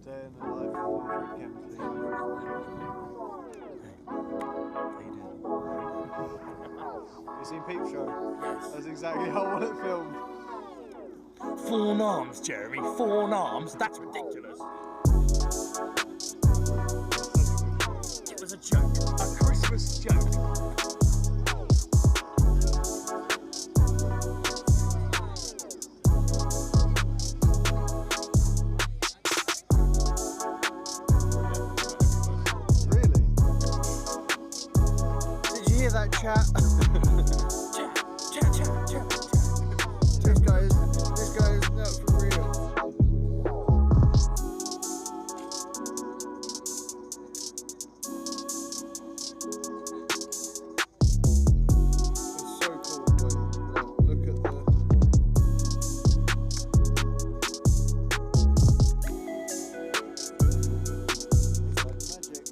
Day in the life of Walter Kemsley. You seen Peep Show? Yes. That's exactly how I want it filmed. 4 arms, Jeremy, 4 arms? That's ridiculous. It was a joke, a Christmas joke. That chat. Chat. This guy is not for real. It's so cool, but look at the. It's like magic.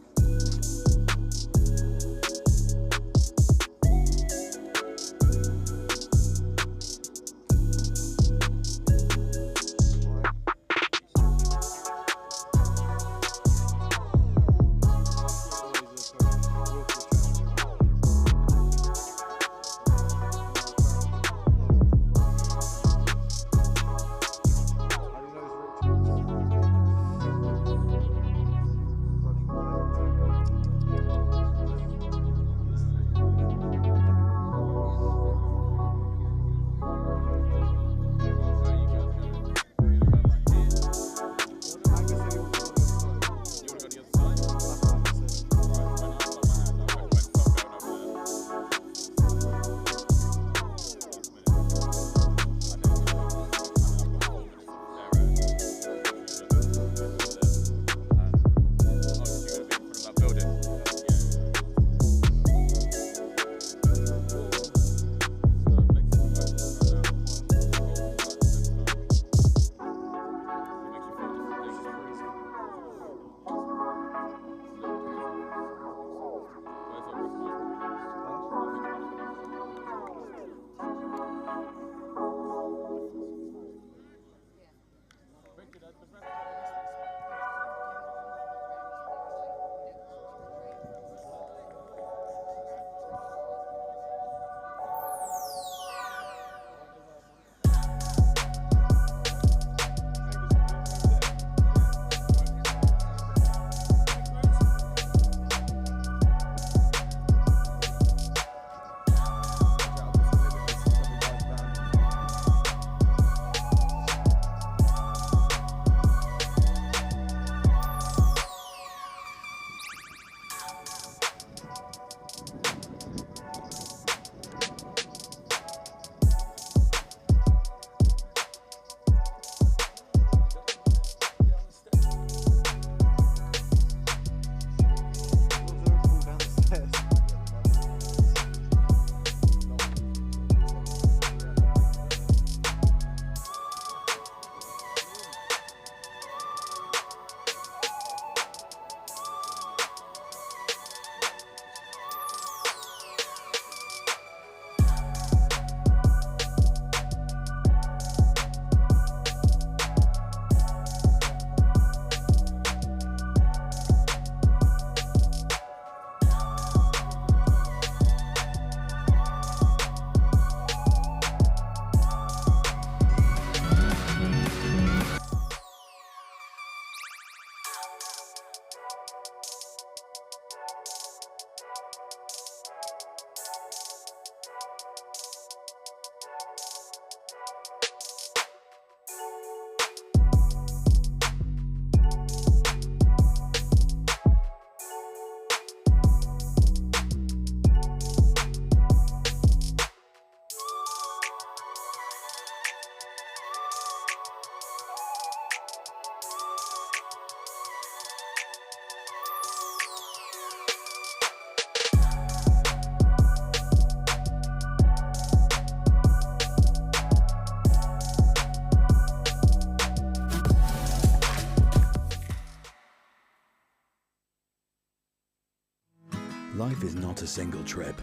Life is not a single trip.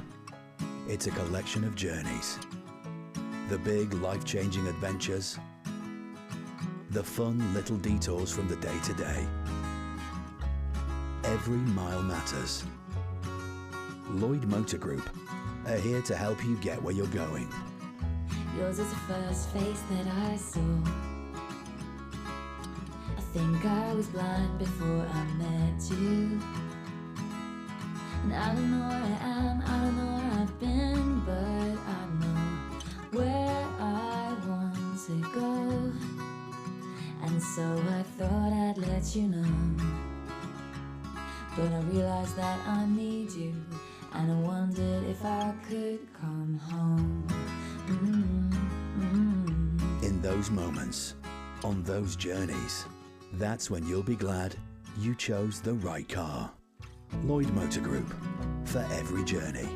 It's a collection of journeys. The big, life-changing adventures. The fun little detours from the day-to-day. Every mile matters. Lloyd Motor Group are here to help you get where you're going. Yours is the first face that I saw. I think I was blind before I met you. And I don't know where I am, I don't know where I've been, but I know where I want to go. And so I thought I'd let you know. But I realized that I need you, and I wondered if I could come home. In those moments, on those journeys, that's when you'll be glad you chose the right car. Lloyd Motor Group, for every journey.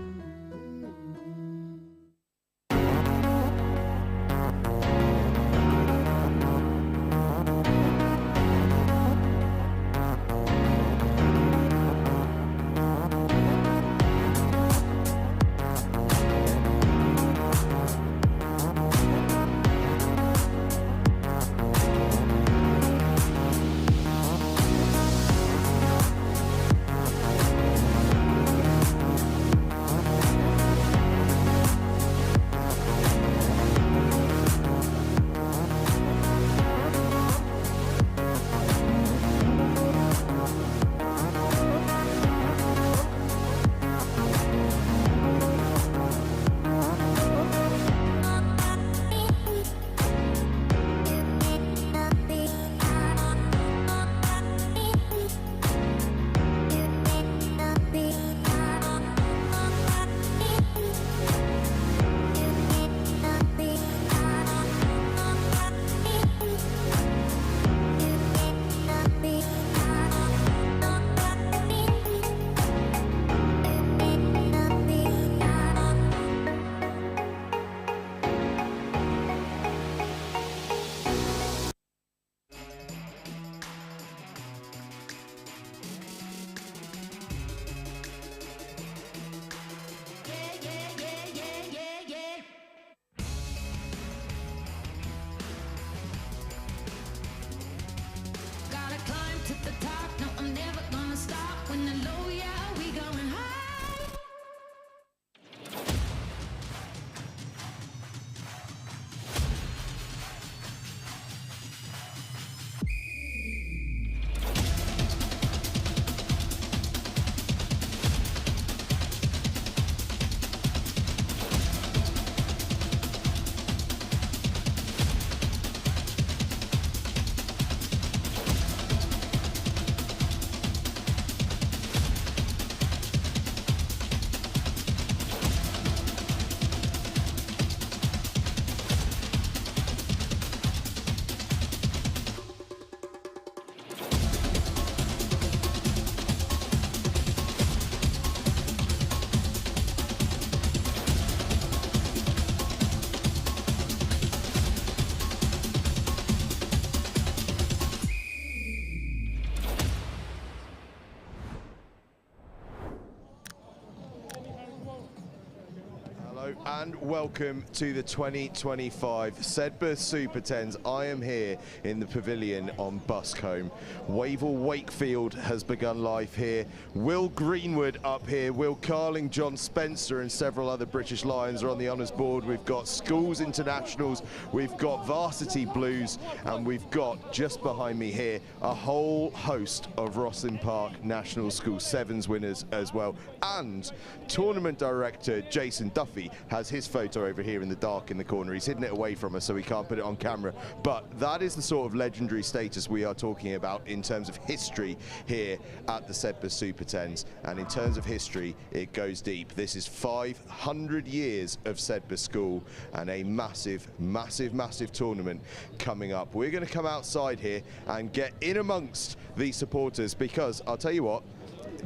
And welcome to the 2025 Sedbergh Super 10s. I am here in the pavilion on Buscombe. Wakefield has begun life here. Will Greenwood up here. Will Carling, John Spencer and several other British Lions are on the honours board. We've got Schools Internationals, we've got Varsity Blues, and we've got, just behind me here, a whole host of Rosslyn Park National School Sevens winners as well. And tournament director Jason Duffy has his photo over here in the dark in the corner. He's hidden it away from us so we can't put it on camera, but that is the sort of legendary status we are talking about in terms of history here at the Sedbergh Super 10s. And in terms of history, it goes deep. This is 500 years of Sedbergh School and a massive, massive, massive tournament coming up. We're going to come outside here and get in amongst these supporters, because I'll tell you what,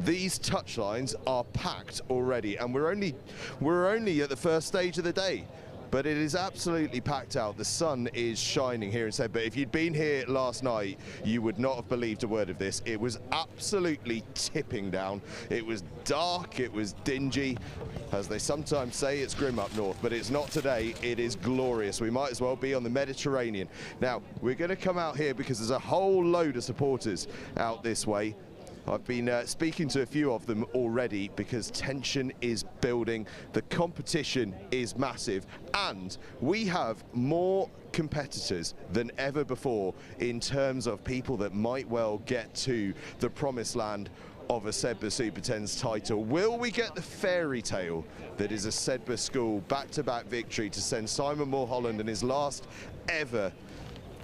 these touchlines are packed already, and we're only at the first stage of the day. but it is absolutely packed out. The sun is shining here in Sedbergh. If you'd been here last night, you would not have believed a word of this. It was absolutely tipping down. It was dark, it was dingy. As they sometimes say, it's grim up north, but it's not today. It is glorious. We might as well be on the Mediterranean. Now, we're going to come out here because there's a whole load of supporters out this way. I've been speaking to a few of them already because tension is building, the competition is massive, and we have more competitors than ever before in terms of people that might well get to the promised land of a Sedbergh Super 10s title. Will we get the fairy tale that is a Sedbergh school back-to-back victory to send Simon Mulholland in his last ever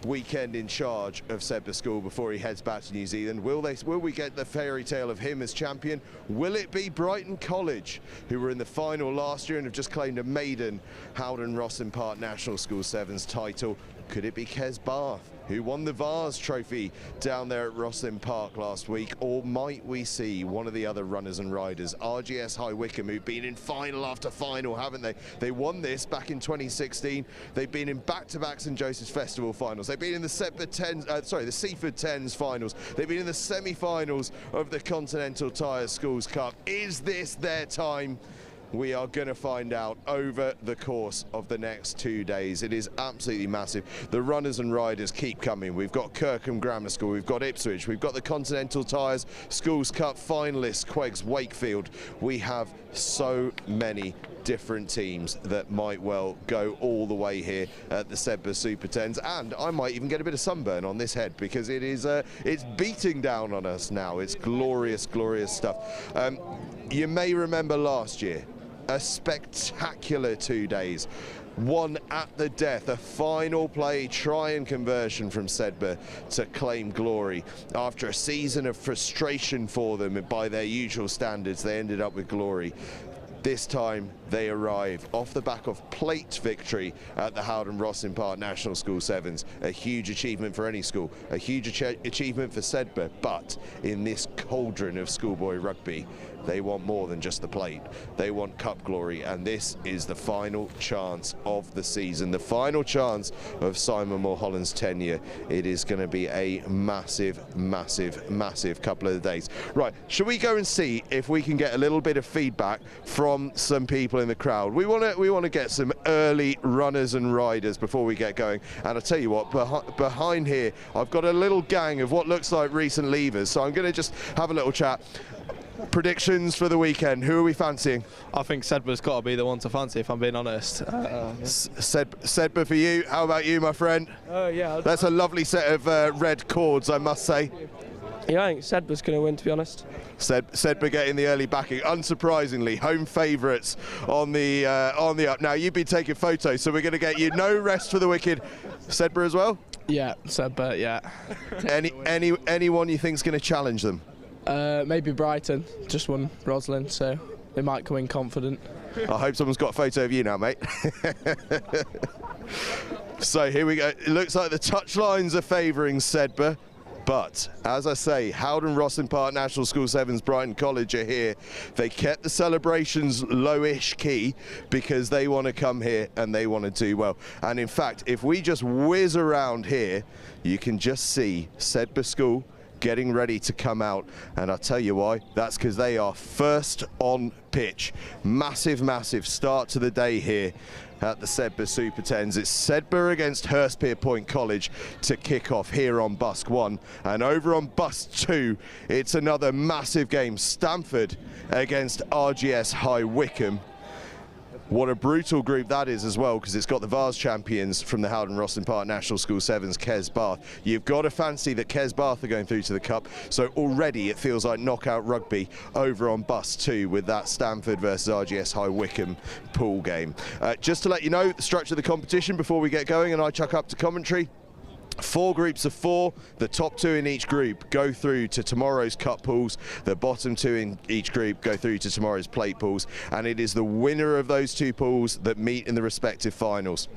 weekend in charge of Sedbergh School before he heads back to New Zealand? Will we get the fairy tale of him as champion? Will it be Brighton College, who were in the final last year and have just claimed a maiden Howden Roslin Park National School Sevens title? Could it be Kes Bath, who won the Vase Trophy down there at Roslin Park last week? Or might we see one of the other runners and riders, RGS High Wycombe, who've been in final after final, haven't they? They won this back in 2016. They've been in back-to-back St Joseph's Festival finals. They've been in the Sedbergh 10s, the Seaford 10s finals. They've been in the semi-finals of the Continental Tire Schools Cup. Is this their time? We are going to find out over the course of the next 2 days. It is absolutely massive. The runners and riders keep coming. We've got Kirkham Grammar School, we've got Ipswich, we've got the Continental Tires Schools Cup finalists, QEGS Wakefield. We have so many different teams that might well go all the way here at the Sedbergh Super 10s, and I might even get a bit of sunburn on this head because it is it's beating down on us now. It's glorious, glorious stuff. You may remember last year, a spectacular 2 days, one at the death, a final play try and conversion from Sedbergh to claim glory. After a season of frustration for them by their usual standards, they ended up with glory. This time they arrive off the back of plate victory at the Howden Roslin Park National School Sevens. A huge achievement for any school, a huge achievement for Sedbergh, but in this cauldron of schoolboy rugby, they want more than just the plate. They want cup glory, and this is the final chance of the season, the final chance of Simon Mulholland's tenure. It is going to be a massive, massive, massive couple of days. Right, should we go and see if we can get a little bit of feedback from some people in the crowd? We want to get some early runners and riders before we get going. And I'll tell you what, behind here, I've got a little gang of what looks like recent leavers, so I'm going to just have a little chat. Predictions for the weekend, who are we fancying? I think Sedbergh's got to be the one to fancy, if I'm being honest. Sedbergh for you. How about you, my friend? Yeah. That's a lovely set of red cords, I must say. Yeah, I think Sedbergh's going to win, to be honest. Sedbergh getting the early backing, unsurprisingly, home favourites on the up. Now, you've been taking photos, so we're going to get you no rest for the wicked. Sedbergh as well? Yeah, Sedbergh, yeah. Anyone you think's going to challenge them? Maybe Brighton, just won Roslin, so they might come in confident. I hope someone's got a photo of you now, mate. So here we go. It looks like the touchlines are favouring Sedbergh, but as I say, Howden Roslin Park National School Sevens Brighton College are here. They kept the celebrations lowish key because they want to come here and they want to do well. And in fact, if we just whiz around here, you can just see Sedbergh School getting ready to come out, and I'll tell you why. That's because they are first on pitch. Massive, massive start to the day here at the Sedbergh Super 10s. It's Sedbergh against Hurstpierpoint College to kick off here on bus 1, and over on bus 2 it's another massive game, Stamford against RGS High Wycombe. What a brutal group that is as well, because it's got the Vase champions from the Howden Roslin Park National School Sevens, Kes Bath. You've got to fancy that Kes Bath are going through to the Cup, so already it feels like knockout rugby over on bus 2 with that Stamford versus RGS High Wycombe pool game. Just to let you know the structure of the competition before we get going and I chuck up to commentary. 4 groups of 4, the top 2 in each group go through to tomorrow's cup pools, the bottom 2 in each group go through to tomorrow's plate pools, and it is the winner of those 2 pools that meet in the respective finals.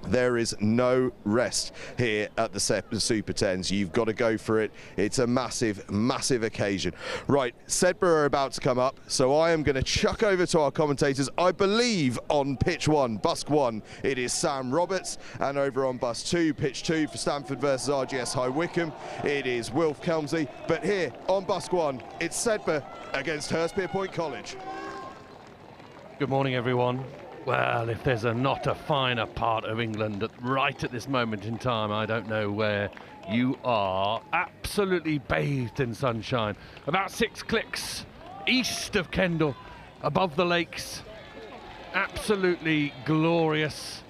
There is no rest here at the Super 10s. You've got to go for it. It's a massive, massive occasion. Right, Sedbergh are about to come up, so I am going to chuck over to our commentators. I believe on pitch 1, Busk 1, it is Sam Roberts, and over on bus 2, pitch 2 for Stamford versus RGS High Wycombe, it is Wilf Kelmsey. But here on Busk 1, it's Sedbergh against Hurstpierpoint College. Good morning, everyone. Well, if there's not a finer part of England right at this moment in time, I don't know where you are. Absolutely bathed in sunshine. About 6 clicks east of Kendal, above the lakes. Absolutely glorious.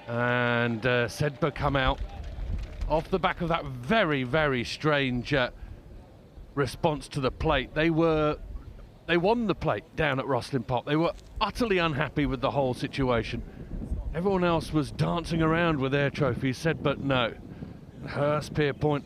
And Sedbergh come out off the back of that very, very strange response to the plate. They won the plate down at Rosslyn Park. They were utterly unhappy with the whole situation. Everyone else was dancing around with their trophies, Sedbergh no. Hurstpierpoint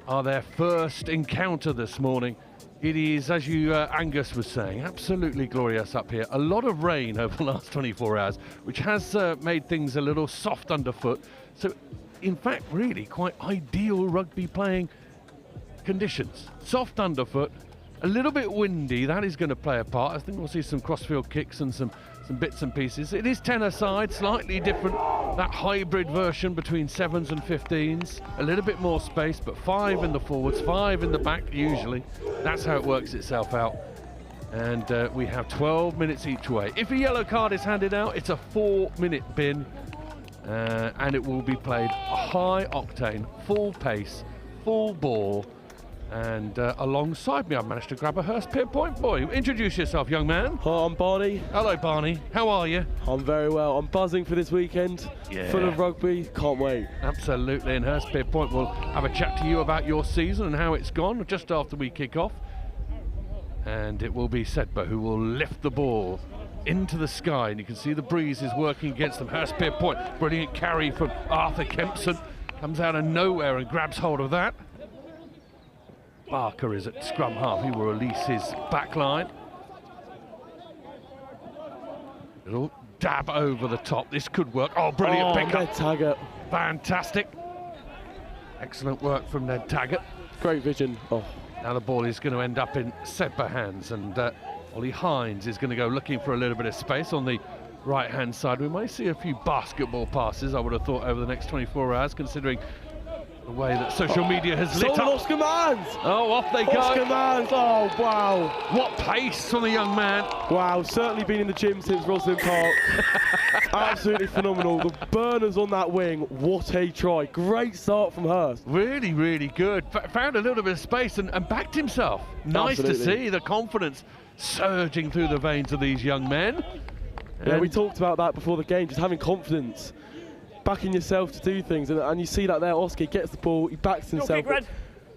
are their first encounter this morning. It is, as you Angus was saying, absolutely glorious up here. A lot of rain over the last 24 hours, which has made things a little soft underfoot. So, in fact, really quite ideal rugby playing conditions. Soft underfoot, a little bit windy, that is going to play a part. I think we'll see some crossfield kicks and some bits and pieces. It is 10-a-side, slightly different, that hybrid version between 7s and 15s. A little bit more space, but 5 in the forwards, 5 in the back usually. That's how it works itself out. And we have 12 minutes each way. If a yellow card is handed out, it's a 4-minute bin. And it will be played high octane, full pace, full ball. And alongside me, I've managed to grab a Hurstpierpoint boy. Introduce yourself, young man. Hi, I'm Barney. Hello, Barney. How are you? I'm very well. I'm buzzing for this weekend. Yeah. Full of rugby. Can't wait. Absolutely. And Hurstpierpoint will have a chat to you about your season and how it's gone just after we kick off. And it will be Sedbergh who will lift the ball into the sky. And you can see the breeze is working against them. Hurstpierpoint, brilliant carry from Arthur Kempson. Comes out of nowhere and grabs hold of that. Barker is at scrum half. He will release his back line. Little dab over the top. This could work. Oh, brilliant pick Ned up. Taggart. Fantastic. Excellent work from Ned Taggart. Great vision. Oh, Now the ball is going to end up in Sedbergh hands, and Ollie Hines is going to go looking for a little bit of space on the right-hand side. We may see a few basketball passes, I would have thought, over the next 24 hours, considering the way that social media has lit someone up. Oscar Mans. Oh, off they go. Oscar Mans. Oh, wow. What pace from the young man. Wow, certainly been in the gym since Rosslyn Park. Absolutely phenomenal. The burners on that wing, what a try. Great start from Hurst. Really, really good. Found a little bit of space and backed himself. Nice Absolutely. to see the confidence surging through the veins of these young men. Yeah, we And talked about that before the game, just having confidence, backing yourself to do things, and you see that there. Oscar gets the ball, he backs himself.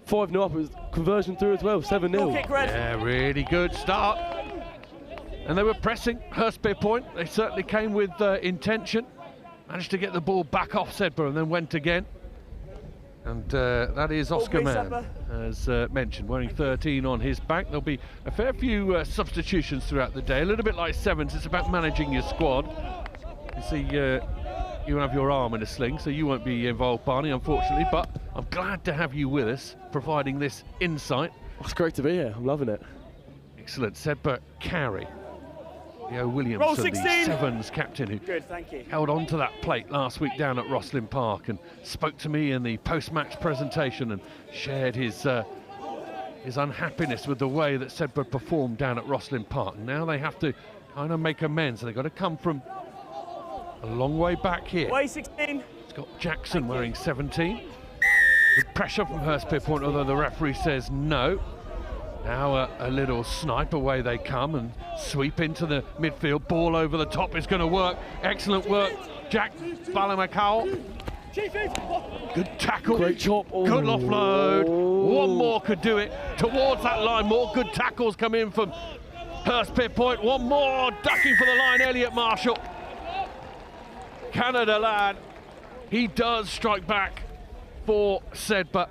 5-0 up, it was conversion through as well, 7-0. yeah, really good start. And they were pressing Hurstpierpoint. They certainly came with intention. Managed to get the ball back off Sedbergh and then went again. And that is Oscar Mann, as mentioned, wearing 13 on his back. There'll be a fair few substitutions throughout the day. A little bit like Sevens, it's about managing your squad. You see, you have your arm in a sling, so you won't be involved, Barney, unfortunately. But I'm glad to have you with us, providing this insight. It's great to be here, I'm loving it. Excellent. Sedbergh carry. Leo Williamson, the Sevens captain, who held on to that plate last week down at Rosslyn Park and spoke to me in the post-match presentation and shared his unhappiness with the way that Sedbergh performed down at Rosslyn Park. And now they have to kind of make amends. They've got to come from a long way back here. Way 16. Scott Jackson wearing 17. Good pressure from Hurstpierpoint, although the referee says no. Now a little snipe, away they come and sweep into the midfield. Ball over the top is going to work. Excellent work, Jack Ballamacowell. Good tackle. Great chop. Good offload. One more could do it. Towards that line, more good tackles come in from Hurstpierpoint. One more, ducking for the line, Elliot Marshall. Canada lad, he does strike back for Sedbergh.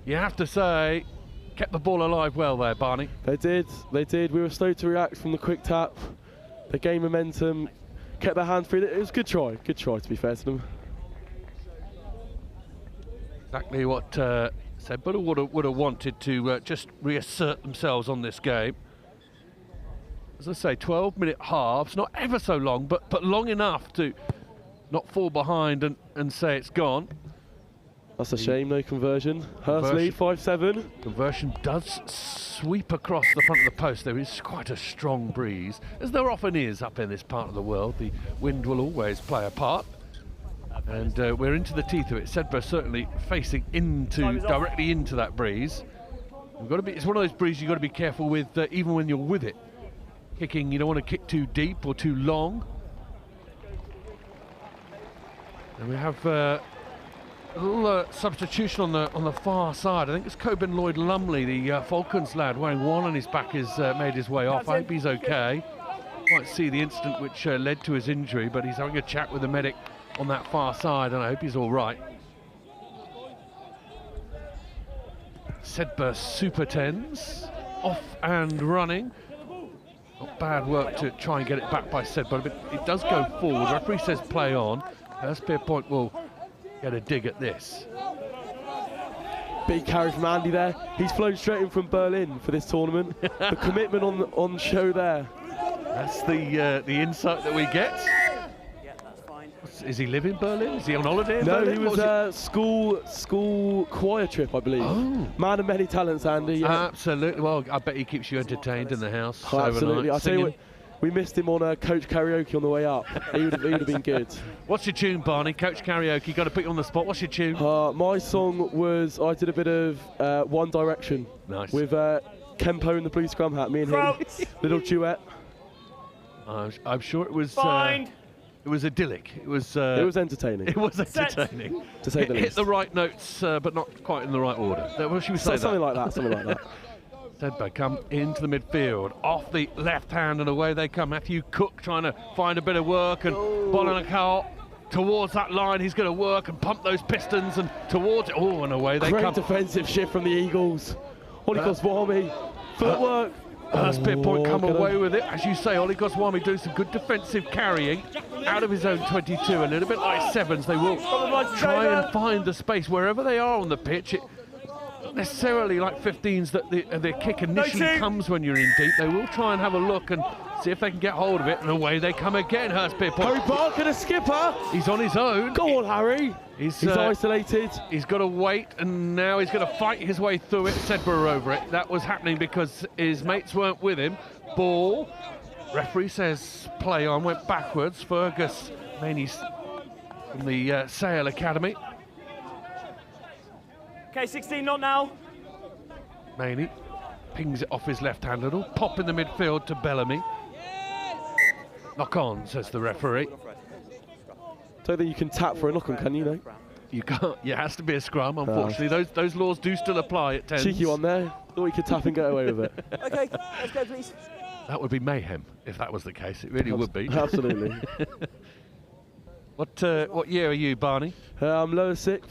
You have to say, kept the ball alive well there, Barney. They did. We were slow to react from the quick tap. They gained momentum, kept their hands free. It was a good try to be fair to them. Exactly what Sedbergh would have wanted to just reassert themselves on this game. As I say, 12-minute halves, not ever so long, but long enough to not fall behind and say it's gone. That's a shame, no conversion. Hurst lead, 5-7. Conversion does sweep across the front of the post. There is quite a strong breeze, as there often is up in this part of the world. The wind will always play a part. And we're into the teeth of it. Sedbergh certainly facing directly into that breeze. You've got to be, it's one of those breezes you've got to be careful with, even when you're with it. Kicking, you don't want to kick too deep or too long. And we have a little substitution on the far side. I think it's Coben Lloyd-Lumley, the Falcons lad, wearing one on his back, has made his way off. I hope he's okay. Might see the incident which led to his injury, but he's having a chat with the medic on that far side, and I hope he's all right. Sedbergh Super 10s, off and running. Not bad work to try and get it back by Sedbergh, but it does go forward. Referee says play on. Hurstpierpoint will get a dig at this. Big carry from Andy there. He's flown straight in from Berlin for this tournament. The commitment on show there. That's the insight that we get. Is he live in Berlin? Is he on holiday in Berlin? No, he was school choir trip, I believe. Oh. Man of many talents, Andy. Yeah. Absolutely. Well, I bet he keeps you entertained in the house. Oh, absolutely. I tell you singing. what, we missed him on Coach Karaoke on the way up. He would have been good. What's your tune, Barney? Coach Karaoke, got to put you on the spot. What's your tune? My song was, I did a bit of One Direction. Nice. With Kempo in the blue scrum hat, me and him. Little duet. I'm sure it was... it was idyllic. It was entertaining. It was entertaining. To say the least. Hit the right notes, but not quite in the right order. What should we say? Something like that. Something like that. Sedbergh come into the midfield, off the left hand, and away they come. Matthew Cook trying to find a bit of work, and Barnard towards that line. He's going to work and pump those pistons and towards it. Oh, and away they come. Great defensive shift from the Eagles. Oli Goswami, footwork. Hurstpierpoint come away with it. As you say, Oli Goswami doing some good defensive carrying out of his own 22. A little bit like Sevens, they will try and find the space wherever they are on the pitch. Not necessarily like 15s that the kick initially comes when you're in deep. They will try and have a look and see if they can get hold of it, and away they come again. Hurstpierpoint. Harry Barker, the skipper. He's on his own. Go on, Harry. He's isolated. He's got to wait, and now he's going to fight his way through it. Sedbergh over it. That was happening because his mates weren't with him. Ball. Referee says play on. Went backwards. Fergus Maney's from the Sale Academy. Okay, 16, not now. Maney pings it off his left hand. Little pop in the midfield to Bellamy. Knock on, says the referee. Don't think you can tap for a knock on, can you? No? You can't. It has to be a scrum, unfortunately. Those laws do still apply at 10s. Cheeky one there. Thought you could tap and get away with it. Okay, let's go, please. That would be mayhem if that was the case. It really would be. Absolutely. What year are you, Barney? I'm lower 6th.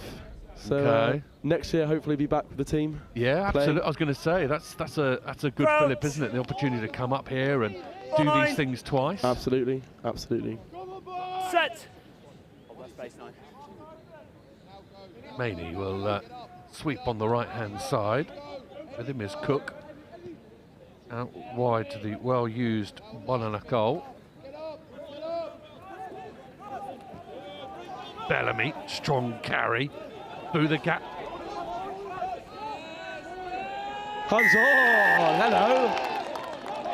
So next year, hopefully, be back with the team. Yeah, absolutely. I was going to say that's a good fillip, isn't it? The opportunity to come up here and do these things twice. Absolutely, absolutely. Set. Maney will sweep on the right-hand side. With him is Cook. Out wide to the well-used Bonanacol. Bellamy, strong carry through the gap. Hands on, hello.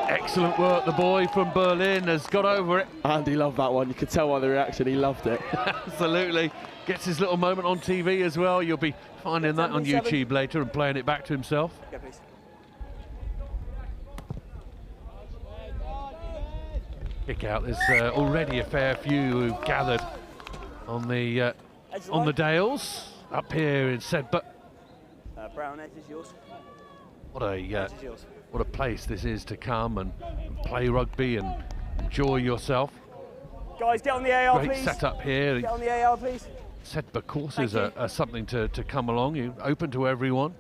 Excellent work, the boy from Berlin has got over it. Andy loved that one. You could tell by the reaction, he loved it. Absolutely. Gets his little moment on TV as well. You'll be finding that on YouTube later and playing it back to himself. Okay, please. Kick out. There's already a fair few who've gathered on the Dales up here in Sedbergh. Brown edge is yours. What a place this is to come and play rugby and enjoy yourself. Guys, get on the AR, Great please. setup here. Get on the AR, please. Sedbergh courses are something to come along. You're open to everyone.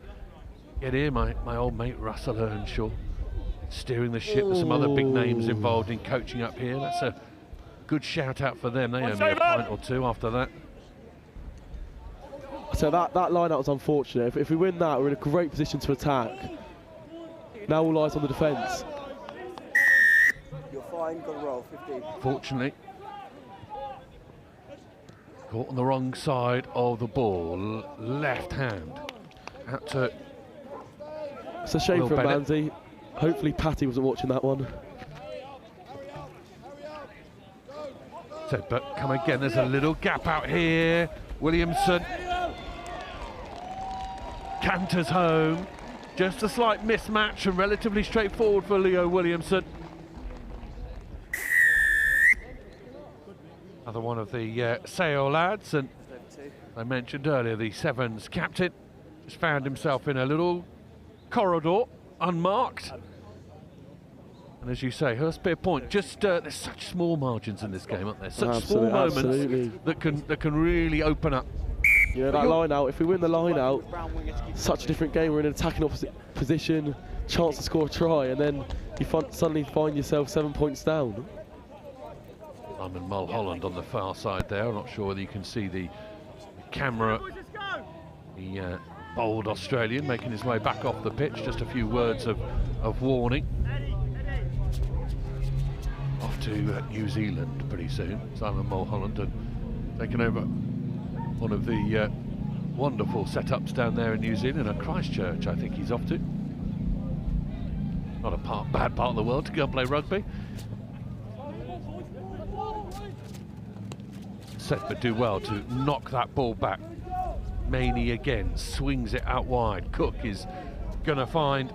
Get here, my old mate Russell Earnshaw steering the ship. There's some other big names involved in coaching up here. That's a good shout out for them. They only a point or two after that. So that line out was unfortunate. If we win that, we're in a great position to attack. Now all eyes on the defence. You're fine, got to roll, 15. Fortunately, caught on the wrong side of the ball, left hand. Out to It's a shame Will for Bennett. Manzi. Hopefully Patty wasn't watching that one. Sedbergh, come again, there's a little gap out here. Williamson canters home. Just a slight mismatch and relatively straightforward for Leo Williamson. Another one of the Sale lads, and I mentioned earlier the Sevens captain just found himself in a little corridor, unmarked. And as you say, Hurstpierpoint, just there's such small margins in this game, aren't there? Such small moments that can really open up. Yeah, that line out, if we win the line out, such a different game. We're in an attacking opposite position, chance to score a try, and then you suddenly find yourself 7 points down. Simon Mulholland on the far side there. I'm not sure whether you can see the camera. The bold Australian making his way back off the pitch. Just a few words of warning. Off to New Zealand pretty soon. Simon Mulholland and taking over one of the wonderful setups down there in New Zealand, at Christchurch, I think he's off to. Not a bad part of the world to go and play rugby. Sedbergh do well to knock that ball back. Maney again swings it out wide. Cook is going to find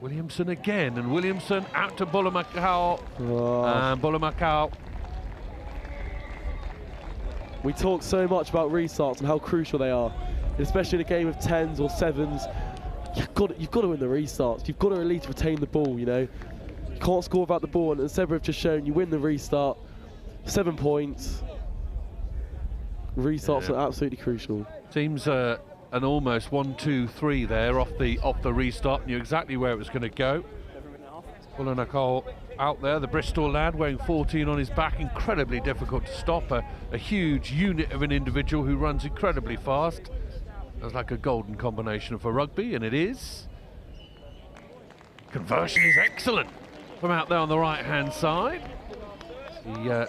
Williamson again, and Williamson out to Bullamakau. And Bullamakau. We talk so much about restarts and how crucial they are, especially in a game of 10s or 7s. You've got to win the restarts. You've got to at least retain the ball, you know. You can't score without the ball, and Sedbergh have just shown you win the restart. 7 points. Restarts are absolutely crucial. Seems an almost 1-2-3 there off the restart. Knew exactly where it was going to go. Bullamakau out there, the Bristol lad weighing 14 on his back, incredibly difficult to stop. A huge unit of an individual who runs incredibly fast. That's like a golden combination for rugby, and it is. Conversion is excellent from out there on the right hand side. The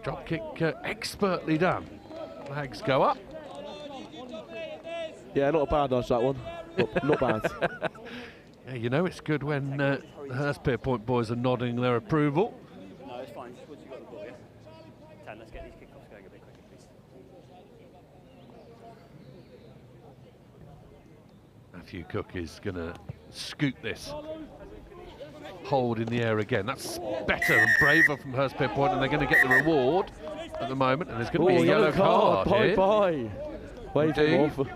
drop kick expertly done. Flags go up. Yeah, not a bad nudge, that one. Not bad. Yeah, you know, it's good when the Hurstpierpoint boys are nodding their approval. No, it's fine. Just once you've got the ball, yeah? 10, let's get these kickoffs going a bit quicker, please. Matthew Cook is going to scoot this. Hold in the air again. That's better and braver from Hurstpierpoint, and they're going to get the reward at the moment. And there's going to be a yellow card here. Bye. Wave him off.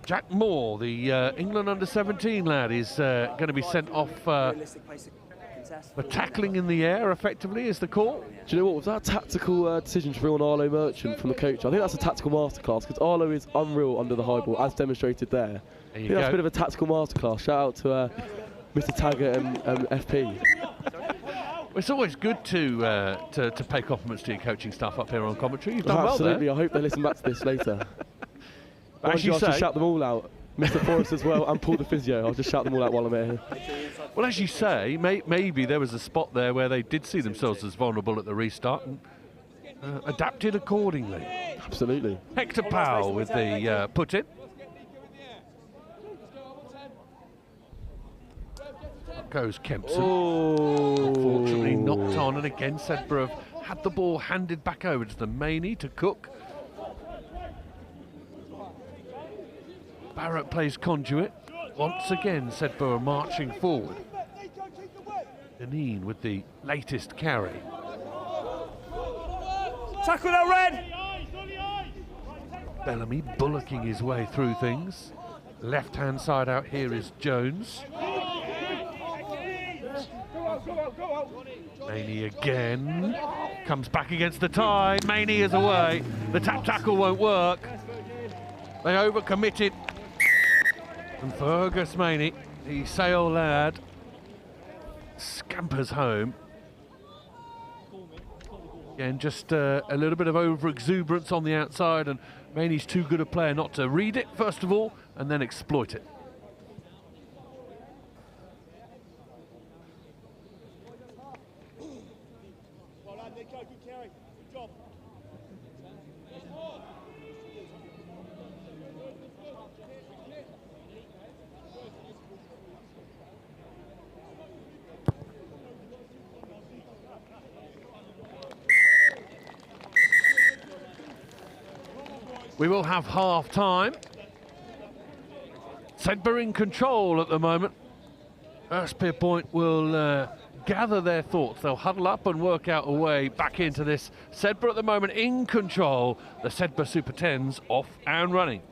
Jack Moore, the England under-17 lad, is going to be sent off for tackling in the air, effectively, is the call. Do you know what, was that a tactical decision to bring on Arlo Merchant from the coach? I think that's a tactical masterclass, because Arlo is unreal under the high ball, as demonstrated there. I think that's a bit of a tactical masterclass. Shout out to Mr. Taggart and FP. It's always good to pay compliments to your coaching staff up here on commentary. You've done well there. Absolutely, I hope they listen back to this later. I'll just shout them all out. Mr. Forrest as well, and Paul the physio. I'll just shout them all out while I'm here. Well, as you say, maybe there was a spot there where they did see themselves as vulnerable at the restart and adapted accordingly. Absolutely. Hector Powell with the put in. Up goes Kempson. Oh. Unfortunately knocked on, and again Sedbergh had the ball handed back over to the Maney to Cook. Barrett plays conduit. Once again, Sedbergh marching forward. Deneen with the latest carry. Tackle that red! Bellamy bullocking his way through things. Left-hand side out here is Jones. Maney again. Comes back against the tie. Maney is away. The tackle won't work. They overcommitted. And Fergus Maney, the Sale lad, scampers home. Again, just a little bit of over-exuberance on the outside, and Maney's too good a player not to read it, first of all, and then exploit it. We will have half time. Sedbergh in control at the moment. Hurstpierpoint will gather their thoughts. They'll huddle up and work out a way back into this. Sedbergh at the moment in control. The Sedbergh Super 10s off and running.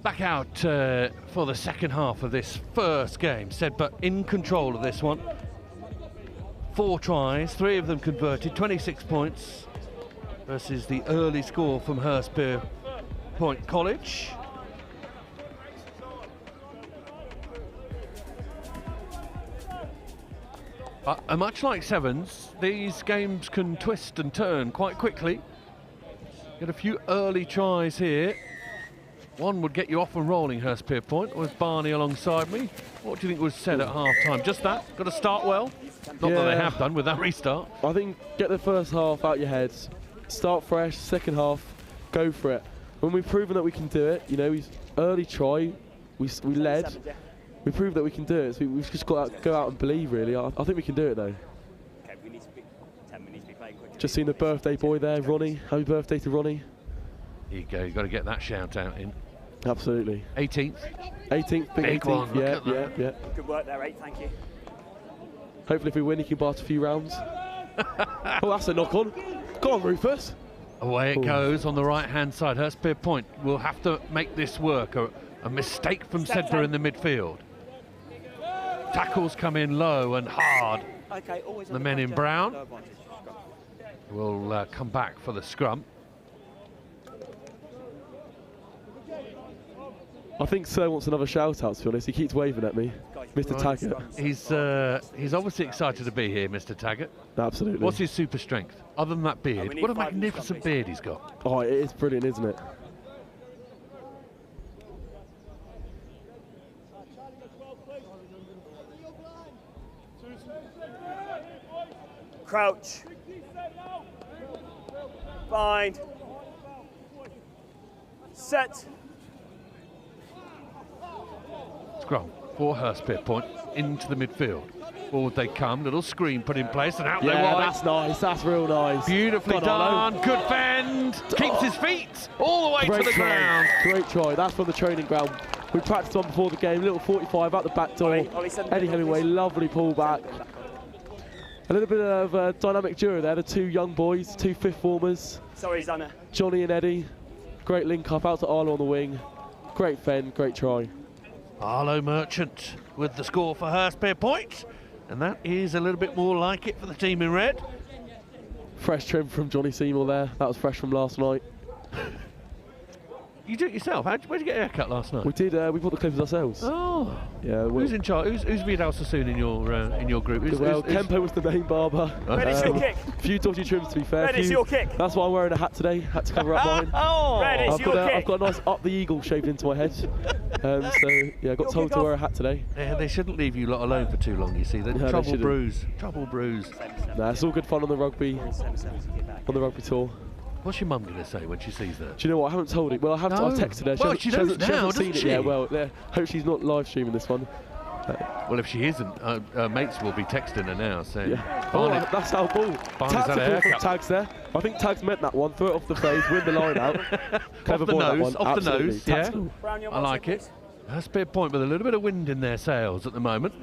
Back out for the second half of this first game. Sedbergh in control of this one. 4 tries, 3 of them converted, 26 points versus the early score from Hurstpierpoint College. But much like sevens, these games can twist and turn quite quickly. Get a few early tries here. One would get you off and rolling, Hurstpierpoint, with Barney alongside me. What do you think was said at half-time? Just that? Got to start well? Not that they have done with that restart. I think get the first half out your heads, start fresh, second half, go for it. When we've proven that we can do it, you know, early try, we led, we proved that we can do it, so we've just got to go out and believe, really. I think we can do it, though. Okay, we need to be 10 minutes to be playing quickly. Just seen the birthday boy there, Ronnie. Happy birthday to Ronnie. Here you go, you've got to get that shout out in. Absolutely. 18th. 18th, big 18th. One, yeah. Good work there, 8, thank you. Hopefully if we win, he can last a few rounds. Oh, that's a knock on. Come on, Rufus. Away it goes on the right-hand side. Hurstpierpoint will have to make this work. A mistake from Sedbergh in the midfield. Tackles come in low and hard. Okay, always the men in brown will come back for the scrum. I think Sir wants another shout out, to be honest. He keeps waving at me. Mr. Taggart. He's obviously excited to be here, Mr. Taggart. Absolutely. What's his super strength? Other than that beard. What a magnificent beard he's got. Oh, it is brilliant, isn't it? Crouch. Bind. Set. Scrum for Hurstpierpoint into the midfield. Forward they come, little screen put in place and out they Yeah, wide. that's nice, that's real nice. Beautifully done, good fend, keeps his feet all the way to the ground. Great try, that's from the training ground. We practiced on before the game, little 45 out the back door. Eddie Hemingway, lovely pullback. A little bit of dynamic duo there, the two young boys, two fifth formers. Sorry, Zanna. Johnny and Eddie, great link up out to Arlo on the wing. Great fend, great try. Arlo Merchant with the score for Hurstpierpoint, and that is a little bit more like it for the team in red. Fresh trim from Johnny Seymour there, that was fresh from last night. You do it yourself? Where'd you get a haircut last night? We did, we bought the clippers ourselves. Oh. Yeah. Who's in charge? Who's Vidal Sassoon in your group? Well, Kempo was the main barber. Ready for your kick. A few dodgy trims, to be fair. Ready for your kick. That's why I'm wearing a hat today, had to cover up mine. Oh. Ready for your kick. I've got a nice up the eagle shaved into my head. So, yeah, I got told to wear a hat today. Yeah, they shouldn't leave you lot alone for too long, you see. They're No, trouble they brews. Trouble brews. Nah, it's all good fun on the rugby tour. What's your mum going to say when she sees that? Do you know what? I haven't told it. Well, I've texted her. Well, she knows now, hasn't seen doesn't it she? yet. Well, hope she's not live streaming this one. Well, if she isn't, her mates will be texting her now saying, Yeah. Oh, that's our ball. Barnard's had a Tactical from haircut. Tags there. I think Tags meant that one. Throw it off the face, win the line out. Clever off the ball, that nose, one. off the Absolutely. nose, yeah. Tactical. I like it. Hurstpierpoint with a little bit of wind in their sails at the moment.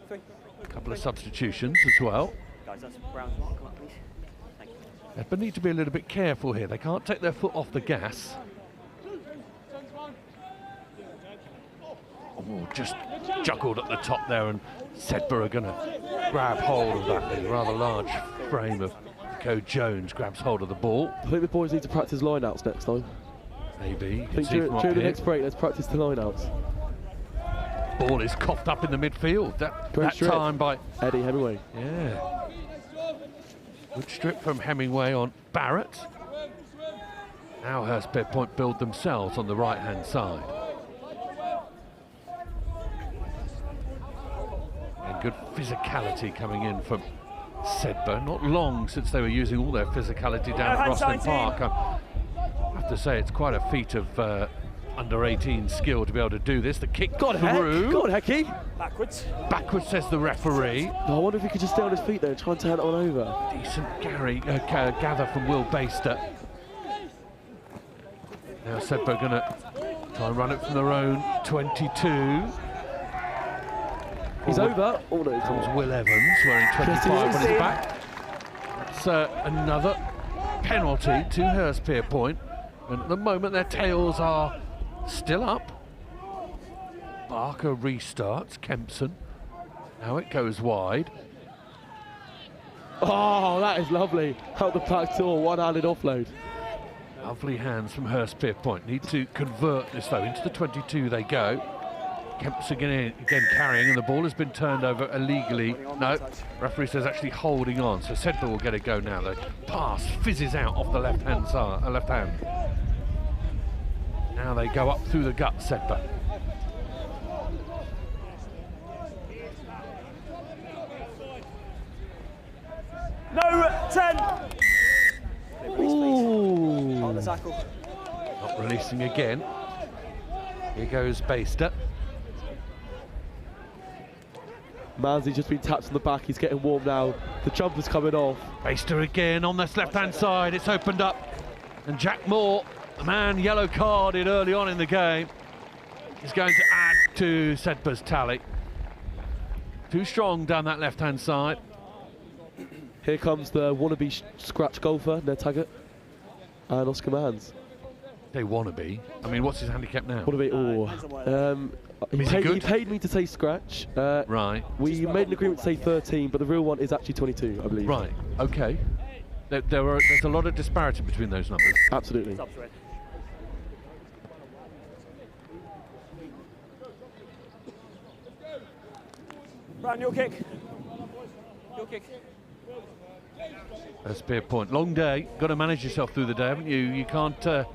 A couple of substitutions as well. Guys, that's Brown's mark. Come up, please. Thank you. They need to be a little bit careful here. They can't take their foot off the gas. Oh, just juggled at the top there, and Sedbergh are going to grab hold of that. The rather large frame of Code Jones grabs hold of the ball. I think the boys need to practice lineouts next time. Maybe. I think during the next break, let's practice the lineouts. Ball is coughed up in the midfield. That strip. time by Eddie Hemingway. Yeah. Good strip from Hemingway on Barrett. Now Hurstpierpoint build themselves on the right-hand side. And good physicality coming in from Sedbergh. Not long since they were using all their physicality down at Rosslyn Park. I have to say it's quite a feat of under 18 skill to be able to do this. The kick through. Go on, Hecky. Backwards. Backwards, says the referee. I wonder if he could just stay on his feet there and try and turn it on over. Decent gather from Will Baster. Now Sedbergh going to try and run it from their own 22. He's over. Oh no, Comes Will Evans wearing 25 on his back. That's another penalty to Hurstpierpoint. And at the moment their tails are still up. Barker restarts, Kempson. Now it goes wide. Oh, that is lovely. Out the back door, one-handed offload. Lovely hands from Hurstpierpoint. Need to convert this though. Into the 22 they go. Kempson again carrying, and the ball has been turned over illegally. No, referee says actually holding on. So Sedbergh will get a go now. The pass fizzes out off the left hand side, left hand. Now they go up through the gut, Sedbergh. No, 10. Ooh. On the tackle. Not releasing again. Here goes Baster. Mansley's just been tapped on the back. He's getting warm now. The jumper's coming off. Baster again on this left-hand side. It's opened up. And Jack Moore, the man yellow carded early on in the game, is going to add to Sedbergh's tally. Too strong down that left-hand side. Here comes the wannabe scratch golfer, Ned Taggart, and Oscar Manns. They wanna be. I mean, what's his handicap now? Wannabe, he paid me to say scratch. Right. We made an agreement to say 13, but the real one is actually 22, I believe. Right, okay. There's a lot of disparity between those numbers. Absolutely. Brown, your kick. Your kick. Hurstpierpoint, long day. Got to manage yourself through the day, haven't you? You can't go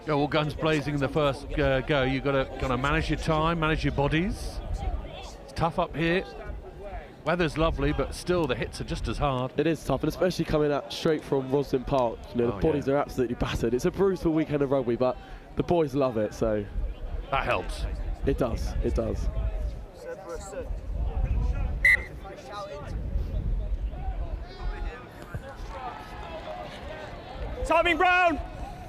all guns blazing in the first go. You've got to manage your time, manage your bodies. It's tough up here. Weather's lovely, but still the hits are just as hard. It is tough, and especially coming out straight from Roslyn Park. You know, the bodies are absolutely battered. It's a brutal weekend of rugby, but the boys love it, so that helps. It does. It does. Timing, Brown.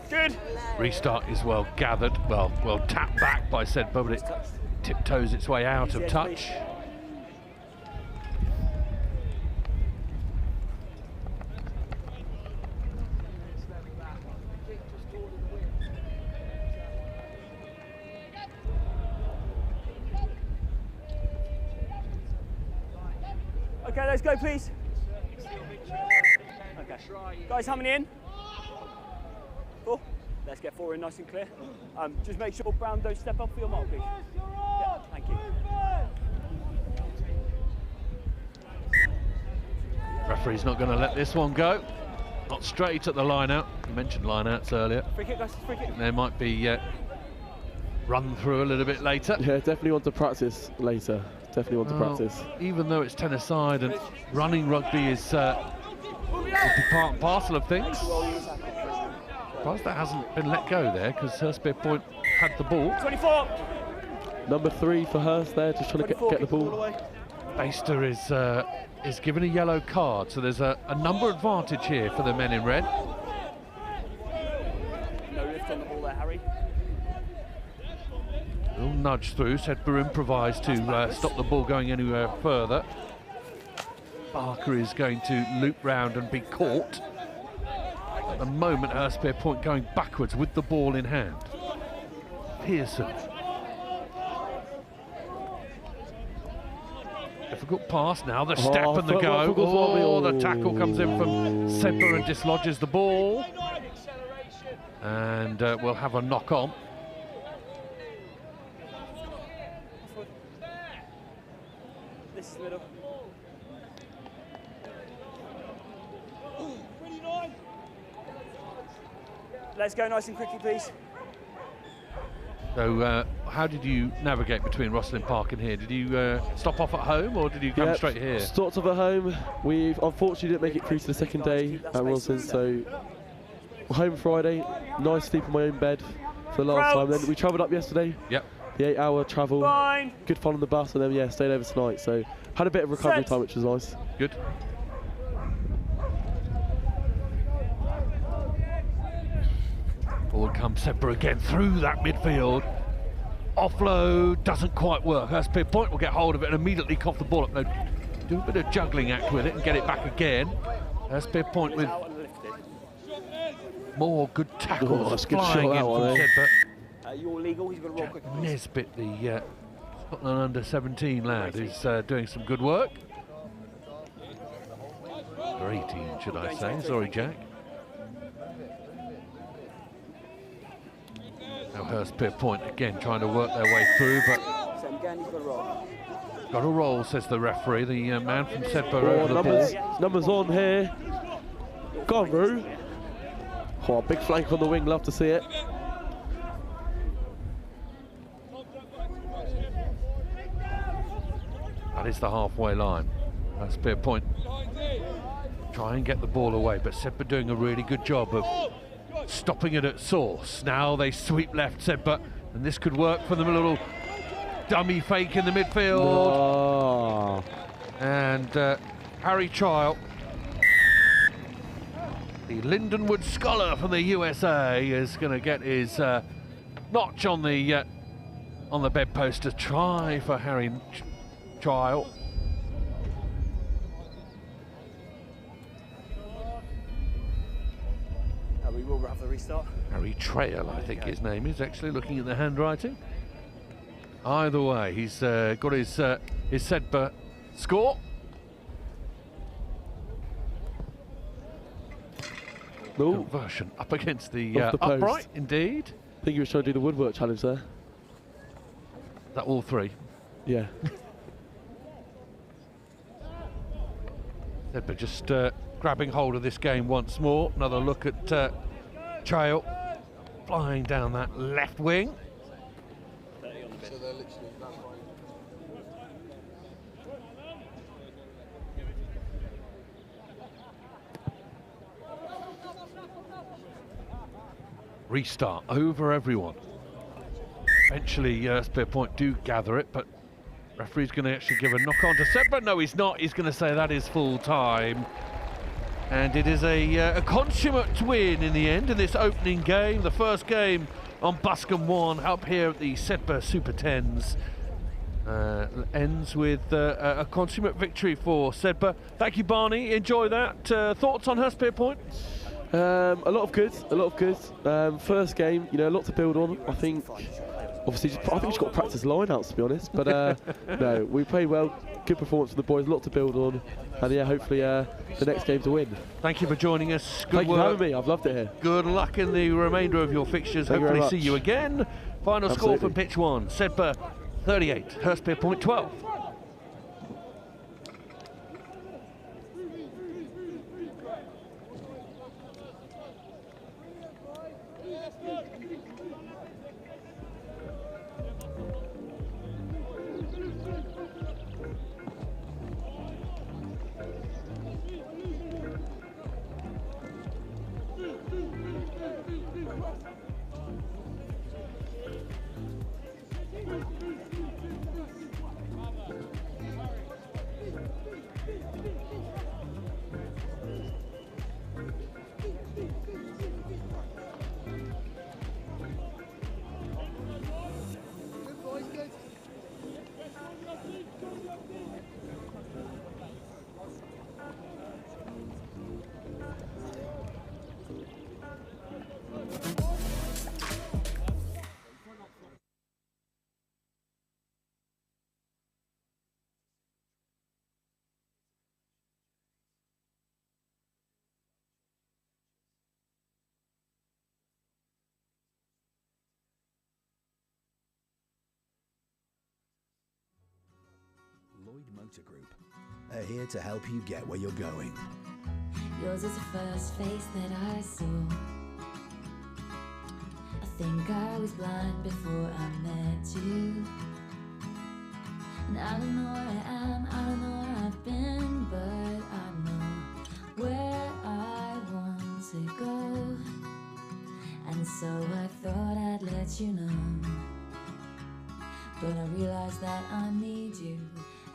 Good. Restart is well gathered, well tapped back by Sedbergh, but it tiptoes its way out of touch. Okay, let's go, please. Okay. Guys, how many in? 4. Let's get 4 in nice and clear. Just make sure Brown don't step up for your mark, please. Yeah, thank you. Referee's not going to let this one go. Not straight at the line out. You mentioned line outs earlier. Free kick, guys, free kick. There might be run through a little bit later. Yeah, definitely want to practice later. Definitely want to practice. Even though it's 10 aside and running rugby is will be part and parcel of things. Surprised that hasn't been let go there, because Hurstpierpoint had the ball. 24. Number 3 for Hurst there, just trying to get the ball. Baster is given a yellow card, so there's a number advantage here for the men in red. No lift on the ball there, Harry. A little nudge through. Sedbergh improvised to stop the ball going anywhere further. Barker is going to loop round and be caught. At the moment, Hurstpierpoint going backwards with the ball in hand. Pearson. Difficult pass now, the step and the go. Oh, the tackle comes in from Sedbergh and dislodges the ball. And we'll have a knock on. This is middle. Let's go nice and quickly, please. So, how did you navigate between Roslyn Park and here? Did you stop off at home, or did you come straight here? Stopped off at home. We've unfortunately didn't make it through to the second day at Roslyn, so home Friday. Nice sleep in my own bed for the last time. Then we travelled up yesterday. Yep. The 8-hour travel. Fine. Good fun on the bus, and then stayed over tonight. So had a bit of recovery time, which was nice. Good. Forward comes Sedbergh again through that midfield. Offload doesn't quite work. Hurstpierpoint will get hold of it and immediately cough the ball up. No, do a bit of juggling act with it and get it back again. Hurstpierpoint with more good tackles. That's a good flying shot, in that from one, Sedbergh. You're legal, he's got to roll quick. Nesbitt, the Scotland under-17 lad, who's doing some good work. Or 18, should I say. Sorry, Jack. Now Hurstpierpoint again trying to work their way through, but got to roll, says the referee. The man from Sedbergh over the ball. Numbers on here. Go on, Roo. Oh, big flank on the wing, love to see it. That is the halfway line. Hurstpierpoint try and get the ball away, but Sedbergh doing a really good job of stopping it at source. Now they sweep left, Sedbergh, and this could work for them. A little dummy fake in the midfield. Oh. And Harry Trial, the Lindenwood scholar from the USA, is going to get his notch on the bedpost to try for Harry Trial. We will have the restart. Harry Trail, I think his name is, actually, looking at the handwriting. Either way, he's got his Sedbergh score. Conversion up against the upright, indeed. I think he was trying to do the woodwork challenge there. That all three? Yeah. Sedbergh just grabbing hold of this game once more. Another look at Trail flying down that left wing. So they're literally that way. Restart over everyone. Eventually, Hurstpierpoint do gather it, but referee's going to actually give a knock on to Sedbergh. No, he's not. He's going to say that is full time. And it is a consummate win in the end in this opening game, the first game on Buscombe 1 up here at the Sedbergh Super 10s. Ends with a consummate victory for Sedbergh. Thank you, Barney. Enjoy that. Thoughts on Hurstpierpoint? A lot of good, a lot of good. First game, you know, a lot to build on. I think, obviously, I think we've just got to practice line-outs, to be honest. But no, we played well. Good performance from the boys, a lot to build on. And yeah, hopefully the next game's a win. Thank you for joining us. Good Thank you work. for having me. I've loved it here. Good luck in the remainder of your fixtures. Thank you very Hopefully see much. you again. Final score Absolutely. from pitch 1. Sedbergh 38, Hurstpierpoint 12. Lloyd Motor Group are here to help you get where you're going. Yours is the first face that I saw. I think I was blind before I met you. And I don't know where I am, I don't know where I've been, but I know where I want to go. And so I thought I'd let you know. But I realized that I need you,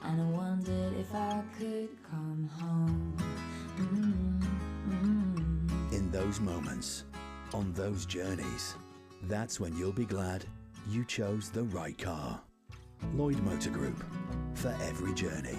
and I wondered if I could come home. In those moments, on those journeys, that's when you'll be glad you chose the right car. Lloyd Motor Group, for every journey.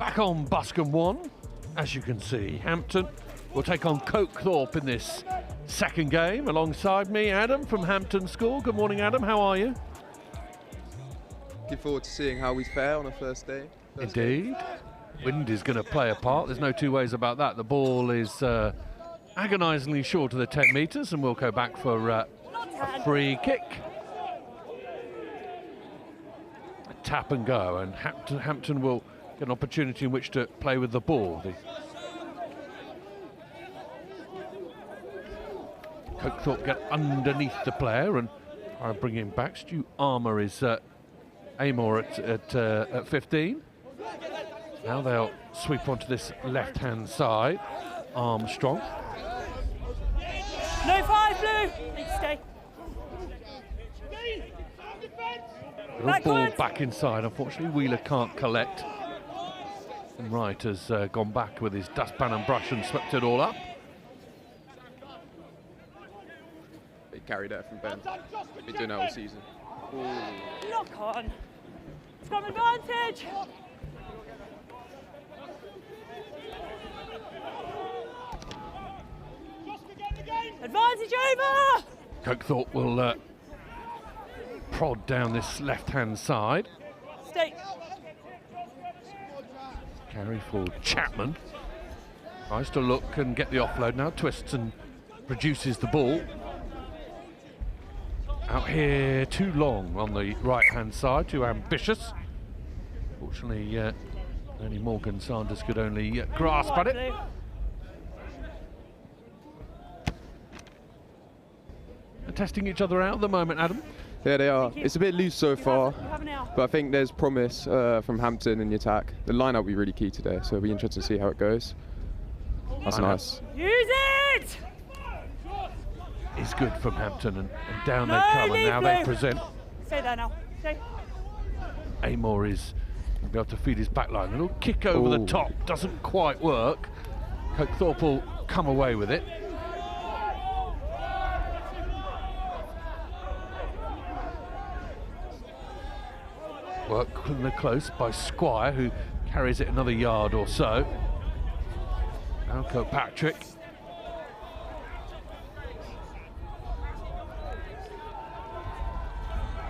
Back on Buscombe 1, as you can see, Hampton will take on Thorp in this second game. Alongside me, Adam from Hampton School. Good morning, Adam. How are you? Looking forward to seeing how we fare on the first day. Indeed. Wind is going to play a part. There's no two ways about that. The ball is agonisingly short of the 10 metres, and we'll go back for a free kick. A tap and go, and Hampton will get an opportunity in which to play with the ball. Thorp get underneath the player and try and bring him back. Stu Armour is Amor at 15. Now they'll sweep onto this left-hand side. Armstrong. No 5, Blue. Stay. Little ball back inside. Unfortunately, Wheeler can't collect. And Wright has gone back with his dustpan and brush and swept it all up. They carried that from Ben. Been doing that all season. Ooh. Lock on. It's got an advantage. Advantage over! Thorp will prod down this left-hand side. Stay. Carry for Chapman. Tries to look and get the offload now. Twists and produces the ball. Out here too long on the right-hand side, too ambitious. Fortunately, only Morgan Sanders could only grasp at it. They're testing each other out at the moment, Adam. Yeah, they are. It's a bit loose so far, but I think there's promise from Hampton in the attack. The line-up will be really key today, so it'll be interesting to see how it goes. That's nice. Use it! Is good from Hampton, and down they come, and now they present. Stay there now. Stay. Amor is going to be able to feed his back line. A little kick over the top doesn't quite work. Thorp will come away with it. Work from the close by Squire, who carries it another yard or so. Now Kirkpatrick.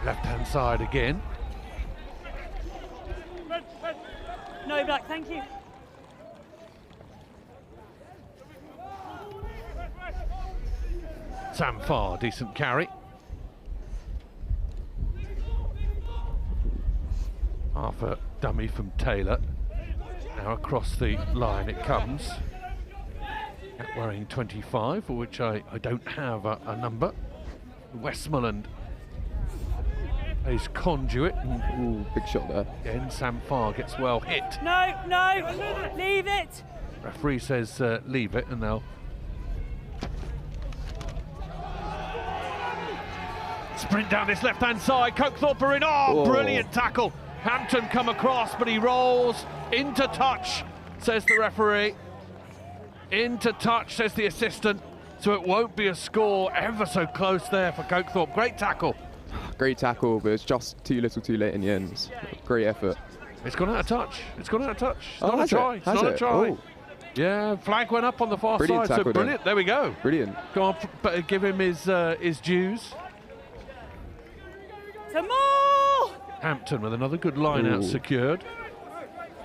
Left-hand side again. No, Black, thank you. Sam Farr, decent carry. Half a dummy from Taylor. Now across the line it comes. Wearing 25, for which I don't have a number. Westmoreland plays conduit. Ooh, big shot there. Again, Sam Farr gets well hit. No, no, leave it. Referee says leave it, and they'll sprint down this left-hand side. Thorp are in. Oh, brilliant tackle. Hampton come across, but he rolls into touch, says the referee. Into touch, says the assistant. So it won't be a score. Ever so close there for Thorp. Great tackle. Great tackle, but it's just too little too late in the end. Great effort. It's gone out of touch. It's gone out of touch. It's not a has try. it? It's Has not a it? try. Oh. Yeah, flag went up on the far Brilliant side. So tackle brilliant. then. There we go. Brilliant. Go on, but give him his dues. Some more! Hampton with another good line out secured.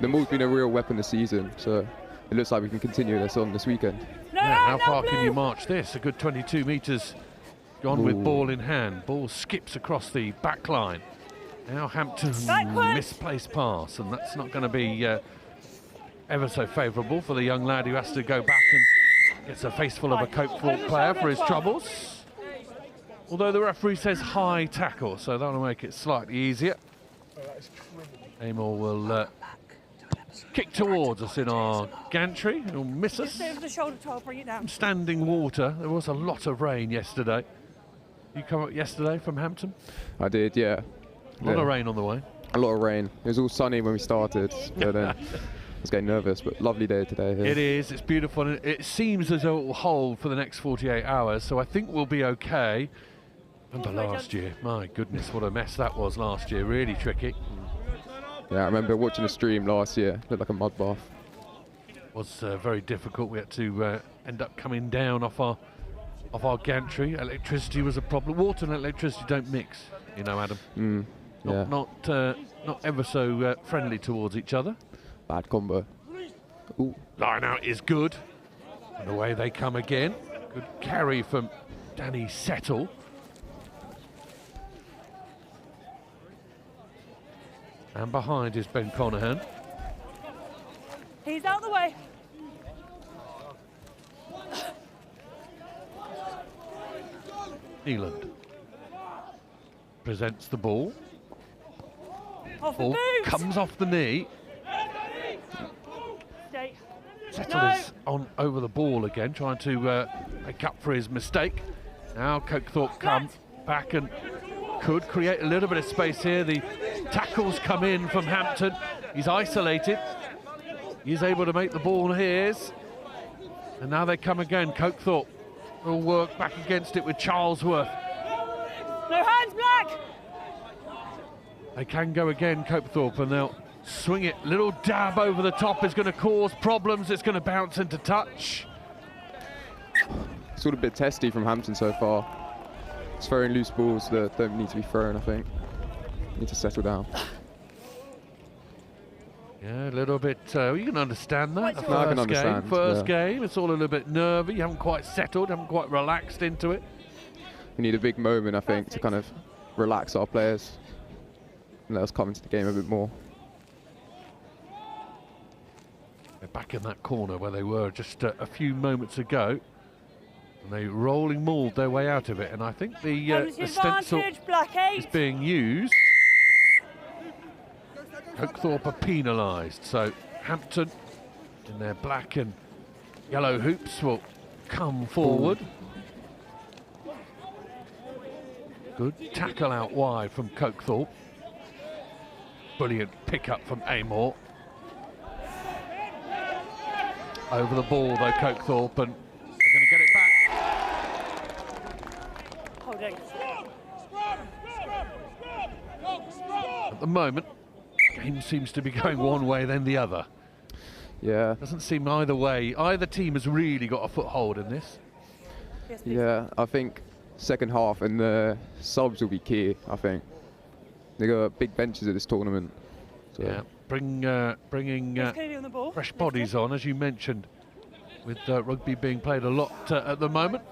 The maul's been a real weapon this season, so it looks like we can continue this on this weekend. No, Yeah, how no, far Blue. can you march this? A good 22 metres gone with ball in hand. Ball skips across the back line. Now Hampton misplaced pass, and that's not going to be ever so favourable for the young lad who has to go back and gets a face full of a Thorp player for his troubles. Although the referee says high tackle, so that'll make it slightly easier. Amor will kick towards us in our gantry. He'll miss us. Just over the shoulder, 12, bring it down. Standing water. There was a lot of rain yesterday. You come up yesterday from Hampton? I did, yeah. A lot of rain on the way. A lot of rain. It was all sunny when we started, but then I was getting nervous, but lovely day today here. It is, it's beautiful, and it seems as though it will hold for the next 48 hours, so I think we'll be okay. Remember last year? My goodness, what a mess that was last year. Really tricky. Yeah, I remember watching the stream last year. Looked like a mud bath. It was very difficult. We had to end up coming down off our gantry. Electricity was a problem. Water and electricity don't mix, you know, Adam. Yeah. Not ever so friendly towards each other. Bad combo. Ooh. Line out is good. And away they come again. Good carry from Danny Settle. And behind is Ben Conahan. He's out the way. Neeland presents the ball. Off the Ball boot. comes off the knee. Stay. Settle is on over the ball again, trying to make up for his mistake. Now Thorp come back and could create a little bit of space here. The tackles come in from Hampton. He's isolated. He's able to make the ball his. And now they come again. Thorp will work back against it with Charlesworth. No hands, Black. They can go again, Thorp, and they'll swing it. Little dab over the top is going to cause problems. It's going to bounce into touch. It's all a bit testy from Hampton so far. It's throwing loose balls that don't need to be thrown, I think. Need to settle down. Yeah, a little bit, you can understand that. The No, I can understand, first game, it's all a little bit nervy. You haven't quite settled, haven't quite relaxed into it. We need a big moment, I think, to kind of relax our players and let us come into the game a bit more. They're back in that corner where they were just a few moments ago. And they rolling mauled their way out of it. And I think the stencil is being used. Thorp are penalised. So Hampton in their black and yellow hoops will come forward. Good tackle out wide from Thorp. Brilliant pick-up from Amor. Over the ball though, Thorp, and they're going to get it back. Holding. At the moment, the game seems to be going one way then the other. Yeah. Doesn't seem either way. Either team has really got a foothold in this. Yes, Yeah, I think second half and the subs will be key, I think. They got big benches at this tournament. So. Yeah, bringing fresh bodies on, as you mentioned, with rugby being played a lot at the moment.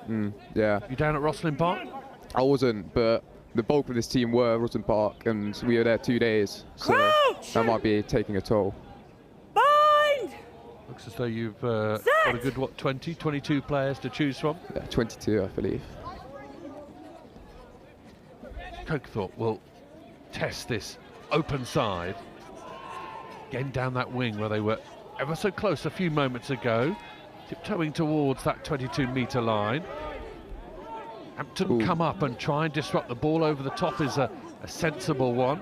Yeah. You down at Rosslyn Park? I wasn't, but the bulk of this team were at Rosslyn Park, and we were there 2 days, so that might be taking a toll. Bind! Looks as though you've got a good, 22 players to choose from? Yeah, 22, I believe. Thorp will test this open side. Again down that wing where they were ever so close a few moments ago. Tiptoeing towards that 22-metre line. Hampton come up and try and disrupt the ball over the top is a sensible one.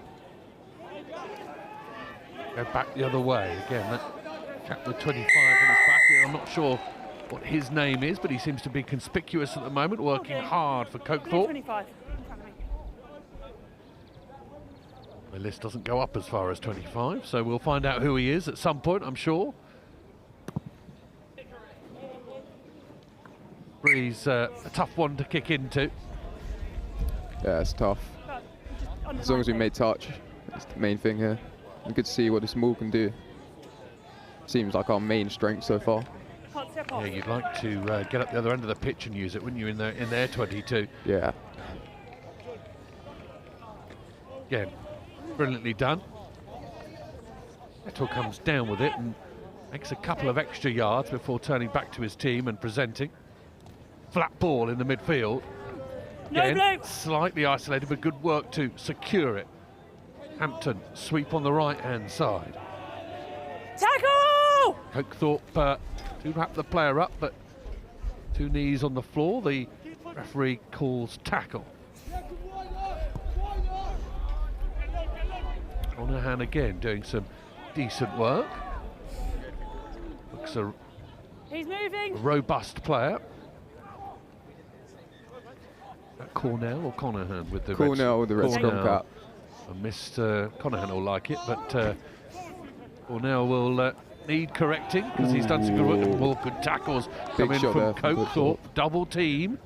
Go back the other way. Again, that chap with 25 on his back here. I'm not sure what his name is, but he seems to be conspicuous at the moment, working hard for Thorp. 25. The list doesn't go up as far as 25, so we'll find out who he is at some point, I'm sure. Breeze, a tough one to kick into. Yeah, it's tough. As long as we made touch, that's the main thing here. And good to see what this maul can do. Seems like our main strength so far. Yeah, you'd like to get up the other end of the pitch and use it, wouldn't you, in their 22? Yeah. Again, brilliantly done. Settle comes down with it and makes a couple of extra yards before turning back to his team and presenting. Flat ball in the midfield. Again, slightly isolated, but good work to secure it. Hampton sweep on the right-hand side. Tackle! Thorp to wrap the player up, but 2 knees on the floor. The referee calls tackle. Conahan again doing some decent work. Looks a robust player. Cornell or Conahan with the Cornell with the red scrum cap. And Mr. Conahan will like it, but Cornell will need correcting because he's done some good work. More good tackles coming from Koke Thorp. Double team.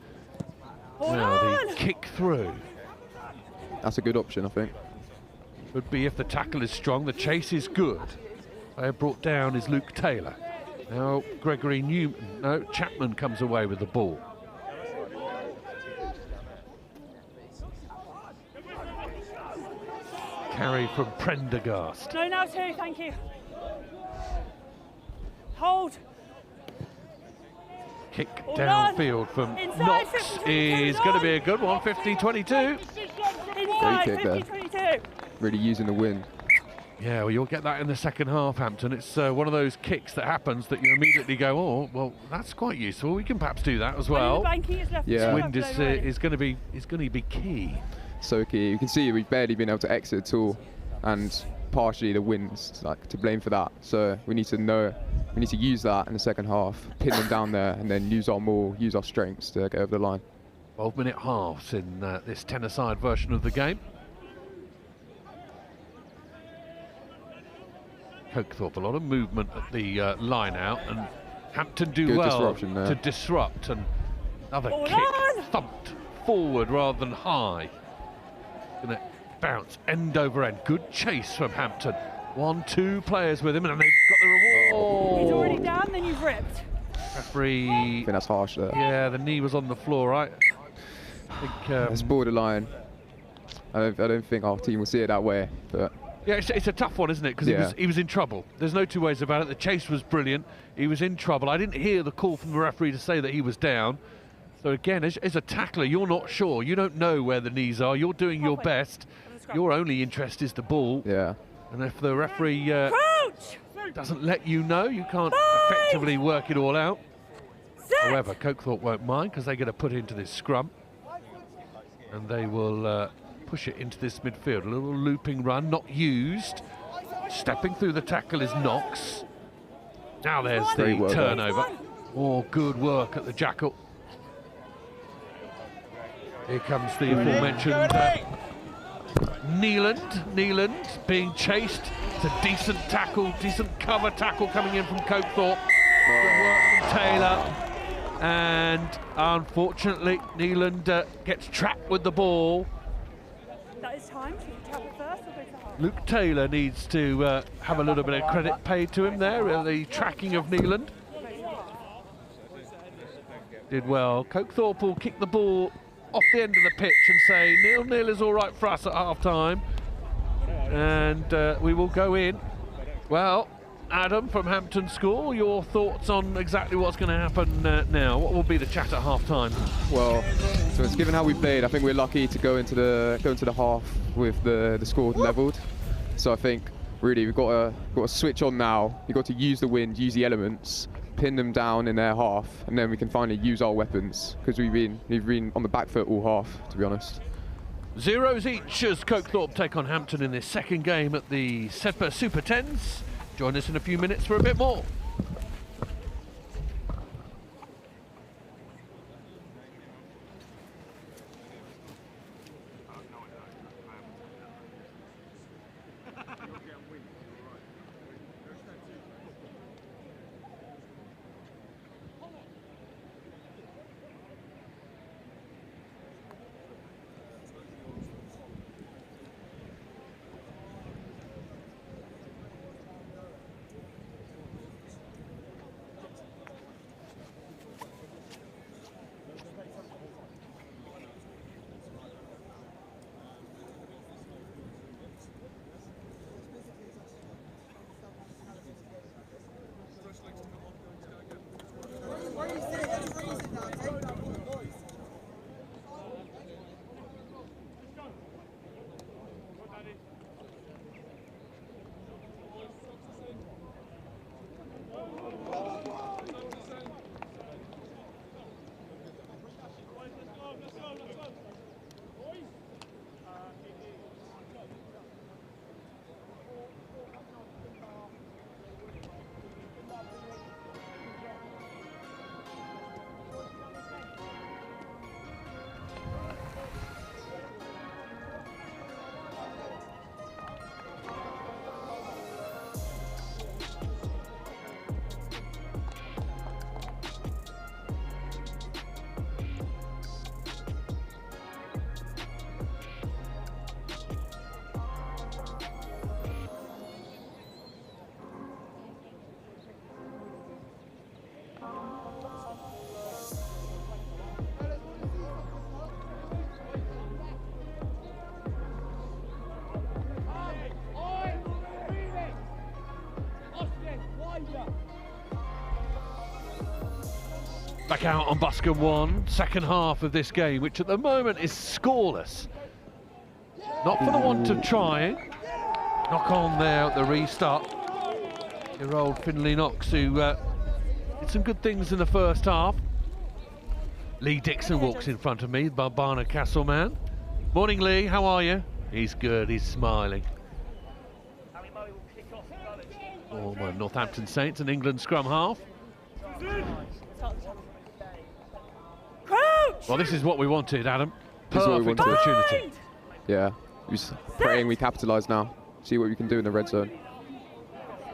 Now the kick through. That's a good option, I think. Would be if the tackle is strong. The chase is good. They brought down is Luke Taylor. Now Gregory Newman. No, Chapman comes away with the ball. Carry from Prendergast. No, now two, thank you. Hold. Kick downfield from Knox is going to be a good one. 50-22. Inside, Great kick 50-22. Really using the wind. Yeah, well, you'll get that in the second half, Hampton. It's one of those kicks that happens that you immediately go, oh, well, that's quite useful. We can perhaps do that as well. Yeah, wind is going to be key. So key. You can see we've barely been able to exit at all, and partially the wind's like to blame for that. So we need to use that in the second half, pin them down there, and then use our maul, use our strengths to get over the line. 12-minute halves in this 10-a-side version of the game. Koke Thorp, a lot of movement at the line out, and Hampton do Good well to disrupt, and another kick thumped forward rather than high. Gonna bounce end over end. Good chase from Hampton. 1-2 players with him, and they've got the reward. He's already down, then you've ripped. Referee. I think that's harsh there. Yeah, the knee was on the floor, right? I think, it's borderline. I don't think our team will see it that way, but. Yeah, it's a tough one, isn't it? Because he was in trouble. There's no two ways about it. The chase was brilliant. He was in trouble. I didn't hear the call from the referee to say that he was down. So again, as a tackler, you're not sure. You don't know where the knees are. You're doing your best. Your only interest is the ball. Yeah. And if the referee doesn't let you know, you can't effectively work it all out. However, Koke Thorp won't mind because they're going to put into this scrum. And they will push it into this midfield. A little looping run, not used. Stepping through the tackle is Knox. Now there's the turnover. Oh, good work at the jackal. Here comes the aforementioned Neeland being chased. It's a decent tackle, decent cover tackle coming in from Koke Thorp. Good work from Taylor. And unfortunately, Neeland gets trapped with the ball. That is time. Should you tap it first or go to half? Luke Taylor needs to have a little bit of credit paid to him there, the tracking of Neeland. Did well. Koke Thorp will kick the ball off the end of the pitch and say 0-0 is all right for us at half-time. And we will go in. Well, Adam from Hampton School, your thoughts on exactly what's going to happen now? What will be the chat at half-time? Well, so it's given how we played, I think we're lucky to go into the half with the score levelled. So I think really we've got to switch on now. You've got to use the wind, use the elements, pin them down in their half, and then we can finally use our weapons because we've been on the back foot all half, to be honest. 0s each as Koke Thorp take on Hampton in this second game at the Sedbergh Super 10s. Join us in a few minutes for a bit more. Back out on Buscombe 1, second half of this game, which at the moment is scoreless. Not for the want of trying. Knock on there at the restart. Your old Finley Knox, who did some good things in the first half. Lee Dixon walks in front of me, the Barnard Castle man. Morning, Lee, how are you? He's good, he's smiling. Former Northampton Saints and England scrum half. Well, this is what we wanted, Adam. Perfect opportunity. Yeah, we're just praying we capitalise now. See what we can do in the red zone.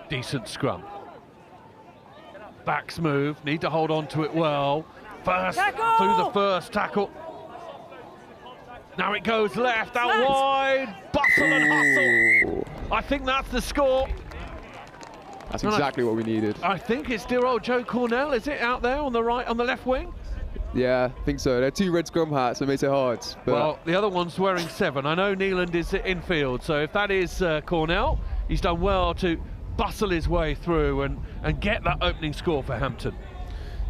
Decent scrum. Backs move, need to hold on to it well. First, through the first tackle. Now it goes left, out wide. Bustle and hustle. I think that's the score. That's exactly what we needed. I think it's dear old Joe Cornell, is it, out there on the right, on the left wing? Yeah, I think so. They're two red scrum hats, so it makes it hard. But well, the other one's wearing 7. I know Neeland is infield, so if that is Cornell, he's done well to bustle his way through and get that opening score for Hampton.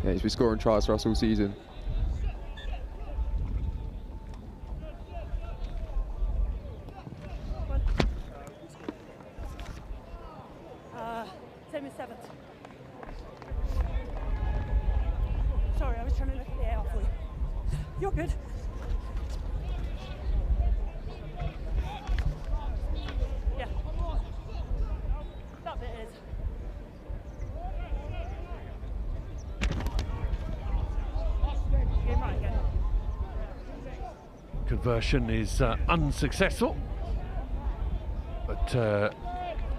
Yeah, he's been scoring tries for us all season. Same as 7th. Sorry, I was trying to look at the AR for you. You're good. Yeah. That bit is. Game right again. Conversion is unsuccessful, but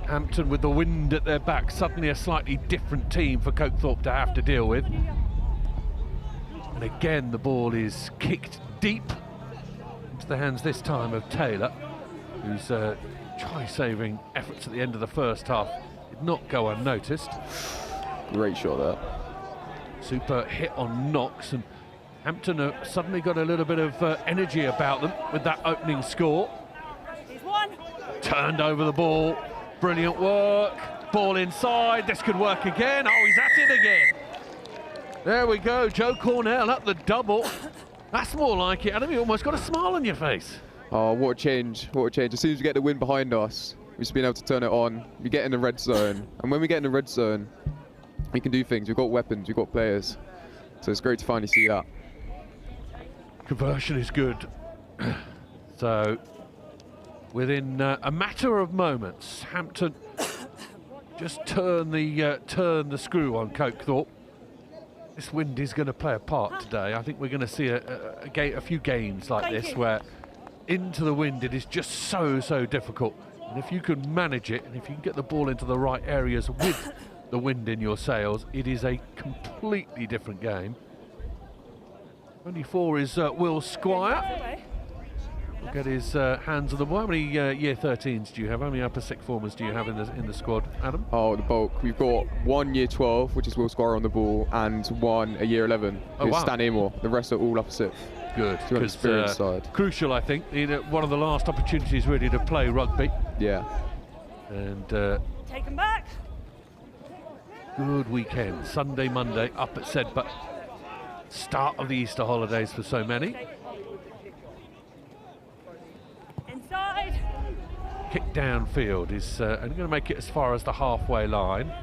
Hampton, with the wind at their back, suddenly a slightly different team for Thorp to have to deal with. And again, the ball is kicked deep into the hands this time of Taylor, whose try-saving efforts at the end of the first half did not go unnoticed. Great shot there. Super hit on Knox, and Hampton have suddenly got a little bit of energy about them with that opening score. He's won. Turned over the ball. Brilliant work. Ball inside. This could work again. Oh, he's at it again. There we go. Joe Cornell up the double. That's more like it. Adam, you almost got a smile on your face. Oh, what a change. What a change. As soon as we get the wind behind us, we've just been able to turn it on. We get in the red zone. And when we get in the red zone, we can do things. We've got weapons. We've got players. So it's great to finally see that. Conversion is good. So within a matter of moments, Hampton just turn the screw on Thorp. This wind is going to play a part today. I think we're going to see a few games like this where into the wind it is just so difficult. And if you can manage it, and if you can get the ball into the right areas with the wind in your sails, it is a completely different game. 24 is Will Squire. We'll get his hands on the ball. How many year 13s do you have? How many upper sixth formers do you have in the squad, Adam? Oh, the bulk. We've got 1 year 12, which is Will Squire on the ball, and 1 a year 11, who's Stan Amor. The rest are all upper sixth. Good. So experience side. Crucial, I think. One of the last opportunities really to play rugby. Yeah. And take him back. Good weekend. Sunday, Monday, up at Sedbergh. Start of the Easter holidays for so many. Inside. Kick downfield is only going to make it as far as the halfway line.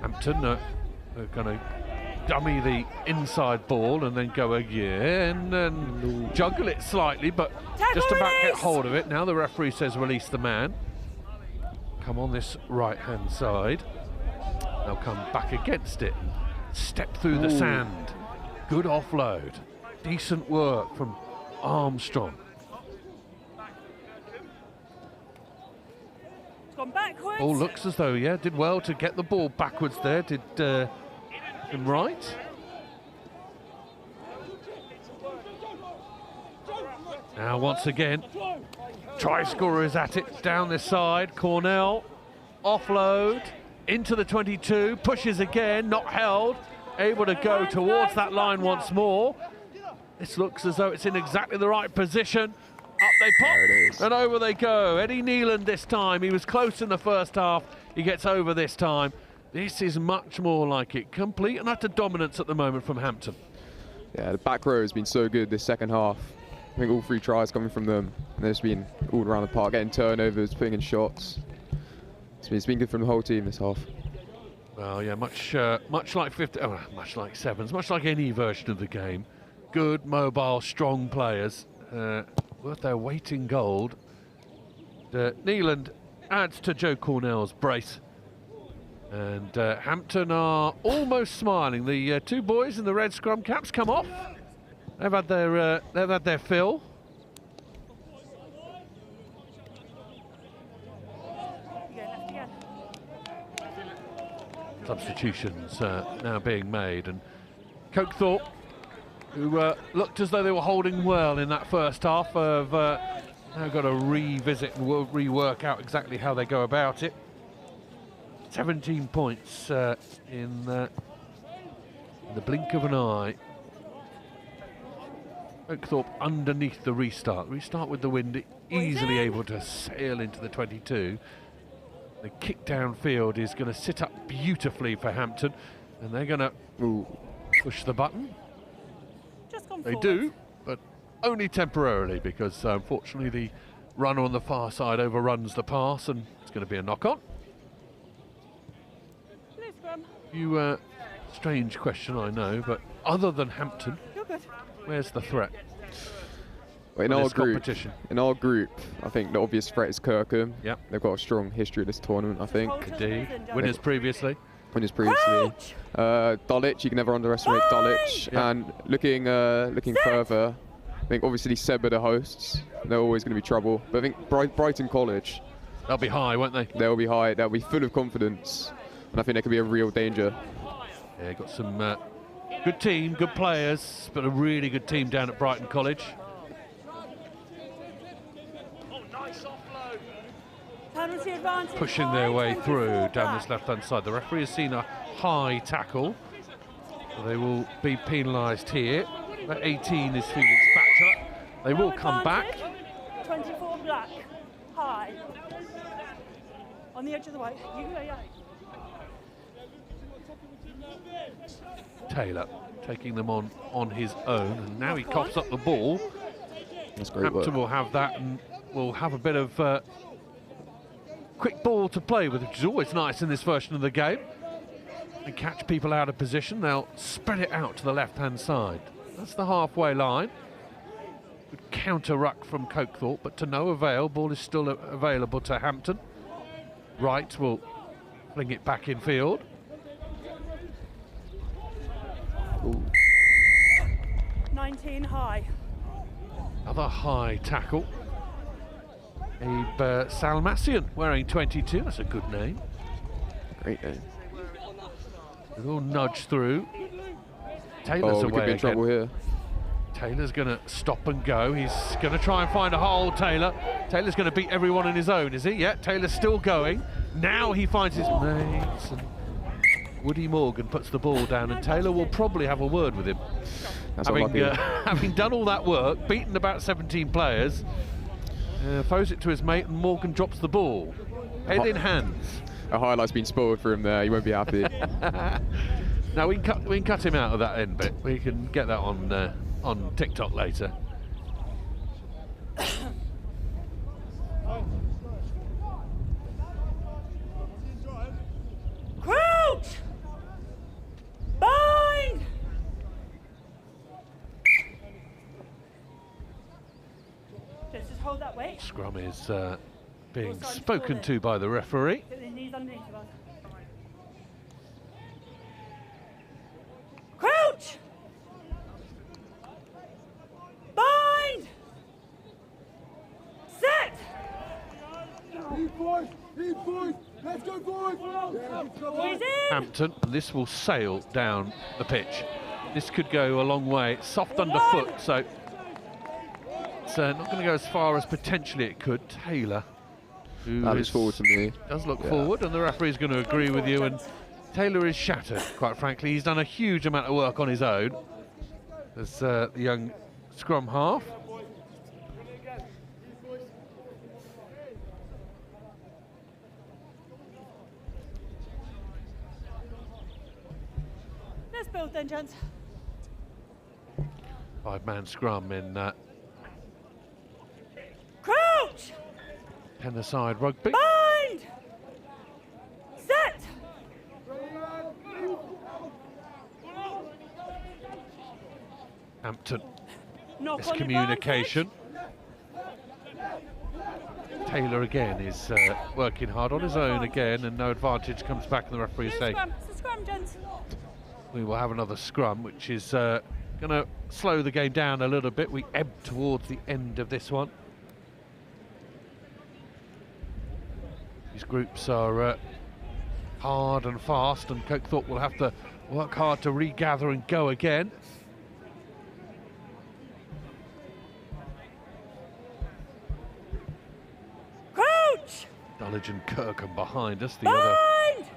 Hampton are going to dummy the inside ball and then go again and juggle it slightly, but just about get hold of it. Now the referee says release the man. Come on this right-hand side. They'll come back against it. Step through the sand. Good offload. Decent work from Armstrong. It's gone backwards. Oh, looks as though, yeah, did well to get the ball backwards there. Did him right. Now once again, try scorer is at it down this side. Cornell, offload into the 22, pushes again, not held, able to go towards that line once more. This looks as though it's in exactly the right position. Up they pop, and over they go. Eddie Neeland this time. He was close in the first half. He gets over this time. This is much more like it. Complete and utter dominance at the moment from Hampton. Yeah, the back row has been so good this second half. I think all 3 tries coming from them. And they've been all around the park, getting turnovers, putting in shots. It's been good from the whole team this half. Well, yeah, much like much like sevens, much like any version of the game. Good, mobile, strong players, worth their weight in gold. Neeland adds to Joe Cornell's brace, and Hampton are almost smiling. The 2 boys in the red scrum caps come off. They've had their fill. Substitutions now being made, and Thorp, who looked as though they were holding well in that first half, have now got to revisit and rework out exactly how they go about it. 17 points in the blink of an eye. Thorp underneath the restart. Restart with the wind, easily able to sail into the 22. The kick downfield is going to sit up beautifully for Hampton, and they're going to push the button. They do, but only temporarily, because unfortunately the runner on the far side overruns the pass, and it's going to be a knock-on. Strange question, I know, but other than Hampton, where's the threat? Well, in our group, I think the obvious threat is Kirkham. Yep. They've got a strong history of this tournament, I think. Indeed. Winners previously. Dulwich, you can never underestimate Dulwich. Yep. And looking further, I think obviously Sedbergh are hosts. They're always going to be trouble. But I think Brighton College, they'll be high, won't they? They'll be high. They'll be full of confidence, and I think they could be a real danger. Yeah, got some good team, good players, but a really good team down at Brighton College. Pushing their way through down this left-hand side. The referee has seen a high tackle, so they will be penalised here. That 18 is Felix Batchelor. They will come back. 24 black, high. On the edge of the way. Taylor taking them on his own, and now he coughs up the ball. That's great Hampton work. will have that, and will have a bit of quick ball to play with, which is always nice in this version of the game. And catch people out of position. They'll spread it out to the left-hand side. That's the halfway line. Good counter ruck from Thorp, but to no avail. Ball is still available to Hampton. Wright will fling it back in field. Ooh. 19 high. Another high tackle. Abe Salmassian wearing 22. That's a good name. Great name. A little nudge through. Taylor's we away could be in trouble here. Taylor's going to stop and go. He's going to try and find a hole, Taylor. Taylor's going to beat everyone in his own, is he? Yeah, Taylor's still going. Now he finds his mates. And Woody Morgan puts the ball down, and Taylor will probably have a word with him. Having done all that work, beaten about 17 players, throws it to his mate, and Morgan drops the ball. Head in hands. A highlight's been spoiled for him there. He won't be happy. Now we can cut him out of that end bit. We can get that on TikTok later. Crouch! Bind! Just hold that weight. Scrum is being spoken to by the referee. Get the knees underneath of us. Crouch! Bind! Set! Let's go forward! Boys in! Hampton, this will sail down the pitch. This could go a long way. It's soft underfoot, so it's not going to go as far as potentially it could. Taylor, who looks forward to me. Does look forward, and the referee's going to agree with you. And Taylor is shattered, quite frankly. He's done a huge amount of work on his own as the young scrum half. Let's build then, gents. 5-man scrum in Crouch! 10-a-side rugby. Bind! Set! Hampton, Knock on miscommunication. Taylor again is working hard on his own again, and no advantage comes back, and the referee saying It's a scrum, gents. we will have another scrum, which is going to slow the game down a little bit. We ebb towards the end of this one. These groups are hard and fast, and Thorp will have to work hard to regather and go again. Crouch! Dulwich and Kirkham behind us, the other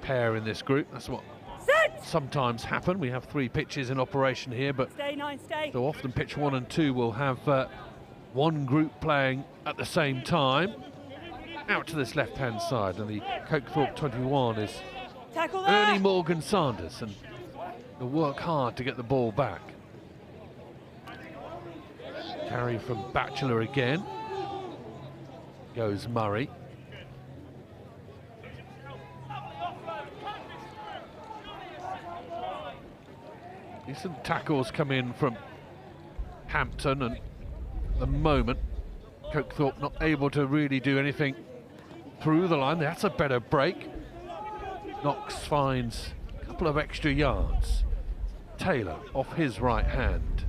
pair in this group. That's what sometimes happen. We have 3 pitches in operation here, but Stay 9, stay. so often pitch 1 and 2 will have one group playing at the same time. Out to this left-hand side, and the Thorp 21 is Tackle there. Ernie Morgan Sanders, and he'll work hard to get the ball back. Carry from Batchelor again. Goes Murray. Decent tackles come in from Hampton, and at the moment Thorp not able to really do anything through the line. That's a better break. Knox finds a couple of extra yards. Taylor off his right hand.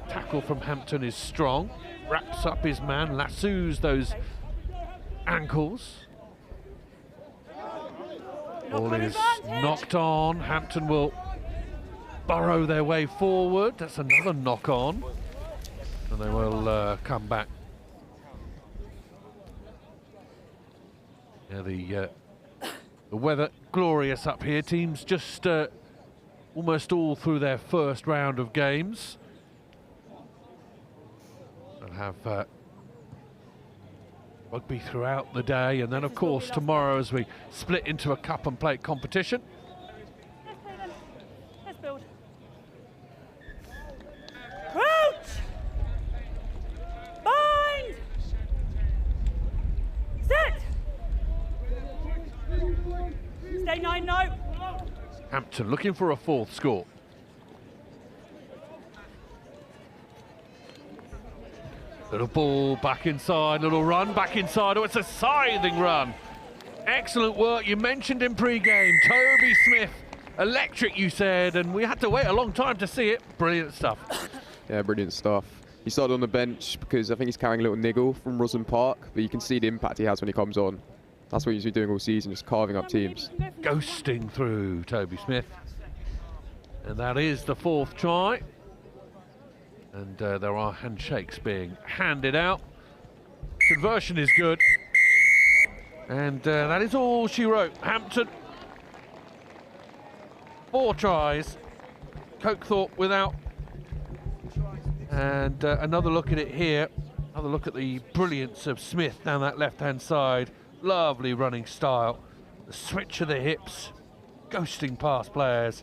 Tackle from Hampton is strong. Wraps up his man, lassos those ankles. Ball is knocked on. Hampton will burrow their way forward. That's another knock on, and they will come back. Yeah, the weather glorious up here. Teams just almost all through their first round of games. They'll have rugby throughout the day, and then of course tomorrow as we split into a cup and plate competition. Let's play then. Let's build. Crouch! Bind! Set! Stay 9, no. Hampton looking for a 4th score. Little ball back inside, little run back inside. Oh, it's a scything run. Excellent work. You mentioned in pre-game, Toby Smith, electric you said, and we had to wait a long time to see it. Brilliant stuff. Yeah, brilliant stuff. He started on the bench because I think he's carrying a little niggle from Roslyn Park, but you can see the impact he has when he comes on. That's what he's been doing all season, just carving up teams. Ghosting through Toby Smith. And that is the 4th try. And there are handshakes being handed out. Conversion is good. And that is all she wrote. Hampton, 4 tries. Thorp without. And another look at it here. Another look at the brilliance of Smith down that left-hand side. Lovely running style. The switch of the hips. Ghosting past players.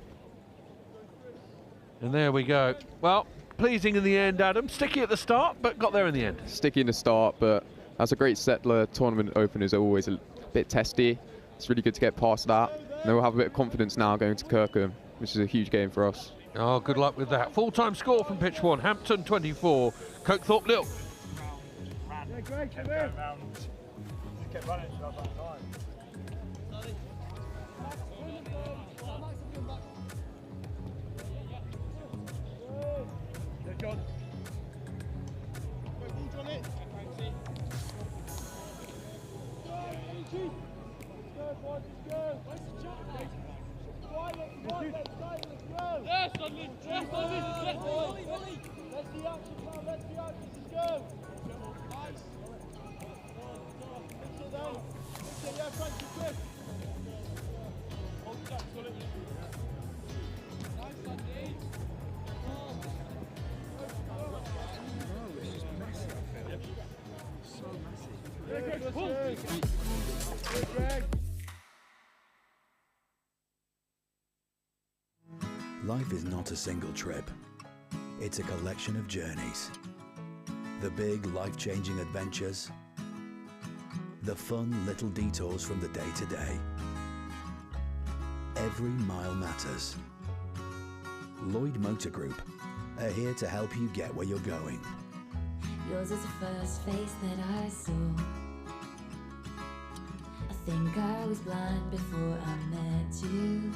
And there we go. Well, pleasing in the end, Adam. Sticky at the start, but got there in the end. Sticky in the start, but as a great settler, tournament openers are always a bit testy. It's really good to get past that. And then we'll have a bit of confidence now going to Kirkham, which is a huge game for us. Oh, good luck with that. Full-time score from pitch 1. Hampton 24, Thorp 0. Yeah, great, come in. Kept running for about time. Yeah, John. Yes, Dudley. Yes, Dudley. Let's the action, man. Let's the action. Let's go. Nice. Sit down. Yeah, Frank, you quick. Hold the jack, Sully. Nice, Dudley. It's just massive. So massive. Yeah, good. Pull. Good, Greg. Life is not a single trip. It's a collection of journeys. The big, life-changing adventures. The fun little detours from the day-to-day. Every mile matters. Lloyd Motor Group are here to help you get where you're going. Yours is the first face that I saw. I think I was blind before I met you.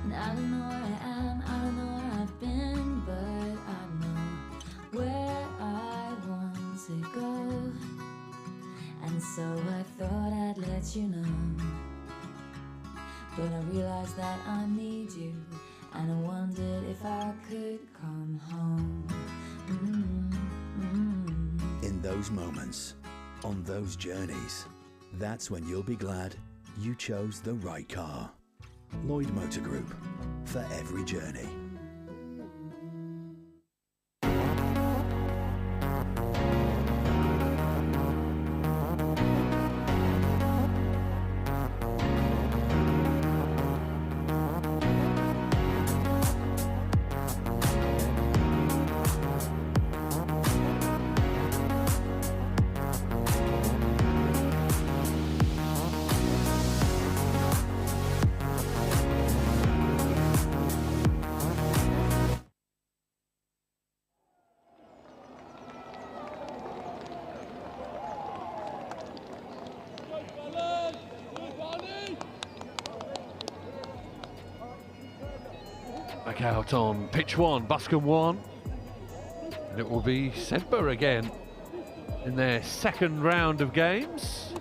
And I don't know where I am, I don't know where I've been, but I know where I want to go. And so I thought I'd let you know. But I realized that I need you, and I wondered if I could come home. In those moments, on those journeys, that's when you'll be glad you chose the right car. Lloyd Motor Group, for every journey. Back out on pitch 1, Buscombe 1. And it will be Sedbergh again in their second round of games.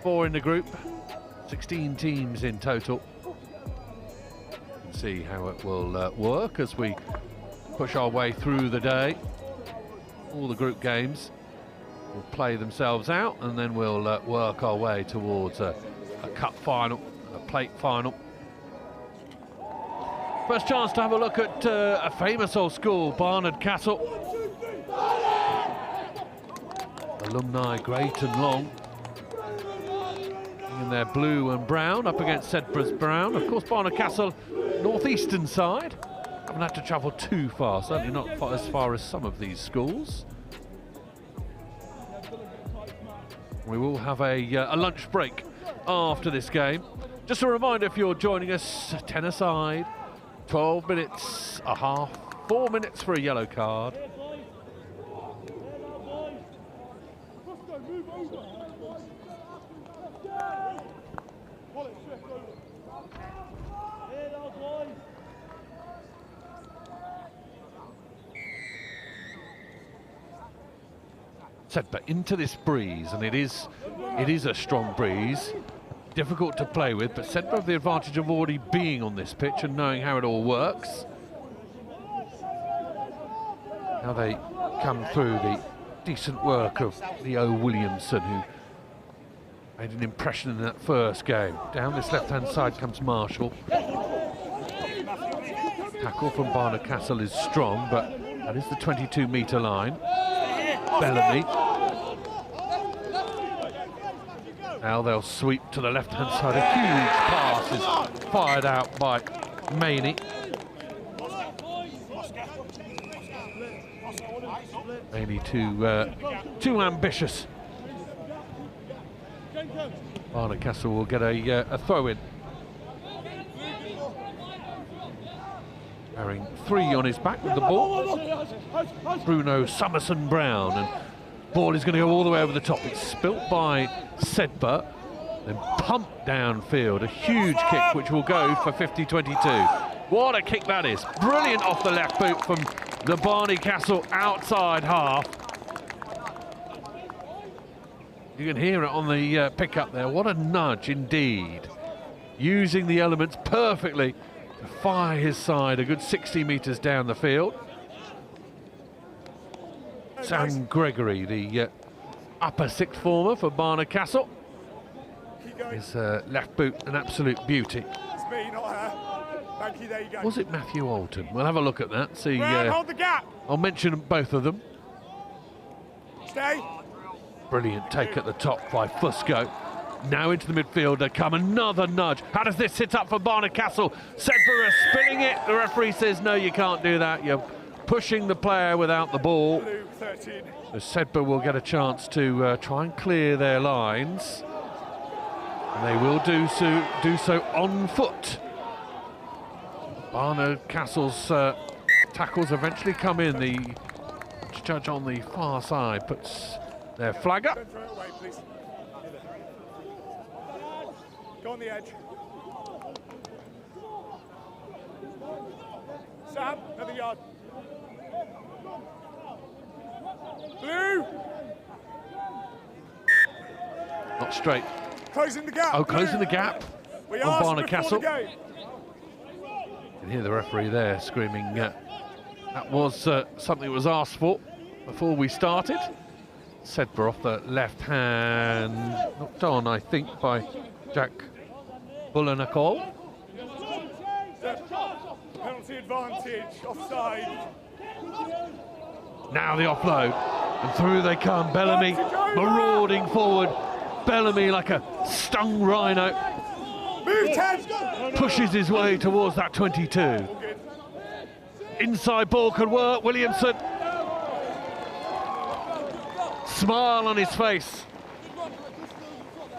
4 in the group, 16 teams in total. Let's see how it will work as we push our way through the day. All the group games will play themselves out, and then we'll work our way towards a cup final, a plate final. First chance to have a look at a famous old school, Barnard Castle. Alumni great and long. In their blue and brown up against Sedbergh's brown. Of course, Barnard Castle, northeastern side. Haven't had to travel too far, certainly not as far as some of these schools. We will have a lunch break after this game. Just a reminder, if you're joining us, 10 aside, 12 minutes, a half, 4 minutes for a yellow card. Sedbergh into this breeze, and it is a strong breeze. Difficult to play with, but Sedbergh have the advantage of already being on this pitch and knowing how it all works. How they come through the decent work of Leo Williamson, who made an impression in that first game. Down this left-hand side comes Marshall. Tackle from Barnard Castle is strong, but that is the 22-metre line. Bellamy. Now they'll sweep to the left-hand side. A huge pass is fired out by Maney. Maney too ambitious. Barnard Castle will get a throw-in. Carrying 3 on his back with the ball. Bruno Summerson Brown, and ball is going to go all the way over the top. It's spilt by Sedbergh, then pumped downfield. A huge kick which will go for 50-22. What a kick that is. Brilliant off the left boot from the Barnard Castle outside half. You can hear it on the pickup there. What a nudge indeed. Using the elements perfectly to fire his side a good 60 metres down the field. Sam Gregory, the upper sixth former for Barnard Castle. His left boot, an absolute beauty. It's me, not her. Thank you, there you go. Was it Matthew Alton? We'll have a look at that. See, hold the gap. I'll mention both of them. Stay. Brilliant take at the top by Fusco. Now into the midfield, there come another nudge. How does this sit up for Barnard Castle? Sedbergh are spilling it. The referee says, no, you can't do that. You're pushing the player without the ball. So Sedbergh will get a chance to try and clear their lines. And they will do so on foot. Barnard Castle's tackles eventually come in. The judge on the far side puts their flag up. Go on the edge. Sam, another yard. Blue! Not straight. Closing the gap. Oh, closing the gap on Barnard Castle. You can hear the referee there screaming. That was something that was asked for before we started. Sedbergh off the left hand, knocked on, I think, by Jack Bullenacol. Penalty advantage, offside. Now the offload, and through they come. Bellamy marauding forward. Bellamy, like a stung rhino, pushes his way towards that 22. Inside ball could work. Williamson, smile on his face.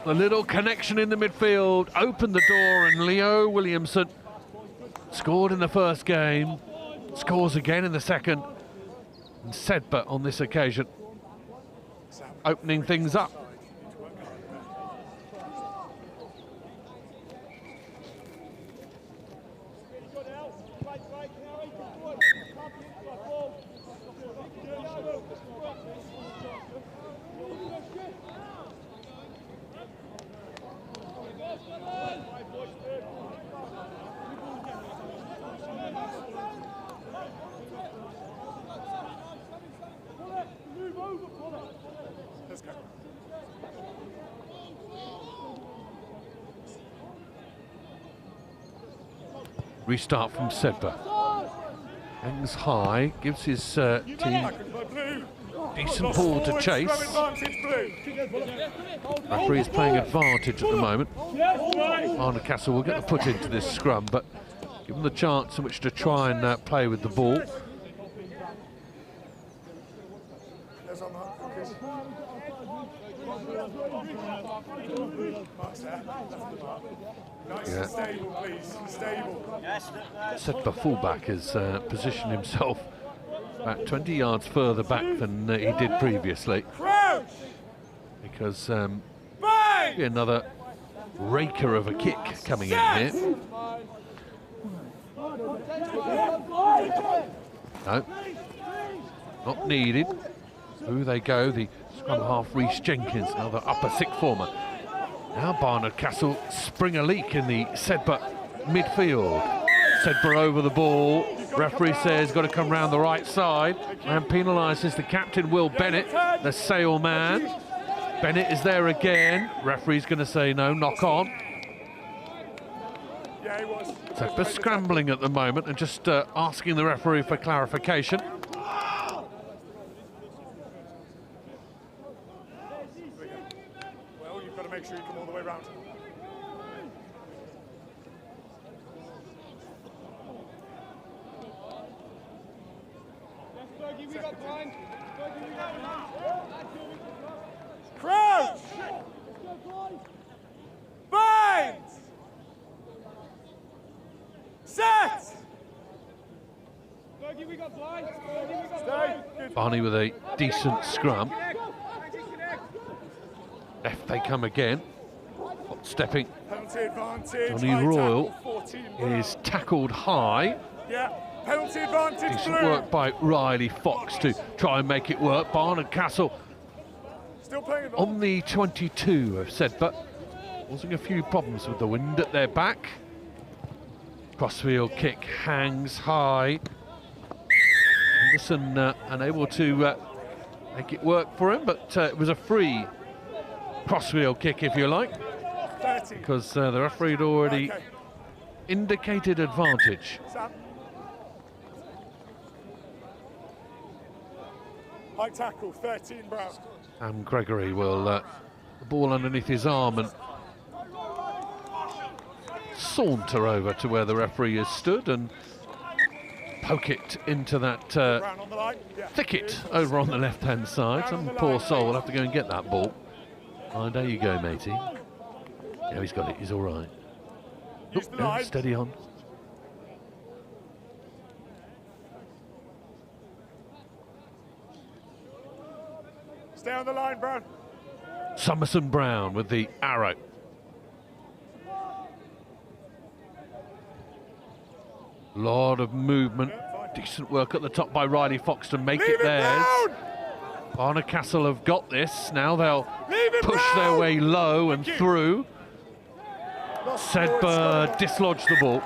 The little connection in the midfield opened the door, and Leo Williamson scored in the first game, scores again in the second. And Sedbergh on this occasion opening things up. Restart from Sedbergh. Hangs high, gives his team decent ball to chase. Referee is playing advantage at the moment. Barnard Castle will get the put into this scrum, but give them the chance in which to try and play with the ball. Yeah. Sedbergh fullback has positioned himself about 20 yards further back than he did previously, because another raker of a kick coming in here. No, not needed. Through they go, the scrum half Rhys Jenkins, another upper sixth former. Now Barnard Castle spring a leak in the Sedbergh midfield. Sedbergh over the ball. Referee says got to come round the right side and penalises the captain, Will Bennett, the Sale man. Bennett is there again. Referee's going to say no, knock on. Sedbergh scrambling at the moment and just asking the referee for clarification. Make sure you come all the way round. Crouch! Bind! Set! Barney with a decent scrum. Left they come again. Stepping. Johnny Royal is tackled high. Yeah, penalty advantage. Decent work by Riley Fox to try and make it work. Barnard Castle on the 22 of Sedbergh, causing a few problems with the wind at their back. Crossfield kick hangs high. Henderson unable to make it work for him, but it was a free crossfield kick, if you like, because the referee had already indicated advantage. High tackle, 13 Brown. Gregory will the ball underneath his arm and saunter over to where the referee has stood and poke it into that thicket over on the left-hand side. Some poor soul will have to go and get that ball. Oh, there you go, matey. Yeah, he's got it. He's all right. Oop, no, steady on. Stay on the line, Brown. Summerson Brown with the arrow. Lot of movement. Decent work at the top by Riley Fox to make it theirs. Barnard Castle have got this. Now they'll push their way low and through. Sedbergh dislodged the ball.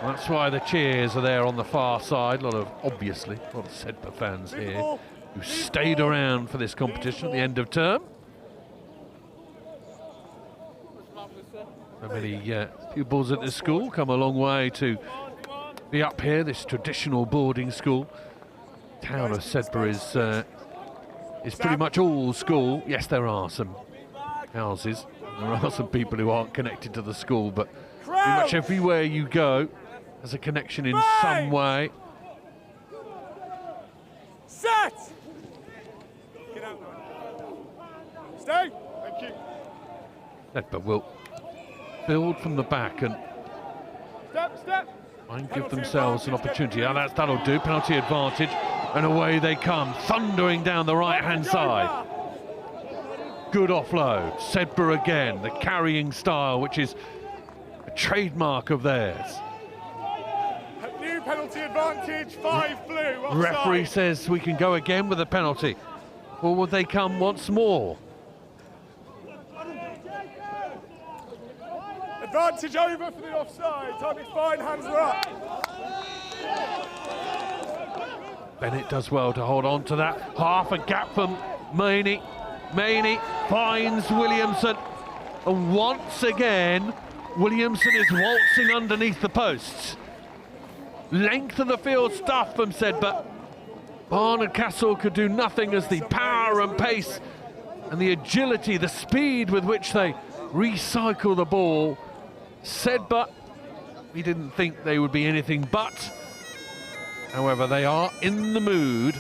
That's why the cheers are there on the far side. Obviously, a lot of Sedbergh fans here who stayed around for this competition at the end of term. So many pupils at this school come a long way to be up here, this traditional boarding school. Town of Sedbergh is pretty much all school. Yes, there are some houses. There are some people who aren't connected to the school, but pretty much everywhere you go has a connection in some way. Set! Get out. Stay. Thank you. Sedbergh will build from the back and Step. try and give themselves an opportunity. Now that'll do. Penalty advantage, and away they come, thundering down the right-hand side. Good offload. Sedbergh again, the carrying style, which is a trademark of theirs. New penalty advantage, 5 blue. Offside. Referee says we can go again with a penalty. Or would they come once more? Advantage over for the offside. Time is fine, hands are up. Bennett does well to hold on to that. Half a gap from Maney. Maney finds Williamson. And once again, Williamson is waltzing underneath the posts. Length of the field stuff from Sedbergh. Barnard Castle could do nothing as the power and pace and the agility, the speed with which they recycle the ball. Sedbergh, we didn't think they would be anything but. However, they are in the mood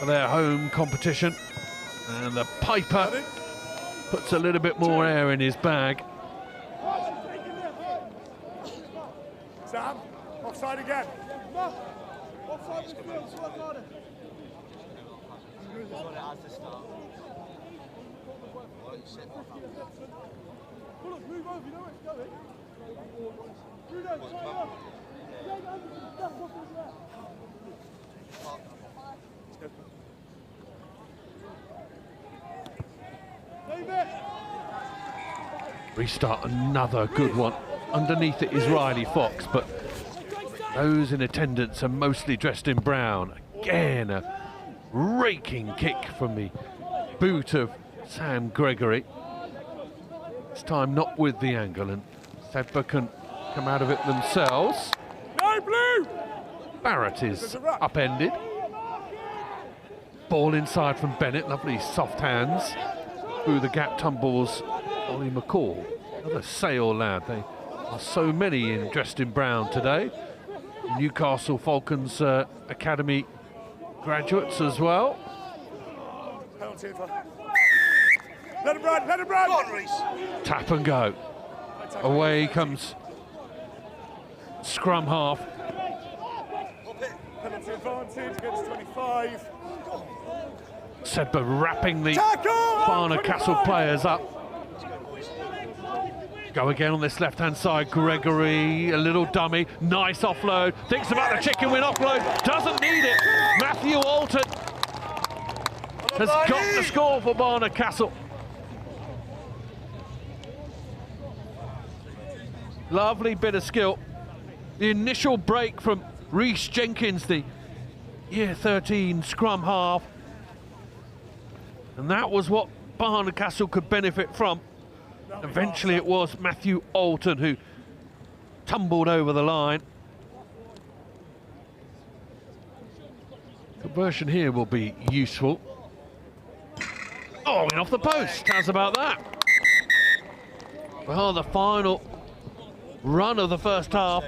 for their home competition. And the Piper puts a little bit more air in his bag. Sam, offside again. Move over, you know where it's going. Restart, another good one. Underneath it is Riley Fox, but those in attendance are mostly dressed in brown. Again, a raking kick from the boot of Sam Gregory. This time not with the angle, and Sedbergh can come out of it themselves. No blue! Barrett is upended. Ball inside from Bennett, lovely soft hands. Through the gap tumbles Ollie McCall, another Sale lad. They are so many dressed in brown today. Newcastle Falcons Academy graduates as well. Penalty for. Let him run, let him run! Go on, Reece. Tap and go. Away comes scrum half. Penalty advantage against 25. Sedbergh wrapping the Barnard Castle players up. Go again on this left-hand side. Gregory, a little dummy. Nice offload. Thinks about the chicken wing offload. Doesn't need it. Matthew Alton has got the score for Barnard Castle. Lovely bit of skill. The initial break from Rhys Jenkins, the year 13 scrum half. And that was what Barnard Castle could benefit from. Eventually it was Matthew Alton who tumbled over the line. Conversion here will be useful. Oh, and off the post. How's about that? Well, the final run of the first half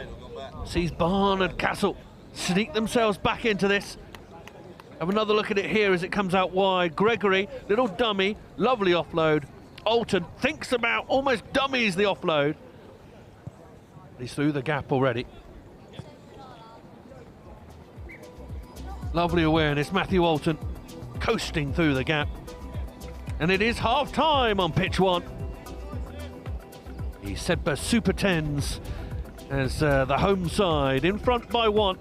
sees Barnard Castle sneak themselves back into this. Have another look at it here as it comes out wide. Gregory, little dummy, lovely offload. Alton thinks about, almost dummies the offload. He's through the gap already. Lovely awareness, Matthew Alton coasting through the gap. And it is half time on pitch 1. The Sedbergh Super 10s as the home side in front by 1.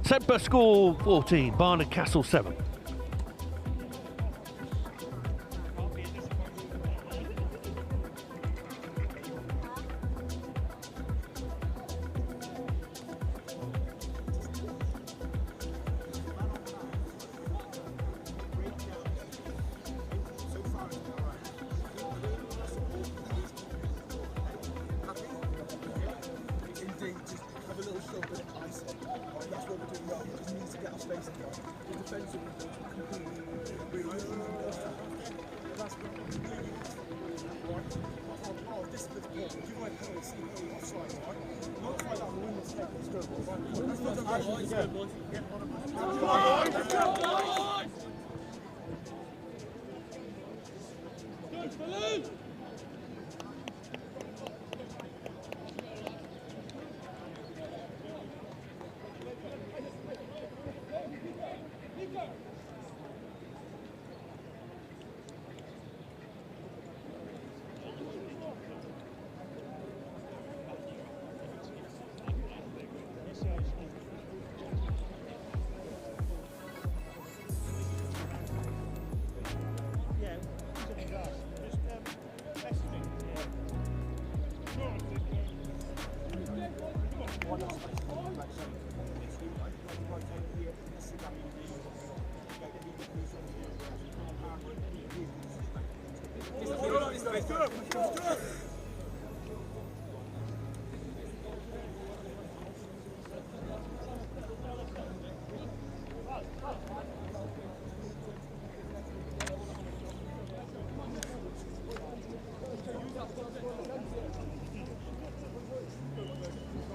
Sedbergh score 14, Barnard Castle 7.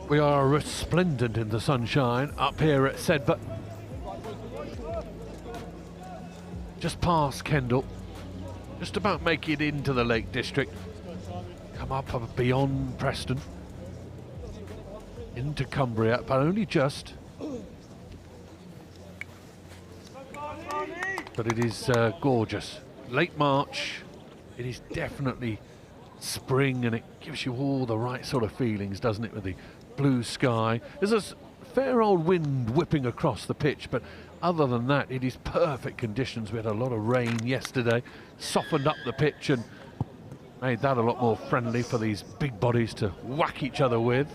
We are resplendent in the sunshine up here at Sedbergh. Just past Kendal, just about making it into the Lake District. Come up beyond Preston, into Cumbria, but only just. But it is gorgeous. Late March, it is definitely spring, and it gives you all the right sort of feelings, doesn't it, with the blue sky. There's a fair old wind whipping across the pitch, but other than that, it is perfect conditions. We had a lot of rain yesterday, softened up the pitch and made that a lot more friendly for these big bodies to whack each other with.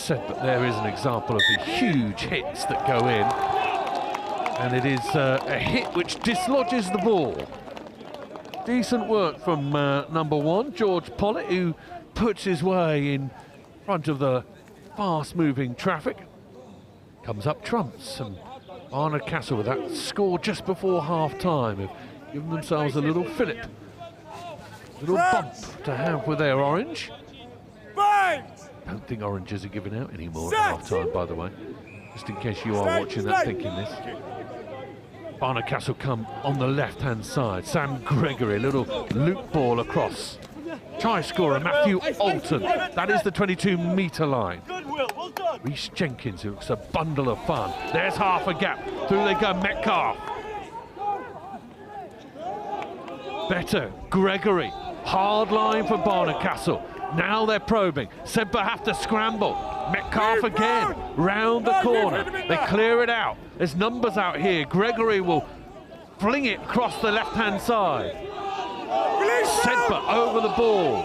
But there is an example of the huge hits that go in, and it is a hit which dislodges the ball. Decent work from number 1, George Pollitt, who puts his way in front of the fast-moving traffic. Comes up trumps, and Barnard Castle with that score just before half-time have given themselves a little fillip, little bump to have with their orange. Don't think oranges are given out anymore at half-time, by the way, just in case you are watching that thinking this. Barnard Castle come on the left-hand side. Sam Gregory, little loop ball across. Try scorer Matthew Alton. That is the 22-metre line. Reece Jenkins, who looks a bundle of fun. There's half a gap. Through they go, Metcalf. Better, Gregory. Hard line for Barnard Castle. Now they're probing. Sedbergh have to scramble. Metcalf again, round the corner. They clear it out. There's numbers out here. Gregory will fling it across the left-hand side. Sedbergh over the ball.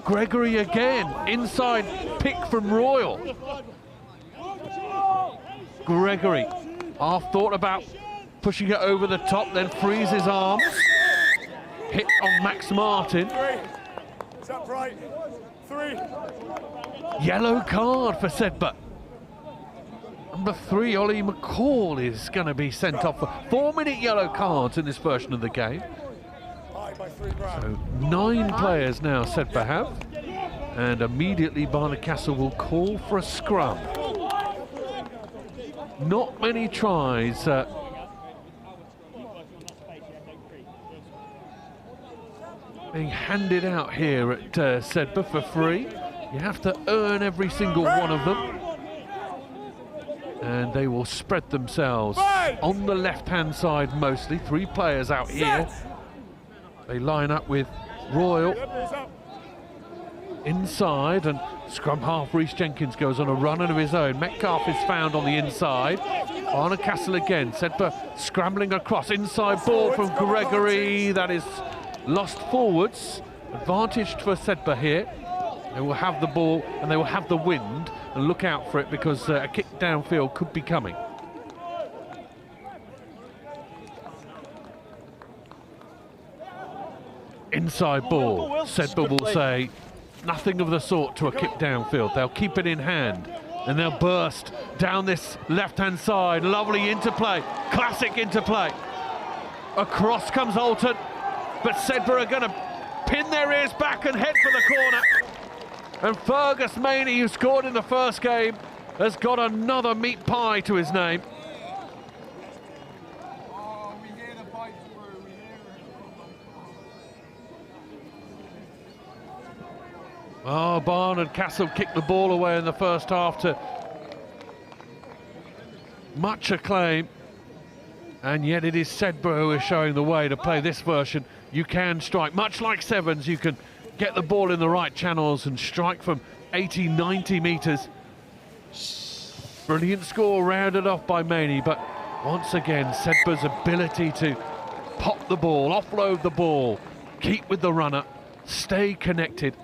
Gregory again, inside pick from Royal. Gregory, half thought about pushing it over the top, then frees his arms. Hit on Max Martin. It's up right. 3. Yellow card for Sedbergh. Number 3, Ollie McCall, is going to be sent off for 4-minute yellow cards in this version of the game. So 9 players now Sedbergh have, and immediately Barnard Castle will call for a scrum. Not many tries being handed out here at Sedbergh for free. You have to earn every single one of them. And they will spread themselves on the left-hand side mostly. 3 players out here. They line up with Royal inside, and scrum half Rhys Jenkins goes on a run of his own. Metcalf is found on the inside. Barnard Castle again. Sedbergh scrambling across. Inside ball from Gregory. That is lost forwards. Advantaged for Sedbergh here. They will have the ball and they will have the wind, and look out for it because a kick downfield could be coming. Inside ball. Sedbergh will say nothing of the sort to a kick downfield. They'll keep it in hand and they'll burst down this left-hand side. Lovely interplay, classic interplay. Across comes Alton, but Sedbergh are going to pin their ears back and head for the corner. And Fergus Maney, who scored in the first game, has got another meat pie to his name. Oh, Barnard Castle kicked the ball away in the first half to much acclaim. And yet it is Sedbergh who is showing the way to play this version. You can strike, much like Sevens, you can get the ball in the right channels and strike from 80, 90 metres. Brilliant score rounded off by Maney, but once again, Sedbergh's ability to pop the ball, offload the ball, keep with the runner, stay connected,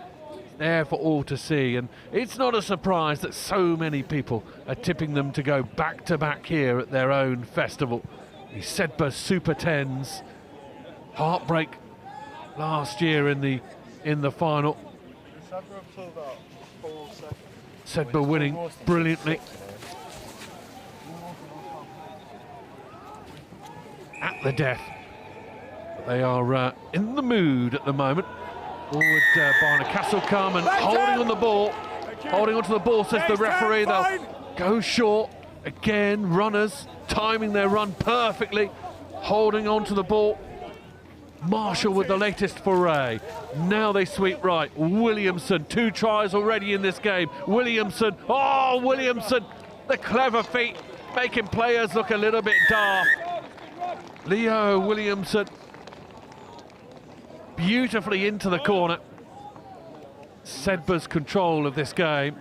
there for all to see. And it's not a surprise that so many people are tipping them to go back-to-back here at their own festival. The Sedbergh Super 10s, heartbreak last year in the final. Sedbergh winning brilliantly at the death. They are in the mood at the moment. Forward Barnard Castle come and holding on the ball. Holding onto the ball, says the referee. They'll go short. Again, runners timing their run perfectly. Holding onto the ball. Marshall with the latest foray. Now they sweep right. Williamson, 2 tries already in this game. Williamson, oh, Williamson, the clever feet, making players look a little bit daft. Leo Williamson, beautifully into the corner. Sedbergh's control of this game.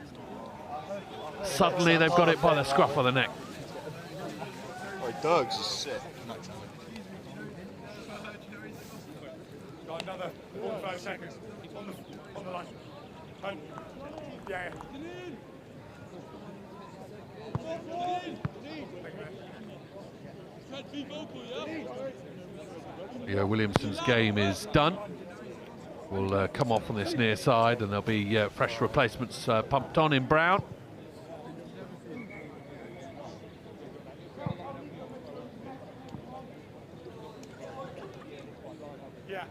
Suddenly they've got it by the scruff of the neck. Doug's is sick. Got another 45 seconds on the line. Yeah. Leo Williamson's game is done. Will come off on this near side, and there'll be fresh replacements pumped on in brown. Yeah.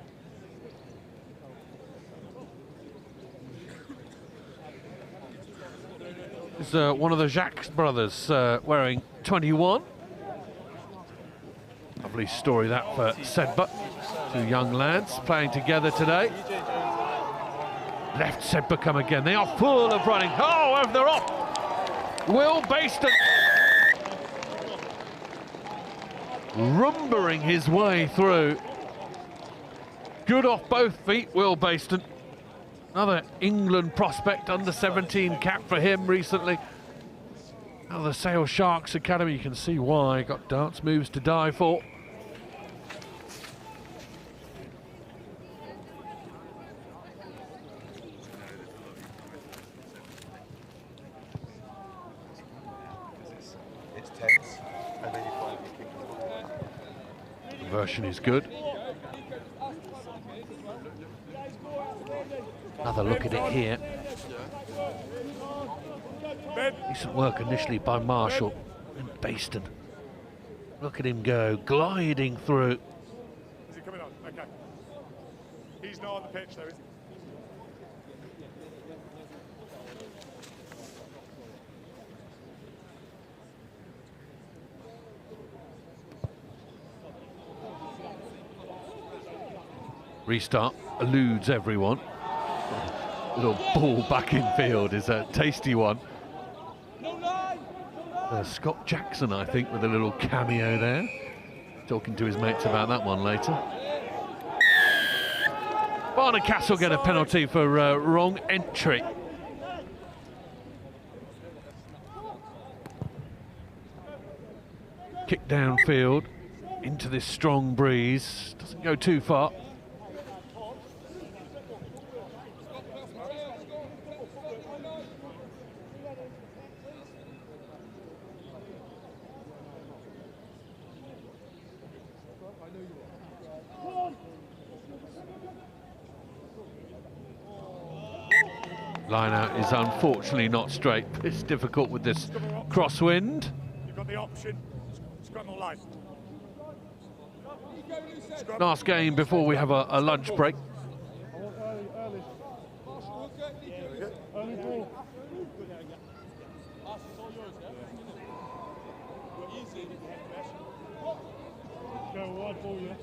It's one of the Jacques brothers wearing 21. Lovely story that for Sedbergh. 2 young lads playing together today. Left Sedbergh come again. They are full of running. Oh, they're off. Will Baston rumbering his way through. Good off both feet, Will Baston. Another England prospect, under 17 cap for him recently. Now the Sale Sharks Academy, you can see why. Got dance moves to die for. It's tense, and then you find The version is good. Another look at it here. Decent work initially by Marshall and Baston. Look at him go, gliding through. Is he coming on? Okay. He's not on the pitch though, is he? Restart eludes everyone. Little ball back in field is a tasty one. Scott Jackson, I think, with a little cameo there. Talking to his mates about that one later. Barnard Castle get a penalty for wrong entry. Kick downfield into this strong breeze. Doesn't go too far. Line out is unfortunately not straight. It's difficult with this crosswind. You've got the option. Scrum on line. Last game before we have a lunch break. Early ball.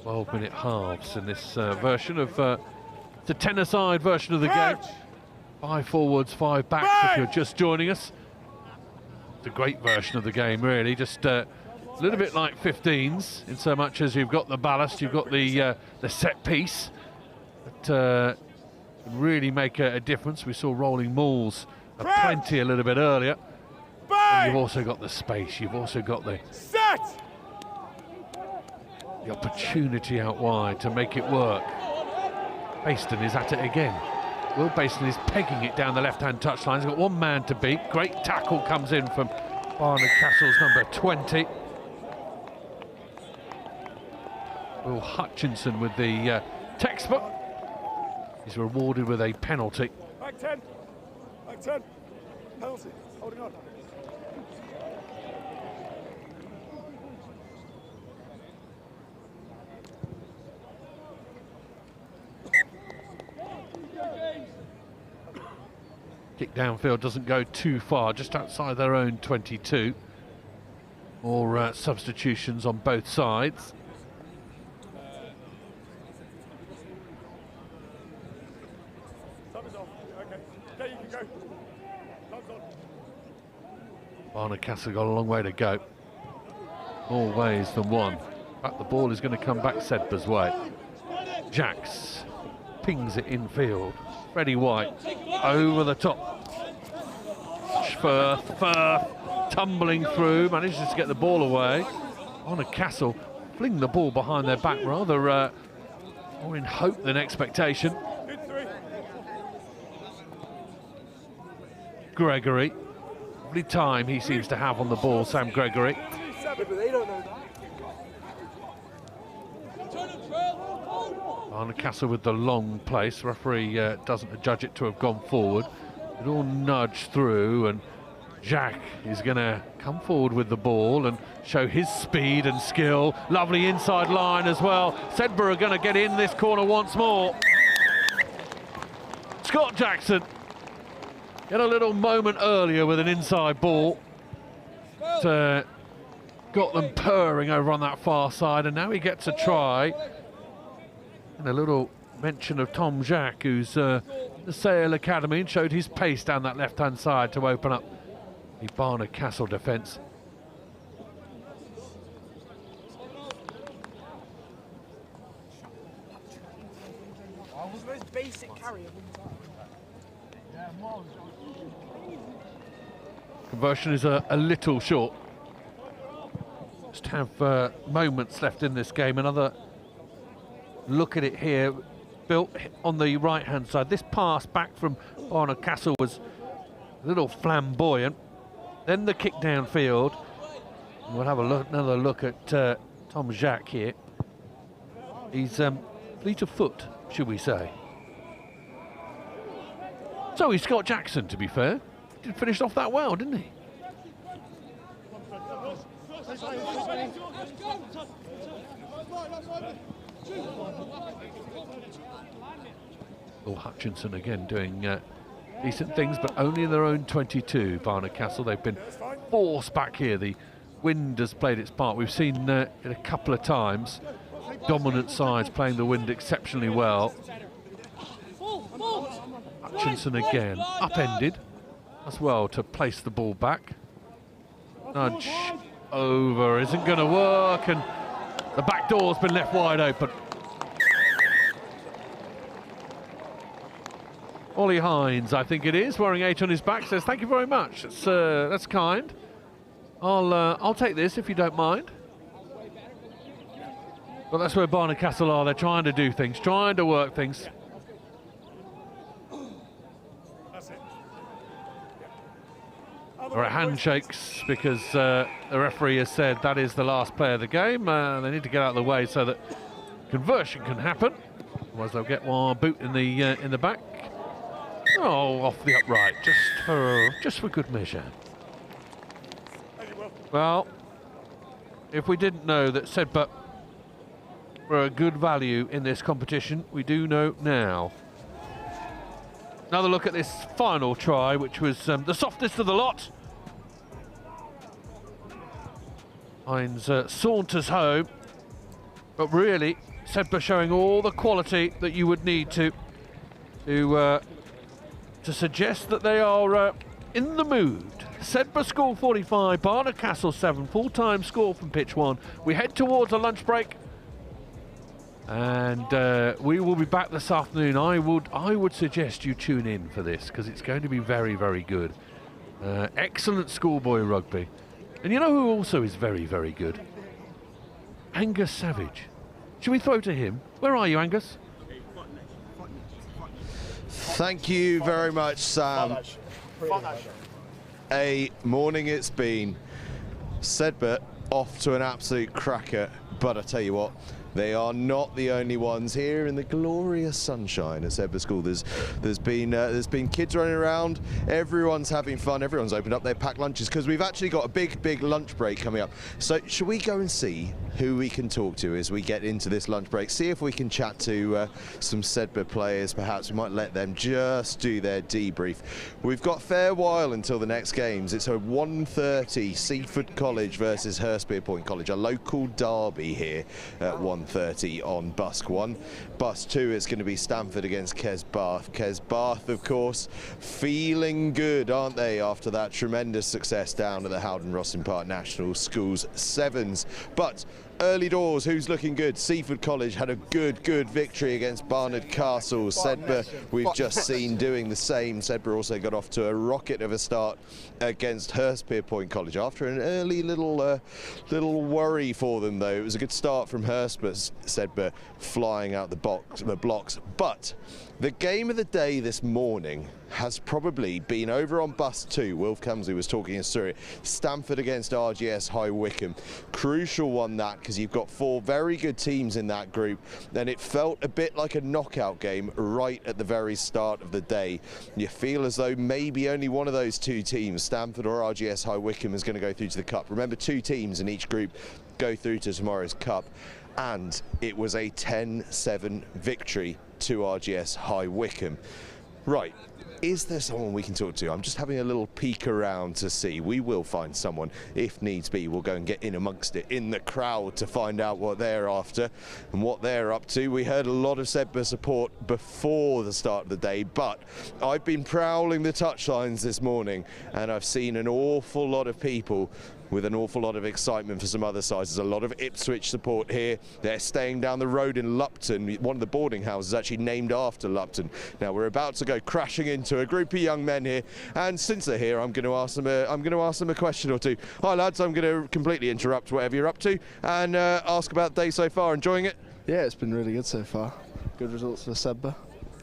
12-minute halves in this version of the tenor-side version of the game. 5 forwards, 5 backs if you're just joining us. It's a great version of the game, really. Just a little bit like 15s, in so much as you've got the ballast, you've got the set piece. That can really make a difference. We saw rolling mauls plenty a little bit earlier. And you've also got the space. You've also got the opportunity out wide to make it work. Baston is at it again. Will Baston is pegging it down the left-hand touchline. He's got one man to beat. Great tackle comes in from Barnard Castle's number 20. Will Hutchinson with the textbook. He's rewarded with a penalty. Back 10. Back 10. Penalty. Holding on. Kick downfield doesn't go too far, just outside their own 22. More substitutions on both sides. Barnard Castle got a long way to go. More ways than one. But the ball is going to come back Sedbergh's way. Jacks pings it infield. Freddie White over the top. Firth tumbling through, manages to get the ball away. Barnard Castle fling the ball behind their back, rather more in hope than expectation. Gregory, lovely time he seems to have on the ball, Sam Gregory. Barnard Castle with the long place. Referee doesn't adjudge it to have gone forward. It all nudged through, and Jack is going to come forward with the ball and show his speed and skill. Lovely inside line as well. Sedbergh are going to get in this corner once more. Scott Jackson had a little moment earlier with an inside ball. Got them purring over on that far side, and now he gets a try. And a little mention of Tom Jack, who's the Sale Academy, and showed his pace down that left-hand side to open up the Barnard Castle defence. Conversion is a little short. Just have moments left in this game. Another look at it here, built on the right-hand side. This pass back from Barnard Castle was a little flamboyant. Then the kick downfield. We'll have another look at Tom Jacques here. He's fleet of foot, should we say. So he's Scott Jackson, to be fair. He finished off that well, didn't he? Will Hutchinson again doing decent things, but only in their own 22. Barnard Castle, they've been forced back here. The wind has played its part. We've seen it a couple of times. Dominant sides playing the wind exceptionally well. Hutchinson again, upended as well to place the ball back. Nudge over isn't going to work, and the back door's been left wide open. Ollie Hines, I think it is, wearing 8 on his back, says thank you very much. That's kind. I'll take this if you don't mind. Well, that's where Barnard Castle are. They're trying to do things, trying to work things. There are handshakes because the referee has said that is the last play of the game. They need to get out of the way so that conversion can happen. Otherwise they'll get one boot in the back. Oh, off the upright, just for good measure. Well, if we didn't know that Sedbergh were a good value in this competition, we do know now. Another look at this final try, which was the softest of the lot. Hines saunters home, but really Sedbergh showing all the quality that you would need to suggest that they are in the mood. Sedbergh score 45, Barnard Castle 7, full-time score from pitch 1. We head towards a lunch break, and we will be back this afternoon. I would suggest you tune in for this because it's going to be very, very good. Excellent schoolboy rugby. And you know who also is very, very good? Angus Savage. Should we throw to him? Where are you, Angus? Thank you very much, Sam. A morning it's been. Sedbergh off to an absolute cracker, but I tell you what, they are not the only ones here in the glorious sunshine at Sedbergh School. There's been kids running around. Everyone's having fun. Everyone's opened up their packed lunches because we've actually got a big lunch break coming up. So should we go and see who we can talk to as we get into this lunch break? See if we can chat to some Sedbergh players. Perhaps we might let them just do their debrief. We've got a fair while until the next games. It's a 1:30 Seaford College versus Hurstpierpoint College, a local derby here at 1:30 on Bus 1. Bus 2 is going to be Stamford against Kesbarth. Kesbarth, of course, feeling good, aren't they, after that tremendous success down at the Howden Rossing Park National Schools Sevens. But early doors, who's looking good? Seaford College had a good victory against Barnard Castle. Sedbergh, we've just seen doing the same. Sedbergh also got off to a rocket of a start against Hurstpierpoint College after an early little worry for them, though. It was a good start from Hurst, but Sedbergh flying out the blocks. But the game of the day this morning has probably been over on Bus 2. Wilf Camsley was talking us through it. Stamford against RGS High Wycombe. Crucial one, that, because you've got 4 very good teams in that group, and it felt a bit like a knockout game right at the very start of the day. You feel as though maybe only one of those 2 teams, Stamford or RGS High Wycombe, is going to go through to the Cup. Remember, 2 teams in each group go through to tomorrow's Cup, and it was a 10-7 victory to RGS High Wycombe. Right, is there someone we can talk to? I'm just having a little peek around to see. We will find someone. If needs be, we'll go and get in amongst it, in the crowd, to find out what they're after and what they're up to. We heard a lot of Sedbergh support before the start of the day, but I've been prowling the touchlines this morning and I've seen an awful lot of people with an awful lot of excitement for some other sides. There's a lot of Ipswich support here. They're staying down the road in Lupton. One of the boarding houses actually named after Lupton. Now we're about to go crashing into a group of young men here, and since they're here, I'm going to ask them a question or two. Hi lads, I'm going to completely interrupt whatever you're up to and ask about the day so far. Enjoying it? Yeah, it's been really good so far. Good results for Sedbergh.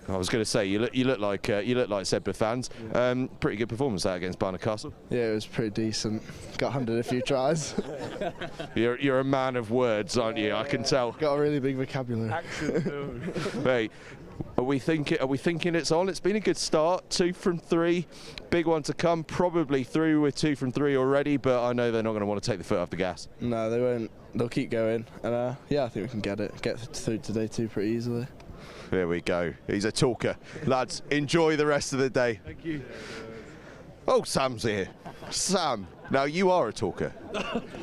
I was going to say, you look like Sedbergh fans. Yeah. Pretty good performance that against Barnard Castle. Yeah, it was pretty decent. Got handed a few tries. You're a man of words, aren't you? I can tell. Got a really big vocabulary. Hey, Are we thinking it's on? It's been a good start. 2 from 3, big one to come. Probably through with 2 from 3 already, but I know they're not going to want to take the foot off the gas. No, they won't. They'll keep going, and yeah, I think we can get through today too pretty easily. There we go. He's a talker. Lads, enjoy the rest of the day. Thank you. Oh, Sam's here. Sam, now you are a talker.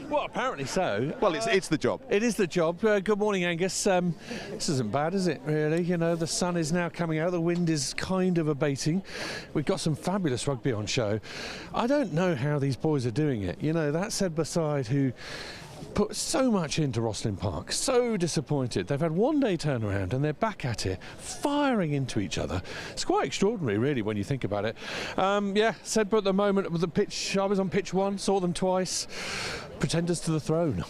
Well, apparently so. Well, it's the job. It is the job. Good morning, Angus. This isn't bad, is it, really? You know, the sun is now coming out. The wind is kind of abating. We've got some fabulous rugby on show. I don't know how these boys are doing it. You know, that Sedbergh side who put so much into Rosslyn Park, so disappointed. They've had one day turnaround and they're back at it, firing into each other. It's quite extraordinary, really, when you think about it. Yeah, Sedbergh at the moment with the pitch. I was on pitch 1, saw them twice. Pretenders to the throne.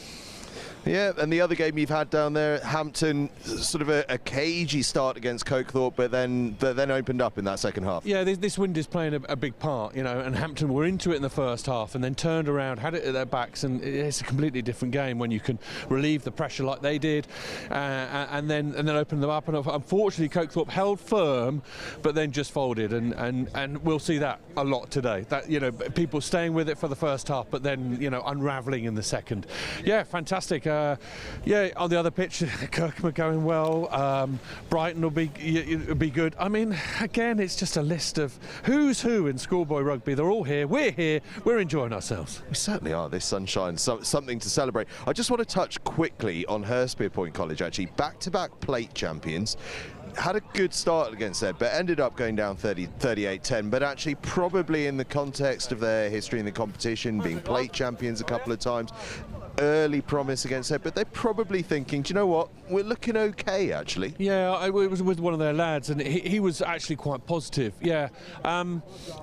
Yeah, and the other game you've had down there, Hampton, sort of a cagey start against Koke Thorp, but then opened up in that second half. Yeah, this wind is playing a big part, you know, and Hampton were into it in the first half and then turned around, had it at their backs, and it's a completely different game when you can relieve the pressure like they did and then open them up. And unfortunately, Koke Thorp held firm, but then just folded, and we'll see that a lot today. That, you know, people staying with it for the first half, but then, you know, unravelling in the second. Yeah, fantastic. Yeah, on the other pitch, Kirkham are going well. Brighton will be good. I mean, again, it's just a list of who's who in schoolboy rugby. They're all here. We're enjoying ourselves. We certainly are. This sunshine, something to celebrate. I just want to touch quickly on Hurstpierpoint College. Actually, back-to-back plate champions. Had a good start against Ed, but ended up going down 38-10. But actually, probably in the context of their history in the competition, being plate champions a couple of times, early promise against Ed, but they're probably thinking, do you know what, we're looking okay, actually. Yeah, it was with one of their lads, and he was actually quite positive. Yeah,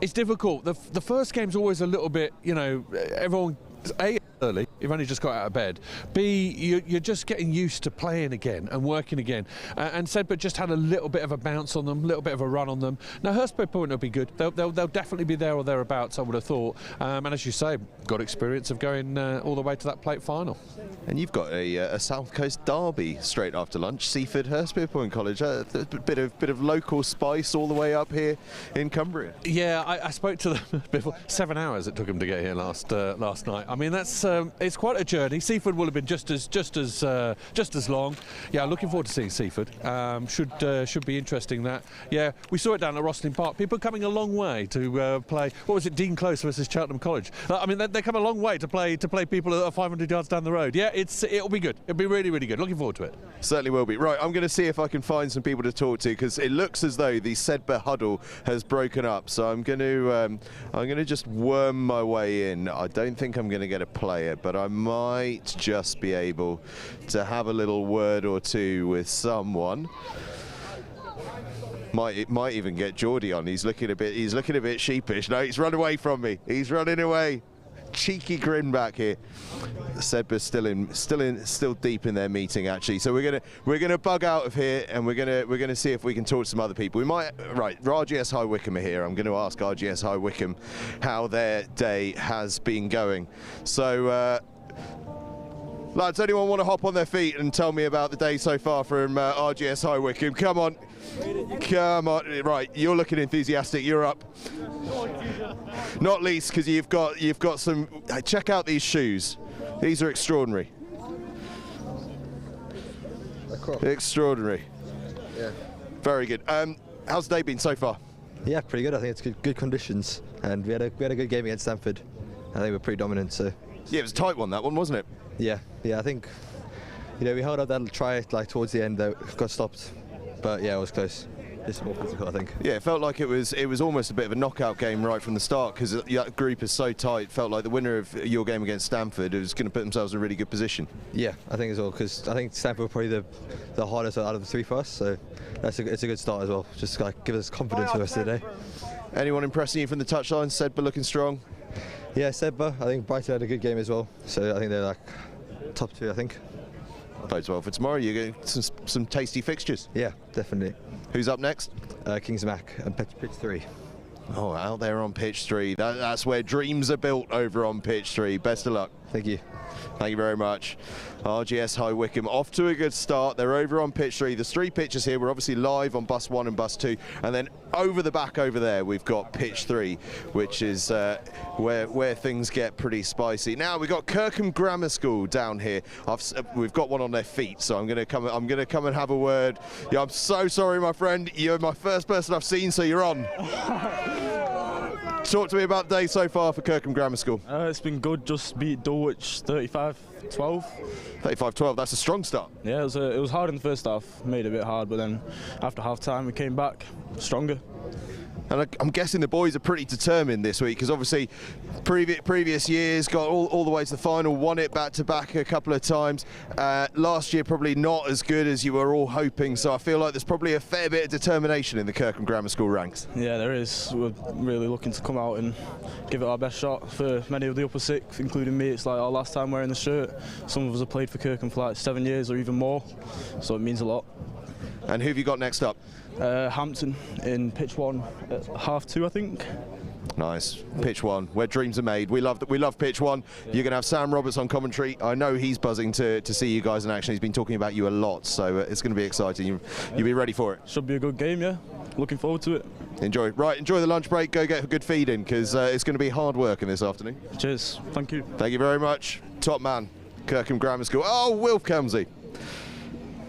it's difficult. The first game's always a little bit, you know, everyone, A, early, you've only just got out of bed. B, you're just getting used to playing again and working again. And Sedbergh just had a little bit of a bounce on them, a little bit of a run on them. Now, Hurstpierpoint will be good. They'll definitely be there or thereabouts, I would have thought. And as you say, got experience of going all the way to that plate final. And you've got a South Coast derby straight after lunch, Seaford, Hurstpierpoint College. A bit of local spice all the way up here in Cumbria. Yeah, I spoke to them before. 7 hours it took them to get here last night. I mean, that's it's quite a journey. Seaford will have been just as long. Yeah, looking forward to seeing Seaford. Should be interesting. That. Yeah, we saw it down at Rosslyn Park. People coming a long way to play. What was it, Dean Close versus Cheltenham College? I mean, they come a long way to play people that are 500 yards down the road. Yeah, it'll be good. It'll be really, really good. Looking forward to it. Certainly will be. Right, I'm going to see if I can find some people to talk to, because it looks as though the Sedbergh huddle has broken up. So I'm going to just worm my way in. I don't think I'm going to get a player, but I might just be able to have a little word or two with someone. Might even get Geordie on. He's looking a bit sheepish. No, he's run away from me. He's running away. Cheeky grin back here. Sedbergh still deep in their meeting, actually. So we're gonna bug out of here, and we're gonna see if we can talk to some other people. We might. Right, RGS High Wycombe are here. I'm going to ask RGS High Wycombe how their day has been going. So. Lads, anyone want to hop on their feet and tell me about the day so far from RGS High Wycombe? Come on. Come on. Right, you're looking enthusiastic. You're up. Not least because you've got some. Check out these shoes. These are extraordinary. Extraordinary. Yeah. Very good. How's the day been so far? Yeah, pretty good. I think it's good conditions, and we had a good game against Stamford. I think we're pretty dominant. So. Yeah, it was a tight one, that one, wasn't it? Yeah. I think, you know, we held up that try like towards the end that got stopped, but yeah, it was close. It's more physical, I think. Yeah, it felt like it was almost a bit of a knockout game right from the start, because that group is so tight. Felt like the winner of your game against Stamford was going to put themselves in a really good position. Yeah, I think as well, because I think Stamford were probably the hardest out of the three for us, so it's a good start as well. Just like give us confidence for the rest of the day. Anyone impressing you from the touchline? Sedbergh looking strong. Yeah, Sedbergh. I think Brighton had a good game as well, so I think they're like top two, I think. Bodes well for tomorrow. You're getting some tasty fixtures. Yeah, definitely. Who's up next? Kingsmack and pitch 3. Oh, out there on pitch 3. That's where dreams are built, over on pitch 3. Best of luck. Thank you. Thank you very much. RGS High Wycombe off to a good start. They're over on pitch 3. There's 3 pitches here. We're obviously live on bus 1 and bus 2, and then over the back over there we've got pitch 3, which is where things get pretty spicy. Now we've got Kirkham Grammar School down here. We've got one on their feet, so I'm going to come and have a word. Yeah, I'm so sorry, my friend. You're my first person I've seen, so you're on. Talk to me about the day so far for Kirkham Grammar School. It's been good. Just beat Dulwich 35-12. 35-12. That's a strong start. Yeah, it was hard in the first half. Made it a bit hard, but then after half time we came back stronger. And I'm guessing the boys are pretty determined this week, because obviously previous years got all the way to the final, won it back-to-back a couple of times. Last year probably not as good as you were all hoping, so I feel like there's probably a fair bit of determination in the Kirkham Grammar School ranks. Yeah, there is. We're really looking to come out and give it our best shot. For many of the upper six, including me, it's like our last time wearing the shirt. Some of us have played for Kirkham for like 7 years or even more, so it means a lot. And who have you got next up? Hampton in pitch 1 at 2:30, I think. Nice. Pitch 1, where dreams are made. We love pitch 1. Yeah. You're going to have Sam Roberts on commentary. I know he's buzzing to see you guys in action. He's been talking about you a lot, so it's going to be exciting. You'll be ready for it. Should be a good game, yeah. Looking forward to it. Enjoy. Right, enjoy the lunch break. Go get a good feed in, because it's going to be hard work in this afternoon. Cheers. Thank you. Thank you very much. Top man, Kirkham Grammar School. Oh, Wilf Camsey.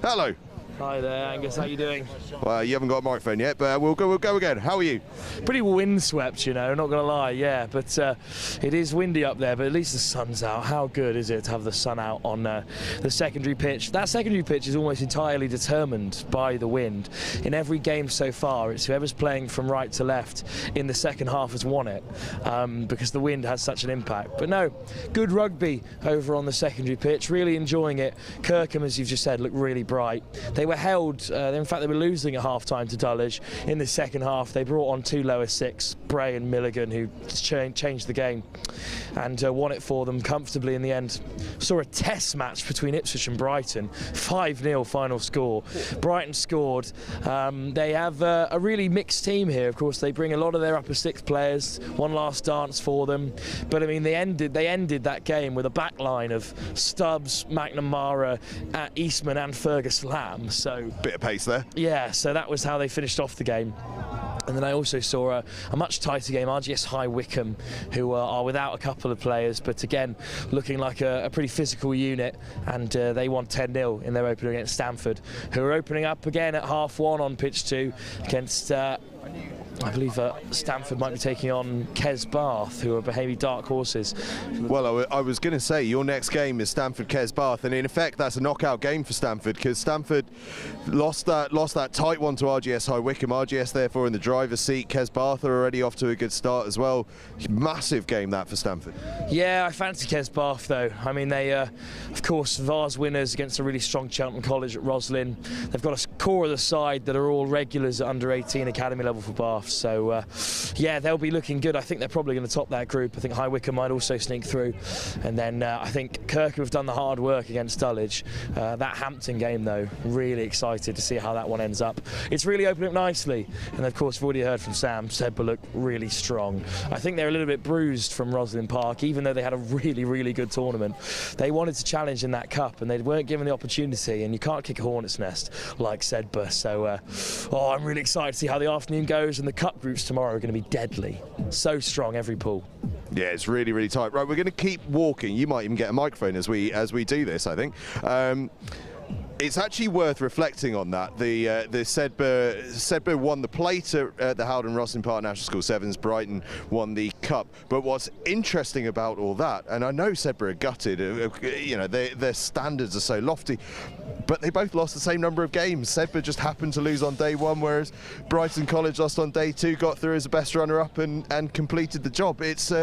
Hello. Hi there, Angus. How you doing? Well, you haven't got a microphone yet, but we'll go again. How are you? Pretty windswept, you know, not going to lie, yeah. But it is windy up there, but at least the sun's out. How good is it to have the sun out on the secondary pitch? That secondary pitch is almost entirely determined by the wind. In every game so far, it's whoever's playing from right to left in the second half has won it, because the wind has such an impact. But no, good rugby over on the secondary pitch. Really enjoying it. Kirkham, as you've just said, looked really bright. They were held, in fact they were losing at half-time to Dulwich. In the second half they brought on 2 lower six, Bray and Milligan, who changed the game and won it for them comfortably in the end. Saw a test match between Ipswich and Brighton, 5-0 final score. Brighton scored. They have a really mixed team here. Of course they bring a lot of their upper six players, one last dance for them, but I mean they ended that game with a back line of Stubbs, McNamara, Eastman and Fergus Lamb. So bit of pace there. Yeah, so that was how they finished off the game. And then I also saw a much tighter game, RGS High Wycombe, who are without a couple of players, but again, looking like a pretty physical unit, and they won 10-0 in their opener against Stamford, who are opening up again at 1/2 on pitch 2 against I believe Stamford might be taking on Kesbarth, who are maybe dark horses. Well, I was going to say, your next game is Stamford-Kesbarth, and in effect that's a knockout game for Stamford, because Stamford lost that tight one to RGS High Wycombe. RGS therefore in the driver's seat. Kesbarth are already off to a good start as well. Massive game that for Stamford. Yeah, I fancy Kesbarth though. I mean, they of course Vars winners against a really strong Cheltenham College at Roslyn. They've got a core of the side that are all regulars at under 18 academy level for Bath. So yeah, they'll be looking good. I think they're probably going to top that group. I think High Wycombe might also sneak through, and then I think Kirkham have done the hard work against Dulwich. That Hampton game though, really excited to see how that one ends up. It's really opening up nicely, and of course we've already heard from Sam, Sedbergh look really strong. I think they're a little bit bruised from Roslyn Park, even though they had a really good tournament. They wanted to challenge in that cup and they weren't given the opportunity, and you can't kick a hornet's nest like Sedbergh. So I'm really excited to see how the afternoon goes, and the cup groups tomorrow are going to be deadly. So strong, every pool. Yeah, it's really tight. Right, we're going to keep walking. You might even get a microphone as we do this, I think. It's actually worth reflecting on that. The Sedbergh won the plate at the Howden Roslyn Park National School Sevens. Brighton won the cup. But what's interesting about all that, and I know Sedbergh are gutted, you know, their standards are so lofty, but they both lost the same number of games. Sedbergh just happened to lose on day 1, whereas Brighton College lost on day 2, got through as a best runner-up and completed the job. It's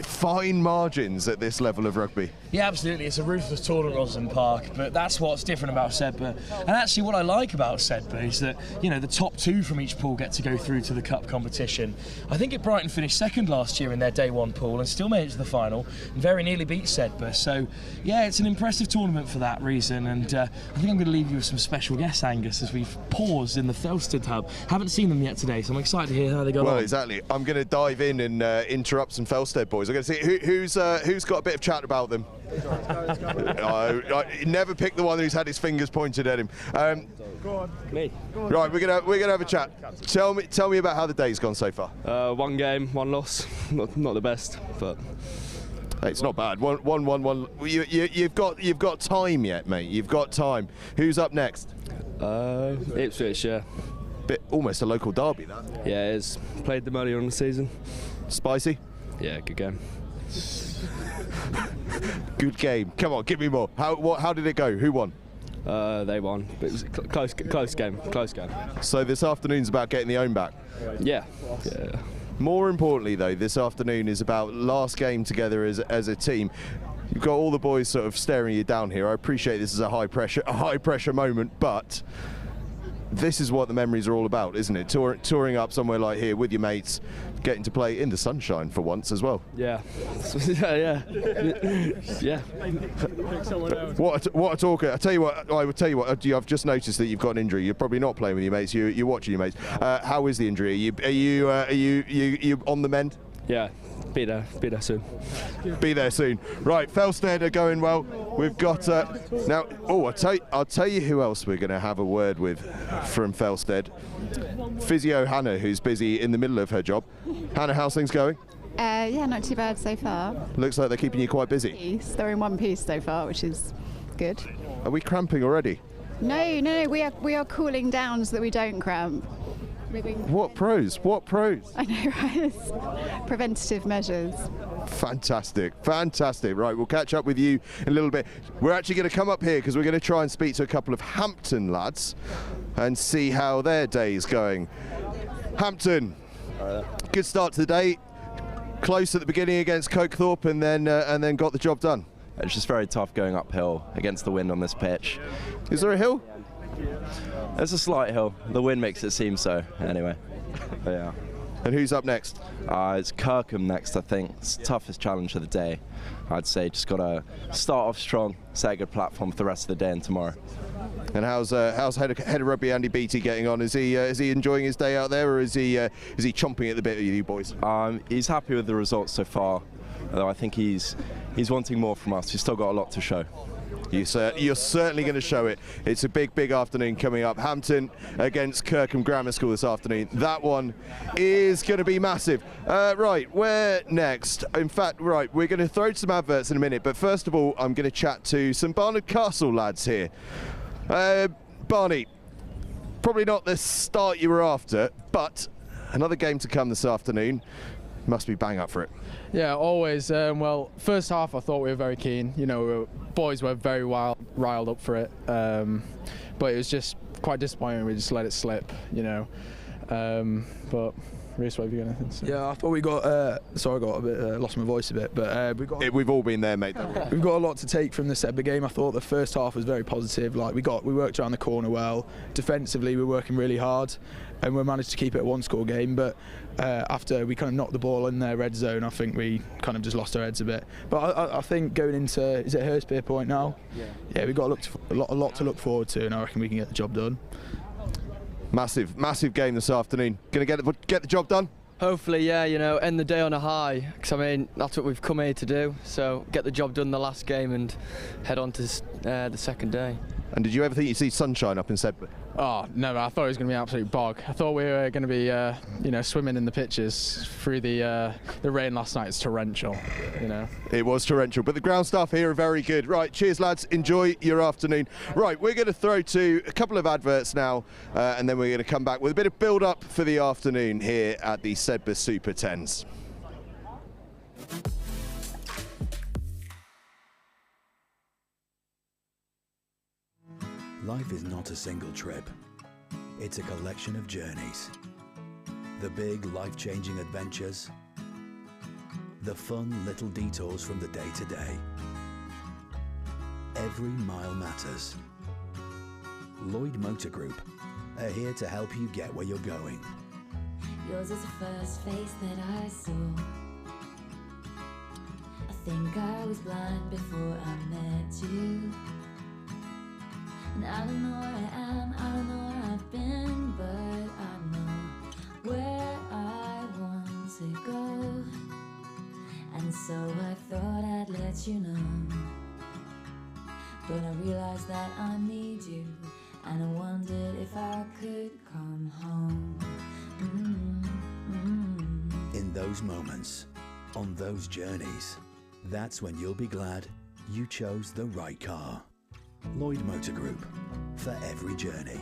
fine margins at this level of rugby. Yeah, absolutely. It's a ruthless tournament at Roslyn Park, but that's what's different about Sedbergh. And actually what I like about Sedbergh is that, you know, the top 2 from each pool get to go through to the cup competition. I think Brighton finished 2nd behind last year in their day one pool and still made it to the final and very nearly beat Sedbergh. So yeah, it's an impressive tournament for that reason, and I think I'm going to leave you with some special guests, Angus, as we've paused in the Felsted hub. Haven't seen them yet today, so I'm excited to hear how they got on. Well, exactly. I'm going to dive in and interrupt some Felsted boys. I'm going to see who's got a bit of chat about them. I never pick the one who's had his fingers pointed at him. Go on. Me. Right, we're gonna have a chat. Tell me about how the day's gone so far. One game, one loss. Not the best, but hey, it's not bad. One. You've got time yet, mate. You've got time. Who's up next? Ipswich, yeah. Bit almost a local derby, that. Yeah, it is. Played them earlier on the season. Spicy? Yeah, good game. Good game. Come on, give me more. How did it go? Who won? They won, but it was a close game. So this afternoon's about getting the own back? Yeah. More importantly, though, this afternoon is about last game together as a team. You've got all the boys sort of staring you down here. I appreciate this is a high pressure moment, but this is what the memories are all about, isn't it? Touring up somewhere like here with your mates, getting to play in the sunshine for once as well. Yeah. Yeah. What a talker! I would tell you what. I've just noticed that you've got an injury. You're probably not playing with your mates. You're watching your mates. How is the injury? Are you on the mend? Yeah. Be there soon. Be there soon. Right, Felsted are going well. We've got now. Oh, I'll tell you who else we're going to have a word with from Felsted. Physio Hannah, who's busy in the middle of her job. Hannah, how's things going? Yeah, not too bad so far. Looks like they're keeping you quite busy. They're in one piece so far, which is good. Are we cramping already? No, we are cooling down so that we don't cramp. What pros? I know, right? Preventative measures. Fantastic. Right, we'll catch up with you in a little bit. We're actually going to come up here because we're going to try and speak to a couple of Hampton lads and see how their day is going. Hampton, good start to the day. Close at the beginning against Koke Thorp and then got the job done. It's just very tough going uphill against the wind on this pitch. Is there a hill? There's a slight hill. The wind makes it seem so, anyway. But yeah. And who's up next? It's Kirkham next, I think. It's the toughest challenge of the day. I'd say just got to start off strong, set a good platform for the rest of the day and tomorrow. And how's head of rugby Andy Beattie getting on? Is he enjoying his day out there, or is he chomping at the bit with you boys? He's happy with the results so far, although I think he's wanting more from us. He's still got a lot to show. You're certainly going to show it. It's a big afternoon coming up. Hampton against Kirkham Grammar School this afternoon. That one is going to be massive. Right, where next? In fact, right, we're going to throw some adverts in a minute, but first of all, I'm going to chat to some Barnard Castle lads here. Barney, probably not the start you were after, but another game to come this afternoon. Must be bang up for it. Yeah, always. Well, first half I thought we were very keen. You know, boys were very riled up for it. But it was just quite disappointing. We just let it slip, you know. But Reece, what have you got anything to say? Yeah, I thought we got. Sorry, I got a bit lost my voice a bit, but we've all been there, mate. We've got a lot to take from the Sedbergh game. I thought the first half was very positive. Like we worked around the corner well. Defensively, we were working really hard, and we managed to keep it a one-score game. But after we kind of knocked the ball in their red zone, I think we kind of just lost our heads a bit. But I think going into, is it Hurstpierpoint now? Yeah, we've got a lot to look forward to, and I reckon we can get the job done. Massive game this afternoon. Gonna get the job done? Hopefully, yeah, you know, end the day on a high, because I mean that's what we've come here to do, so get the job done the last game and head on to the second day. And did you ever think you'd see sunshine up in Sedbergh? Oh, never. I thought it was going to be an absolute bog. I thought we were going to be, you know, swimming in the pitches through the rain last night. It's torrential, you know. It was torrential, but the ground staff here are very good. Right, cheers, lads. Enjoy your afternoon. Right, we're going to throw to a couple of adverts now, and then we're going to come back with a bit of build-up for the afternoon here at the Sedbergh Super 10s. Life is not a single trip. It's a collection of journeys. The big, life-changing adventures. The fun little detours from the day-to-day. Every mile matters. Lloyd Motor Group are here to help you get where you're going. Yours is the first face that I saw. think I was blind before I met you. And I don't know where I am, I don't know where I've been, but I know where I want to go. And so I thought I'd let you know, but I realized that I need you, and I wondered if I could come home. In those moments, on those journeys, that's when you'll be glad you chose the right car. Lloyd Motor Group, for every journey.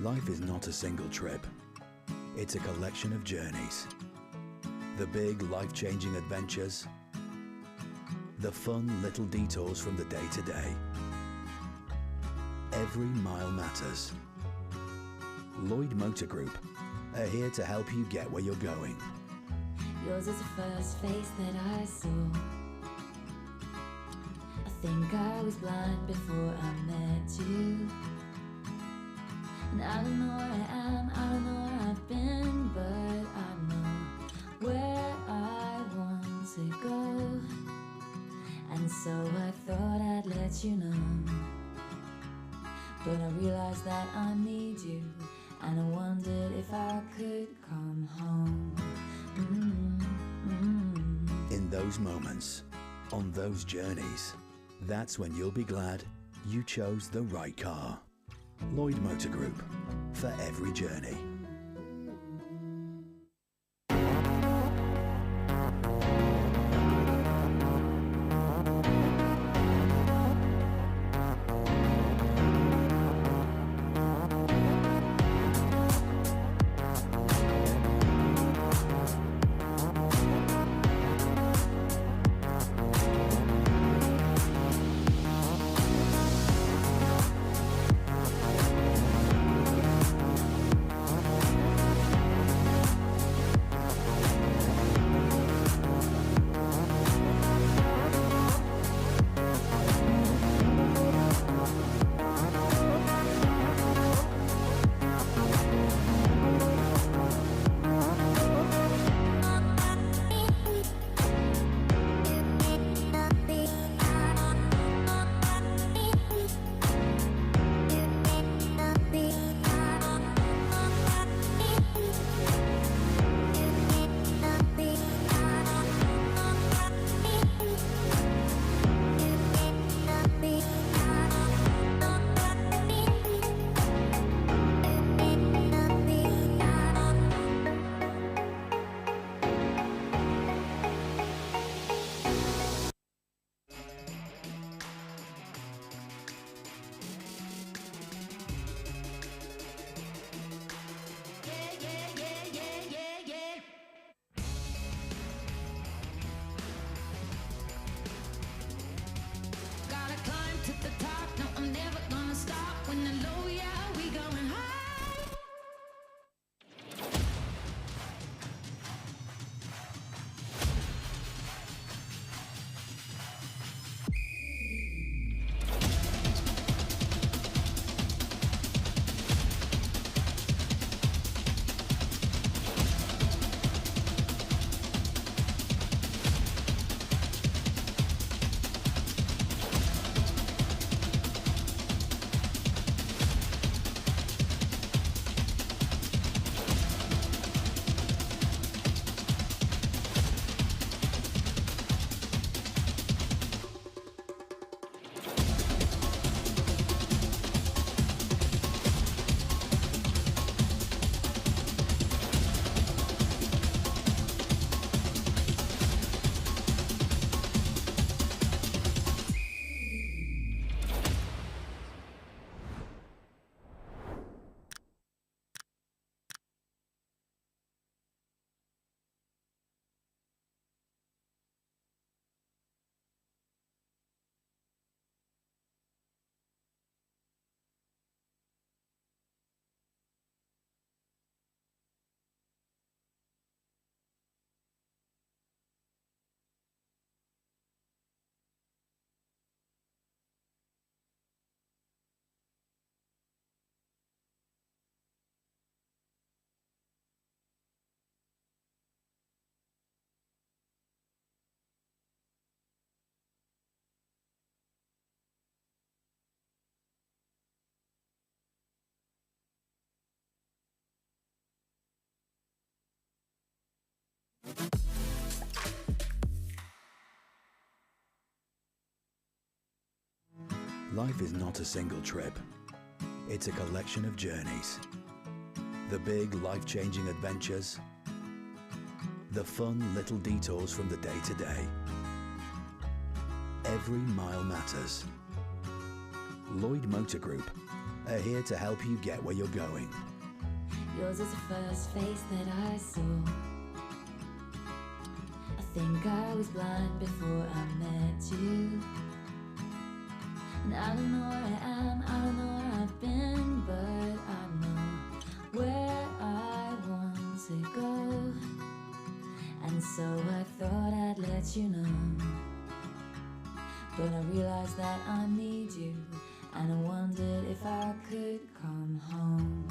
Life is not a single trip. It's a collection of journeys. The big, life-changing adventures. The fun little detours from the day-to-day. Every mile matters. Lloyd Motor Group are here to help you get where you're going. Yours is the first face that I saw. I think I was blind before I met you. And I don't know where I am, I don't know where I've been, but I know where I want to go. And so I thought I'd let you know, But I realized that I need you, and I wondered if I could come home. In those moments, on those journeys, that's when you'll be glad you chose the right car. Lloyd Motor Group, for every journey. Life is not a single trip. It's a collection of journeys. The big, life-changing adventures. The fun little detours from the day-to-day. Every mile matters. Lloyd Motor Group are here to help you get where you're going. Yours is the first face that I saw. I think I was blind before I met you. And I don't know where I am, I don't know where I've been, but I know where I want to go. And so I thought I'd let you know. But I realized that I need you, and I wondered if I could come home.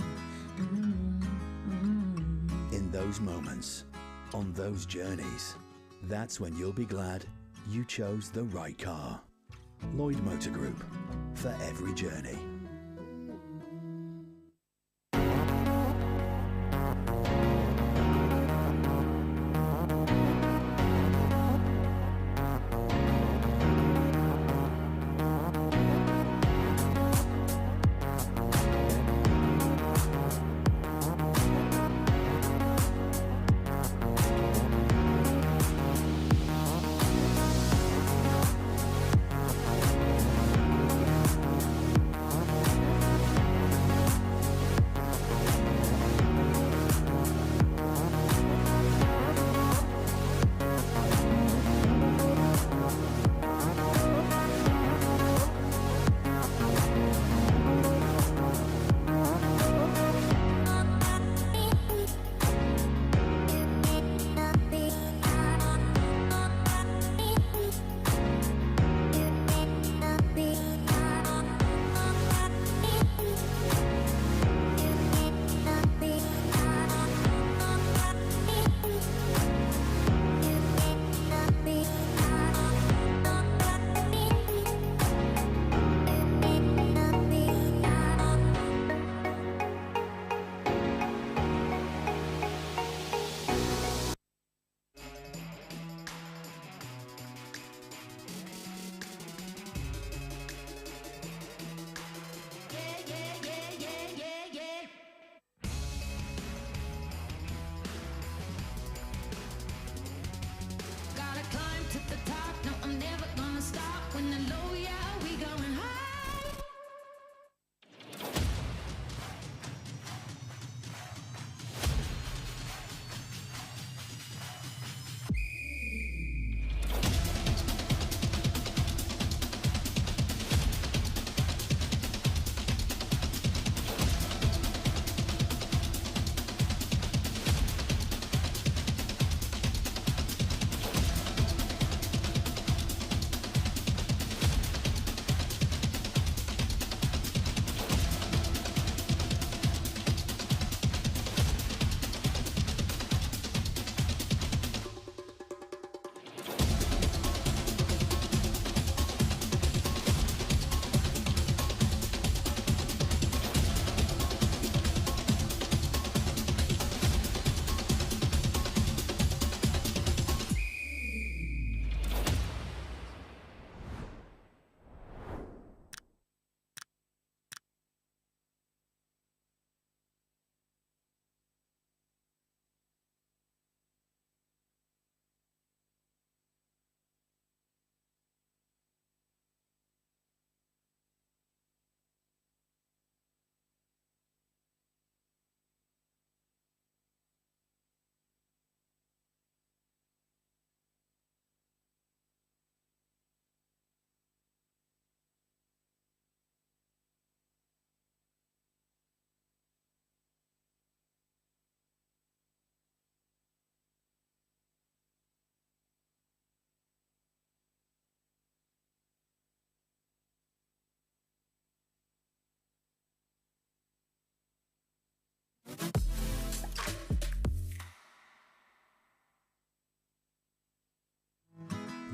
In those moments, on those journeys, that's when you'll be glad you chose the right car. Lloyd Motor Group, for every journey.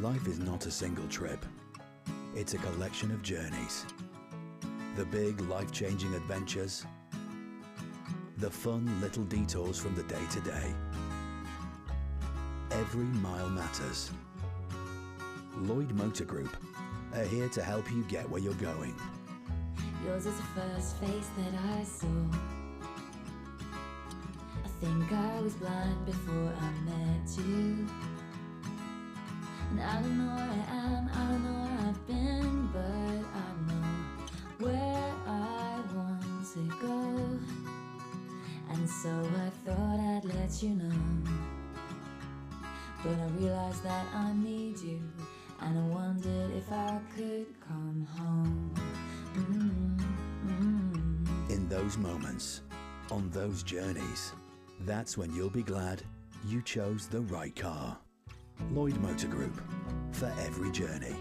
Life is not a single trip. It's a collection of journeys. The big, life-changing adventures. The fun little detours from the day-to-day. Every mile matters. Lloyd Motor Group are here to help you get where you're going. Yours is the first face that I saw. I think I was blind before I met you. And I don't know where I am, I don't know where I've been, but I know where I want to go. And so I thought I'd let you know. But I realized that I need you, and I wondered if I could come home. In those moments, on those journeys, that's when you'll be glad you chose the right car. Lloyd Motor Group, for every journey.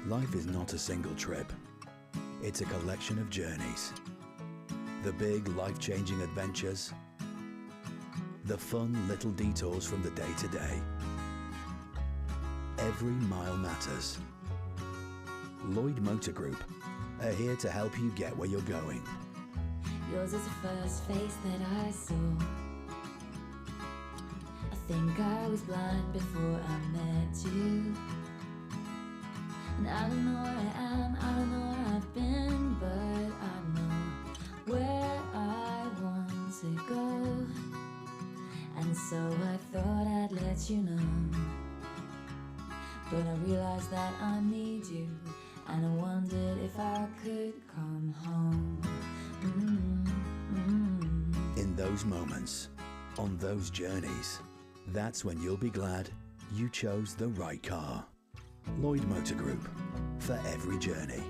Life is not a single trip. It's a collection of journeys. The big, life-changing adventures. The fun little detours from the day-to-day. Every mile matters. Lloyd Motor Group are here to help you get where you're going. Yours is the first face that I saw. I think I was blind before I met you. And I don't know where I am, I don't know where I've been, but I know where I want to go. And so I thought I'd let you know. But I realized that I need you, and I wondered if I could come home. In those moments, on those journeys, that's when you'll be glad you chose the right car. Lloyd Motor Group, for every journey.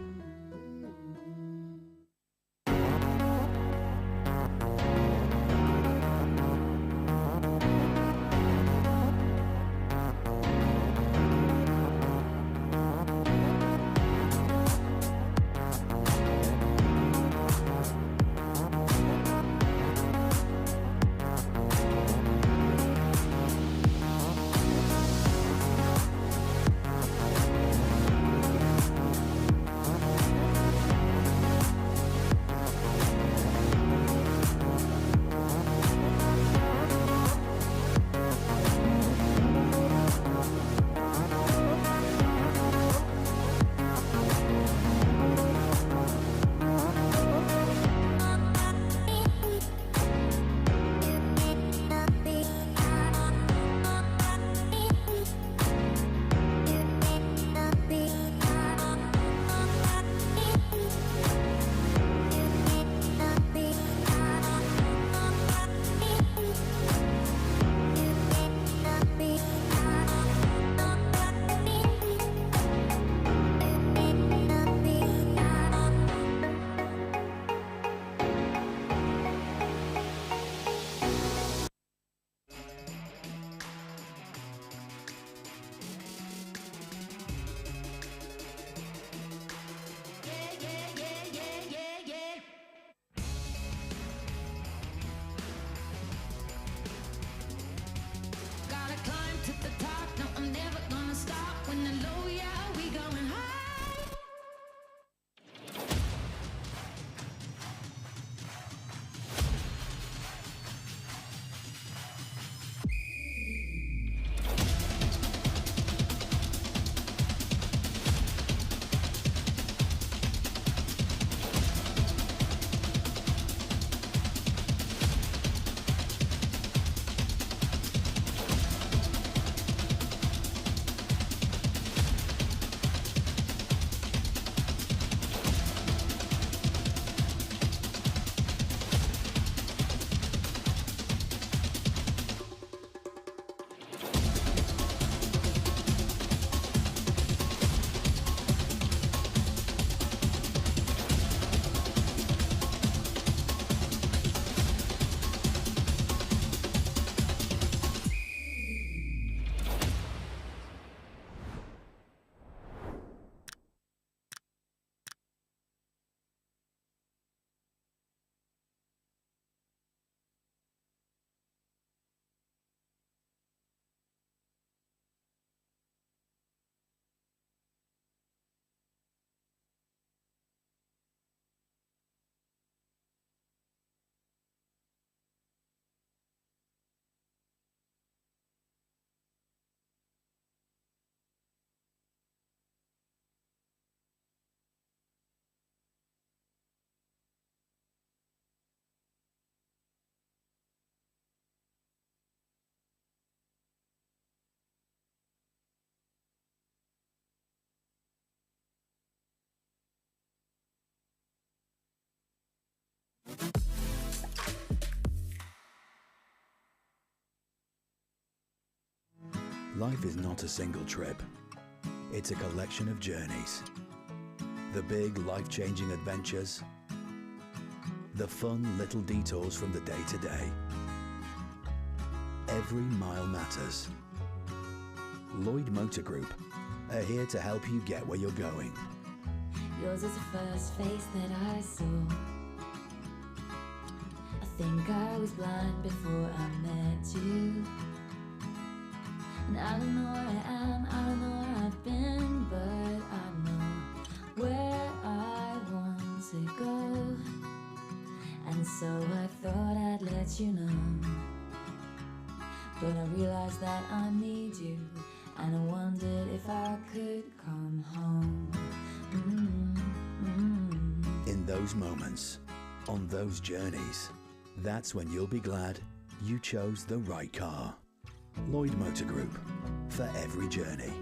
Life is not a single trip. It's a collection of journeys. The big, life-changing adventures. The fun little detours from the day-to-day. Every mile matters. Lloyd Motor Group are here to help you get where you're going. Yours is the first face that I saw. I think I was blind before I met you. And I don't know where I am, I don't know where I've been, but I know where I want let you know. But I realized that I need you, and I wondered if I could come home. In those moments, on those journeys, that's when you'll be glad you chose the right car. Lloyd Motor Group, for every journey.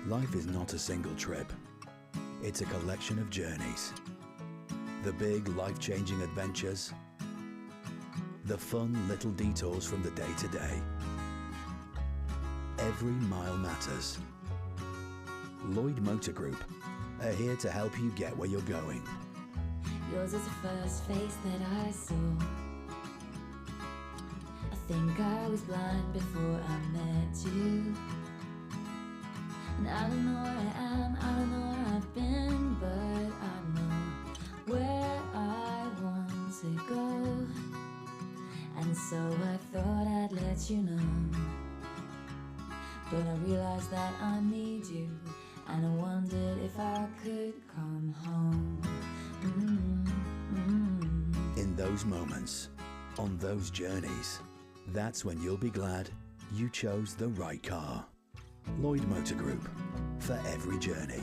Life is not a single trip. It's a collection of journeys. The big, life-changing adventures. The fun little detours from the day-to-day. Every mile matters. Lloyd Motor Group are here to help you get where you're going. Yours is the first face that I saw. I think I was blind before I met you. And I don't know where I am, I don't know where I've been, but I know where I want to go. And so I thought I'd let you know. But I realized that I need you, and I wondered if I could come home. In those moments, on those journeys, that's when you'll be glad you chose the right car. Lloyd Motor Group, for every journey.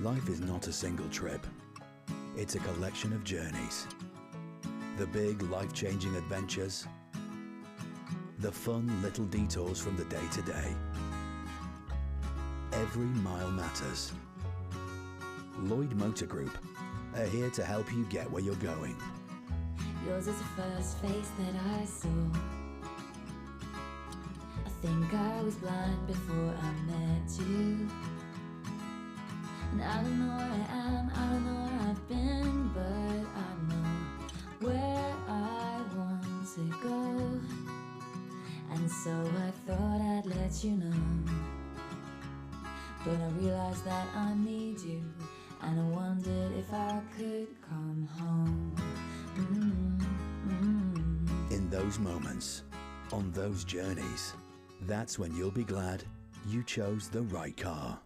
Life is not a single trip. It's a collection of journeys. The big, life-changing adventures. The fun little detours from the day-to-day. Every mile matters. Lloyd Motor Group are here to help you get where you're going. Yours is the first face that I saw. I think I was blind before I met you. And I don't know where I am, I don't know where I've been, but I know where I want to go. And so I thought I'd let you know. But I realized that I need you, and I wondered if I could come home. In those moments, on those journeys, that's when you'll be glad you chose the right car.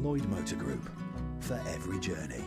Lloyd Motor Group, for every journey.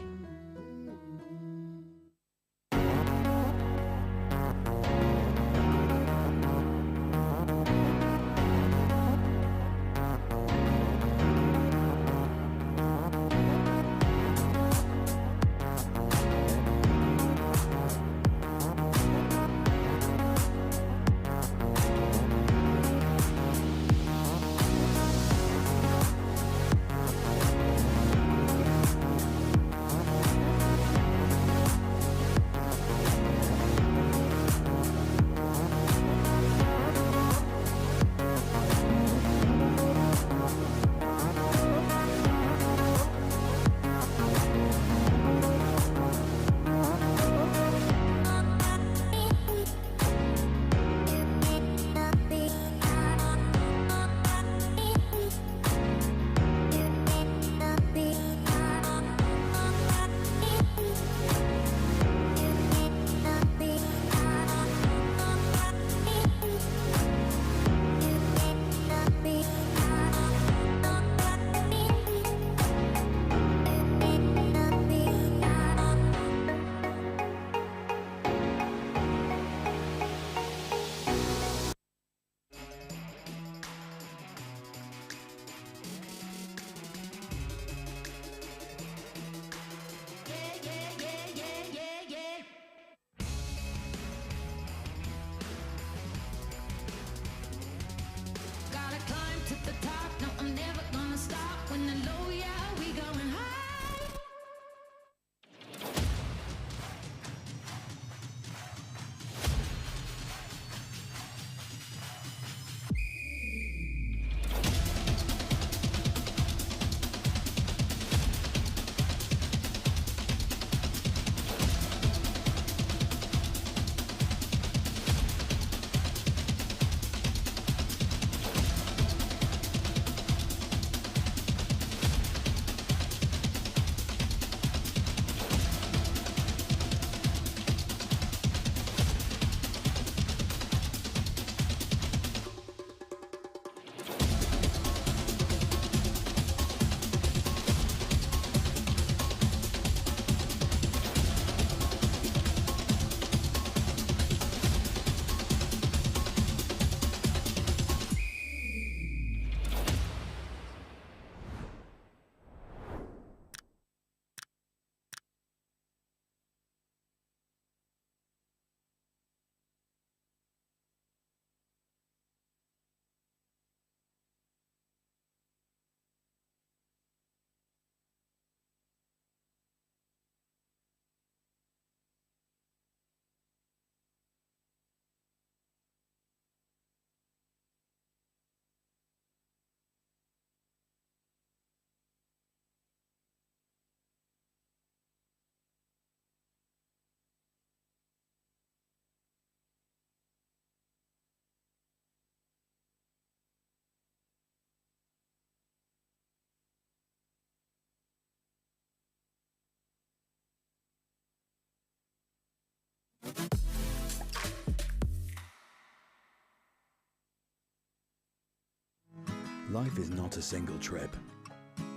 Life is not a single trip.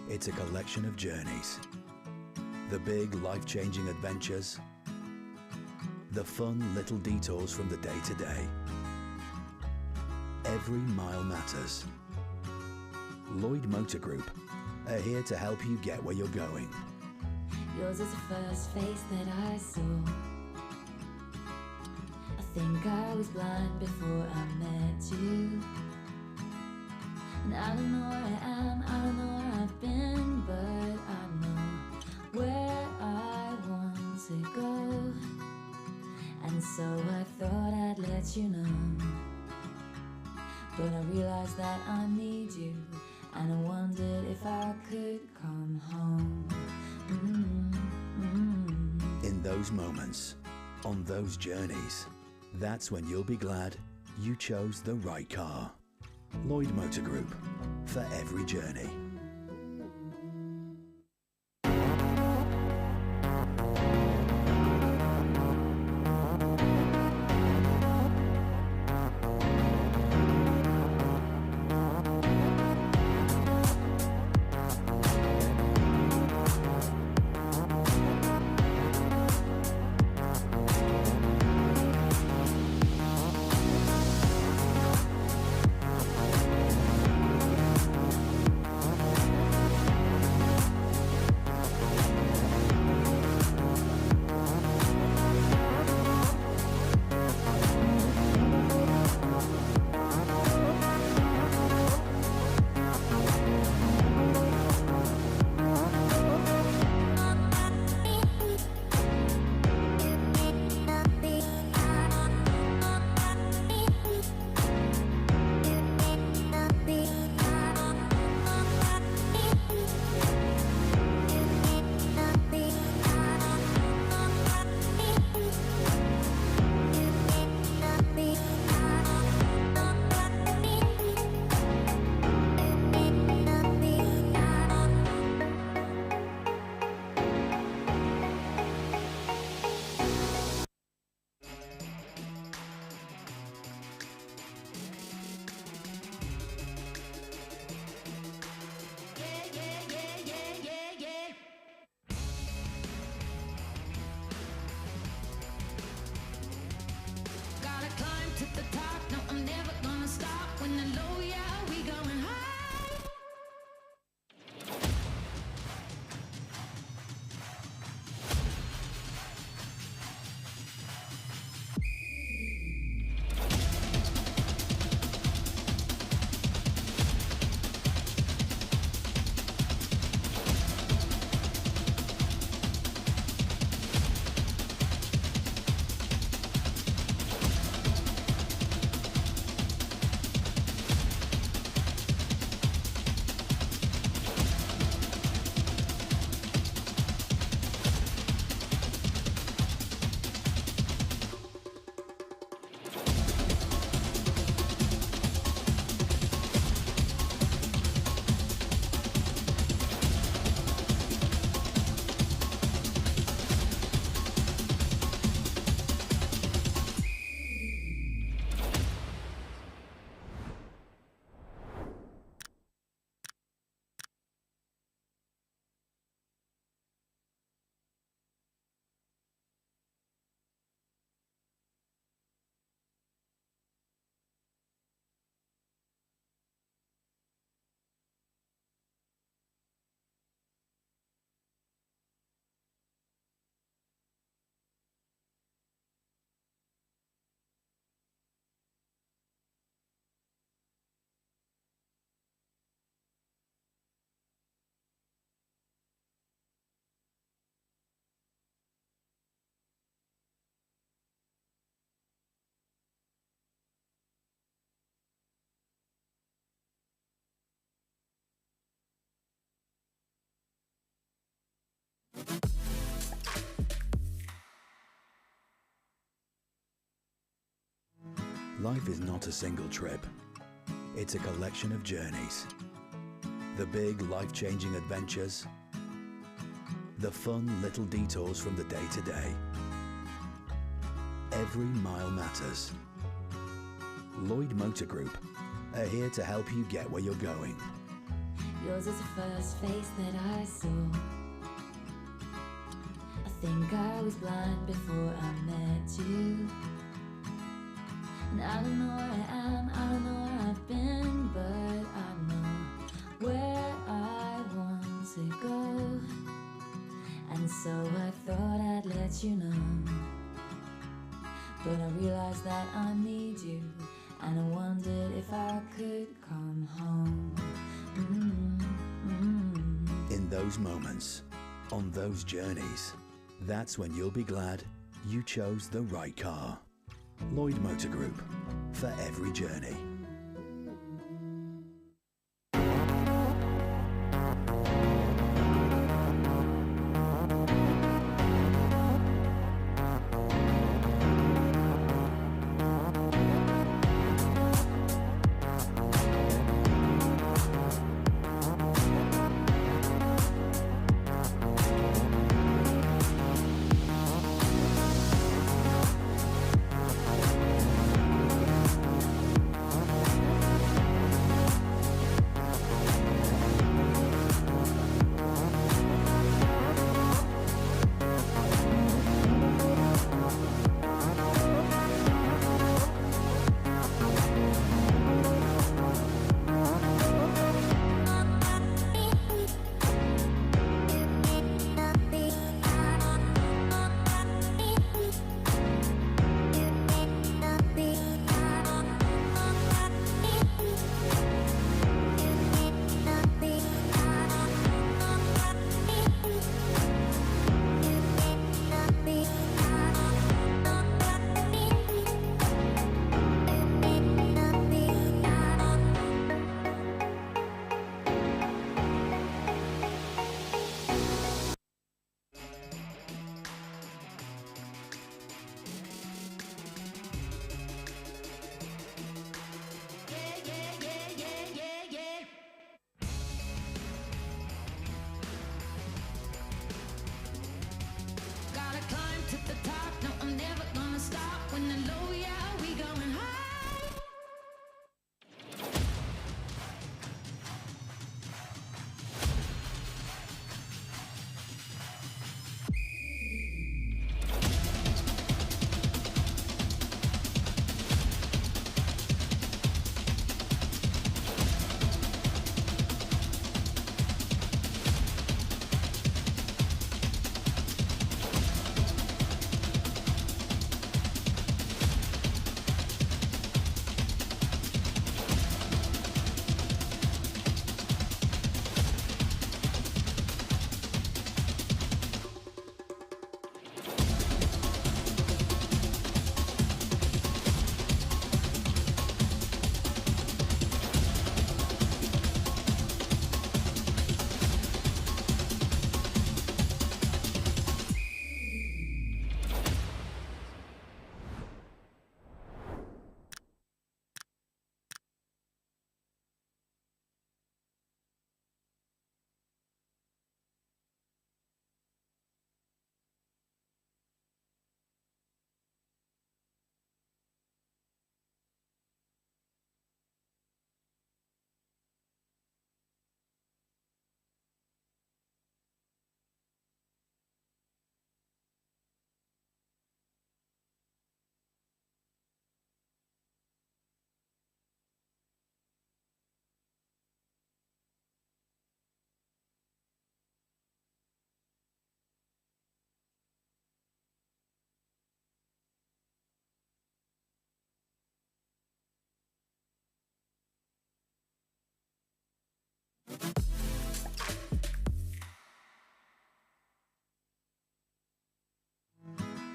It's a collection of journeys. The big, life-changing adventures. The fun little detours from the day-to-day. Every mile matters. Lloyd Motor Group are here to help you get where you're going. Yours is the first face that I saw. I think I was blind before I met you. And I don't know where I am, I don't know where I've been, but I know where I want to go. And so I thought I'd let you know. But I realized that I need you, and I wondered if I could come home. In those moments, on those journeys, that's when you'll be glad you chose the right car. Lloyd Motor Group, for every journey. Life is not a single trip. It's a collection of journeys. The big, life-changing adventures. The fun little detours from the day-to-day. Every mile matters. Lloyd Motor Group are here to help you get where you're going. Yours is the first face that I saw. I think I was blind before I met you. And I don't know where I am, I don't know where I've been, but I know where I want to go. And so I thought I'd let you know. But I realized that I need you, and I wondered if I could come home. In those moments, on those journeys, that's when you'll be glad you chose the right car. Lloyd Motor Group, for every journey.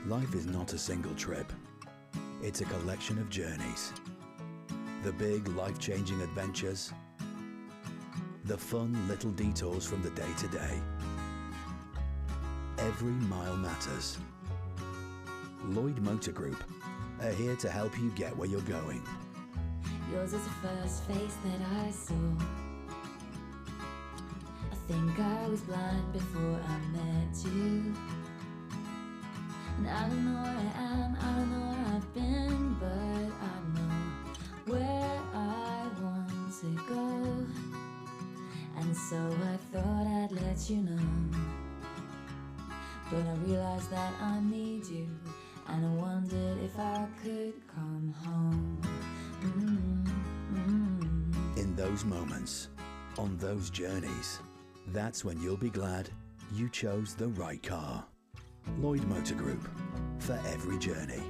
Life is not a single trip. It's a collection of journeys. The big, life-changing adventures. The fun little detours from the day-to-day. Every mile matters. Lloyd Motor Group are here to help you get where you're going. Yours is the first face that I saw. I think I was blind before I met you. And I don't know where I am, I don't know where I've been, but I know where I want to go. And so I thought I'd let you know, but I realized that I need you, and I wondered if I could come home. In those moments, on those journeys, that's when you'll be glad you chose the right car. Lloyd Motor Group, for every journey.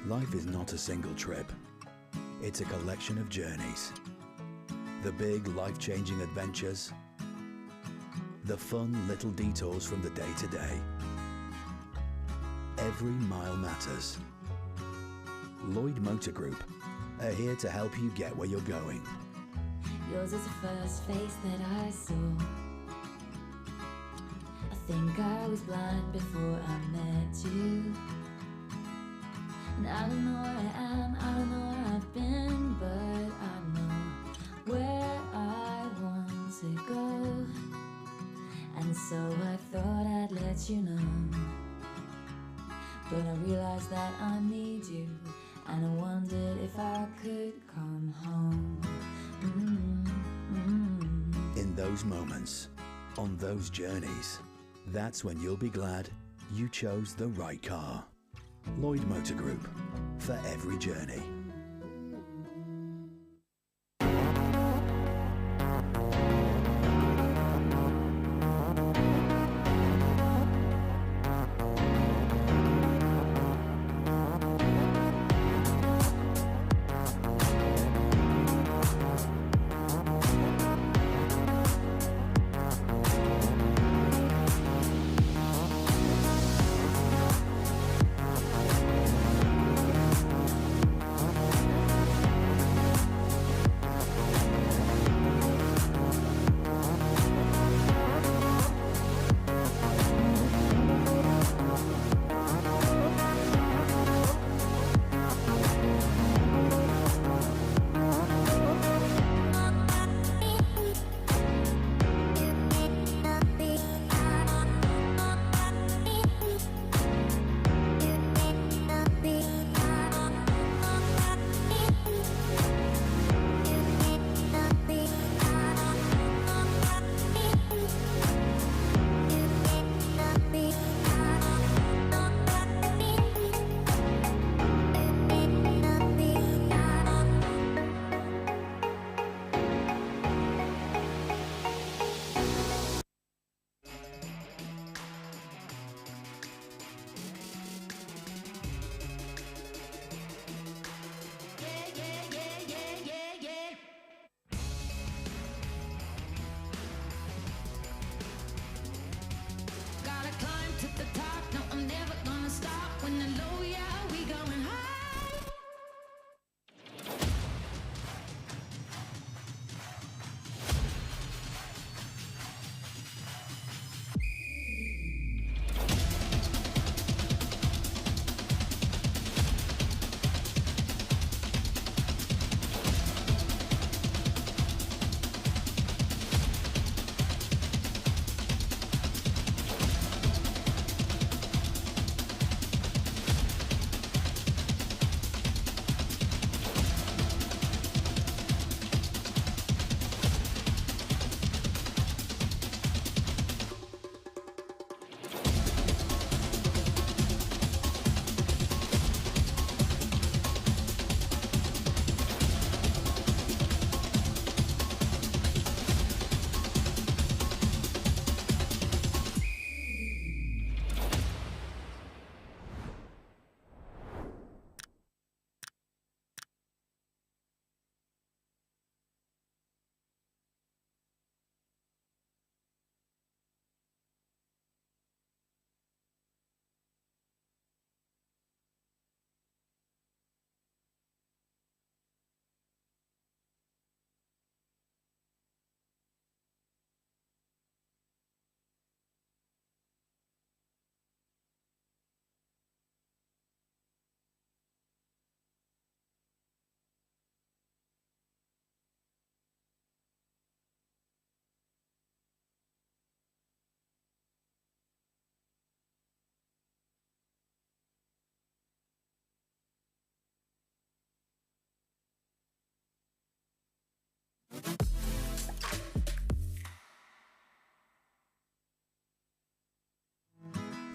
Life is not a single trip. It's a collection of journeys. The big, life-changing adventures. The fun little detours from the day-to-day. Every mile matters. Lloyd Motor Group are here to help you get where you're going. Yours is the first face that I saw. I think I was blind before I met you. And I don't know where I am, I don't know where I've been, but I know where I want to go. And so I thought I'd let you know, but I realized that I need you, and I wondered if I could come home. In those moments, on those journeys, that's when you'll be glad you chose the right car. Lloyd Motor Group, for every journey.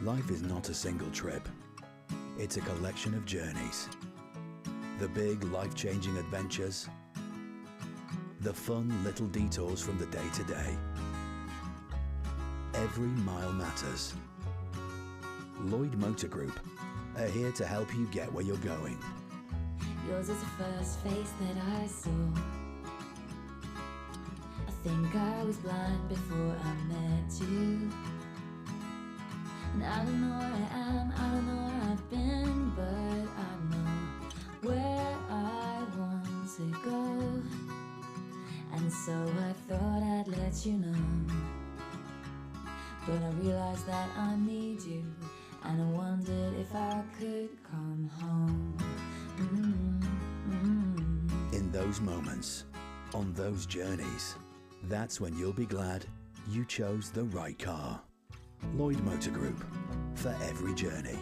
Life is not a single trip. It's a collection of journeys. The big, life-changing adventures. The fun little detours from the day-to-day. Every mile matters. Lloyd Motor Group are here to help you get where you're going. Yours is the first face that I saw. I think I was blind before I met you. And I don't know where I am, I don't know where I've been, but I know where I want to go. And so I thought I'd let you know. But I realized that I need you, and I wondered if I could come home. In those moments, on those journeys, that's when you'll be glad you chose the right car. Lloyd Motor Group, for every journey.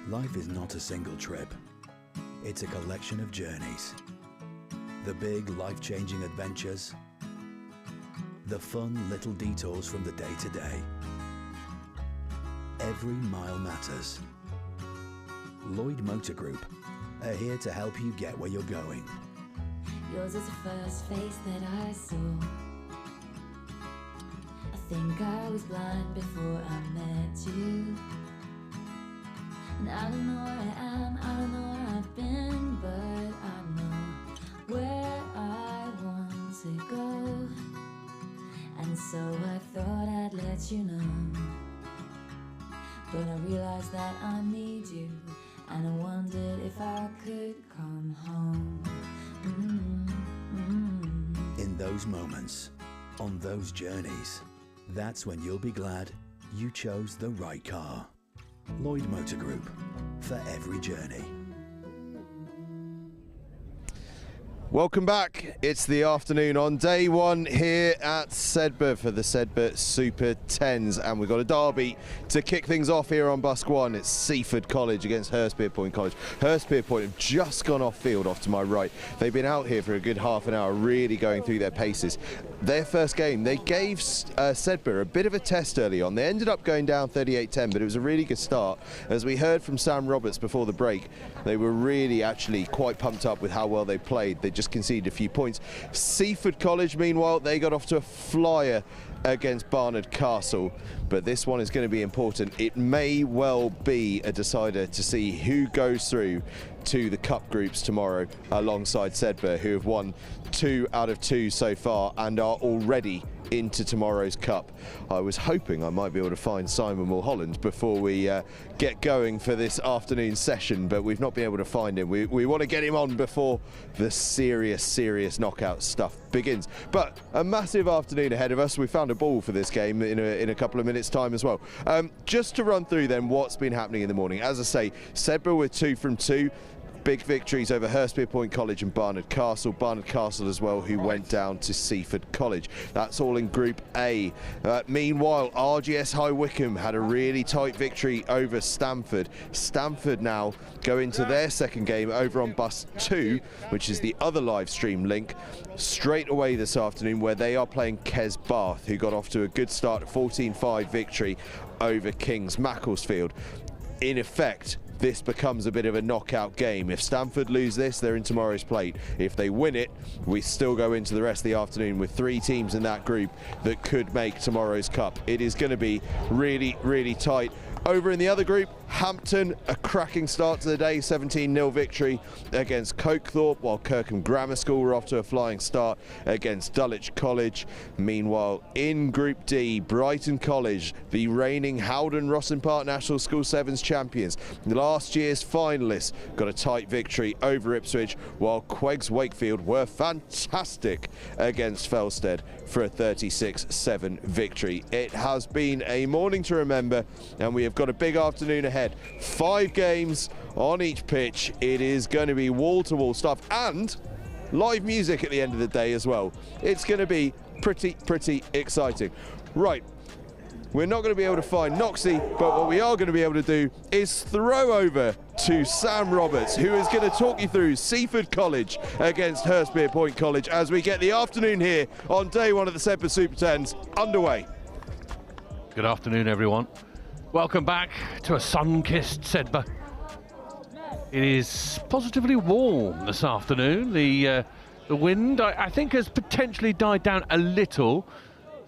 Life is not a single trip. It's a collection of journeys. The big, life-changing adventures. The fun little detours from the day-to-day. Every mile matters. Lloyd Motor Group are here to help you get where you're going. Yours is the first face that I saw. I think I was blind before I met you. And I don't know where I am, I don't know where I've been, but I know where I want to go. And so I thought I'd let you know. But I realized that I need you, and I wondered if I could come home. In those moments, on those journeys, that's when you'll be glad you chose the right car. Lloyd Motor Group, for every journey. Welcome back. It's the afternoon on day one here at Sedbergh for the Sedbergh Super 10s, and we've got a derby to kick things off here on Busk 1. It's Seaford College against Hurstpierpoint College. Hurstpierpoint have just gone off field off to my right. They've been out here for a good half an hour, really going through their paces. Their first game, they gave Sedbergh a bit of a test early on. They ended up going down 38-10, but it was a really good start. As we heard from Sam Roberts before the break, they were really actually quite pumped up with how well they played. They just conceded a few points. Seaford College, meanwhile, they got off to a flyer against Barnard Castle, but this one is going to be important. It may well be a decider to see who goes through to the cup groups tomorrow alongside Sedbergh, who have won 2 out of 2 so far and are already into tomorrow's cup. I was hoping I might be able to find Simon Mulholland before we get going for this afternoon session, but we've not been able to find him. We want to get him on before the serious knockout stuff begins. But a massive afternoon ahead of us. We found a ball for this game in a couple of minutes time as well. Just to run through then what's been happening in the morning. As I say, Sedbergh with 2 from 2. Big victories over Hurstpierpoint College and Barnard Castle. Barnard Castle as well, who went down to Seaford College. That's all in Group A. Meanwhile, RGS High Wycombe had a really tight victory over Stamford. Stamford now go into their second game over on Bus 2, which is the other live stream link, straight away this afternoon, where they are playing Kes Bath, who got off to a good start, 14-5 victory over Kings Macclesfield. In effect, this becomes a bit of a knockout game. If Stamford lose this, they're in tomorrow's plate. If they win it, we still go into the rest of the afternoon with 3 teams in that group that could make tomorrow's cup. It is going to be really tight. Over in the other group, Hampton, a cracking start to the day, 17-0 victory against Koke Thorp, while Kirkham Grammar School were off to a flying start against Dulwich College. Meanwhile, in Group D, Brighton College, the reigning Howden Rossend Park National School Sevens champions, last year's finalists, got a tight victory over Ipswich, while QEGS Wakefield were fantastic against Felsted for a 36-7 victory. It has been a morning to remember, and we have got a big afternoon ahead. 5 games on each pitch. It is going to be wall-to-wall stuff and live music at the end of the day as well. It's going to be pretty exciting. Right, we're not going to be able to find Noxie, but what we are going to be able to do is throw over to Sam Roberts, who is going to talk you through Seaford College against Hurstpierpoint College as we get the afternoon here on day 1 of the Sedbergh Super 10s underway. Good afternoon, everyone. Welcome back to a sun-kissed Sedbergh. It is positively warm this afternoon. The wind, I think, has potentially died down a little.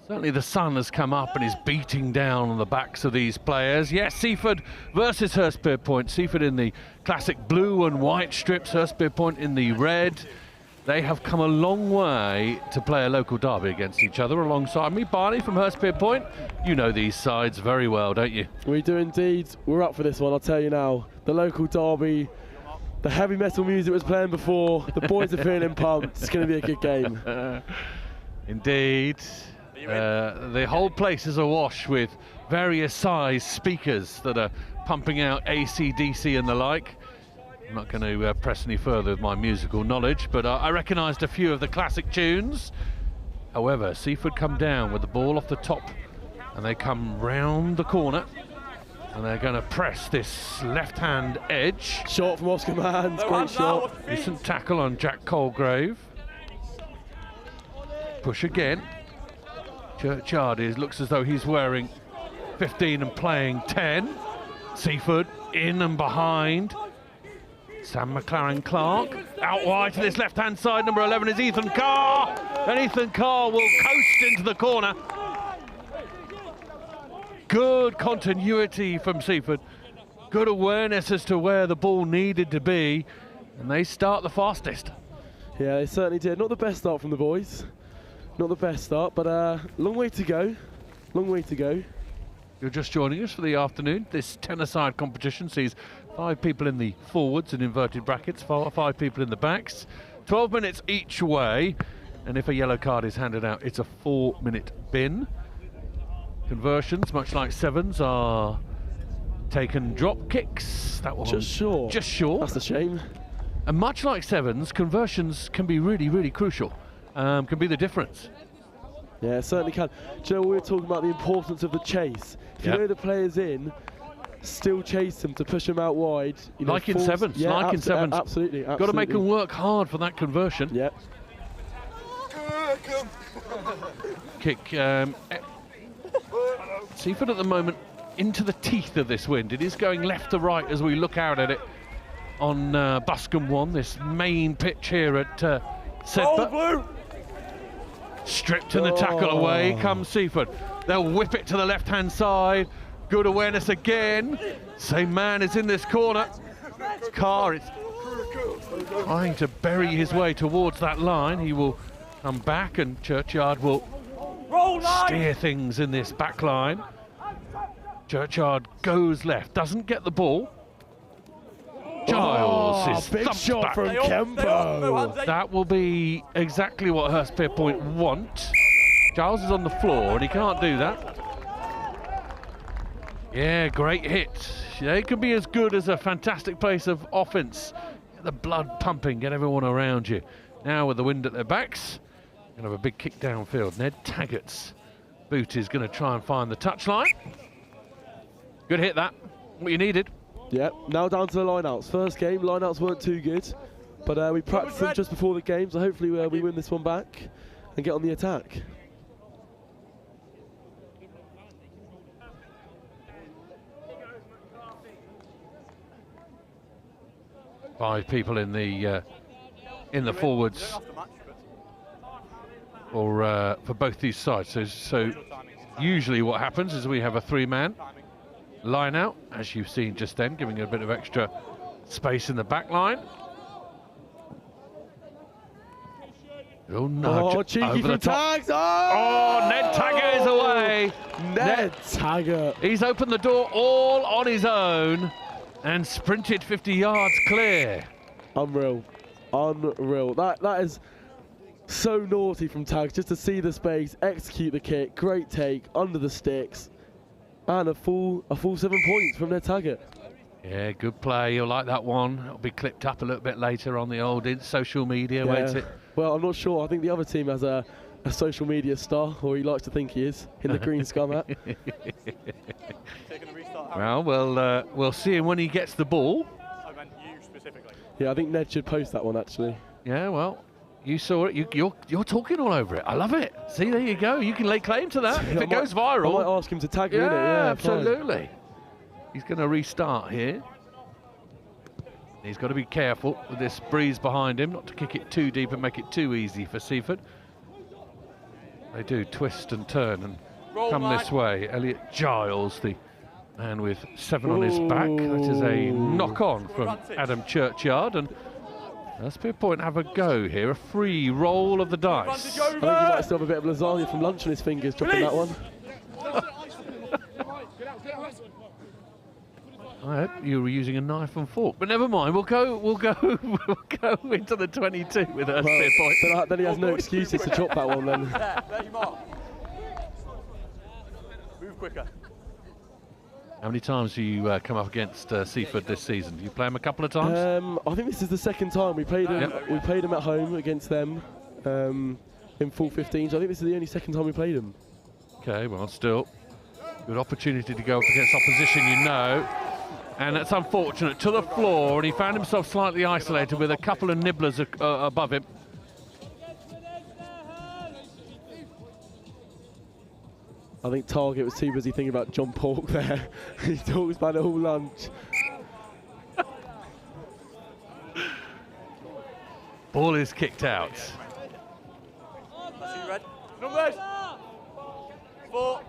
Certainly the sun has come up and is beating down on the backs of these players. Yes, Seaford versus Hurstpierpoint. Seaford in the classic blue and white strips, Hurstpierpoint in the red. They have come a long way to play a local derby against each other. Alongside me, Barney from Hurstpierpoint. You know these sides very well, don't you? We do indeed. We're up for this one, I'll tell you now. The local derby, the heavy metal music was playing before. The boys are feeling pumped. It's going to be a good game. Indeed. The whole place is awash with various size speakers that are pumping out AC, DC and the like. I'm not going to press any further with my musical knowledge, but I recognised a few of the classic tunes. However, Seaford come down with the ball off the top, and they come round the corner, and they're going to press this left-hand edge. Shot from Oscar Manns, great shot. Decent tackle on Jack Colgrave. Push again. Churchyard looks as though he's wearing 15 and playing 10. Seaford in and behind. Sam McLaren-Clark out wide to this left-hand side. Number 11 is Ethan Carr, and Ethan Carr will coast into the corner. Good continuity from Seaford. Good awareness as to where the ball needed to be, and they start the fastest. Yeah, they certainly did. Not the best start from the boys. Not the best start, but long way to go. Long way to go. You're just joining us for the afternoon. This 10-a-side competition sees 5 people in the forwards in inverted brackets, 5 people in the backs. 12 minutes each way, and if a yellow card is handed out, it's a 4-minute bin. Conversions, much like sevens, are taken drop kicks. That one just short. Just short. That's a shame. And much like sevens, conversions can be really, really crucial. Can be the difference. Yeah, it certainly can. Do you know, we were talking about the importance of the chase. If you know the player's in, still chase them to push them out wide. You know, like in sevens, like in sevens. Absolutely. Got to make them work hard for that conversion. Yep. Kick. Seaford at the moment into the teeth of this wind. It is going left to right as we look out at it on Buscombe 1, this main pitch here at Sedbergh. Stripped and the tackle away comes Seaford. They'll whip it to the left-hand side. Good awareness again. Same man is in this corner. Carr is trying to bury his way towards that line. He will come back, and Churchyard will steer things in this back line. Churchyard goes left, doesn't get the ball. Giles is big shot back. from Kempo. That will be exactly what Hurstpierpoint want. Giles is on the floor and he can't do that. Yeah, great hit. They could be as good as a fantastic place of offence. Get the blood pumping, get everyone around you. Now with the wind at their backs, going to have a big kick downfield. Ned Taggart's boot is going to try and find the touchline. Good hit that, what you needed. Yep, now down to the lineouts. First game, lineouts weren't too good, but we practiced them just before the game, so hopefully we win this one back and get on the attack. Five people in the forwards for both these sides. So usually what happens is we have a 3-man line out, as you've seen just then, giving it a bit of extra space in the back line. Oh no! Oh, cheeky from Tags! Oh, Ned Taggart is away. Ned Taggart. He's opened the door all on his own and sprinted 50 yards clear. Unreal, unreal. That is so naughty from Tags, just to see the space, execute the kick, great take under the sticks. And a full 7 points from Ned Taggart. Yeah, good play. You'll like that one. It'll be clipped up a little bit later on the old social media, won't it? Well, I'm not sure. I think the other team has a social media star, or he likes to think he is, in the green scum hat. Well, we'll see him when he gets the ball. I meant you specifically. Yeah, I think Ned should post that one, actually. Yeah, well, you saw it. You're talking all over it. I love it. See, there you go. You can lay claim to that if it goes viral. I might ask him to tag me in it. Yeah, Yeah, absolutely. Fine. He's going to restart here. He's got to be careful with this breeze behind him, not to kick it too deep and make it too easy for Seaford. They do twist and turn and come this way. Elliot Giles, the man with 7 on his back. That is a knock-on from Adam Churchyard, and Hurstpierpoint have a go here. A free roll of the dice. I think he might still have a bit of lasagna from lunch on his fingers, dropping that one. I hope you were using a knife and fork, but never mind. We'll go into the 22 with Hurstpierpoint. Then he has no excuses to chop that one. Then. There you mark. Move quicker. How many times have you come up against Seaford this season? Do you play them a couple of times? I think this is the second time we played them. We played them at home against them. in full 15s. I think this is the only second time we played him. Okay, well, still good opportunity to go up against opposition, you know. And it's unfortunate, to the floor, and he found himself slightly isolated with a couple of nibblers above him. I think Target was too busy thinking about John Pork there. He talks about it all lunch. Ball is kicked out. That's you, Red. Numbers. 4.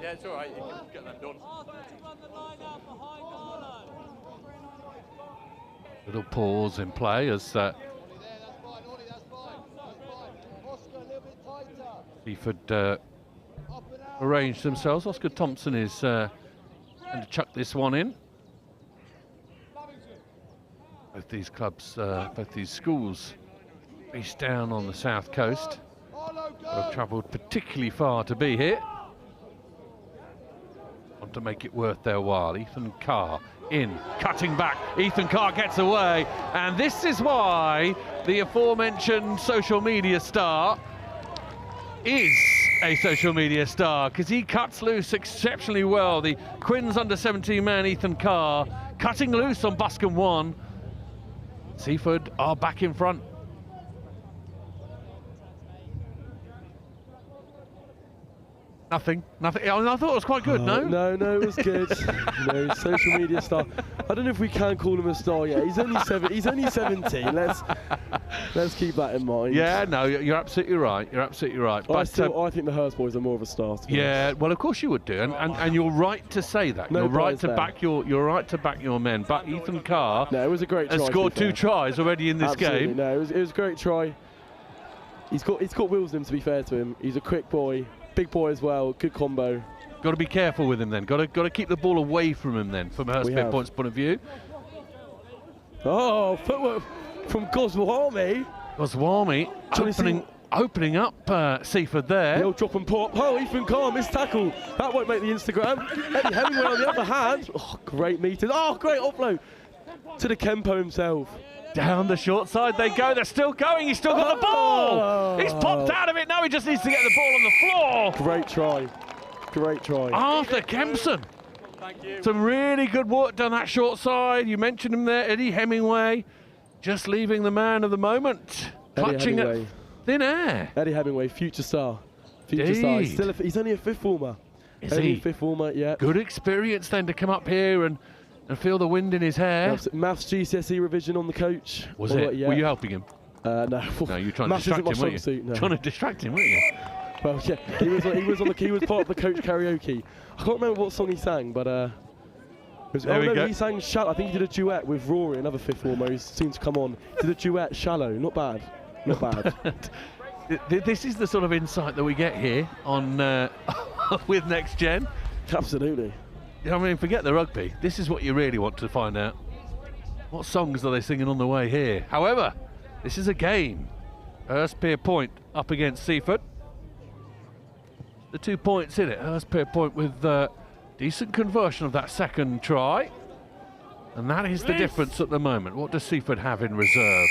Yeah, it's all right. You can get them done. Little pause in play as Seaford arranged themselves. Oscar Thompson is going to chuck this one in. Both these clubs, both these schools, based down on the south coast, have travelled particularly far to be here. Want to make it worth their while. Ethan Carr in, cutting back. Ethan Carr gets away, and this is why the aforementioned social media star is a social media star, because he cuts loose exceptionally well. The Quins under-17 man Ethan Carr cutting loose on Buscombe 1. Seaford are back in front. Nothing. I thought it was quite good, no? No, it was good. No, social media star. I don't know if we can call him a star yet. He's only 17. Let's keep that in mind. Yeah, no, you're absolutely right. You're absolutely right. But I think the Hurst boys are more of a star. Yeah, well, of course you would do, and you're right to say that. No, you're right to back your men. But Ethan Carr, no, it was a great try. Has scored 2 tries already in this game. No, it was a great try. He's got wheels in him, to be fair to him. He's a quick boy. Big boy as well, good combo. Got to be careful with him then. Got to keep the ball away from him then, from Hurstpierpoint's point of view. Oh, footwork from Goswami. Opening up Seaford there. The old drop and pop. Oh, Ethan Carr missed tackle. That won't make the Instagram. Eddie Hemingway on the other hand. Oh, great meeting. Oh, great offload to the Kempo himself. Down the short side they go. They're still going. He's still got the ball. He's popped out of it. Now he just needs to get the ball on the floor. Great try. Great try. Arthur Kempson. Thank you. Some really good work down that short side. You mentioned him there, Eddie Hemingway. Just leaving the man of the moment. Clutching at thin air. Eddie Hemingway, future star. Future star. He's only a 5th former. Is he? 5th former, yeah. Good experience then to come up here and feel the wind in his hair. Maths GCSE revision on the coach. Was it? Yeah. Were you helping him? No. No, you were trying to distract him, weren't you? Trying to distract him, weren't you? Well, yeah, he was part of the coach karaoke. I can't remember what song he sang, but he sang Shallow. I think he did a duet with Rory, another 5th former. He seemed to come on. He did a duet, Shallow. Not bad. Not bad. This is the sort of insight that we get here on with Next Gen. Absolutely. I mean, forget the rugby. This is what you really want to find out. What songs are they singing on the way here? However, this is a game. Hurstpierpoint up against Seaford. The 2 points in it. Hurstpierpoint with decent conversion of that second try. And that is the difference at the moment. What does Seaford have in reserve?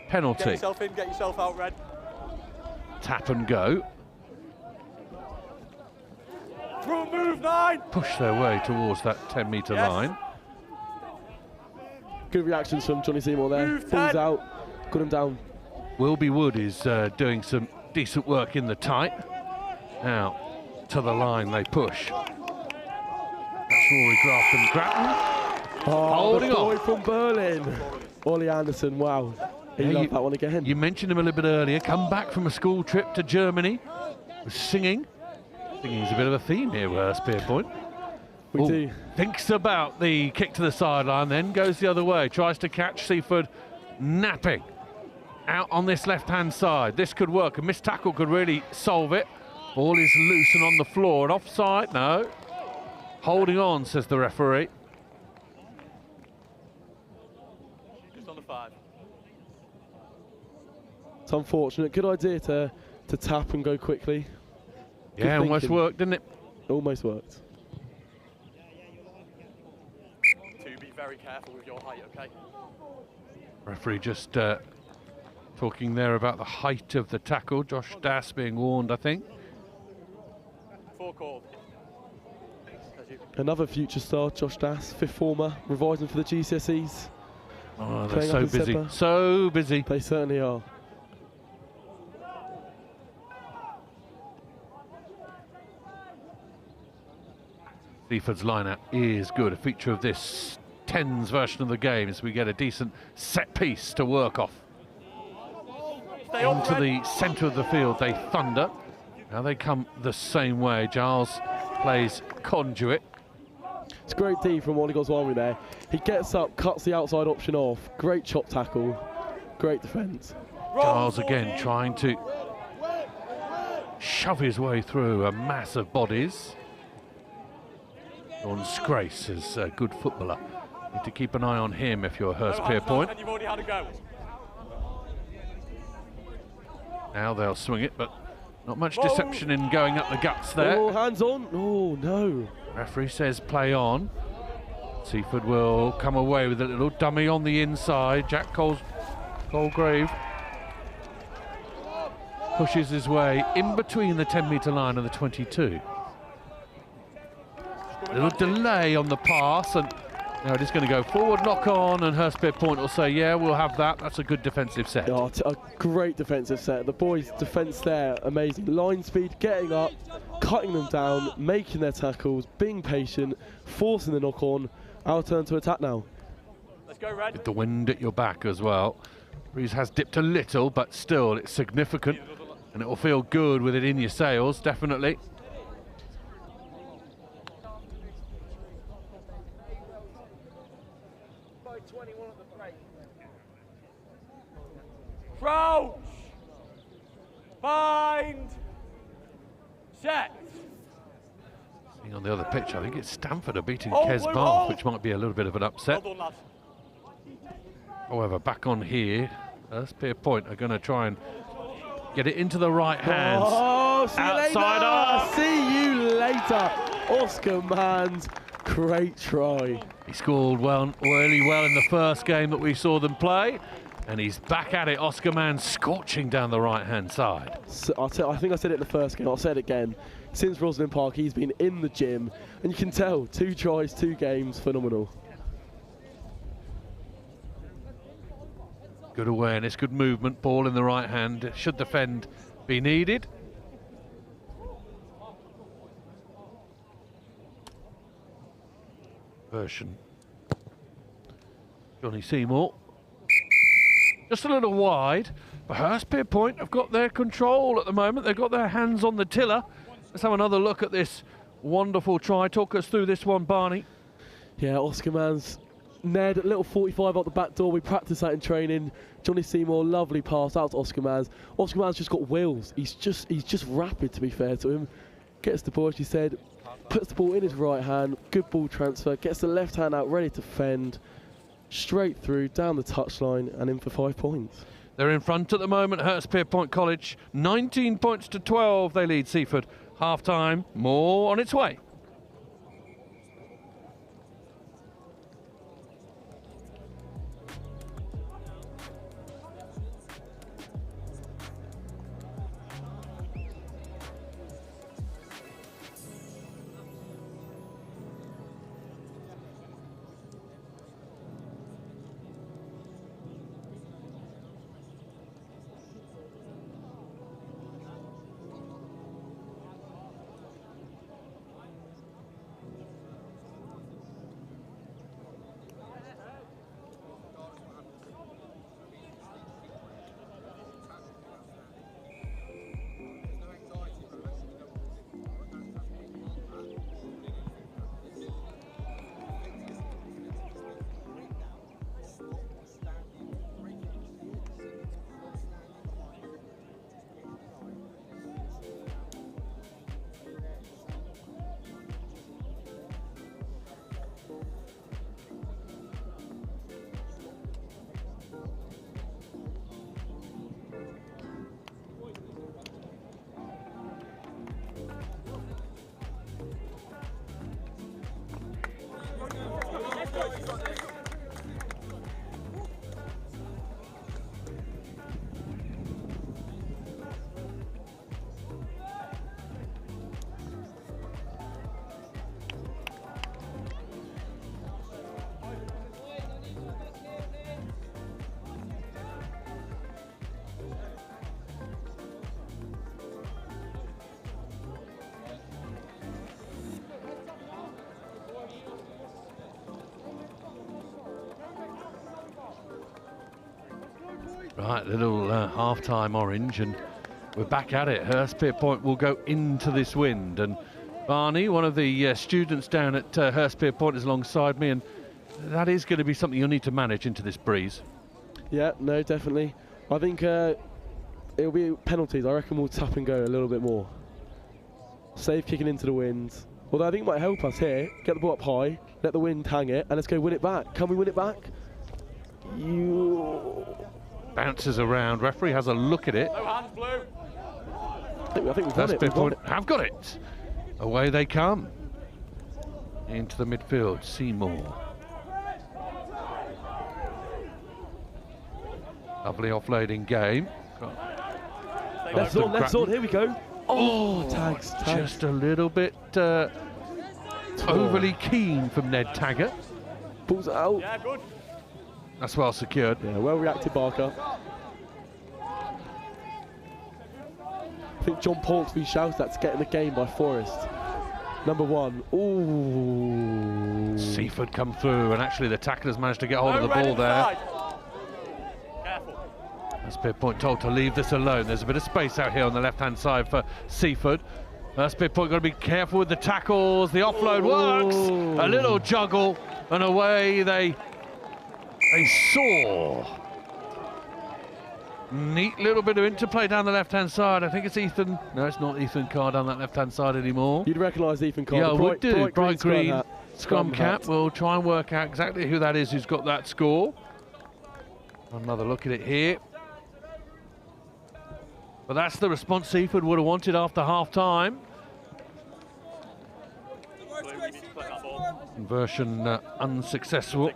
Penalty. Get yourself in, get yourself out, Red. Tap and go. Move 9. Push their way towards that 10-metre line. Good reactions from Johnny Seymour there. Pulls out, got him down. Wilby Wood is doing some decent work in the tight. Now, to the line they push. That's Rory Grafton Grattan. Holding the boy on. From Berlin. Ollie Anderson, wow. He loved that one again. You mentioned him a little bit earlier. Come back from a school trip to Germany. Was singing. Singing's a bit of a theme here with Hurstpierpoint. We do. Thinks about the kick to the sideline, then goes the other way. Tries to catch Seaford napping out on this left-hand side. This could work. A missed tackle could really solve it. Ball is loose and on the floor. And offside? No. Holding on, says the referee. Just on the 5. It's unfortunate. Good idea to tap and go quickly. Yeah, almost worked, didn't it? Almost worked. To be very careful with your height, okay? Referee just talking there about the height of the tackle. Josh Das being warned, I think. Four called. Another future star, Josh Das, fifth former, revising for the GCSEs. Oh, they're so busy, Sedbergh. so busy. They certainly are. Seaford's lineup is good. A feature of this 10s version of the game is we get a decent set piece to work off. Into the centre of the field they thunder. Now they come the same way. Giles plays conduit. It's great D from Wally Goswami there. He gets up, cuts the outside option off. Great chop tackle. Great defence. Giles again trying to shove his way through a mass of bodies. Sean Scrace is a good footballer. Need to keep an eye on him if you're Hurstpierpoint. You've already had a go. Now they'll swing it, but not much deception in going up the guts there. Oh, hands on. Oh, no. Referee says play on. Seaford will come away with a little dummy on the inside. Jack Colgrave pushes his way in between the 10-metre line and the 22. A little delay on the pass, and now it is going to go forward, knock on, and Hurstpierpoint will say, yeah, we'll have that. That's a good defensive set. Oh, a great defensive set. The boys' defence there, amazing. Line speed, getting up, cutting them down, making their tackles, being patient, forcing the knock on. Our turn to attack now. Let's go, Red. With the wind at your back as well. Breeze has dipped a little, but still it's significant, and it will feel good with it in your sails, definitely. Crouch! Bind! Set! Seeing on the other pitch, I think it's Stamford are beating Hold, Kes blue, Bath, hold. which might be a little bit of an upset. Well done, lad. However, back on here, Hurstpierpoint are going to try and get it into the right hands. Oh, see Outside you later. See you later. Oscar Manns, great try. He scored really well in the first game that we saw them play, and he's back at it. Oscar Mann scorching down the right-hand side. So I think I said it in the first game, I'll say it again. Since Roslyn Park, he's been in the gym, and you can tell, 2 tries, 2 games, phenomenal. Good awareness, good movement, ball in the right hand. Should defend be needed. Version. Johnny Seymour. Just a little wide, but Hurstpierpoint have got their control at the moment. They've got their hands on the tiller. Let's have another look at this wonderful try. Talk us through this one, Barney. Yeah, Oscar Manns, Ned, little 45 out the back door. We practiced that in training. Johnny Seymour, lovely pass out to Oscar Manns. Oscar Manns just got wheels. He's just rapid, to be fair to him. Gets the ball, as you said, puts the ball in his right hand. Good ball transfer. Gets the left hand out, ready to fend. Straight through, down the touchline, and in for 5 points. They're in front at the moment, Hurstpierpoint College. 19 points to 12, they lead Seaford. Half-time, more on its way. Right, little half-time orange, and we're back at it. Hurstpierpoint will go into this wind, and Barney, one of the students down at Hurstpierpoint, is alongside me, and that is going to be something you'll need to manage into this breeze. Yeah, no, definitely. I think it'll be penalties. I reckon we'll tap and go a little bit more. Save kicking into the wind. Although I think it might help us here. Get the ball up high, let the wind hang it, and let's go win it back. Can we win it back? Bounces around. Referee has a look at it. I think we've got it. Have got it. Away they come. Into the midfield. Seymour. Lovely offloading game. Left on, here we go. Oh, tags. Just a little bit overly keen from Ned Taggart. Pulls it out. Yeah, good. That's well secured. Yeah, well reacted, Barker. I think John Portsby shouted that to get in the game by Forrest. Number 1. Ooh. Seaford come through, and actually the tacklers managed to get hold of the ball there. Hurstpierpoint told to leave this alone. There's a bit of space out here on the left-hand side for Seaford. Hurstpierpoint got to be careful with the tackles. The offload works. A little juggle, and away they soar. Neat little bit of interplay down the left-hand side. I think it's Ethan. No, it's not Ethan Carr down that left-hand side anymore. You'd recognise Ethan Carr. Yeah, I would do. Bright green scrum cap. hat. We'll try and work out exactly who that is who's got that score. Another look at it here. But that's the response Seaford would have wanted after half-time. Conversion unsuccessful.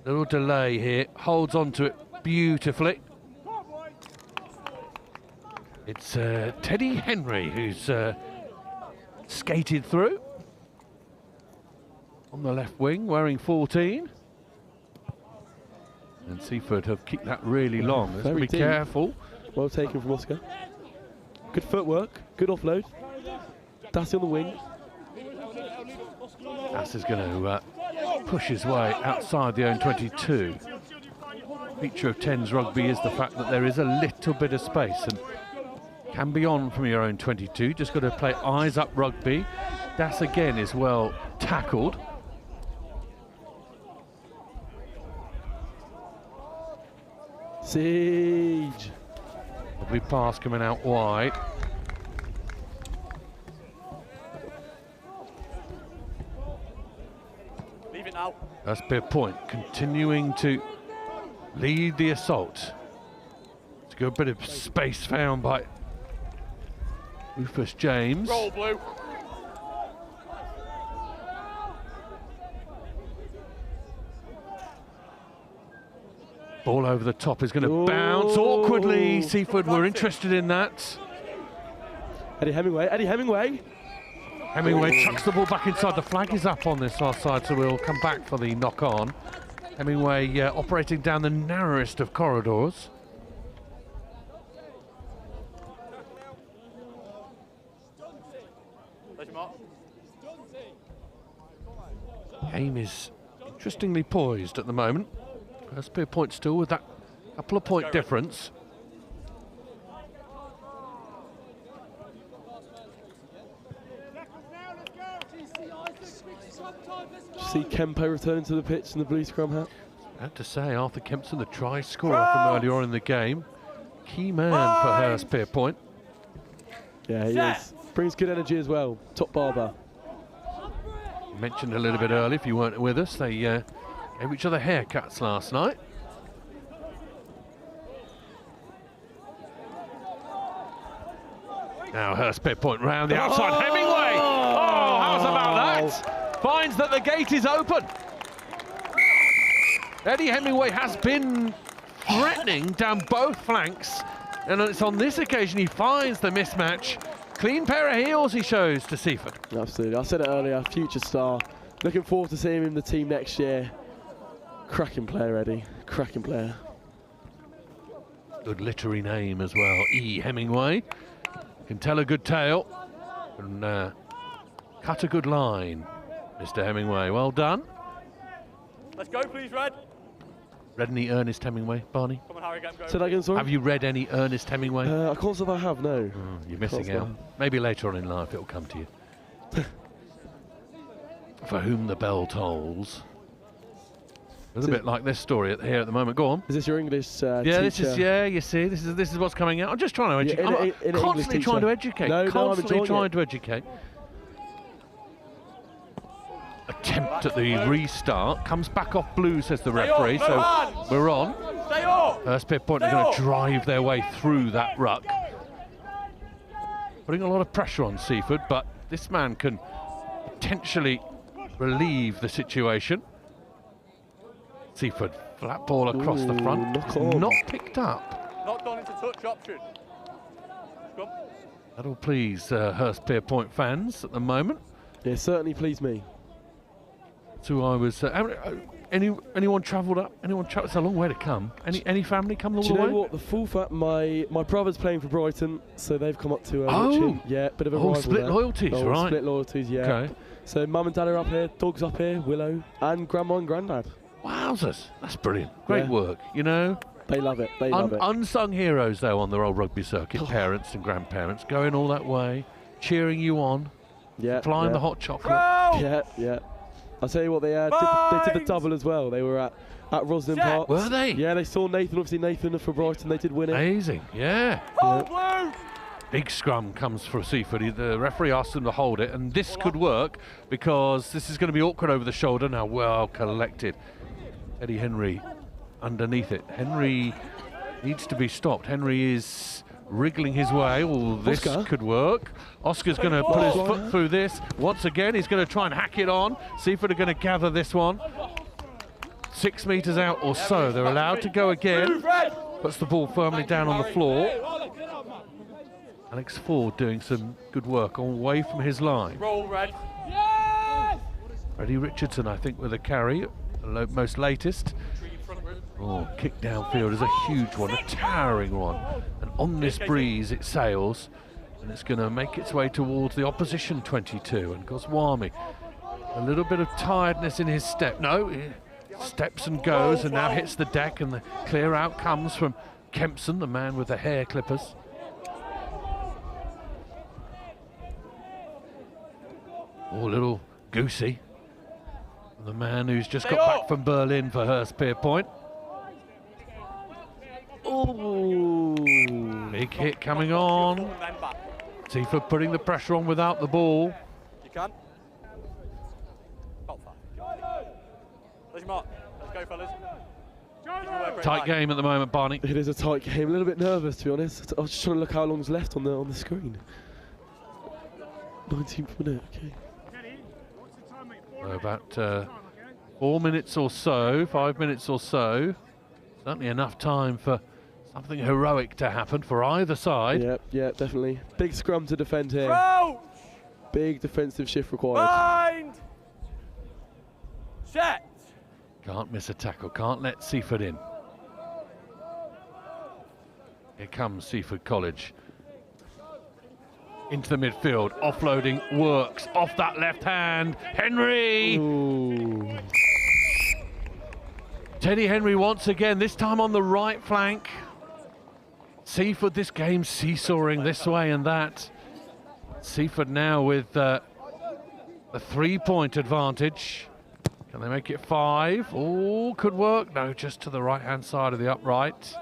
Little delay here, holds on to it beautifully. It's Teddy Henry who's skated through. On the left wing, wearing 14. And Seaford have kicked that really long. Let's be careful. Well taken from Oscar. Good footwork, good offload. That's on the wing. Das is going to push his way outside the own 22. Feature of 10s rugby is the fact that there is a little bit of space and can be on from your own 22. Just got to play eyes up rugby. Das again is well tackled. Siege. Lovely pass coming out wide. Leave it now. Hurstpierpoint continuing to lead the assault. It's a good bit of space found by Rufus James. Roll, Blue. Ball over the top is going to bounce awkwardly. Seaford were interested in that. Eddie Hemingway. Hemingway chucks the ball back inside. The flag is up on this far side, so we'll come back for the knock-on. Hemingway operating down the narrowest of corridors. Game is interestingly poised at the moment. Hurstpierpoint still with that couple of point difference. See Kempo returning to the pitch in the blue scrum hat. I have to say, Arthur Kempson, the try scorer from earlier on in the game. Key man for Hurstpierpoint. Yeah, he is. Brings good energy as well. Top barber. Mentioned a little bit earlier, if you weren't with us, they gave each other haircuts last night. Now Hurstpierpoint round the outside. Hemingway! Oh, how's about that? Finds that the gate is open. Eddie Hemingway has been threatening down both flanks, and it's on this occasion he finds the mismatch. Clean pair of heels he shows to Seaford. Absolutely. I said it earlier, future star. Looking forward to seeing him in the team next year. Cracking player, Eddie. Cracking player. Good literary name as well. E. Hemingway. Can tell a good tale and cut a good line. Mr. Hemingway, well done. Let's go, please, Red. Read any Ernest Hemingway, Barney? Come on, Harry, get him going. Say that again, sorry? Have you read any Ernest Hemingway? I can't say if I have, no. You're missing out. Maybe later on in life it'll come to you. For whom the bell tolls. A little bit like this story here at the moment. Go on. Is this your English yeah, teacher? this is. Yeah, you see, this is what's coming out. I'm just trying to educate. I'm constantly trying to educate. Constantly trying to educate. Attempt at the restart. Comes back off blue, says the referee. So we're on. Hurstpierpoint are going to drive their way through that ruck. Putting a lot of pressure on Seaford, but this man can potentially relieve the situation. Seaford, flat ball across the front. Not picked up. Not done into touch option. Come. That'll please Hurstpierpoint fans at the moment. Yeah, certainly please me. So I was. Anyone travelled up? It's a long way to come. Any family come all the way? Do you know what? The full fact, my brother's playing for Brighton, so they've come up to watch him. Yeah, bit of a rival split there. loyalties, right? Split loyalties, yeah. Okay. So mum and dad are up here, dog's up here, Willow, and grandma and granddad. Wowzers, that's brilliant. Great work, you know. They love it. They love it. Unsung heroes though on the old rugby circuit. Parents and grandparents going all that way, cheering you on. Yeah. Flying the hot chocolate. Yeah, yeah. I'll tell you what, they did the double as well. They were at Roslyn Park. Were they? Yeah, they saw Nathan. Obviously, Nathan for Brighton. They did win it. Amazing, yeah. Big scrum comes for Seaford. The referee asked them to hold it, and this could work because this is going to be awkward over the shoulder. Now, well collected. Eddie Henry underneath it. Henry needs to be stopped. Henry is wriggling his way. Oh, this could work. Oscar's going to put his foot through this. Once again, he's going to try and hack it on. Seaford are going to gather this one. 6 metres out or so. They're allowed to go again. Puts the ball firmly down on the floor. Alex Ford doing some good work away from his line. Roll, Red. Freddie Richardson, I think, with a carry, the most latest. Oh, kick downfield is a huge one, a towering one. And on this breeze, it sails, and it's going to make its way towards the opposition 22. And Goswami, a little bit of tiredness in his step. No, he steps and goes, and now hits the deck, and the clear out comes from Kempson, the man with the hair clippers. Oh, a little goosey. The man who's just got back from Berlin for Hurstpierpoint. Oh, big hit coming on. Seaford putting the pressure on without the ball. You can. There's your mark. Let's go, fellas. Tight game at the moment, Barney. It is a tight game. A little bit nervous, to be honest. I was just trying to look how long's left on the screen. 19th minute. Okay. So about 4 minutes or so, 5 minutes or so. Certainly enough time for something heroic to happen for either side. Yeah, definitely. Big scrum to defend here. Crouch! Big defensive shift required. Bind! Set! Can't miss a tackle, can't let Seaford in. Here comes Seaford College. Into the midfield, offloading works, off that left hand, Henry! Ooh. Teddy Henry once again, this time on the right flank. Seaford, this game seesawing this way and that. Seaford now with a 3-point advantage. Can they make it 5? Oh, could work. No, just to the right-hand side of the upright.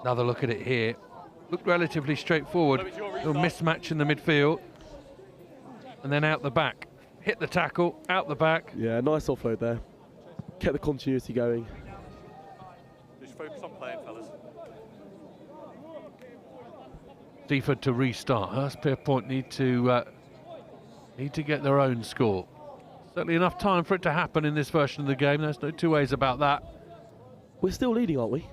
Another look at it here. Looked relatively straightforward. Little mismatch in the midfield. And then out the back. Hit the tackle, out the back. Yeah, nice offload there. Kept the continuity going. Just focus on playing, fellas. Seaford to restart. Hurstpierpoint need to get their own score. Certainly enough time for it to happen in this version of the game. There's no two ways about that. We're still leading, aren't we?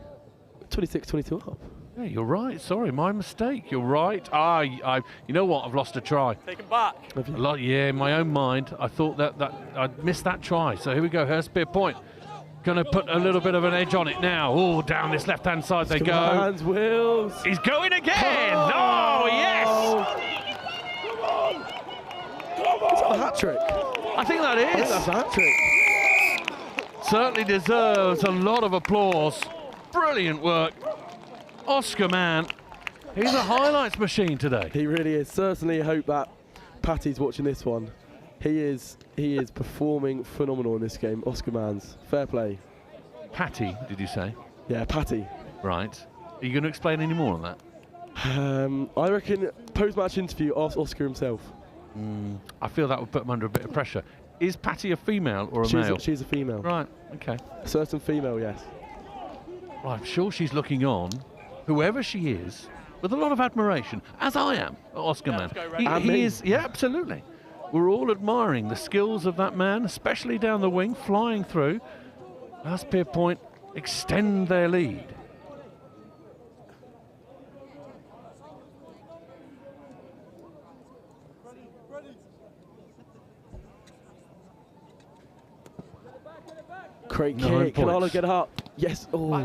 26-22 up. Yeah, you're right. Sorry, my mistake. You're right. You know what? I've lost a try. Take him back. Yeah, in my own mind, I thought that I'd missed that try. So here we go. Hurstpierpoint going to put a little bit of an edge on it now. Oh, down this left-hand side they go. Hands, Wills. He's going again. Oh, yes. Is that a hat-trick? I think that is. I think that's a hat-trick. Certainly deserves a lot of applause. Brilliant work. Oscar Mann. He's a highlights machine today. He really is. Certainly hope that Patty's watching this one. He is performing phenomenal in this game. Oscar Mann's. Fair play. Patty, did you say? Yeah, Patty. Right. Are you going to explain any more on that? I reckon post-match interview, ask Oscar himself. I feel that would put him under a bit of pressure. Is Patty a female or a male? She's a female. Right, okay. A certain female, yes. Well, I'm sure she's looking on, whoever she is, with a lot of admiration, as I am, Oscar Mann. He is, yeah, absolutely. We're all admiring the skills of that man, especially down the wing, flying through. Hurstpierpoint extend their lead. Great kick. Can Ola get up? Yes. Oh.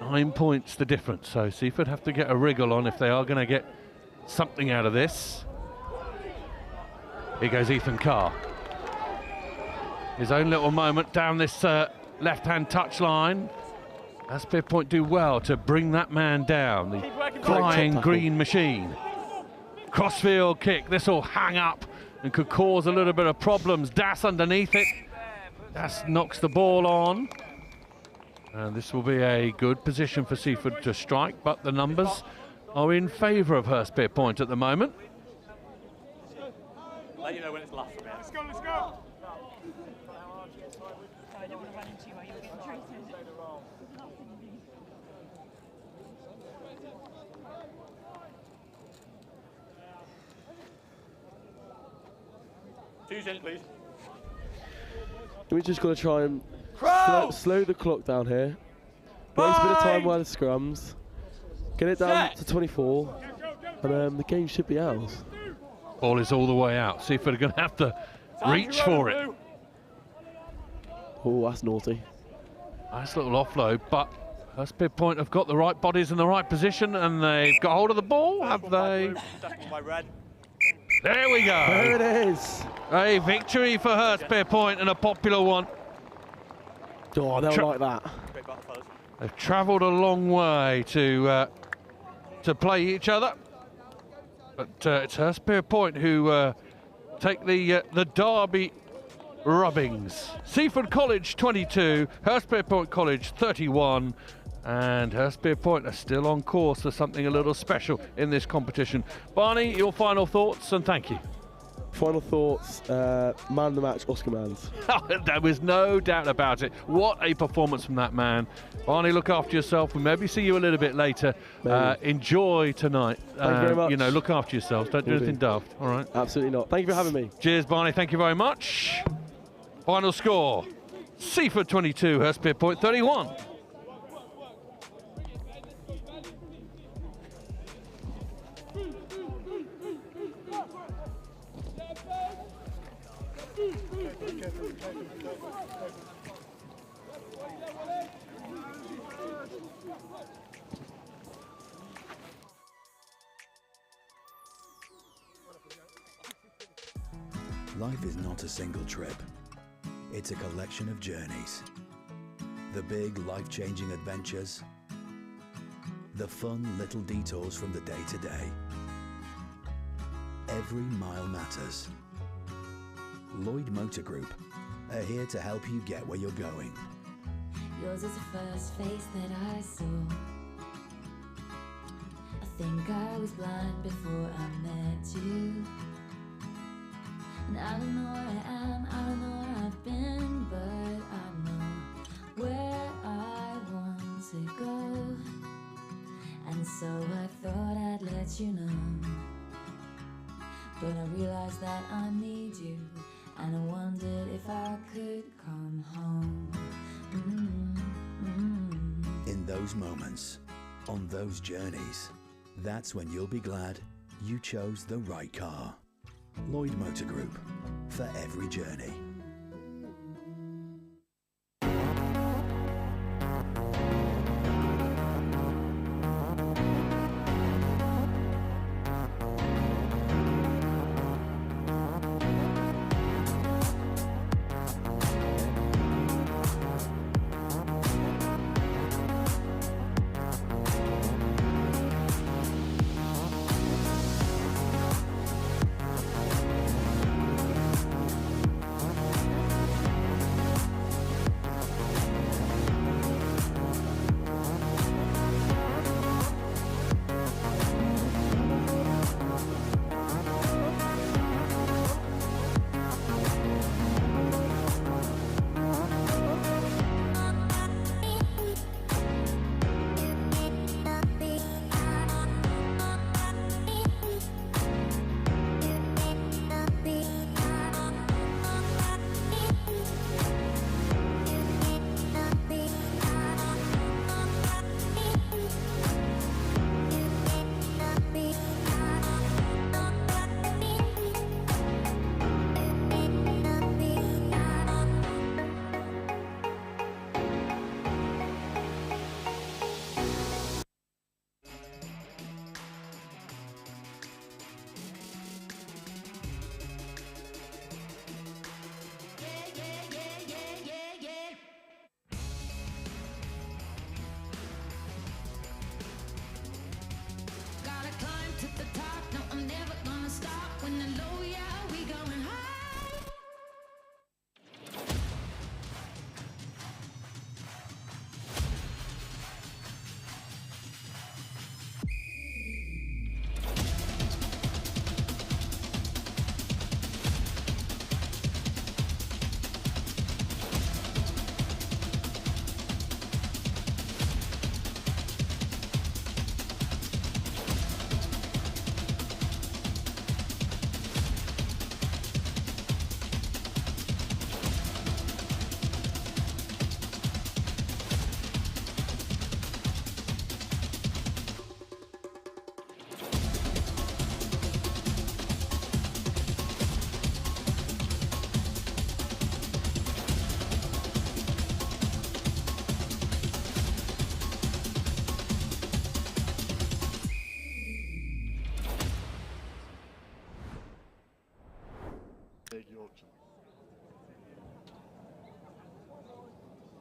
9 points the difference. So Seaford have to get a wriggle on if they are going to get something out of this. Here goes Ethan Carr. His own little moment down this left-hand touchline. Hurstpierpoint do well to bring that man down. The flying green machine. Crossfield kick. This will hang up and could cause a little bit of problems. Das underneath it. Das knocks the ball on. And this will be a good position for Seaford to strike, but the numbers are in favour of Hurstpierpoint at the moment. Let you know when it's last from here. Let's go, let's go. Two's in, please. We're just going to try and slow the clock down here. Waste a bit of time while the scrums. Get it down to 24, and the game should be ours. Ball is all the way out. Seaford are going to have to reach for it. Oh, that's naughty. Nice little offload, but Hurstpierpoint have got the right bodies in the right position, and they've got hold of the ball, have they? There we go. There it is. A victory for Hurstpierpoint, and a popular one. Oh, they'll like that. They've travelled a long way to play each other, but it's Hurstpierpoint who take the Derby rubbings. Seaford College 22, Hurstpierpoint College 31, and Hurstpierpoint are still on course for something a little special in this competition. Barney, your final thoughts, and thank you. Final thoughts, man of the match, Oscar Mann's. There was no doubt about it. What a performance from that man. Barney, look after yourself. We'll maybe see you a little bit later. Enjoy tonight. Thank you very much. You know, look after yourselves. Don't do anything daft, all right? Absolutely not. Thank you for having me. Cheers, Barney. Thank you very much. Final score, Seaford 22, Hurstpierpoint 31. Life is not a single trip. It's a collection of journeys. The big, life-changing adventures. The fun little detours from the day-to-day. Every mile matters. Lloyd Motor Group are here to help you get where you're going. Yours is the first face that I saw. I think I was blind before I met you. And I don't know where I am, I don't know where I've been, but I know where I want to go. And so I thought I'd let you know. But I realized that I need you, and I wondered if I could come home. In those moments, on those journeys, that's when you'll be glad you chose the right car. Lloyd Motor Group, for every journey.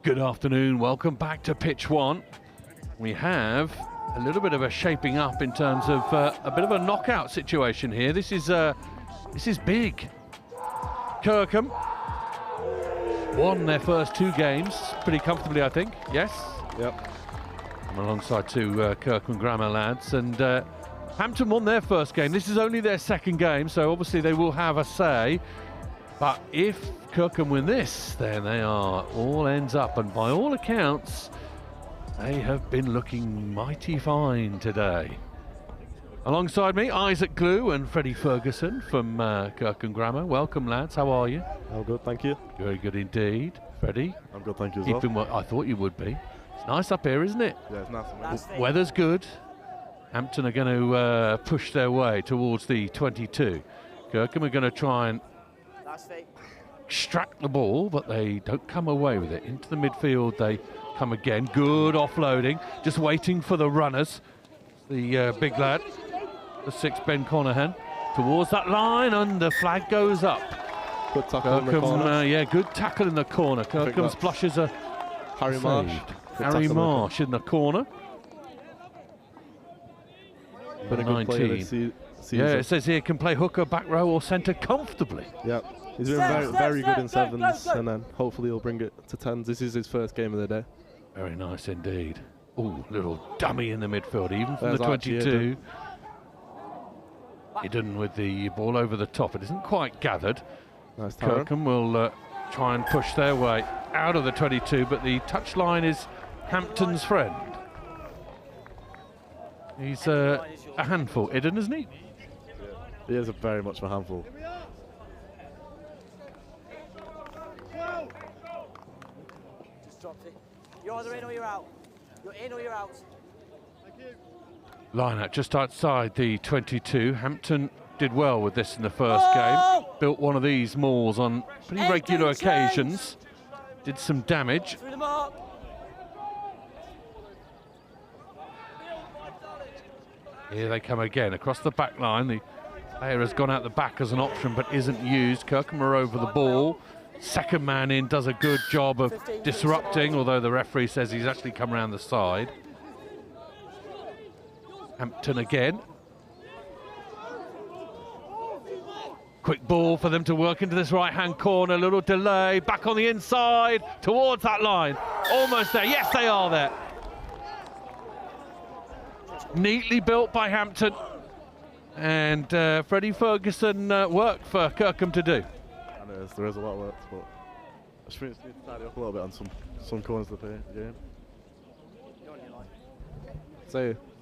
Good afternoon, welcome back to pitch one. We have a little bit of a shaping up in terms of a bit of a knockout situation here. This is big. Kirkham won their first 2 games pretty comfortably, I think. Yes? Yep. I'm alongside 2 Kirkham Grammar lads, and Hampton won their first game. This is only their second game, so obviously they will have a say. But if Kirkham win this, then they are all ends up, and by all accounts, they have been looking mighty fine today. Alongside me, Isaac Glue and Freddie Ferguson from Kirkham Grammar. Welcome, lads. How are you? I'm good, thank you. Very good indeed. Freddie? I'm good, thank you as well. I thought you would be. It's nice up here, isn't it? Yeah, it's nice. Weather's good. Hampton are going to push their way towards the 22. Kirkham are going to try and extract the ball, but they don't come away with it. Into the midfield they come again. Good offloading, just waiting for the runners. The big lad, the 6 Ben Conahan, towards that line, and the flag goes up. Good tackle in the corner. Yeah, good tackle in the corner. Kirkham's flushes are Harry Marsh. Harry Marsh in the corner. Been a good player this season. Yeah, it says here can play hooker, back row or centre comfortably. Yep, he's been very good in 7s, and then hopefully he'll bring it to 10s. This is his first game of the day. Very nice indeed. Ooh, little dummy in the midfield, even from There's the 22. Hidden with the ball over the top. It isn't quite gathered. Nice Kirkham will try and push their way out of the 22, but the touchline is Hampton's friend. He's a handful, Iden, isn't he? He is very much of a handful. Just dropped it. You're either in or you're out. You're in or you're out. Line out just outside the 22. Hampton did well with this in the first game. Built one of these mauls on pretty regular occasions. Did some damage. Through the mark. Here they come again across the back line. The player has gone out the back as an option but isn't used. Kirkham are over the ball. Second man in does a good job of disrupting, although the referee says he's actually come around the side. Hampton again. Quick ball for them to work into this right-hand corner. Little delay. Back on the inside towards that line. Almost there. Yes, they are there. Neatly built by Hampton, and Freddie Ferguson work for Kirkham to do. There is a lot of work, but I just think it's need to tidy up a little bit on some corners of the game.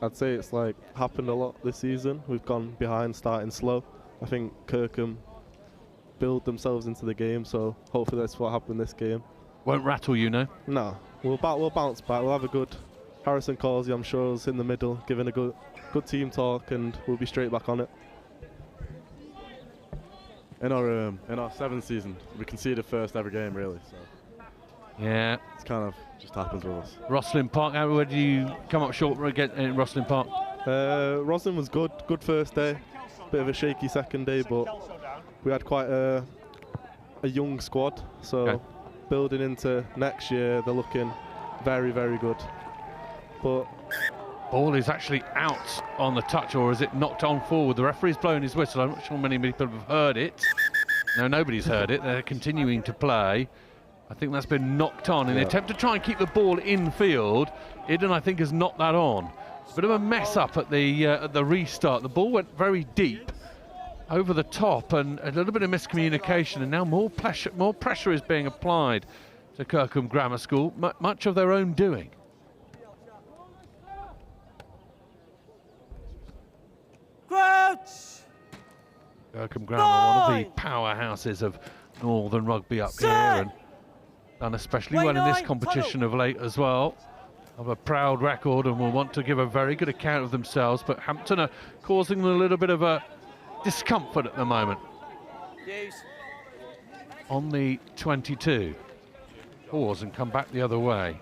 I'd say it's like happened a lot this season. We've gone behind, starting slow. I think Kirkham build themselves into the game, so hopefully that's what happened this game. Won't rattle you, no? No, we'll bounce back. We'll have a good. Harrison Causey, I'm sure, is in the middle, giving a good team talk, and we'll be straight back on it. In our 7th season, we conceded first every game, really. So yeah, it's kind of just happens with us. Rosslyn Park, where did you come up short again in Rosslyn Park? Rosslyn was good first day, bit of a shaky second day, but we had quite a young squad, so building into next year, they're looking very, very good. But ball is actually out on the touch, or is it knocked on forward? The referee's blown his whistle. I'm not sure many people have heard it. No, nobody's heard it. They're continuing to play. I think that's been knocked on in the attempt to try and keep the ball in field. Iden, I think, has knocked that on. It's a bit of a mess up at the restart. The ball went very deep over the top, and a little bit of miscommunication, and now more pressure is being applied to Kirkham Grammar School, much of their own doing. Kirkham Grammar, one of the powerhouses of Northern Rugby up here, and done especially well in this competition of late as well. Have a proud record and will want to give a very good account of themselves, but Hampton are causing them a little bit of a discomfort at the moment. On the 22. Pause and come back the other way.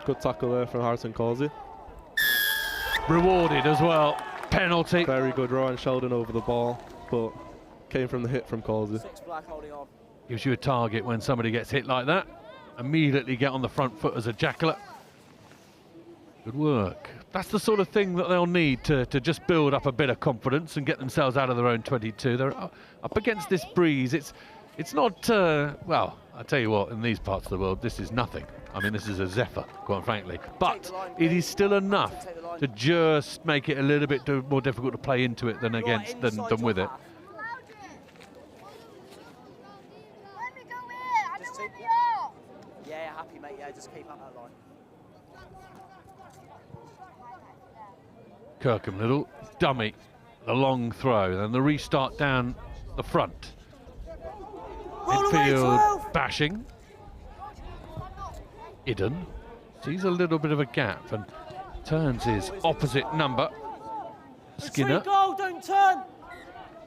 Good tackle there from Harrison Causey. Rewarded as well. Penalty. Very good Ryan Sheldon over the ball, but came from the hit from Causey. Gives you a target when somebody gets hit like that. Immediately get on the front foot as a jackler. Good work. That's the sort of thing that they'll need to just build up a bit of confidence and get themselves out of their own 22. They're up against this breeze. It's not, well, I'll tell you what, in these parts of the world, this is nothing. I mean, this is a zephyr, quite frankly. But it is still enough to just make it a little bit more difficult to play into it than with it. Yeah, happy, mate. Yeah, just keep up that line. Kirkham, little dummy, the long throw, then the restart down the front. Midfield bashing. Idden sees a little bit of a gap and turns his opposite number. Skinner. Goal, don't turn.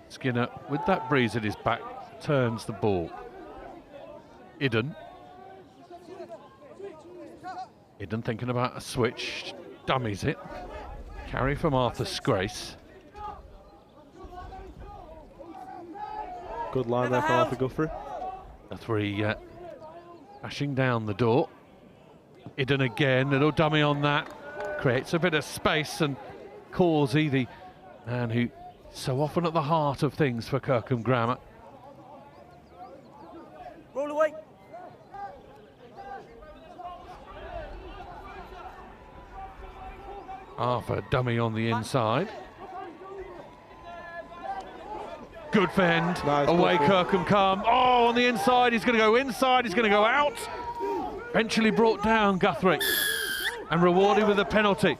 Skinner, with that breeze at his back, turns the ball. Idden. Idden thinking about a switch, dummies it. Carry from Arthur Grace. Good line there for Arthur Guthrie. The three bashing down the door. Idden again, little dummy on that. Creates a bit of space, and Causey, the man who so often at the heart of things for Kirkham Grammar. Roll away. Arthur dummy on the inside. Good fend. Nice. Away Kirkham come. Oh, on the inside. He's going to go inside. He's going to go out. Eventually brought down Guthrie and rewarded with a penalty.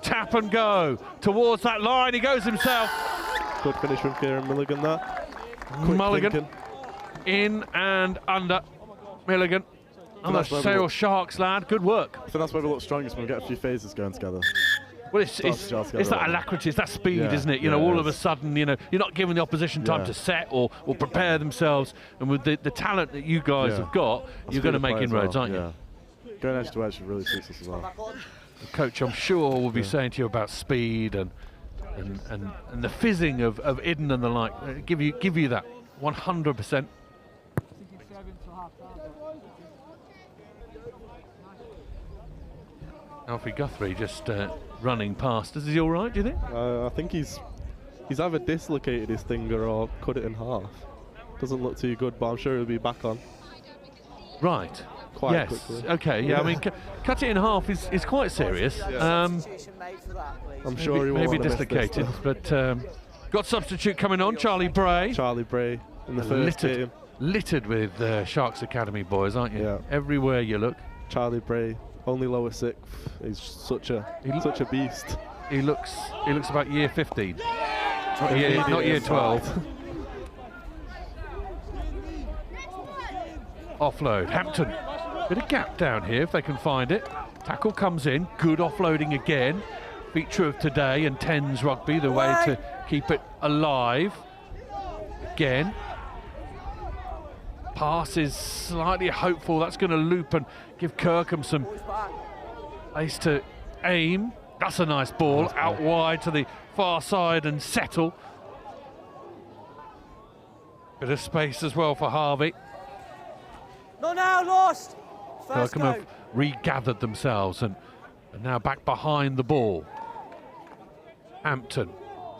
Tap and go towards that line. He goes himself. Good finish from Kieran Milligan there. Quick Mulligan thinking. in and under. Milligan. On the Sale Sharks, lad. Good work. I think that's where we look strongest when we get a few phases going together. Well, it's that alacrity, it's that speed, isn't it? You know, all of a sudden, you know, you're not giving the opposition time to set or prepare themselves. And with the talent that you guys have got, you're going to make inroads, aren't you? Going edge to edge really suits us as well. The coach, I'm sure, will be saying to you about speed and the fizzing of Idden and the like. Give you that 100%. Alfie Guthrie just running past. Is he all right, do you think? I think he's either dislocated his finger or cut it in half. Doesn't look too good, but I'm sure he'll be back on. Right. Quite quickly. Okay, yeah, I mean, cut it in half is quite serious. Yeah. I'm sure he maybe dislocated, but got substitute coming on, Charlie Bray. Charlie Bray in the first game. Littered with Sharks Academy boys, aren't you? Yeah. Everywhere you look. Charlie Bray, only lower sixth. He's such a beast. He looks about year 15. Not year 12. Offload. Hampton. Bit of gap down here if they can find it. Tackle comes in. Good offloading again. Feature of today and 10s rugby, the way to keep it alive. Again. Pass is slightly hopeful. That's going to loop and give Kirkham some place to aim. That's a nice ball. Out wide to the far side and settle. Bit of space as well for Harvey. Not now, lost. Kirkham have regathered themselves and are now back behind the ball. Hampton,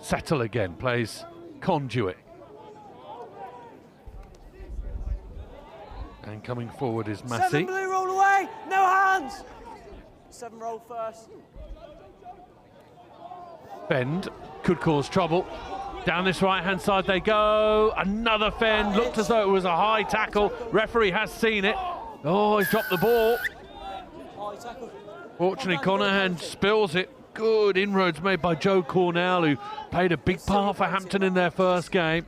settle again, plays conduit. And coming forward is Massey. 7 blue, roll away, no hands. 7 roll first. Fend could cause trouble. Down this right-hand side they go. Another fend. Looked as though it was a high tackle. Referee has seen it. Oh, he's dropped the ball. Fortunately, Conahan spills it. Good inroads made by Joe Cornell, who played a big part for Hampton in their first game.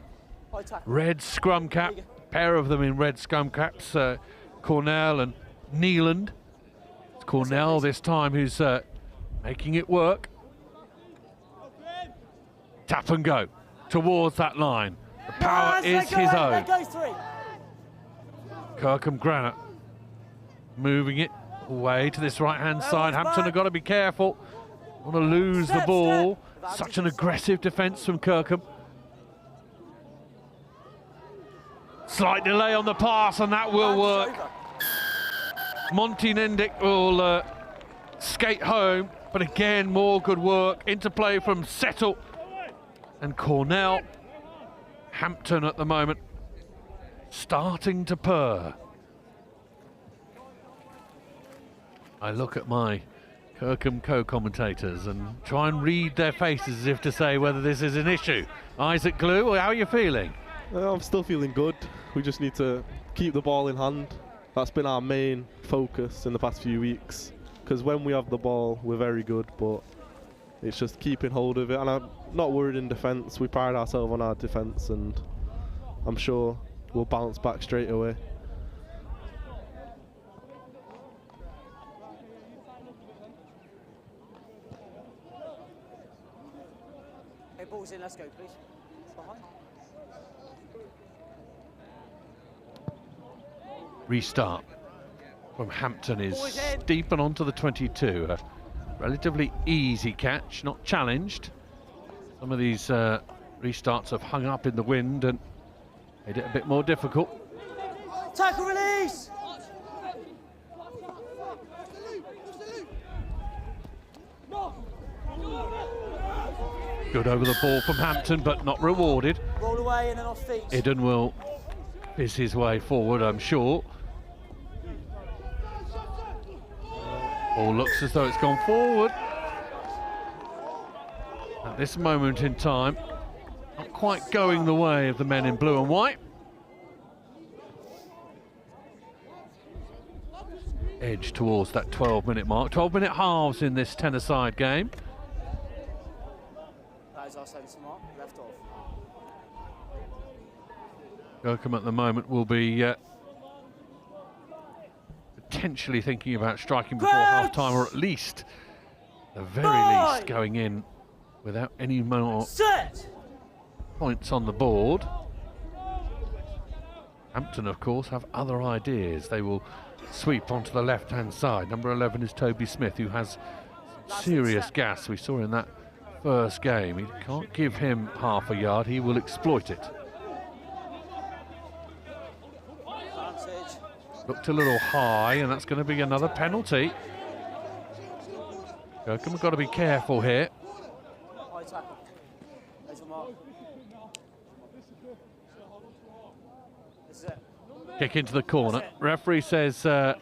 Red scrum cap. Pair of them in red scrum caps. Cornell and Neeland. It's Cornell this time who's making it work. Tap and go towards that line. The power is his own. Kirkham Granite moving it away to this right-hand side. Hampton have got to be careful. Want to lose the ball. Such an aggressive defence from Kirkham. Slight delay on the pass, and that will work. Monty Nendick will skate home, but again, more good work. Interplay from Settle and Cornell. Hampton at the moment starting to purr. I look at my Kirkham co-commentators and try and read their faces as if to say whether this is an issue. Isaac Glue, how are you feeling? I'm still feeling good. We just need to keep the ball in hand. That's been our main focus in the past few weeks, because when we have the ball, we're very good, but it's just keeping hold of it. And I'm not worried in defence. We pride ourselves on our defence, and I'm sure we'll bounce back straight away. Hey, balls in, let's go, please. Behind. Restart from Hampton is deep and onto the 22. A relatively easy catch, not challenged. Some of these restarts have hung up in the wind and made it a bit more difficult. Tackle release! Good over the ball from Hampton, but not rewarded. Roll away and then off feet. Idden will fizz his way forward, I'm sure. Ball looks as though it's gone forward. At this moment in time, not quite going the way of the men in blue and white. Edge towards that 12-minute mark. 12-minute halves in this 10-a-side game. That is our centre mark, left off. Kirkham at the moment will be potentially thinking about striking before half-time, or at least, the very least, going in without any more points on the board. Hampton, of course, have other ideas. They will sweep onto the left-hand side. Number 11 is Toby Smith, who has serious gas. We saw in that first game. He can't give him half a yard. He will exploit it. Looked a little high, and that's going to be another penalty. Kirkham have got to be careful here. High tackle. There's a mark. This is it. Kick into the corner. Referee says, I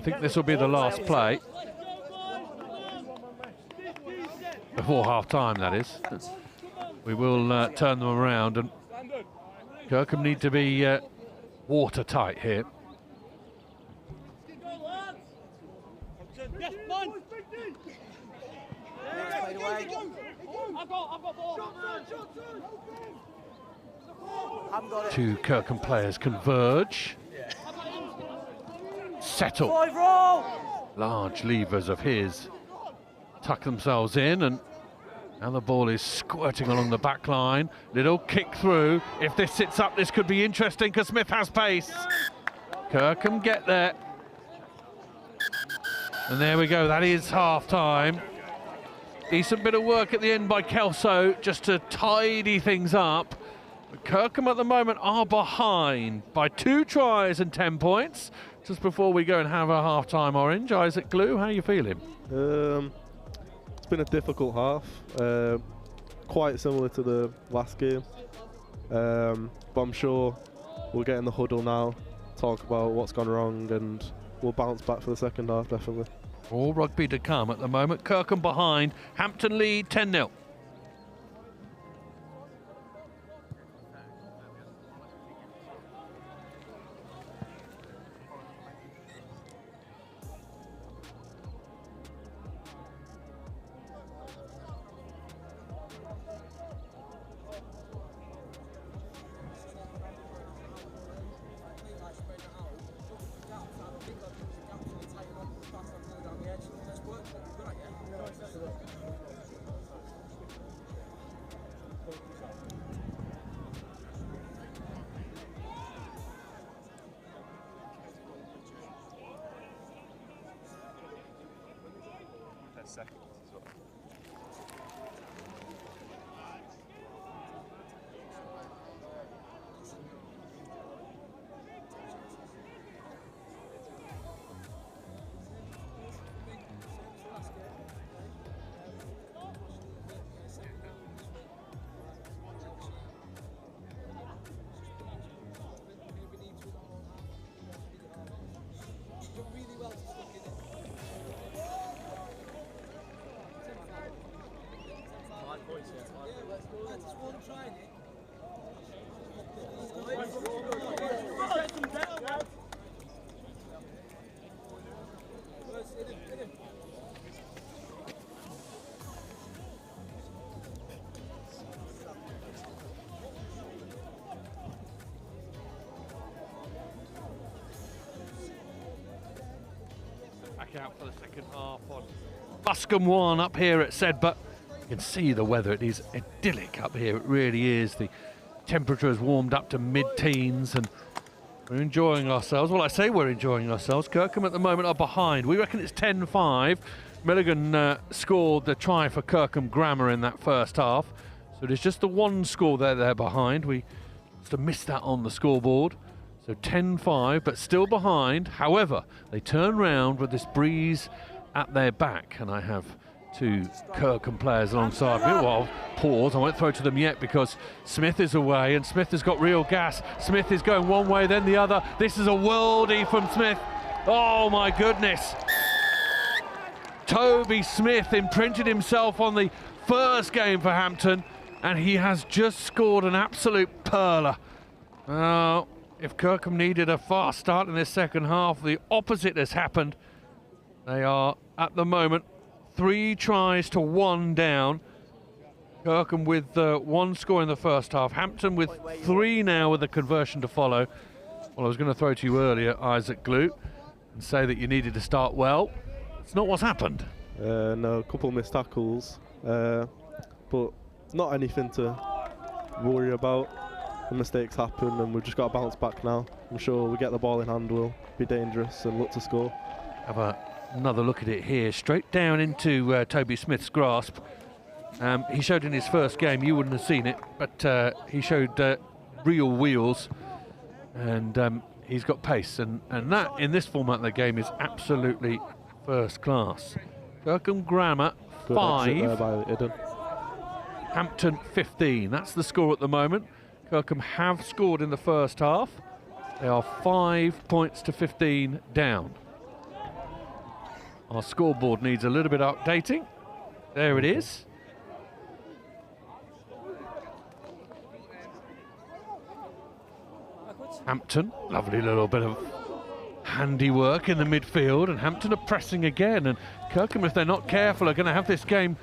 think this will be the last play. Before half-time, that is. We will turn them around, and Kirkham need to be watertight here. Two Kirkham players converge. Settle. Large levers of his tuck themselves in, and now the ball is squirting along the back line. Little kick through. If this sits up, this could be interesting because Smith has pace. Kirkham get there. And there we go, that is half-time. Decent bit of work at the end by Kelso just to tidy things up. But Kirkham at the moment are behind by 2 tries and 10 points. Just before we go and have a half-time orange, Isaac Glue, how are you feeling? It's been a difficult half, quite similar to the last game. But I'm sure we'll get in the huddle now, talk about what's gone wrong, and we'll bounce back for the second half, definitely. All rugby to come at the moment. Kirkham behind, Hampton lead 10-0. Back out for the second half on Buscombe 1 up here at Sedbergh. You can see the weather, it is idyllic up here, it really is. The temperature has warmed up to mid-teens and we're enjoying ourselves. Well, I say we're enjoying ourselves. Kirkham at the moment are behind. We reckon it's 10-5. Milligan scored the try for Kirkham Grammar in that first half. So it is just the one score they're behind. We must have missed that on the scoreboard. So 10-5, but still behind. However, they turn round with this breeze at their back. And I have two Kirkham players alongside me. Well, pause, I won't throw to them yet because Smith is away and Smith has got real gas. Smith is going one way, then the other. This is a worldie from Smith. Oh my goodness. Toby Smith imprinted himself on the first game for Hampton and he has just scored an absolute perler. Oh, if Kirkham needed a fast start in this second half, the opposite has happened. They are, at the moment, 3 tries to 1 down. Kirkham with 1 score in the first half. Hampton with 3 now with a conversion to follow. Well, I was going to throw to you earlier, Isaac Glute, and say that you needed to start well. It's not what's happened. No, a couple of missed tackles, but not anything to worry about. The mistakes happen and we've just got to bounce back now. I'm sure we get the ball in hand, we'll be dangerous and look to score. Have another look at it here, straight down into Toby Smith's grasp. He showed in his first game, you wouldn't have seen it, but he showed real wheels and he's got pace and that in this format of the game is absolutely first class. Kirkham Grammar 5, Hampton 15, that's the score at the moment. Kirkham have scored in the first half. They are 5 points to 15 down. Our scoreboard needs a little bit of updating. There it is. Hampton, lovely little bit of handiwork in the midfield, and Hampton are pressing again. And Kirkham, if they're not careful, are going to have this game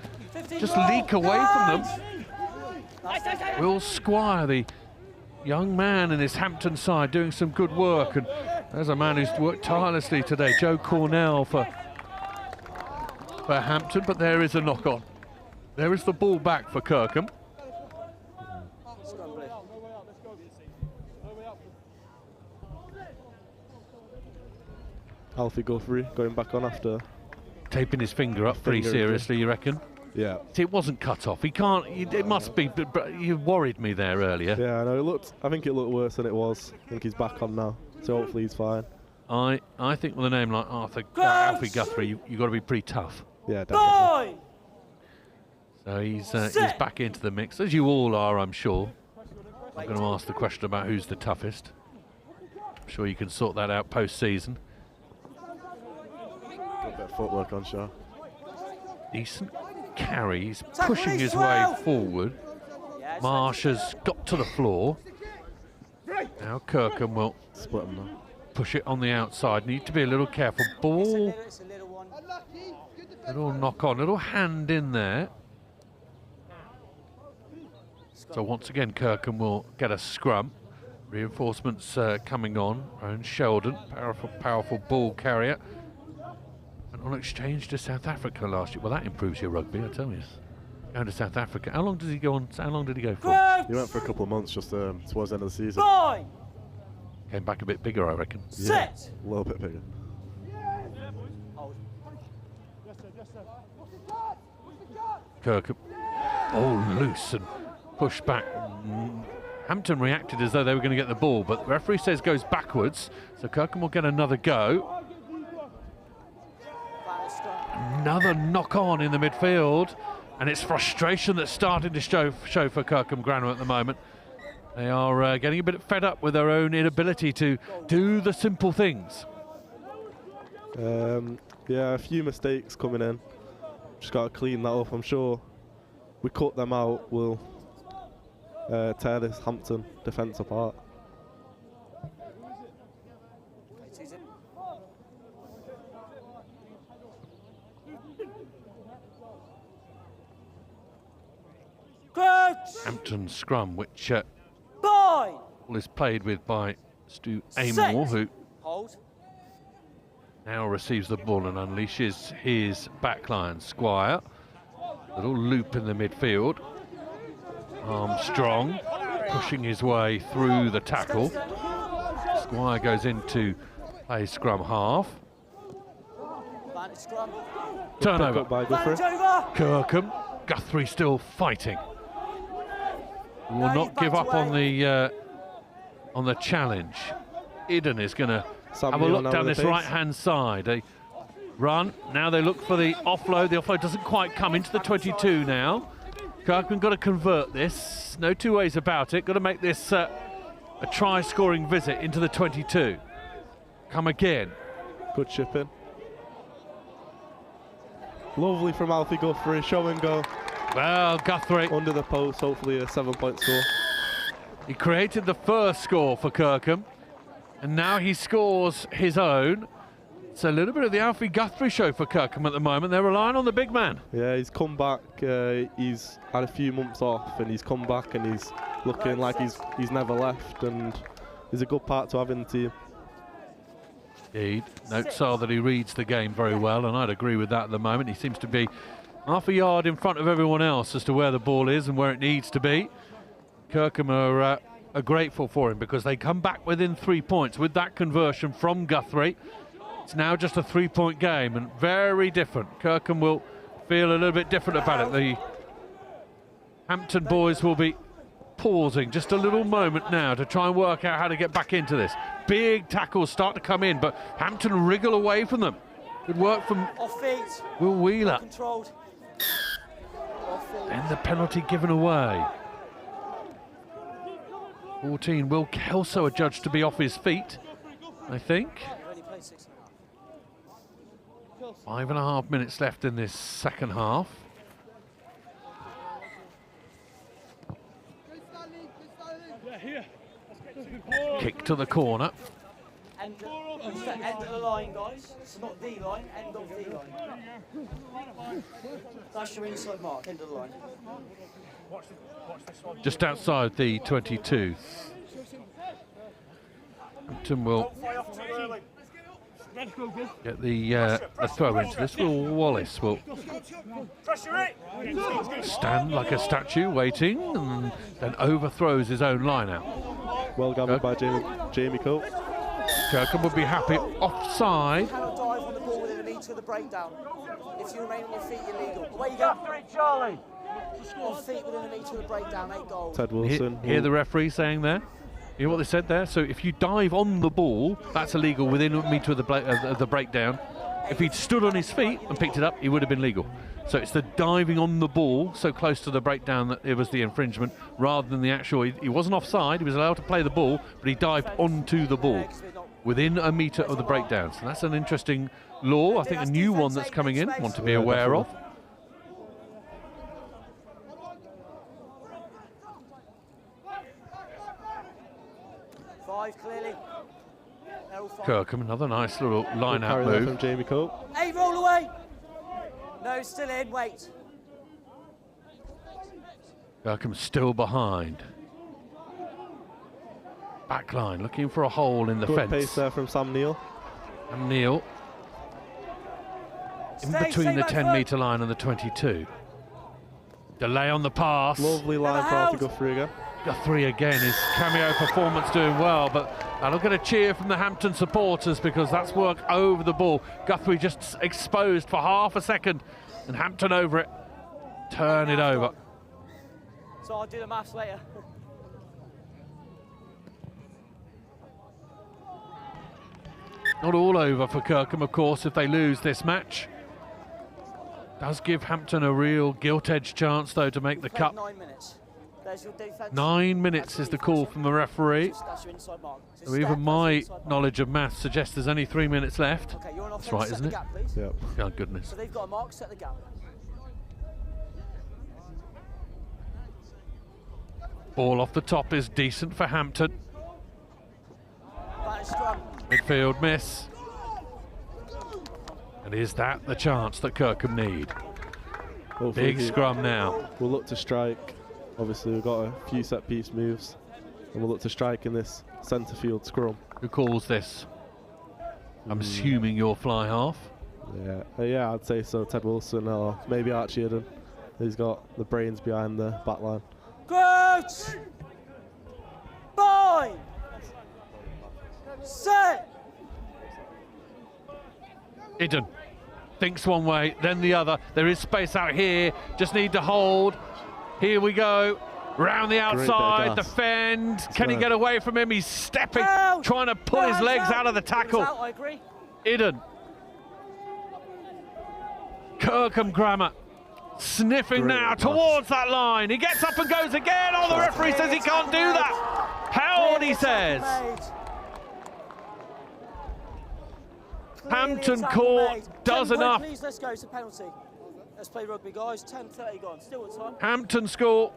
just leak away from them. Will Squire, the young man in this Hampton side, doing some good work, and there's a man who's worked tirelessly today, Joe Cornell for Hampton, but there is a knock-on. There is the ball back for Kirkham. Alfie Guthrie going back on after taping his finger up pretty seriously, you reckon? Yeah. See, it wasn't cut off. He can't. It must be. But you worried me there earlier. Yeah, I know. I think it looked worse than it was. I think he's back on now, so hopefully he's fine. I think with a name like Alfie Guthrie, you've got to be pretty tough. Yeah, definitely. So he's back into the mix, as you all are, I'm sure. I'm going to ask the question about who's the toughest. I'm sure you can sort that out post-season. Got a bit of footwork on Shaw. Decent carry, he's pushing his way forward. Marsh has got to the floor. Now Kirkham will split him now. Push it on the outside. Need to be a little careful. Ball, little knock on, little hand in there. So once again, Kirkham will get a scrum. Reinforcements coming on. Owen Sheldon, powerful ball carrier. And on exchange to South Africa last year. Well, that improves your rugby, I tell you. Going to South Africa. How long does he go on? How long did he go for? He went for a couple of months, just towards the end of the season. Came back a bit bigger, I reckon. Yeah, a little bit bigger. Kirkham. Oh, loose and pushed back. Hampton reacted as though they were going to get the ball, but the referee says goes backwards, so Kirkham will get another go. Another knock on in the midfield, and it's frustration that's starting to show for Kirkham Grammar at the moment. They are getting a bit fed up with their own inability to do the simple things. Yeah, a few mistakes coming in. Just got to clean that up. I'm sure we cut them out, we'll tear this Hampton defence apart. Hampton scrum, which is played with by Stu Amor, who now receives the ball and unleashes his backline. Squire, little loop in the midfield. Armstrong pushing his way through the tackle. Squire goes into play scrum half. Turnover by Kirkham. Guthrie still fighting. Will not give up on the challenge. Iden is going to have a look down this right-hand side. They run. Now they look for the offload. The offload doesn't quite come into the 22 now. Kirkham got to convert this. No two ways about it. Got to make this a try-scoring visit into the 22. Come again. Good chip in. Lovely from Alfie Guthrie. Show and go. Well, Guthrie under the post, hopefully a 7-point score. He created the first score for Kirkham, and now he scores his own. It's a little bit of the Alfie Guthrie show for Kirkham at the moment. They're relying on the big man. Yeah, he's come back. He's had a few months off, and he's come back, and he's looking like he's never left, and he's a good part to have in the team. Indeed. Notes are that he reads the game very well, and I'd agree with that at the moment. He seems to be half a yard in front of everyone else as to where the ball is and where it needs to be. Kirkham are grateful for him because they come back within 3 points with that conversion from Guthrie. It's now just a 3-point game and very different. Kirkham will feel a little bit different about it. The Hampton boys will be pausing just a little moment now to try and work out how to get back into this. Big tackles start to come in, but Hampton wriggle away from them. Good work from Will Wheeler. And the penalty given away. 14, Will Kelso adjudged to be off his feet, I think. 5.5 minutes left in this second half. Kick to the corner. End of the line, guys. It's not the line, end of the line. That's your inside mark, end of the line. Just outside the 22. Hampton will get the throw into this. Will Wallace will stand like a statue waiting and then overthrows his own line out. Well gathered by Jamie Cope. Kirkham would be happy offside. You cannot dive on the ball within a metre of the breakdown. If you remain on your feet, you're legal. Away you go. Charlie. On feet within a metre of the breakdown, 8 goals. Ted Wilson. Hear the referee saying there? Hear what they said there? So if you dive on the ball, that's illegal within a metre of the breakdown. If he'd stood on his feet and picked it up, he would have been legal. So it's the diving on the ball so close to the breakdown that it was the infringement, rather than the actual. He wasn't offside, he was allowed to play the ball, but he dived onto the ball within a metre of the breakdown. So that's an interesting law, I think a new one that's coming in, one to be aware of. Clearly. Kirkham, another nice little line-out move. From Jamie Cope. Hey, roll away. No, still in, wait. Kirkham still behind. Backline, looking for a hole in the Good fence. pace there from Sam Neal. And Neal in between the 10-metre line and the 22. Delay on the pass. Lovely line for Alfie Guthrie again. Guthrie again, his cameo performance doing well, but I'll get a cheer from the Hampton supporters because that's work over the ball. Guthrie just exposed for half a second and Hampton over it. Turn it over. So I'll do the maths later. Not all over for Kirkham, of course, if they lose this match. Does give Hampton a real gilt-edged chance, though, to make the cut. 9 minutes. There's your defense. 9 minutes is the call from the referee. That's your inside mark. So even my knowledge of maths suggests there's only 3 minutes left. Okay, you're on That's right, isn't it? Gap, please. Yep. Oh, goodness. So they've got a mark, set the gap. Ball off the top is decent for Hampton. Midfield miss. And is that the chance that Kirkham need? Big scrum now. We'll look to strike. Obviously, we've got a few set piece moves, and we'll look to strike in this centre field scrum. Who calls this? I'm assuming you're fly half. Yeah, I'd say so. Ted Wilson or maybe Archie Eden. He's got the brains behind the back line. Coach! Bind! Set! Eden thinks one way, then the other. There is space out here, just need to hold. Here we go, round the outside, defend. Can he get away from him? He's stepping, trying to pull his legs out of the tackle. I agree. Eden. Kirkham Grammar sniffing now towards that line. He gets up and goes again. Oh, the referee says he can't do that. Held, he says. Hampton Court does enough. Please, let's go. It's a penalty. Let's play rugby, guys. 10:30 gone. Still at time. Hampton score.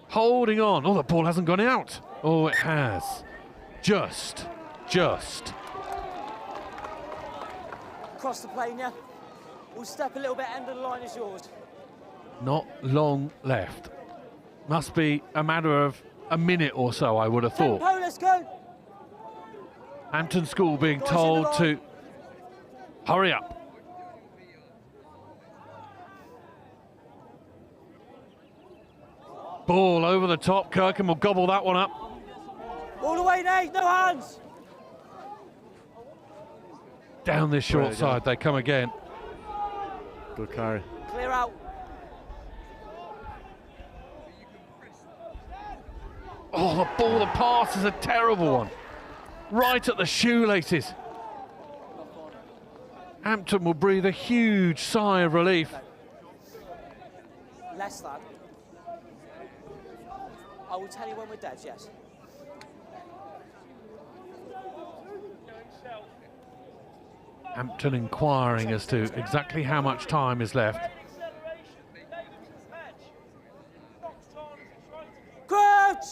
Holding on. Oh, the ball hasn't gone out. Oh, it has. Just. Cross the plane, yeah. We'll step a little bit. End of the line is yours. Not long left. Must be a matter of a minute or so, I would have thought. Tempo, let's go. Hampton School being told to hurry up. Ball over the top. Kirkham will gobble that one up. All the way, Nate. No hands. Down this short side, they come again. Good carry. Clear out. Oh, the ball, the pass is a terrible one. Right at the shoelaces. Hampton will breathe a huge sigh of relief. Less than. I will tell you when we're dead, yes. Hampton inquiring as to exactly how much time is left. Crouch!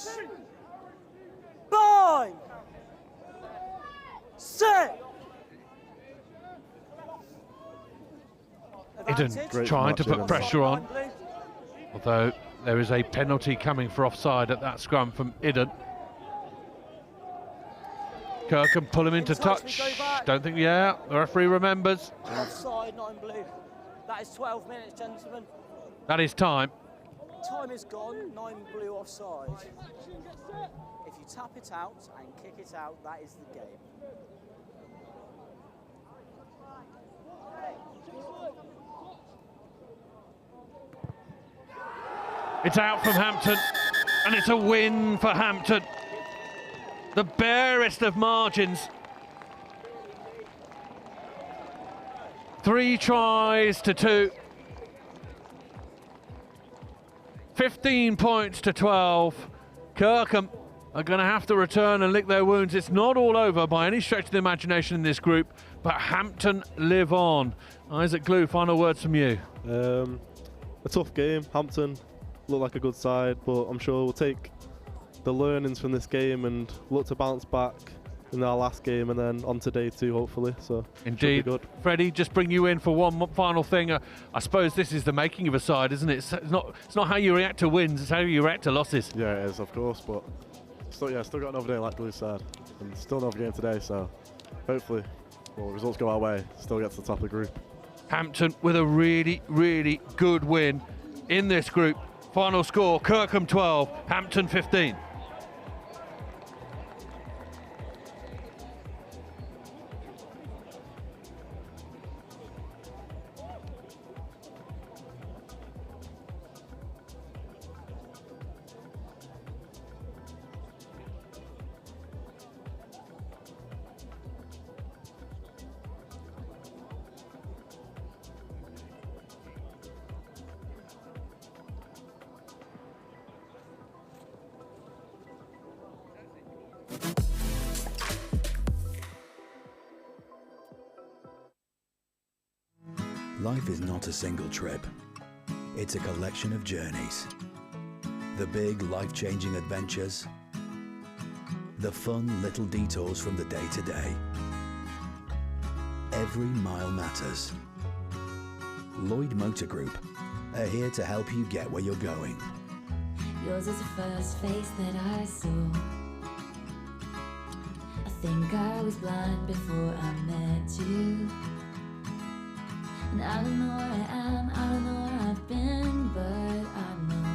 Bind! Set! Eden trying to put pressure on, although there is a penalty coming for offside at that scrum from Eden. Kirkham pull him into touch. Don't think, the referee remembers. Offside, not in blue. That is 12 minutes, gentlemen. That is time. Time is gone, 9 blue offside. If you tap it out and kick it out, that is the game. It's out from Hampton, and it's a win for Hampton. The barest of margins. 3 tries to 2. 15 points to 12. Kirkham are going to have to return and lick their wounds. It's not all over by any stretch of the imagination in this group, but Hampton live on. Isaac Glue, final words from you. A tough game. Hampton look like a good side, but I'm sure we'll take the learnings from this game and look to bounce back in our last game and then on to day 2 hopefully. So indeed. Good. Freddie, just bring you in for one final thing. I suppose this is the making of a side, isn't it? It's not how you react to wins, it's how you react to losses. Yeah, it is, of course, but still got another day like Glue said, and still another game today, so hopefully results go our way, still get to the top of the group. Hampton with a really, really good win in this group. Final score, Kirkham 12, Hampton 15. Life is not a single trip. It's a collection of journeys. The big life-changing adventures. The fun little detours from the day-to-day. Every mile matters. Lloyd Motor Group are here to help you get where you're going. Yours is the first face that I saw. I think I was blind before I met you. And I don't know where I am, I don't know where I've been, but I know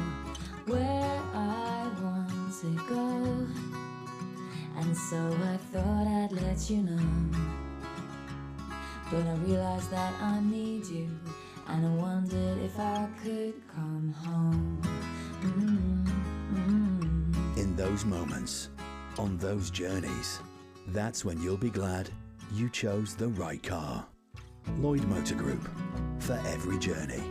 where I want to go. And so I thought I'd let you know. But I realized that I need you, and I wondered if I could come home. In those moments, on those journeys, that's when you'll be glad you chose the right car. Lloyd Motor Group, for every journey.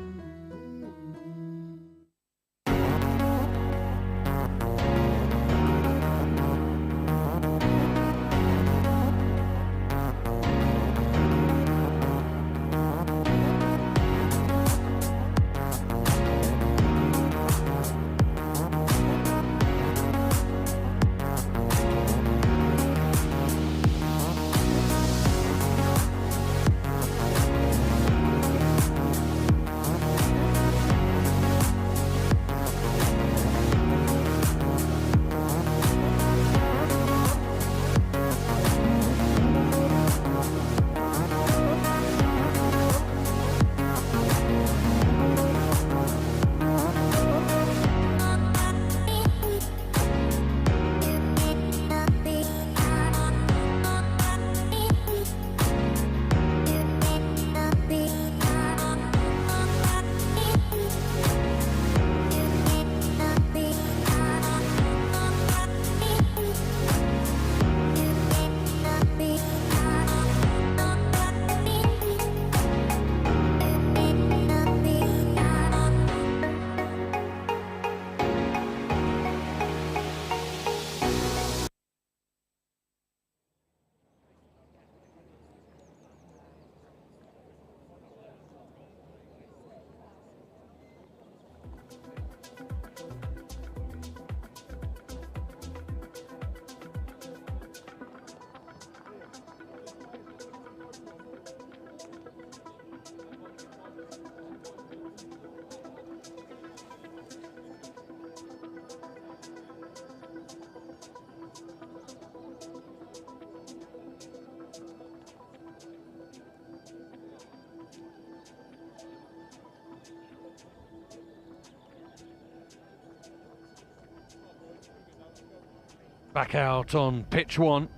Back out on pitch one.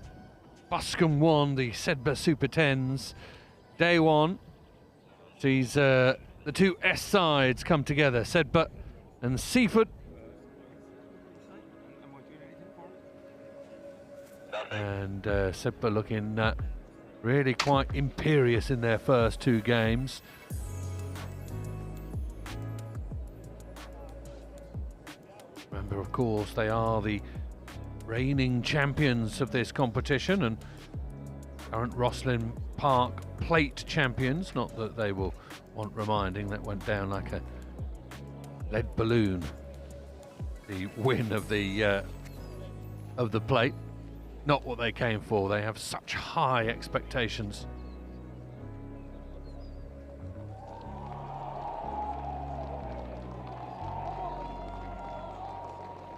Buscombe won the Sedbergh Super 10s. Day one sees the two S sides come together, Sedbergh and Seaford. And Sedbergh looking really quite imperious in their first two games. Remember, of course, they are the reigning champions of this competition and current Rosslyn Park Plate champions. Not that they will want reminding, that went down like a lead balloon, the win of the plate. Not what they came for. They have such high expectations.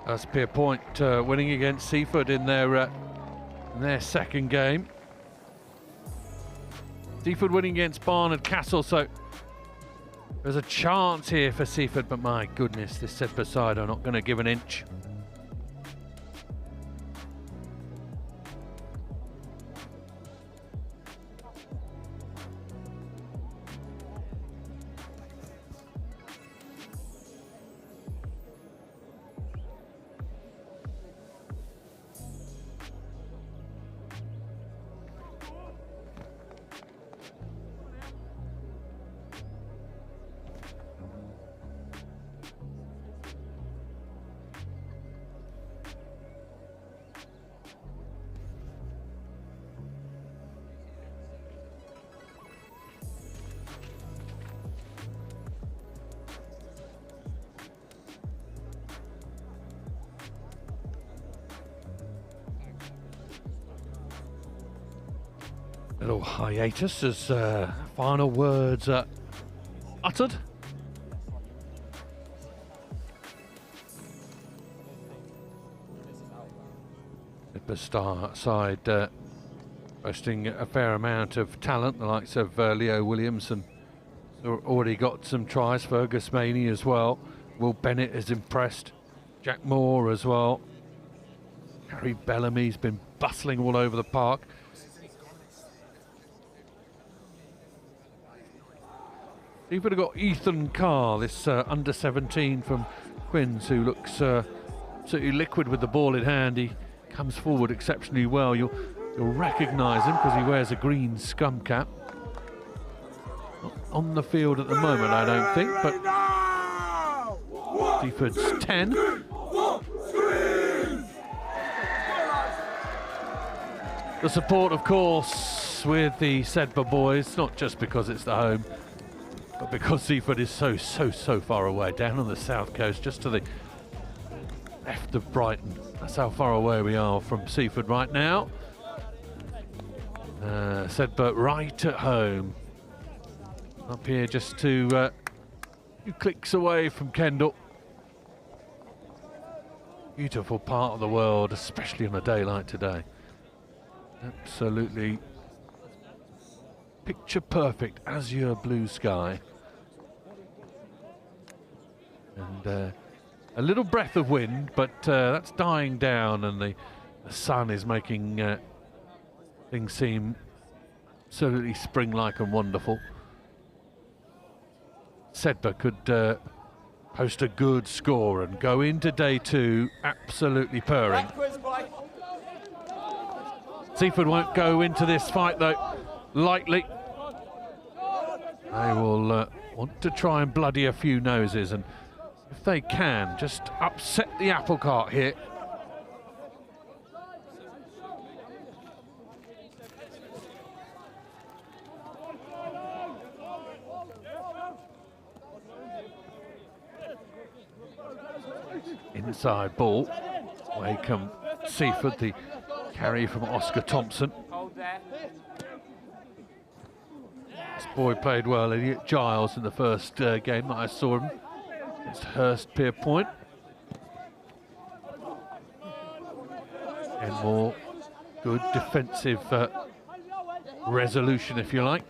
Hurstpierpoint winning against Seaford in their second game. Seaford winning against Barnard Castle, so there's a chance here for Seaford, but my goodness, this Sedbergh side are not going to give an inch. Little hiatus as final words are uttered. Sedbergh side boasting a fair amount of talent, the likes of Leo Williamson. Already got some tries. Fergus Maney as well. Will Bennett is impressed. Jack Moore as well. Harry Bellamy's been bustling all over the park. Seaford have got Ethan Carr, this under 17 from Quinns, who looks absolutely liquid with the ball in hand. He comes forward exceptionally well. You'll recognise him because he wears a green scum cap. Not on the field at the moment, I don't think, but Seaford's 10. The support, of course, with the Sedbergh boys, not just because it's the home, but because Seaford is so far away, down on the south coast, just to the left of Brighton. That's how far away we are from Seaford right now. Sedbergh right at home. Up here just to a few clicks away from Kendal. Beautiful part of the world, especially on a day like today. Absolutely picture perfect azure blue sky. And a little breath of wind, but that's dying down, and the sun is making things seem absolutely spring-like and wonderful. Sedbergh could post a good score and go into day two absolutely purring. Seaford won't go into this fight though lightly. They will want to try and bloody a few noses, and if they can, just upset the apple cart here. Inside ball, away come Seaford, the carry from Oscar Thompson. This boy played well, Elliot Giles, in the first game that I saw him against Hurstpierpoint. And more good defensive resolution, if you like.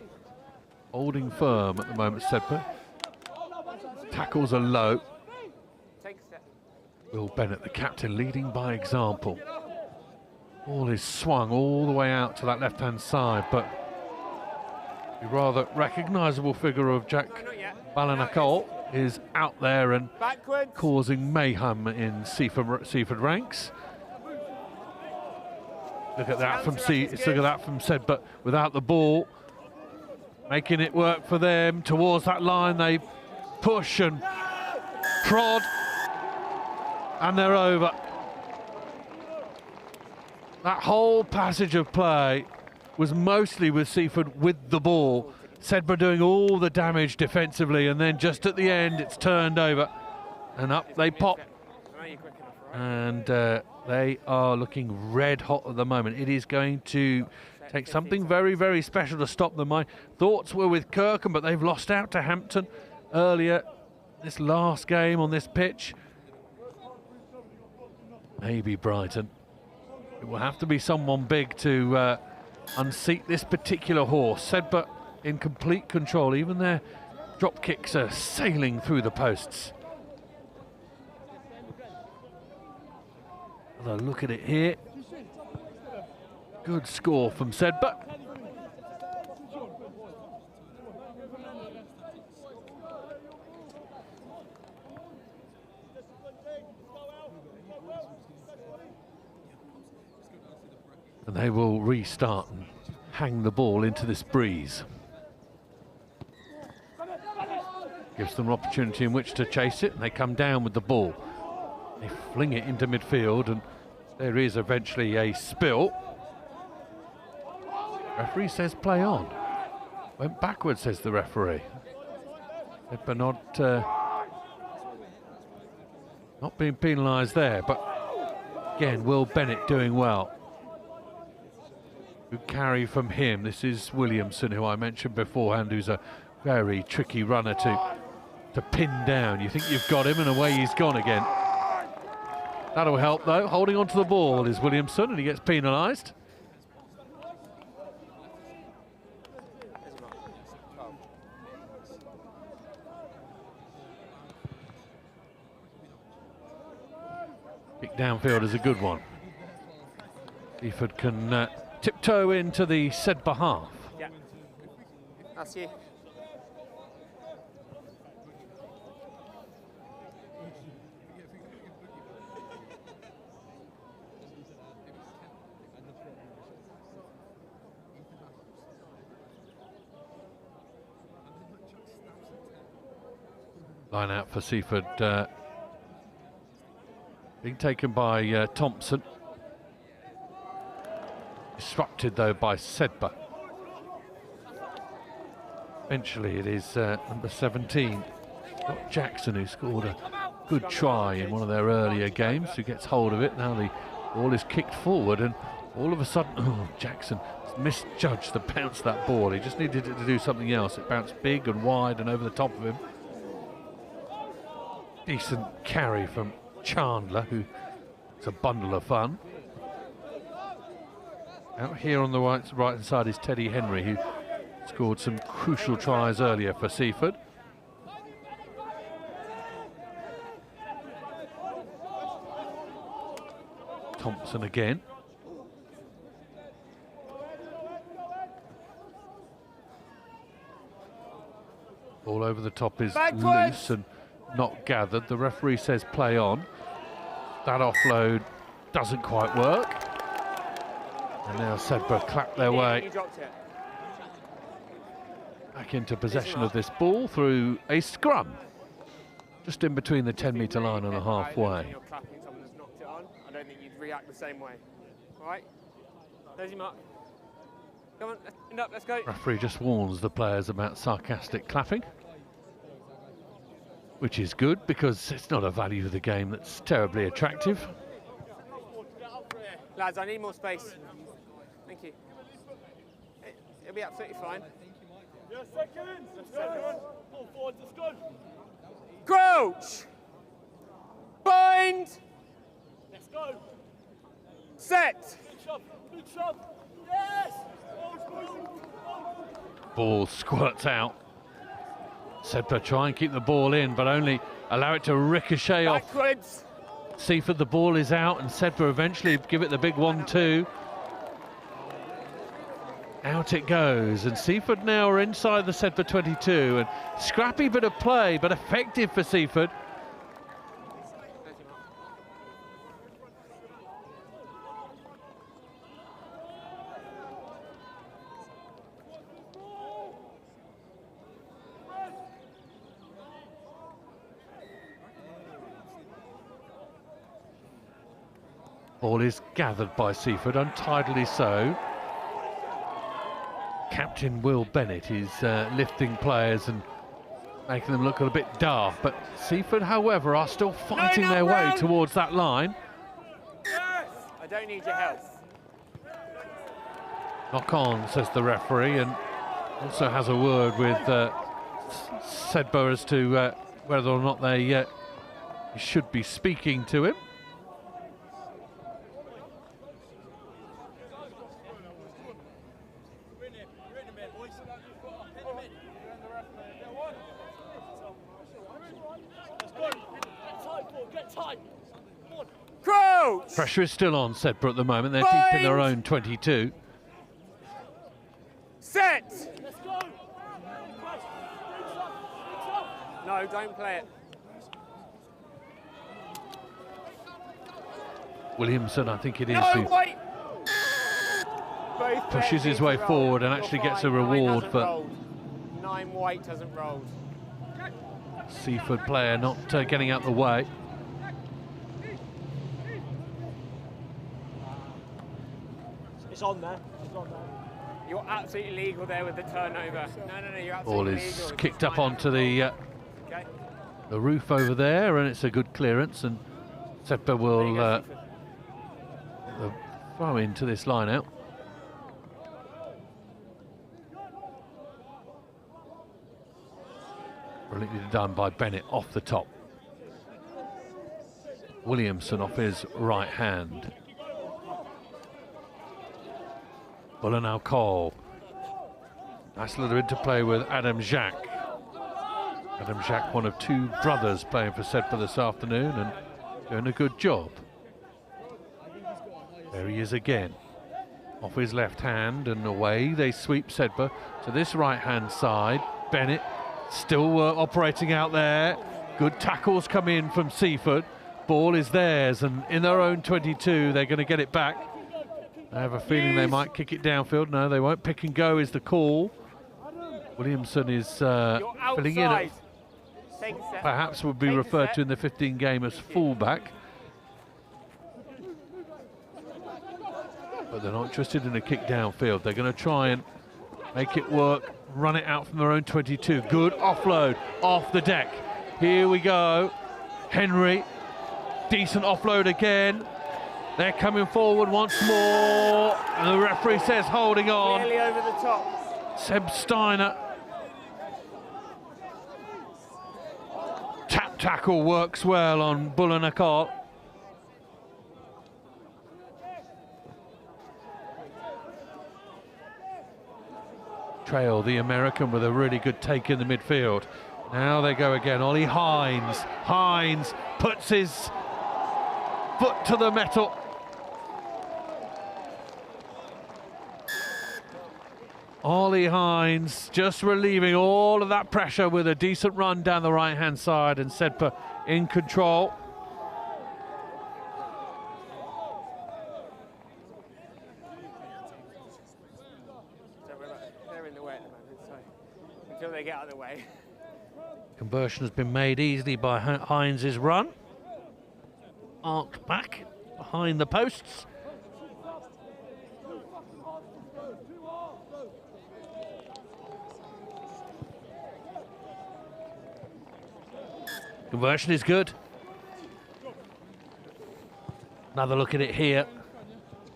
Holding firm at the moment, Sedbergh. Tackles are low. Will Bennett, the captain, leading by example. Ball is swung all the way out to that left-hand side, but the rather recognisable figure of Jack Ballanacol is out there and causing mayhem in Seaford ranks. Look at that from Sedbergh without the ball, making it work for them. Towards that line they push and prod, and they're over. That whole passage of play was mostly with Seaford with the ball. Sedbergh doing all the damage defensively, and then just at the end it's turned over and up they pop. And they are looking red hot at the moment. It is going to take something very, very special to stop them. My thoughts were with Kirkham, but they've lost out to Hampton earlier this last game on this pitch. Maybe Brighton. It will have to be someone big to unseat this particular horse. Sedbergh in complete control. Even their drop kicks are sailing through the posts. Have a look at it here. Good score from Sedbergh. And they will restart and hang the ball into this breeze. Gives them an opportunity in which to chase it, and they come down with the ball. They fling it into midfield, and there is eventually a spill. Referee says play on. Went backwards, says the referee. But not being penalised there, but again, Will Bennett doing well. Good carry from him. This is Williamson, who I mentioned beforehand, who's a very tricky runner to pin down. You think you've got him, and away he's gone again. That'll help though. Holding on to the ball is Williamson, and he gets penalised. Kick downfield is a good one. Seaford can tiptoe into the Sedbergh half. Yeah. That's you. Line out for Seaford. Being taken by Thompson. Disrupted though by Sedbergh. Eventually it is number 17, Scott Jackson, who scored a good try in one of their earlier games, who gets hold of it. Now the ball is kicked forward, and all of a sudden, oh, Jackson misjudged the bounce of that ball. He just needed it to do something else. It bounced big and wide and over the top of him. Decent carry from Chandler, who is a bundle of fun. Out here on the right-hand side is Teddy Henry, who scored some crucial tries earlier for Seaford. Thompson again. All over the top is loose and not gathered. The referee says play on. That offload doesn't quite work. And now Sedbergh clap their way back into possession of this ball through a scrum. Just in between the 10-metre line and a halfway. You're clapping someone that's knocked it on. I don't think you'd react the same way. All right? There's your mark. Come on, end up, let's go. Referee just warns the players about sarcastic clapping, which is good because it's not a value of the game that's terribly attractive. Lads, I need more space. Thank you. It'll be absolutely fine. Yeah, seconds. Let's go. Ball forward, let's go. Crouch. Bind. Let's go. Set. Big shove. Big shove. Yes. Ball squirts out. Sedbergh try and keep the ball in, but only allow it to ricochet backwards off Seaford. The ball is out, and Sedbergh eventually give it the big 1-2. Out it goes, and Seaford now are inside the Sedbergh 22, and scrappy bit of play, but effective for Seaford. Ball is gathered by Seaford, untidily so. Captain Will Bennett is lifting players and making them look a bit daft, but Seaford, however, are still fighting their way towards that line. I don't need your help. Knock on, says the referee, and also has a word with Sedbergh as to whether or not they should be speaking to him. Pressure is still on Sedbergh at the moment. They're deep in their own 22. Set! Let's go! No, don't play it. Williamson, I think it is, who pushes his way forward and actually gets a reward for 9 white hasn't rolled. Seaford player not getting out the way. It's on there. It's on there. You're absolutely legal there with the turnover. No, you're absolutely Ball legal. is kicked up onto the roof over there, and it's a good clearance, and Sedbergh will throw into this line out. Brilliantly done by Bennett off the top. Williamson off his right hand. Buller now Cole. Nice little interplay with Adam Jacques. Adam Jacques, one of two brothers playing for Sedbergh this afternoon and doing a good job. There he is again. Off his left hand and away they sweep Sedbergh to this right hand side. Bennett still operating out there. Good tackles come in from Seaford. Ball is theirs and in their own 22 they're going to get it back. I have a feeling they might kick it downfield. No, they won't. Pick and go is the call. Williamson is filling in. Perhaps would be referred to in the 15 game as fullback. But they're not interested in a kick downfield. They're going to try and make it work, run it out from their own 22. Good offload off the deck. Here we go. Henry, decent offload again. They're coming forward once more. And the referee says holding on. Nearly over the top. Seb Steiner. Tap tackle works well on Buller Nicole. Trail, the American, with a really good take in the midfield. Now they go again. Ollie Hines. Hines puts his foot to the metal. Ollie Hines just relieving all of that pressure with a decent run down the right-hand side, and Sedbergh in control. They're in the way at the moment, so until they get out of the way. Conversion has been made easily by Hines' run. Arced back behind the posts. Conversion is good. Another look at it here.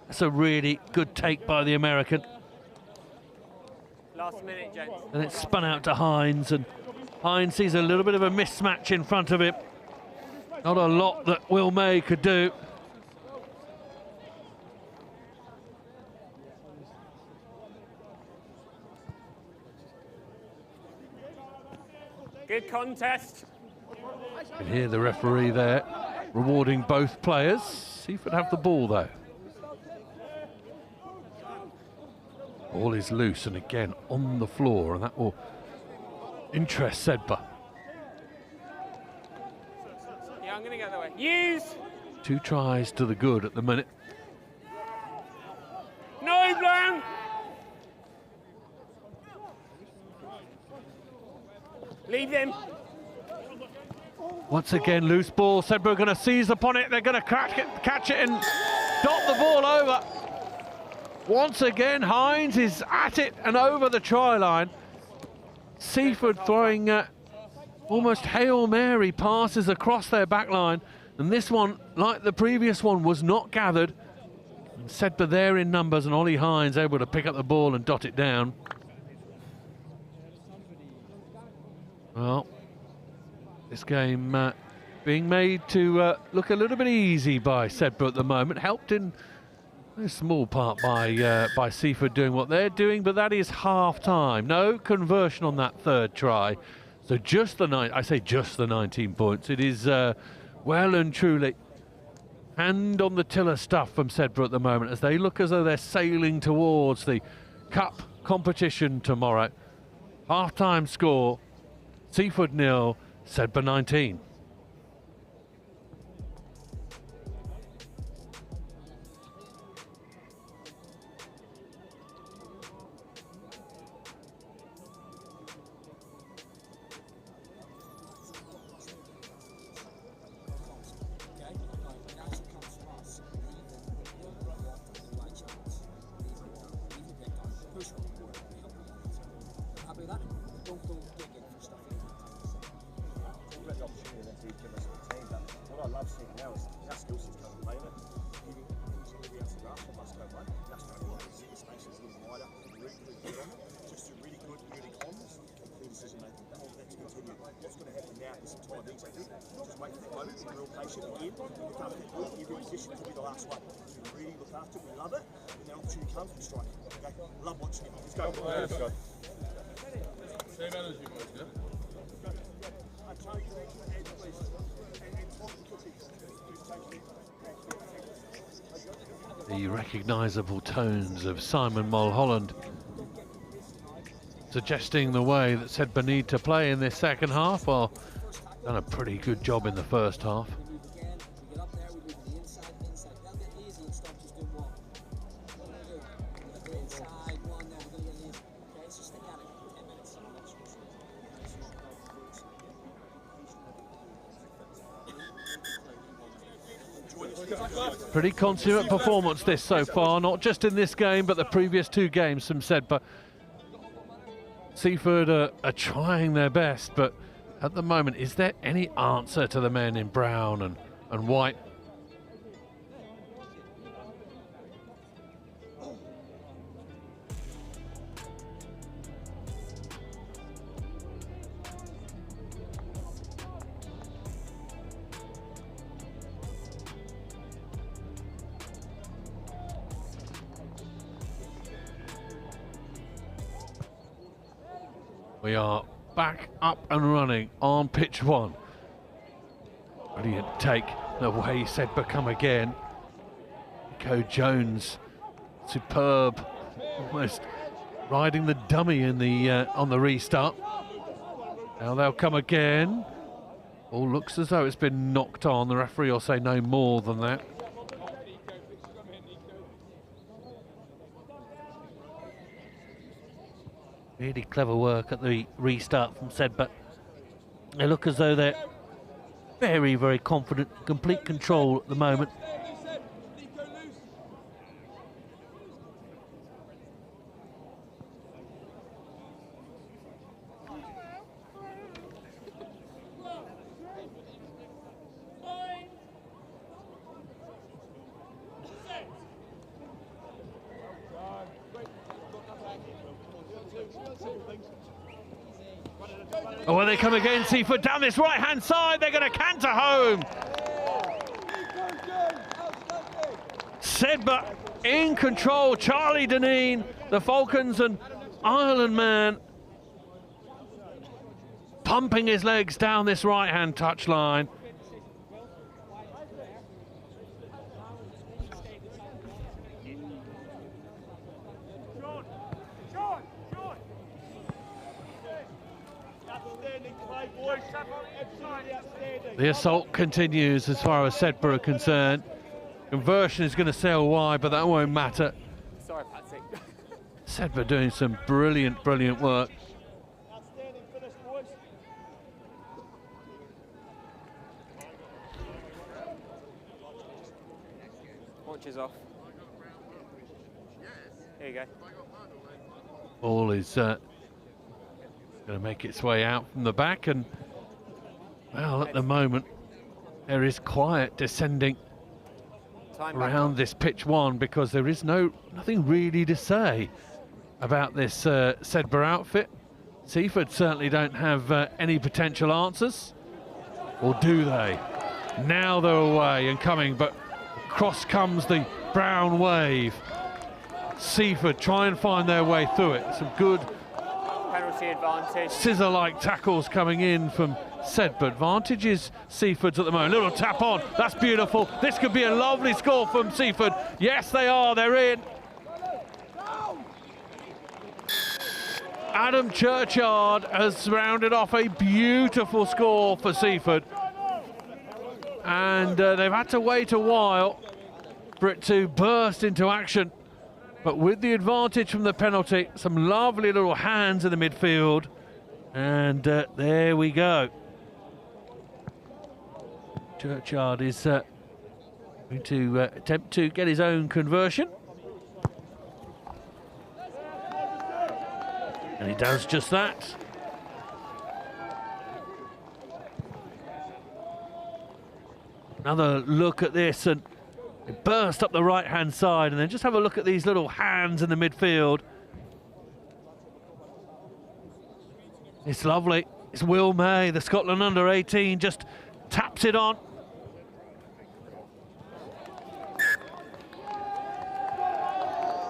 That's a really good take by the American. Last minute, gents. And it's spun out to Hines, and Hines sees a little bit of a mismatch in front of him. Not a lot that Will May could do. Good contest. You can hear the referee there rewarding both players. Seaford have the ball though. Ball is loose and again on the floor, and that will interest Sedbergh. Yeah, I'm going to get the way. Use! 2 tries to the good at the minute. No, Brown! Leave him. Once again, loose ball. Sedbergh going to seize upon it. They're going to catch it and dot the ball over. Once again, Hines is at it and over the try line. Seaford throwing almost Hail Mary passes across their back line. And this one, like the previous one, was not gathered. And Sedbergh there in numbers, and Ollie Hines able to pick up the ball and dot it down. Well, this game being made to look a little bit easy by Sedbergh at the moment, helped in a small part by Seaford doing what they're doing, but that is half-time. No conversion on that third try. So just the 19 points. It is well and truly hand on the tiller stuff from Sedbergh at the moment, as they look as though they're sailing towards the cup competition tomorrow. Half-time score, Seaford 0, Sedbergh 19. out this time. Just wait for the moment, be real patient, in, look after it, you're in position to be the last one. You really look after it, we love it, and then opportunity comes, we strike. Okay? Love watching it. Let's go. Let's go. Same energy, boys, yeah? The recognisable tones of Simon Mulholland suggesting the way that Sedbergh need to play in this second half. Well, done a pretty good job in the first half. Pretty consummate performance this so far, not just in this game but the previous two games from Sedbergh. Seaford are trying their best, but at the moment, is there any answer to the men in brown and white? We are back up and running on pitch one. Brilliant take the way Sedbergh come again. Nico Jones, superb, almost riding the dummy in the on the restart. Now they'll come again. All looks as though it's been knocked on. The referee will say no more than that. Really clever work at the restart from Sedbergh. They look as though they're very, very confident, complete control at the moment. Oh, well, they come again, Seaford down this right-hand side. They're going to canter home. Sedbergh in control. Charlie Deneen, the Falcons and Ireland man, pumping his legs down this right-hand touchline. The assault continues as far as Sedbergh are concerned. Conversion is going to sail wide, but that won't matter. Sorry, Patsy. Sedbergh doing some brilliant, brilliant work. Launches off. Here you go. Ball is going to make its way out from the back, and well, at the moment there is quiet descending around this pitch one because there is nothing really to say about this Sedbergh outfit. Seaford certainly don't have any potential answers, or do they? Now they're away and coming, but across comes the brown wave. Seaford try and find their way through it. Some good penalty advantage. Scissor-like tackles coming in from Sedbergh. Advantage is Seaford's at the moment. Little tap on. That's beautiful. This could be a lovely score from Seaford. Yes, they are. They're in. Adam Churchyard has rounded off a beautiful score for Seaford. And they've had to wait a while for it to burst into action. But with the advantage from the penalty, some lovely little hands in the midfield. And there we go. Churchyard is going to attempt to get his own conversion. And he does just that. Another look at this, and it burst up the right-hand side, and then just have a look at these little hands in the midfield. It's lovely. It's Will May, the Scotland under-18, just taps it on.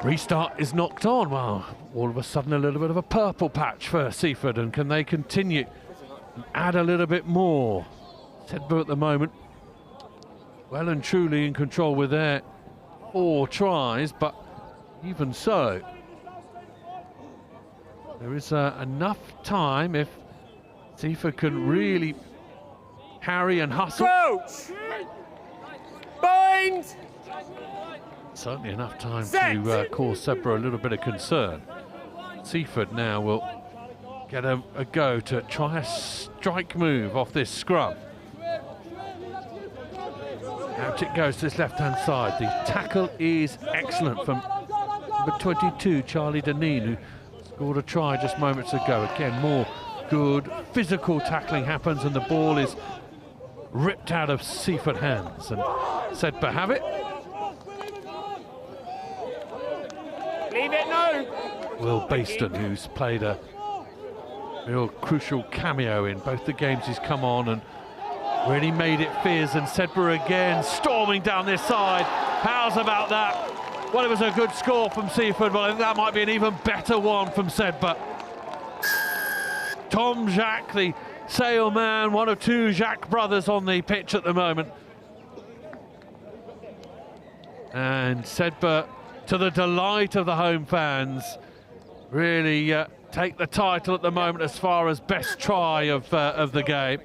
Restart is knocked on. Well, all of a sudden a little bit of a purple patch for Seaford, and can they continue and add a little bit more? Sedbergh at the moment well and truly in control with their 4 tries, but even so, there is enough time if Seaford can really harry and hustle. Crouch! Bind! Certainly enough time to cause Sedbergh a little bit of concern. Seaford now will get a go to try a strike move off this scrum. Out it goes to this left-hand side. The tackle is excellent from number 22, Charlie Deneen, who scored a try just moments ago. Again, more good physical tackling happens, and the ball is ripped out of Seaford hands. And Sedbergh have it. Leave it, no! Will Baston, who's played a real crucial cameo in both the games he's come on and really made it fierce. And Sedbergh again storming down this side. How's about that? Well, it was a good score from Seaford, but I think that might be an even better one from Sedbergh. Tom Jacques, the Sale man, one of 2 Jacques brothers on the pitch at the moment. And Sedbergh, to the delight of the home fans, really take the title at the moment as far as best try of the game.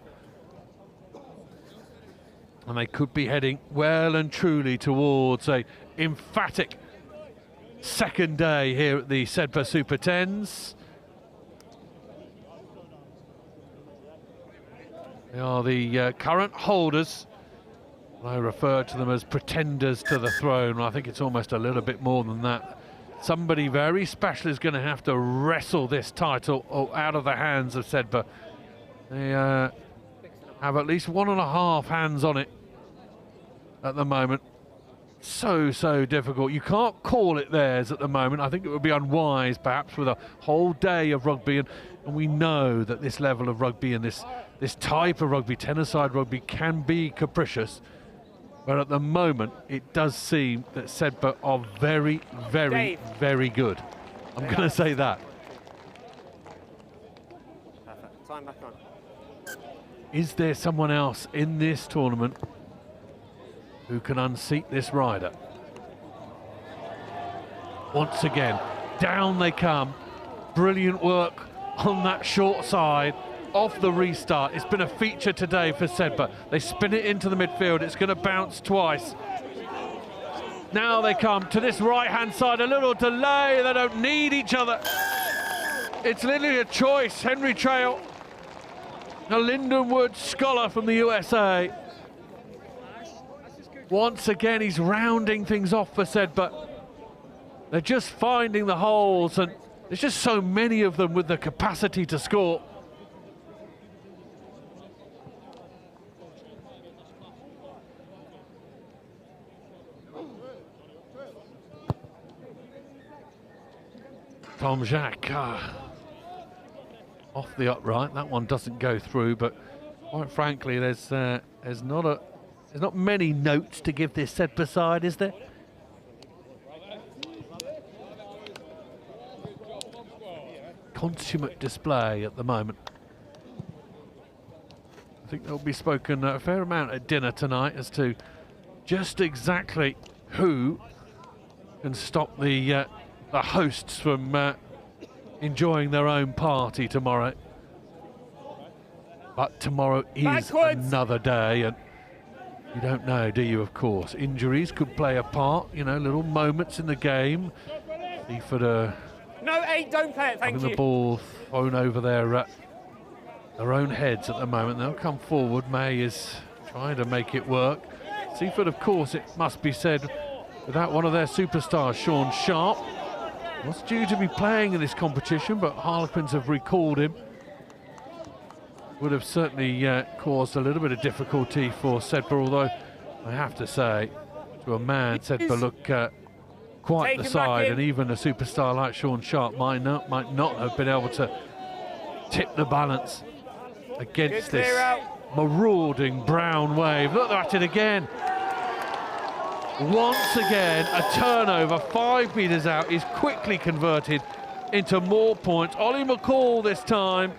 And they could be heading well and truly towards a emphatic second day here at the Sedbergh Super 10s. They are the current holders. I refer to them as pretenders to the throne. I think it's almost a little bit more than that. Somebody very special is going to have to wrestle this title out of the hands of Sedbergh. They have at least 1.5 hands on it at the moment. So difficult. You can't call it theirs at the moment. I think it would be unwise perhaps with a whole day of rugby, and we know that this level of rugby and this type of rugby, tennis-side rugby, can be capricious. But at the moment, it does seem that Sedbergh are very, very, very good. I'm going to say that. Perfect. Time back on. Is there someone else in this tournament who can unseat this rider? Once again, down they come. Brilliant work on that short side. Off the restart. It's been a feature today for Sedbergh. They spin it into the midfield. It's going to bounce twice. Now they come to this right-hand side. A little delay. They don't need each other. It's literally a choice. Henry Trail, a Lindenwood scholar from the USA. Once again, he's rounding things off for Sedbergh. They're just finding the holes, and there's just so many of them with the capacity to score. Tom Jacques off the upright. That one doesn't go through, but quite frankly, there's not many notes to give this Sedbergh side, is there? Consummate display at the moment. I think there'll be spoken a fair amount at dinner tonight as to just exactly who can stop the hosts from enjoying their own party tomorrow. But tomorrow is another day, and you don't know, do you, of course. Injuries could play a part, you know, little moments in the game. Seaford no, 8, don't play it, thank you. having the ball thrown over their own heads at the moment. They'll come forward. May is trying to make it work. Seaford, of course, it must be said, without one of their superstars, Sean Sharp, was due to be playing in this competition, but Harlequins have recalled him. Would have certainly caused a little bit of difficulty for Sedbergh, although I have to say, to a man, Sedbergh look quite the side, and even a superstar like Sean Sharp might not have been able to tip the balance against this marauding brown wave. Look, they're at it again. Once again, a turnover 5 metres out is quickly converted into more points. Ollie McCall this time.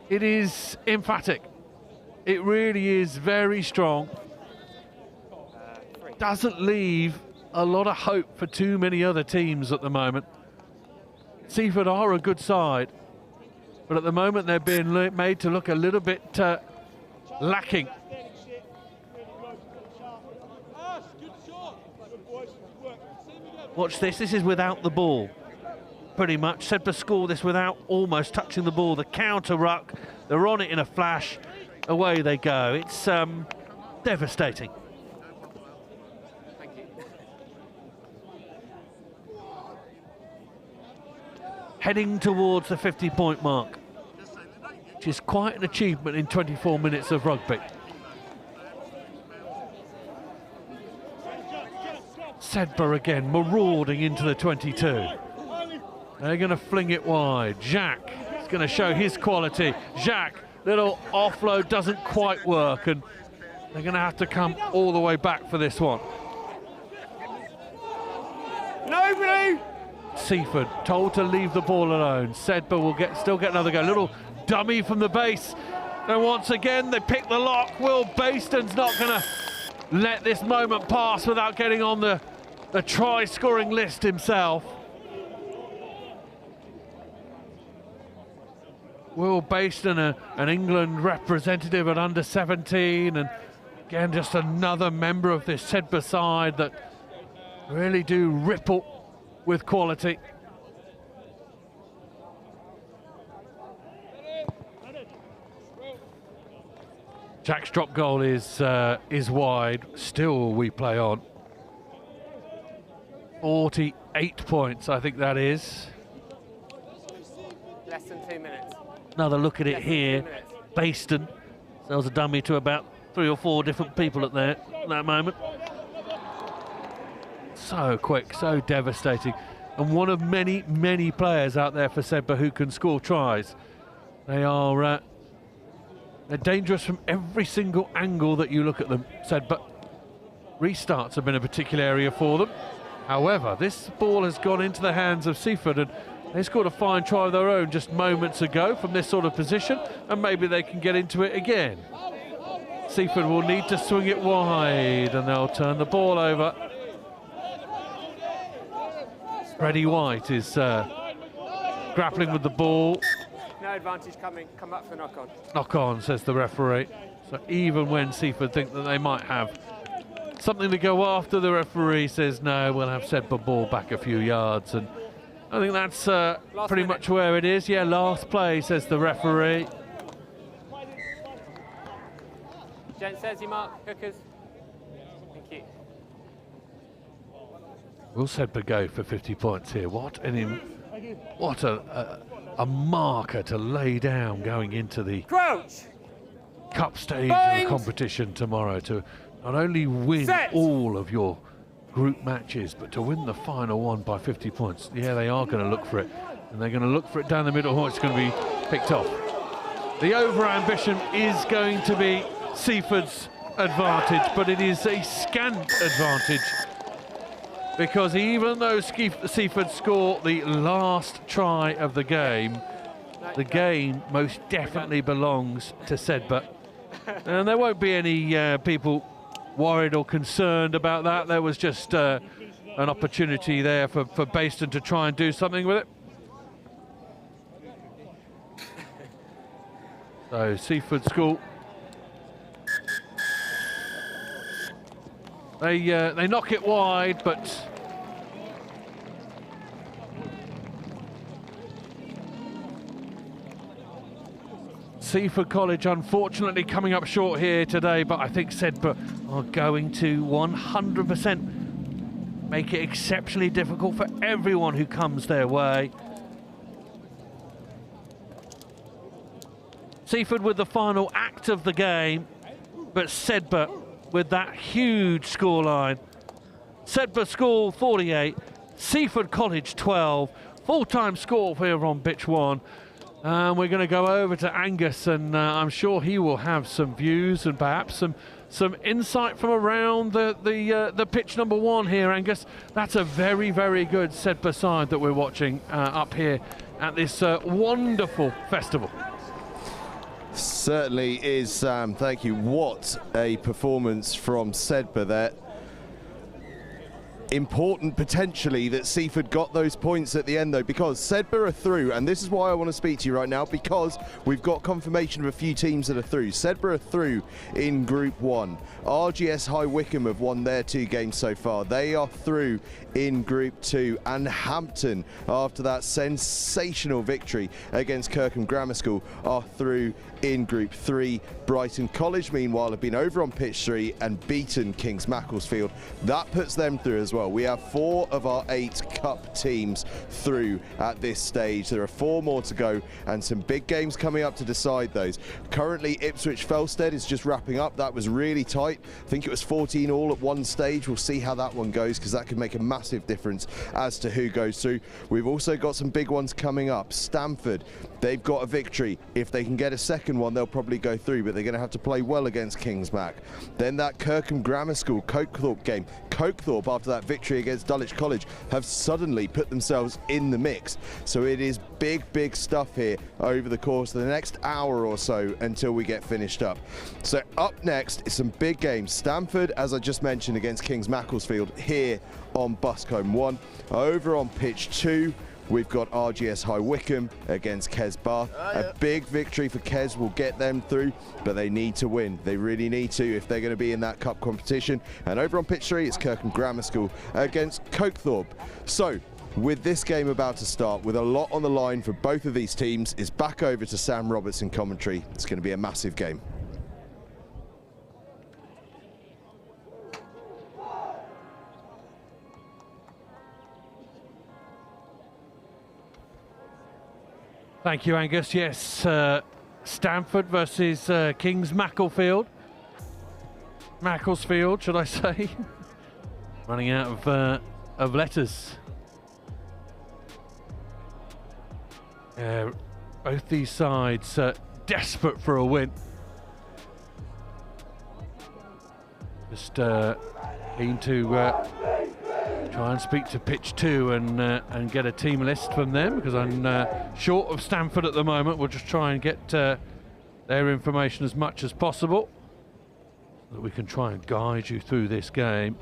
It is emphatic. It really is very strong. Doesn't leave a lot of hope for too many other teams at the moment. Seaford are a good side, but at the moment they're being made to look a little bit lacking. Watch this, this is without the ball, pretty much. Sedbergh score this without almost touching the ball. The counter ruck, they're on it in a flash, away they go. It's devastating. Heading towards the 50-point mark, which is quite an achievement in 24 minutes of rugby. Sedbergh again, marauding into the 22. They're going to fling it wide. Jacques is going to show his quality. Jacques, little offload doesn't quite work, and they're going to have to come all the way back for this one. Nobody! Seaford told to leave the ball alone. Sedbergh will still get another go. Little dummy from the base. And once again, they pick the lock. Will Baston's not going to let this moment pass without getting on the try-scoring list himself. Will Baston, an England representative at under 17, and again just another member of this Sedbergh side that really do ripple with quality. Jack's drop goal is wide. Still we play on. 48 points, I think that is. Less than 2 minutes. Another look at it here. Baston sells a dummy to about 3 or 4 different people at that moment. So quick, so devastating. And one of many, many players out there for Sedbergh who can score tries. They are they're dangerous from every single angle that you look at them, Sedbergh. Restarts have been a particular area for them. However, this ball has gone into the hands of Seaford, and they scored a fine try of their own just moments ago from this sort of position, and maybe they can get into it again. Seaford will need to swing it wide, and they'll turn the ball over. Freddie White is grappling with the ball. No advantage coming. Come back for knock on. Knock on, says the referee. So even when Seaford think that they might have something to go after, the referee says no, we'll have Sedbergh ball back a few yards. And I think that's pretty much where it is. Yeah, last play, says the referee. Gent says you mark hookers. Thank you. Will Sedbergh go for 50 points here? What a marker to lay down going into the cup stage of the competition tomorrow, to not only win all of your group matches, but to win the final one by 50 points. Yeah, they are going to look for it, and they're going to look for it down the middle. It's going to be picked off. The over-ambition is going to be Seaford's advantage, but it is a scant advantage, because even though Seaford score the last try of the game most definitely belongs to Sedbergh. And there won't be any people worried or concerned about that. There was just an opportunity there for Baston to try and do something with it. So Seaford School, they knock it wide, but Seaford College unfortunately coming up short here today, but I think Sedbergh are going to 100% make it exceptionally difficult for everyone who comes their way. Seaford with the final act of the game, but Sedbergh with that huge scoreline. Sedbergh score 48, Seaford College 12, full-time score here on Bitch 1. And we're going to go over to Angus, and I'm sure he will have some views and perhaps some insight from around the pitch number 1 here, Angus. That's a very, very good Sedbergh side that we're watching up here at this wonderful festival. Certainly is, Sam. Thank you. What a performance from Sedbergh there. Important potentially that Seaford got those points at the end though, because Sedbergh are through, and this is why I want to speak to you right now, because we've got confirmation of a few teams that are through. Sedbergh are through in Group 1. RGS High Wycombe have won their 2 games so far. They are through in Group 2, and Hampton, after that sensational victory against Kirkham Grammar School, are through in Group 3. Brighton College, meanwhile, have been over on pitch 3 and beaten Kings Macclesfield. That puts them through as well. We have 4 of our 8 cup teams through at this stage. There are 4 more to go and some big games coming up to decide those. Currently, Ipswich Felsted is just wrapping up. That was really tight. I think it was 14 all at one stage. We'll see how that one goes, because that could make a massive difference as to who goes through. We've also got some big ones coming up. Stamford, they've got a victory. If they can get a second one, they'll probably go through, but they're going to have to play well against Kings Mac. Then that Kirkham Grammar School Thorp game. Thorp, after that victory against Dulwich College, have suddenly put themselves in the mix. So it is big, big stuff here over the course of the next hour or so until we get finished up. So up next is some big games. Stamford, as I just mentioned, against Kings Macclesfield here on Buscombe 1. Over on pitch 2, we've got RGS High Wycombe against Kes Bath. A big victory for Kes will get them through, but they need to win. They really need to if they're going to be in that cup competition. And over on pitch 3, it's Kirkham Grammar School against Thorp. So, with this game about to start, with a lot on the line for both of these teams, it's back over to Sam Roberts in commentary. It's going to be a massive game. Thank you, Angus. Yes, Stamford versus Kings Macclesfield. Macclesfield, should I say? Running out of letters. Both these sides desperate for a win. Just keen to try and speak to pitch 2 and get a team list from them, because I'm short of Stamford at the moment. We'll just try and get their information as much as possible so that we can try and guide you through this game.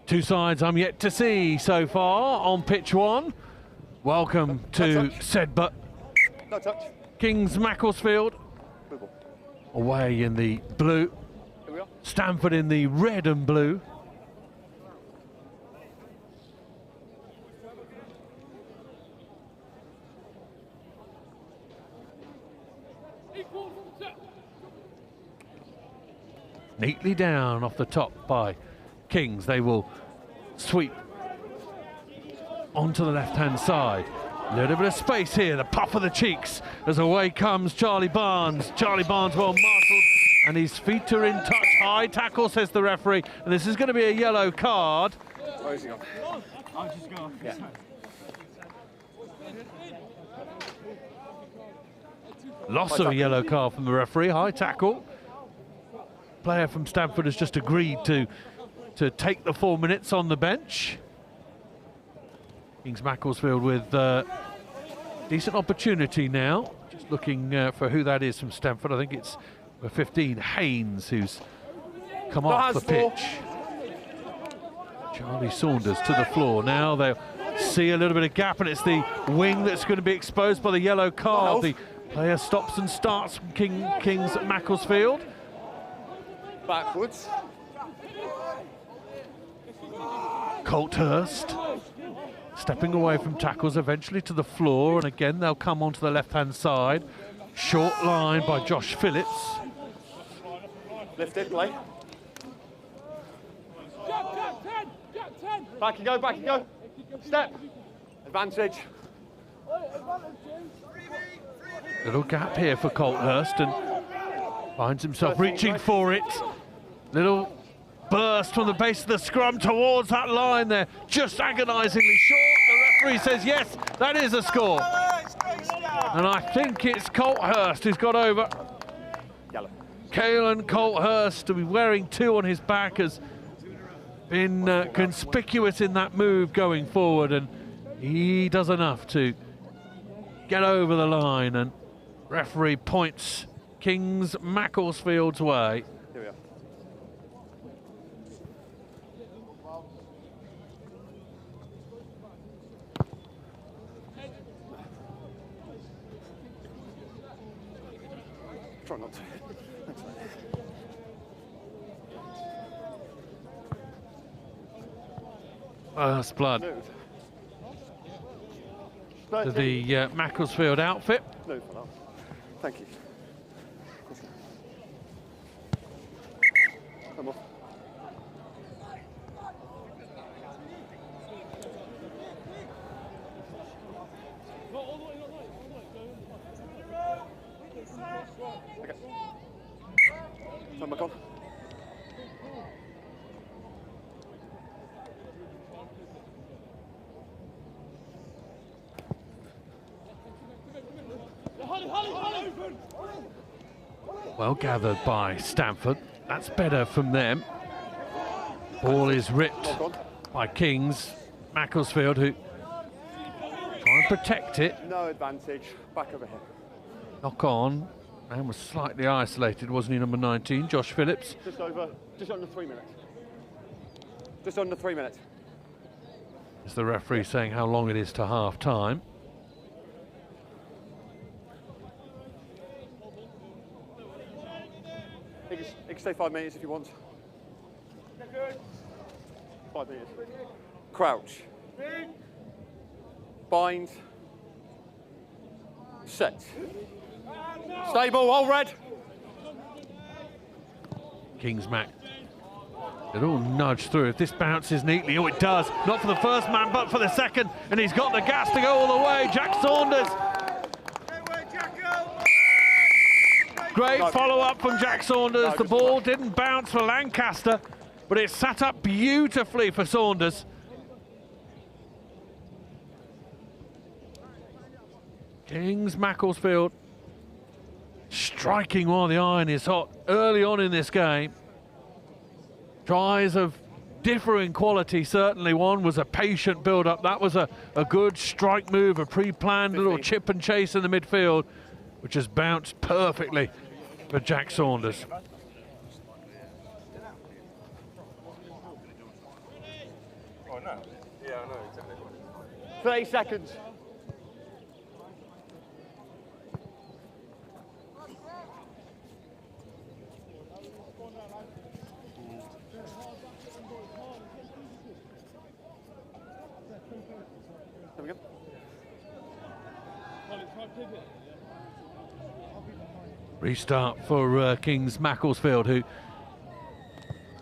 Two sides I'm yet to see so far on pitch 1. Welcome to Sedbergh. No touch. Kings Macclesfield away in the blue. Here we are. Stamford in the red and blue. Neatly down off the top by Kings. They will sweep onto the left-hand side. A little bit of space here, the puff of the cheeks as away comes Charlie Barnes. Charlie Barnes well marshalled, and his feet are in touch. High tackle, says the referee, and this is going to be a yellow card. Where is he gone? I'll just go. Yeah. Loss of a yellow card from the referee. High tackle. Player from Stamford has just agreed to take the 4 minutes on the bench. Kings Macclesfield with decent opportunity now. Just looking for who that is from Stamford. I think it's 15, Haynes, who's come off the pitch. Charlie Saunders to the floor. Now they'll see a little bit of gap, and it's the wing that's going to be exposed by the yellow card. The player stops and starts from Kings Macclesfield. Backwards. Colthurst stepping away from tackles, eventually to the floor, and again they'll come onto the left-hand side. Short line by Josh Phillips. Lift it, play. Back you go, back you go. Step. Advantage. Little gap here for Colthurst, and finds himself reaching for it. Little burst from the base of the scrum towards that line there, just agonisingly short. The referee says yes, that is a score. And I think it's Colthurst who's got over. Yellow. Caelan Colthurst, to be wearing 2 on his back, has been conspicuous in that move going forward, and he does enough to get over the line, and referee points Kings Macclesfield's way. Here we are. Try not to. First blood to the Macclesfield outfit. No, thank you. Come on. Okay. Turn back on. Well gathered by Stamford. That's better from them. Ball is ripped by Kings. Macclesfield, who try and protect it. No advantage. Back over here. Knock on. And was slightly isolated, wasn't he, number 19, Josh Phillips? Just under 3 minutes. Just under 3 minutes. Is the referee saying how long it is to half time? You can stay 5 minutes if you want. 5 minutes. Crouch. Bind. Set. Stable, all red. Kings Mac. It'll nudge through. If this bounces neatly, oh, it does. Not for the first man, but for the second. And he's got the gas to go all the way. Jack Saunders. Great follow-up from Jack Saunders. The ball didn't bounce for Lancaster, but it sat up beautifully for Saunders. Kings Macclesfield striking while the iron is hot early on in this game. Tries of differing quality, certainly. One was a patient build-up. That was a good strike move, a pre-planned little chip and chase in the midfield, which has bounced perfectly for Jack Saunders. Oh, no. Yeah, I know. 30 seconds. There we go. Restart for Kings Macclesfield, who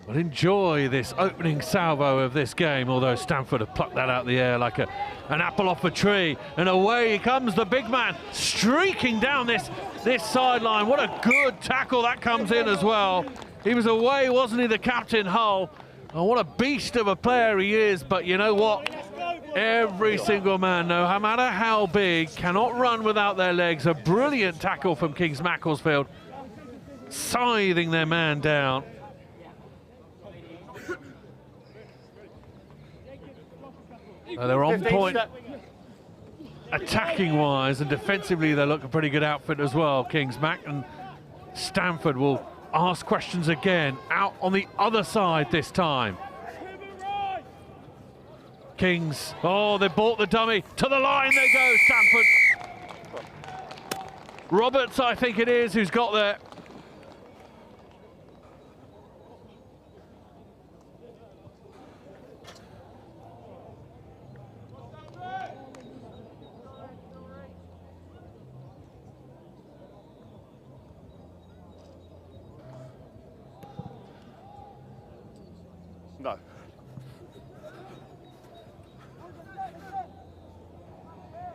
will enjoy this opening salvo of this game, although Stamford have plucked that out of the air like an apple off a tree. And away comes the big man, streaking down this sideline. What a good tackle that comes in as well. He was away, wasn't he, the captain, Hull? And what a beast of a player he is, but you know what? Every single man, no matter how big, cannot run without their legs. A brilliant tackle from Kings Macclesfield, scything their man down. They're on point attacking-wise, and defensively they look a pretty good outfit as well, Kings Mac. And Stamford will ask questions again, out on the other side this time. Kings, oh, they bought the dummy. To the line they go, Stamford. Roberts, I think it is, who's got there. No.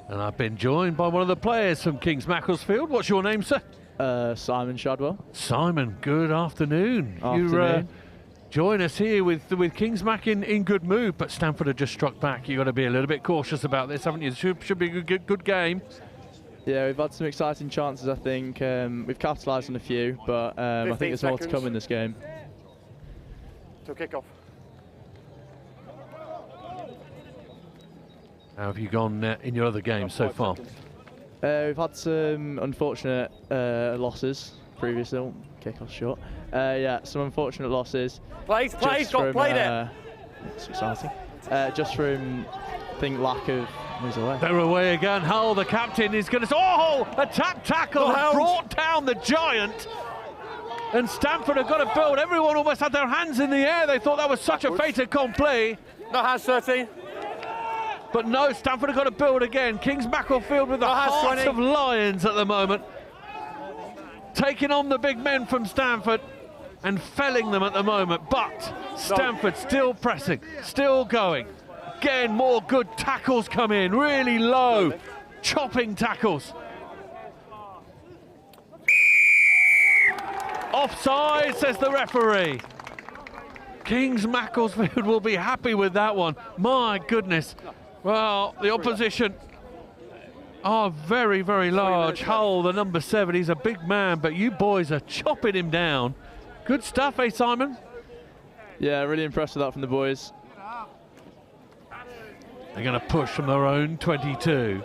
And I've been joined by one of the players from Kings Macclesfield. What's your name, sir? Simon Shadwell. Simon, good afternoon. Afternoon. You join us here with Kings Mac in good mood, but Stamford have just struck back. You've got to be a little bit cautious about this, haven't you? It should be a good game. Yeah, we've had some exciting chances, I think. We've capitalised on a few, but I think there's more to come in this game. To kick off. How have you gone in your other games so far? We've had some unfortunate losses previously. Oh, kick off short. Yeah, some unfortunate losses. Got played it. It's exciting. Just from, I think, lack of. Who's away? They're away again. Hull, the captain, is going to. Oh, a tap tackle has brought down the giant. And Stamford have got to build. Everyone almost had their hands in the air. They thought that was such a fait accompli. No hands 13. But no, Stamford have got to build again. Kings Macclesfield with the hearts of lions at the moment. Taking on the big men from Stamford and felling them at the moment. But Stamford still pressing, still going. Again, more good tackles come in, really low, chopping tackles. Offside, says the referee. Kings Macclesfield will be happy with that one. My goodness. Well, the opposition are very, very large. Hull, the number 7, he's a big man, but you boys are chopping him down. Good stuff, eh, Simon? Yeah, really impressed with that from the boys. They're going to push from their own 22.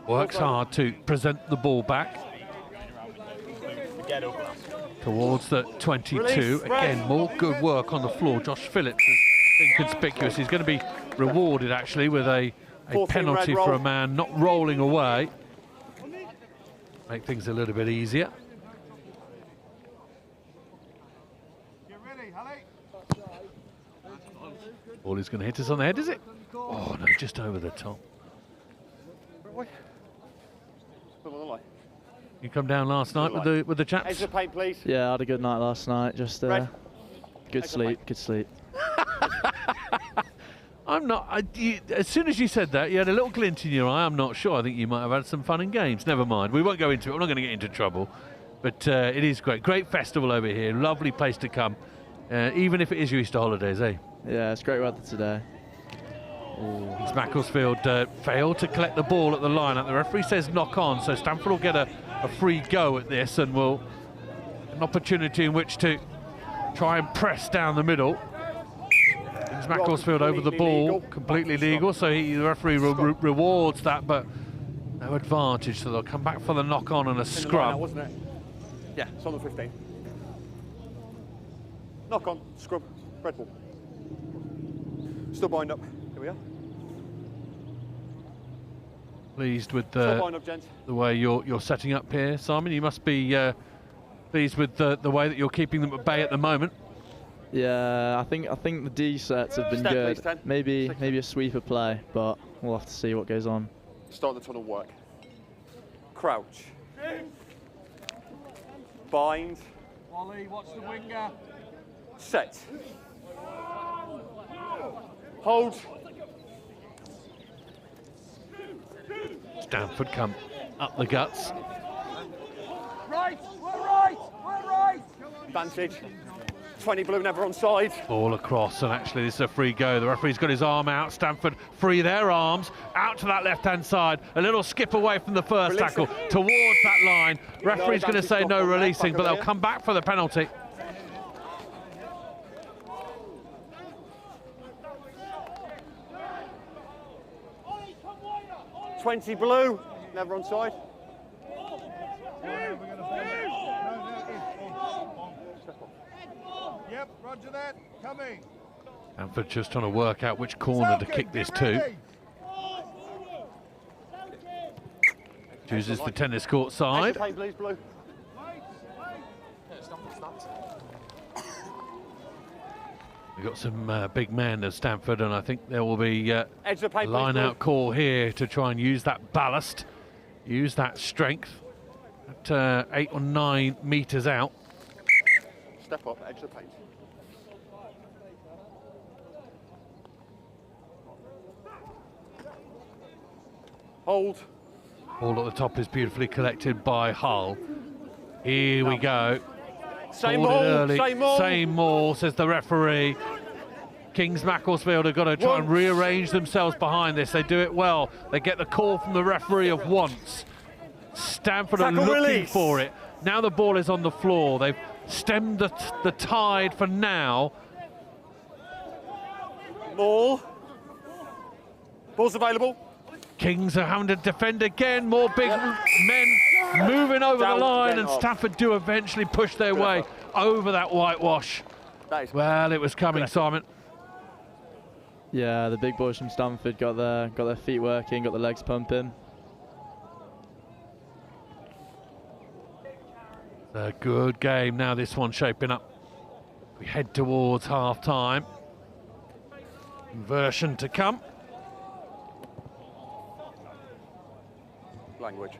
Works hard to present the ball back towards the 22. Again, more good work on the floor. Josh Phillips has been conspicuous. He's going to be rewarded actually with a penalty for a man not rolling away. Make things a little bit easier. Ball is going to hit us on the head, is it? Oh no, just over the top. You come down last night with the chaps? Edge of paint, please. Yeah, I had a good night last night. Just good sleep, good sleep. I'm not. As soon as you said that, you had a little glint in your eye. I'm not sure. I think you might have had some fun in games. Never mind. We won't go into it. We're not going to get into trouble. But it is great. Great festival over here. Lovely place to come. Even if it is your Easter holidays, eh? Yeah, it's great weather today. Kings Macclesfield failed to collect the ball at the line. The referee says knock on, so Stamford will get a free go at this and will an opportunity in which to try and press down the middle. Kings Macclesfield over the ball, completely legal, so the referee rewards that, but no advantage, so they'll come back for the knock on and a scrub. Wasn't it? Yeah, it's on the 15. Knock on, scrub, red ball. Still bind up. Here we are. Pleased with the way you're setting up here, Simon. You must be pleased with the way that you're keeping them at bay at the moment. Yeah, I think the D sets have been good. Please, maybe a sweeper play, but we'll have to see what goes on. Start the tunnel work. Crouch. Bind. Wally, watch the winger. Set. Hold. Stamford come up the guts. Right, we're right, we're right. Advantage. 20 blue, never on side. Ball across, and actually this is a free go. The referee's got his arm out. Stamford free their arms out to that left-hand side. A little skip away from the first tackle towards that line. Referee's going to say no releasing, but they'll come back for the penalty. $20 blue, never on side. Yep, roger that, coming. Stamford just trying to work out which corner to kick this to. Chooses the tennis court side. We've got some big men at Stamford, and I think there will be a line-out call here to try and use that ballast use that strength at 8 or 9 metres out. Step up, edge of the paint. Hold. Ball at the top is beautifully collected by Hull. Here we go. Same Called it maul, early. same maul. Same maul, says the referee. Kings Macclesfield have got to try and rearrange themselves behind this. They do it well. They get the call from the referee of once. Stamford are Tackle looking release. for it. Now the ball is on the floor. They've stemmed the tide for now. Maul. Ball's available. Kings are having to defend again. More big men moving over Down, the line, then and off. Stamford do eventually push their way over that whitewash. Well, it was coming, Simon. Yeah, the big boys from Stamford got their feet working, got the legs pumping. A good game now, this one shaping up. We head towards half-time. Conversion to come. Language.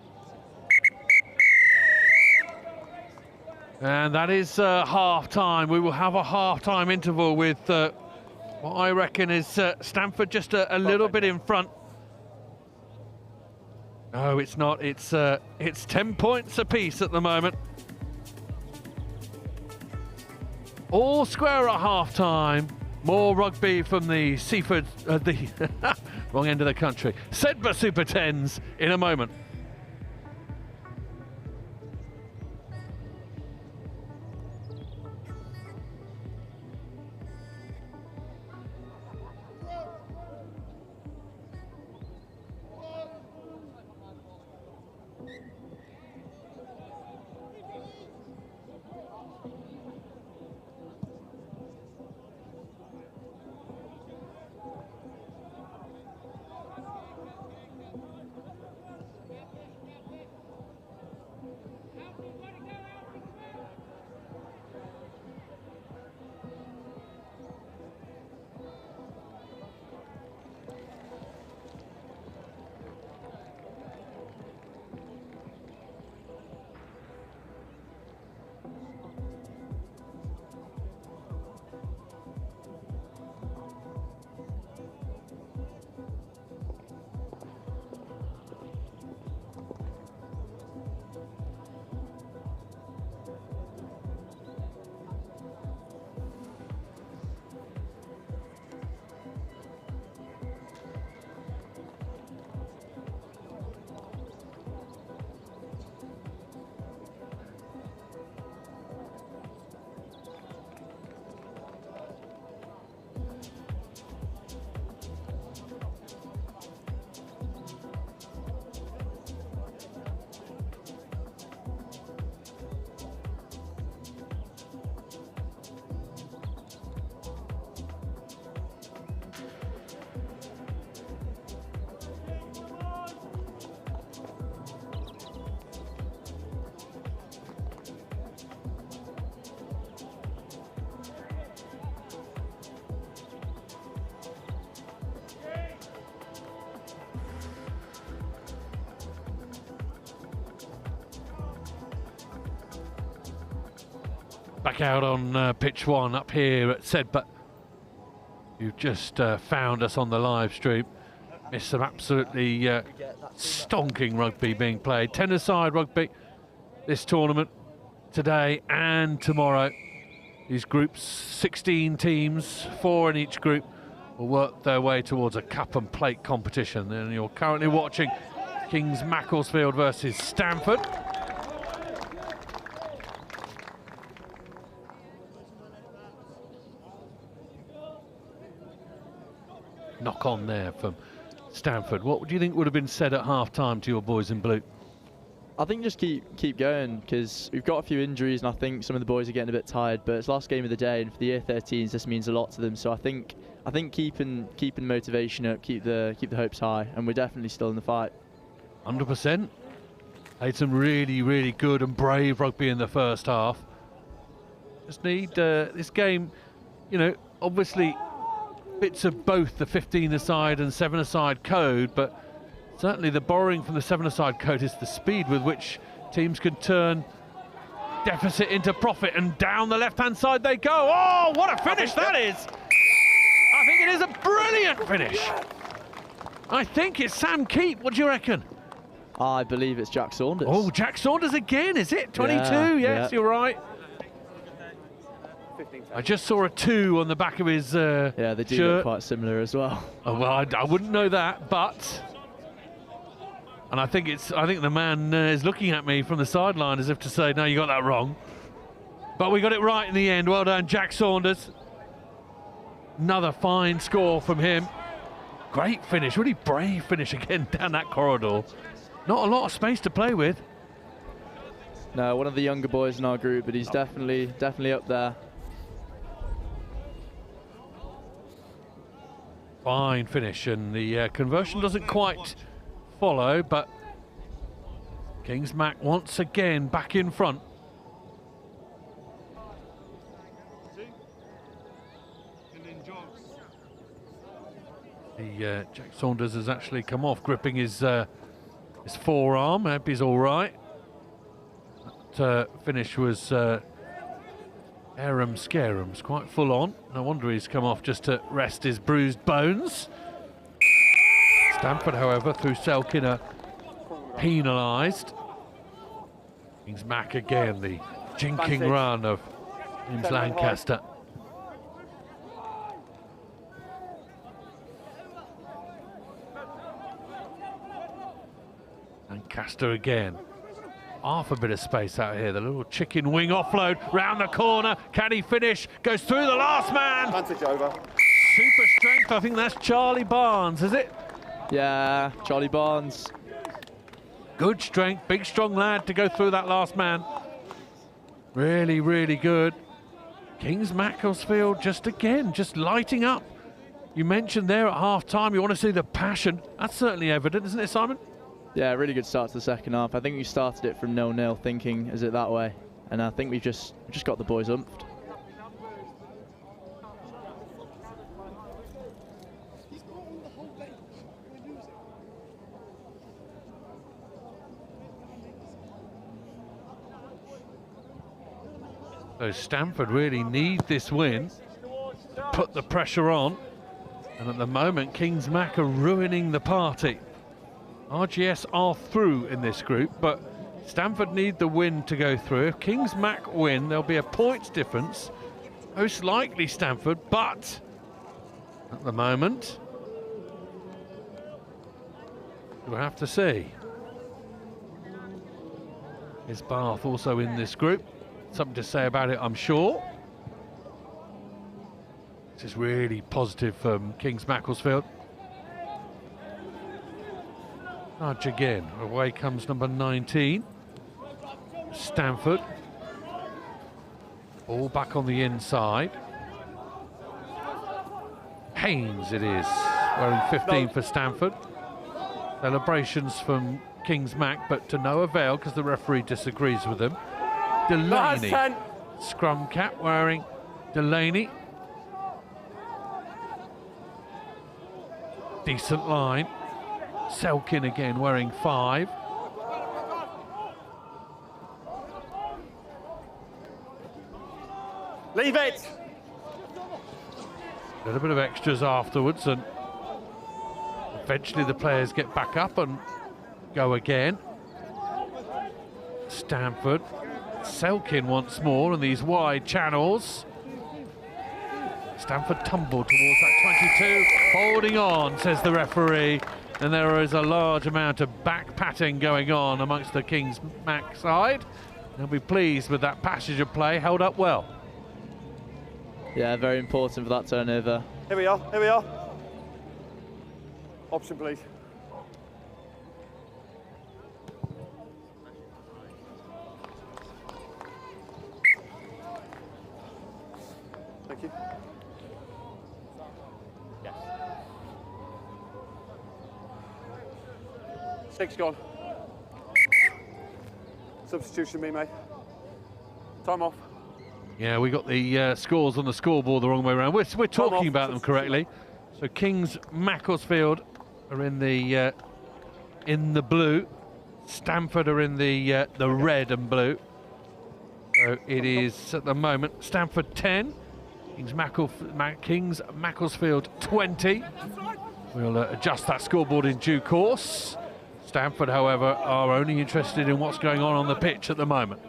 And that is half-time. We will have a half-time interval with what I reckon is Stamford just a little bit in front. No, it's not. It's 10 points apiece at the moment. All square at half-time. More rugby from the Seaford, the wrong end of the country. Sedbergh Super 10s in a moment. Back out on pitch 1 up here at Sedbergh. You've just found us on the live stream. Missed some absolutely stonking rugby being played. 10-a-side rugby this tournament today and tomorrow. These groups, 16 teams, 4 in each group, will work their way towards a cup and plate competition. And you're currently watching Kings Macclesfield versus Stamford. Knock on there from Stamford. What do you think would have been said at half-time to your boys in blue? I think just keep going, because we've got a few injuries and I think some of the boys are getting a bit tired, but it's last game of the day, and for the year 13s this means a lot to them. So I think keeping motivation up, keep the hopes high, and we're definitely still in the fight. 100%. Played some really good and brave rugby in the first half. Just need this game, you know, obviously bits of both the 15-a-side and 7-a-side code, but Certainly the borrowing from the seven-a-side coat is the speed with which teams can turn deficit into profit, and down the left-hand side they go. Oh, what a finish that is! I think it is a brilliant finish. I think it's Sam Keep. What do you reckon? I believe it's Jack Saunders. Oh, Jack Saunders again, is it? 22, yeah, yes, you're right. I just saw a 2 on the back of his yeah, they do shirt. look quite similar as well. Oh, well, I wouldn't know that, but... And I think the man is looking at me from the sideline as if to say, no, you got that wrong. But we got it right in the end. Well done, Jack Saunders. Another fine score from him. Great finish, really brave finish again down that corridor. Not a lot of space to play with. No, one of the younger boys in our group, but he's definitely up there. Fine finish, and the conversion doesn't quite follow, but Kingsmack once again back in front. The Jack Saunders has actually come off, gripping his forearm. I hope he's all right. That finish was Arum Scarum's quite full on. No wonder he's come off just to rest his bruised bones. Stamford, however, through Selkin are penalised. Kingsmack again, the jinking run of James Lancaster. Lancaster again. Half a bit of space out here. The little chicken wing offload round the corner. Can he finish? Goes through the last man. Advantage over. Super strength. I think that's Charlie Barnes, is it? Yeah, Charlie Barnes. Good strength, big strong lad to go through that last man. Really, really good. Kings Macclesfield just lighting up. You mentioned there at half time you want to see the passion. That's certainly evident, isn't it, Simon? Yeah, really good start to the second half. I think we started it from 0-0 thinking, is it that way? And I think we've just got the boys umphed. So Stamford really need this win to put the pressure on. And at the moment, Kingsmack are ruining the party. RGS are through in this group, but Stamford need the win to go through. If Kingsmack win, there'll be a points difference. Most likely Stamford, but at the moment, we'll have to see. Is Bath also in this group? Something to say about it, I'm sure. This is really positive from Kings Macclesfield. Nudge again. Away comes number 19. Stamford. All back on the inside. Haynes it is, wearing 15 for Stamford. Celebrations from Kingsmack, but to no avail because the referee disagrees with them. Delaney, scrum cap wearing Delaney. Decent line. Selkin again wearing 5. Leave it! A little bit of extras afterwards, and eventually the players get back up and go again. Stamford. Selkin once more in these wide channels. Stamford tumbled towards that 22. Holding on, says the referee. And there is a large amount of back patting going on amongst the Kings Mac side. They'll be pleased with that passage of play, held up well. Yeah, very important for that turnover. Here we are, here we are. Option, please. Thank you. Yes. 6 gone. Substitution me, mate. Time off. Yeah, we got the scores on the scoreboard the wrong way around. We're talking about them correctly. So Kings Macclesfield are in the in the blue. Stamford are in the red and blue. So it is at the moment Stamford 10, Kings Macclesfield 20. We'll adjust that scoreboard in due course. Stamford, however, are only interested in what's going on the pitch at the moment.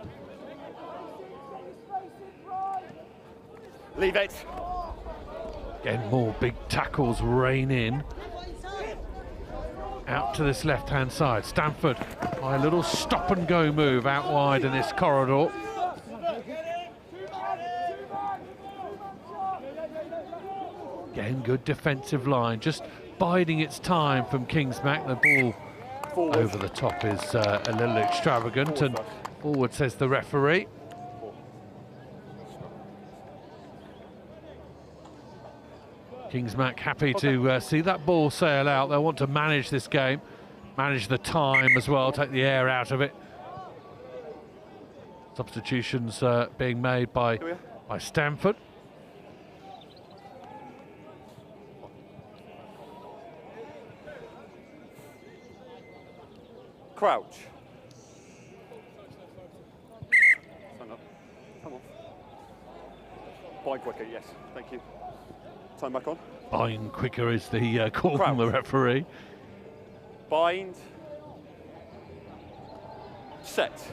Leave it. Again, more big tackles rain in. Out to this left-hand side. Stamford by a little stop-and-go move out wide in this corridor. Again, good defensive line, just biding its time from Kingsmack. The ball forward over the top is a little extravagant, and forward says the referee. Kingsmack happy to see that ball sail out. They'll want to manage this game, manage the time as well, take the air out of it. Substitutions being made by Stamford. Crouch. Stand up. Come on. Bind quicker, yes. Thank you. Time back on. Bind quicker is the call from the referee. Bind. Set.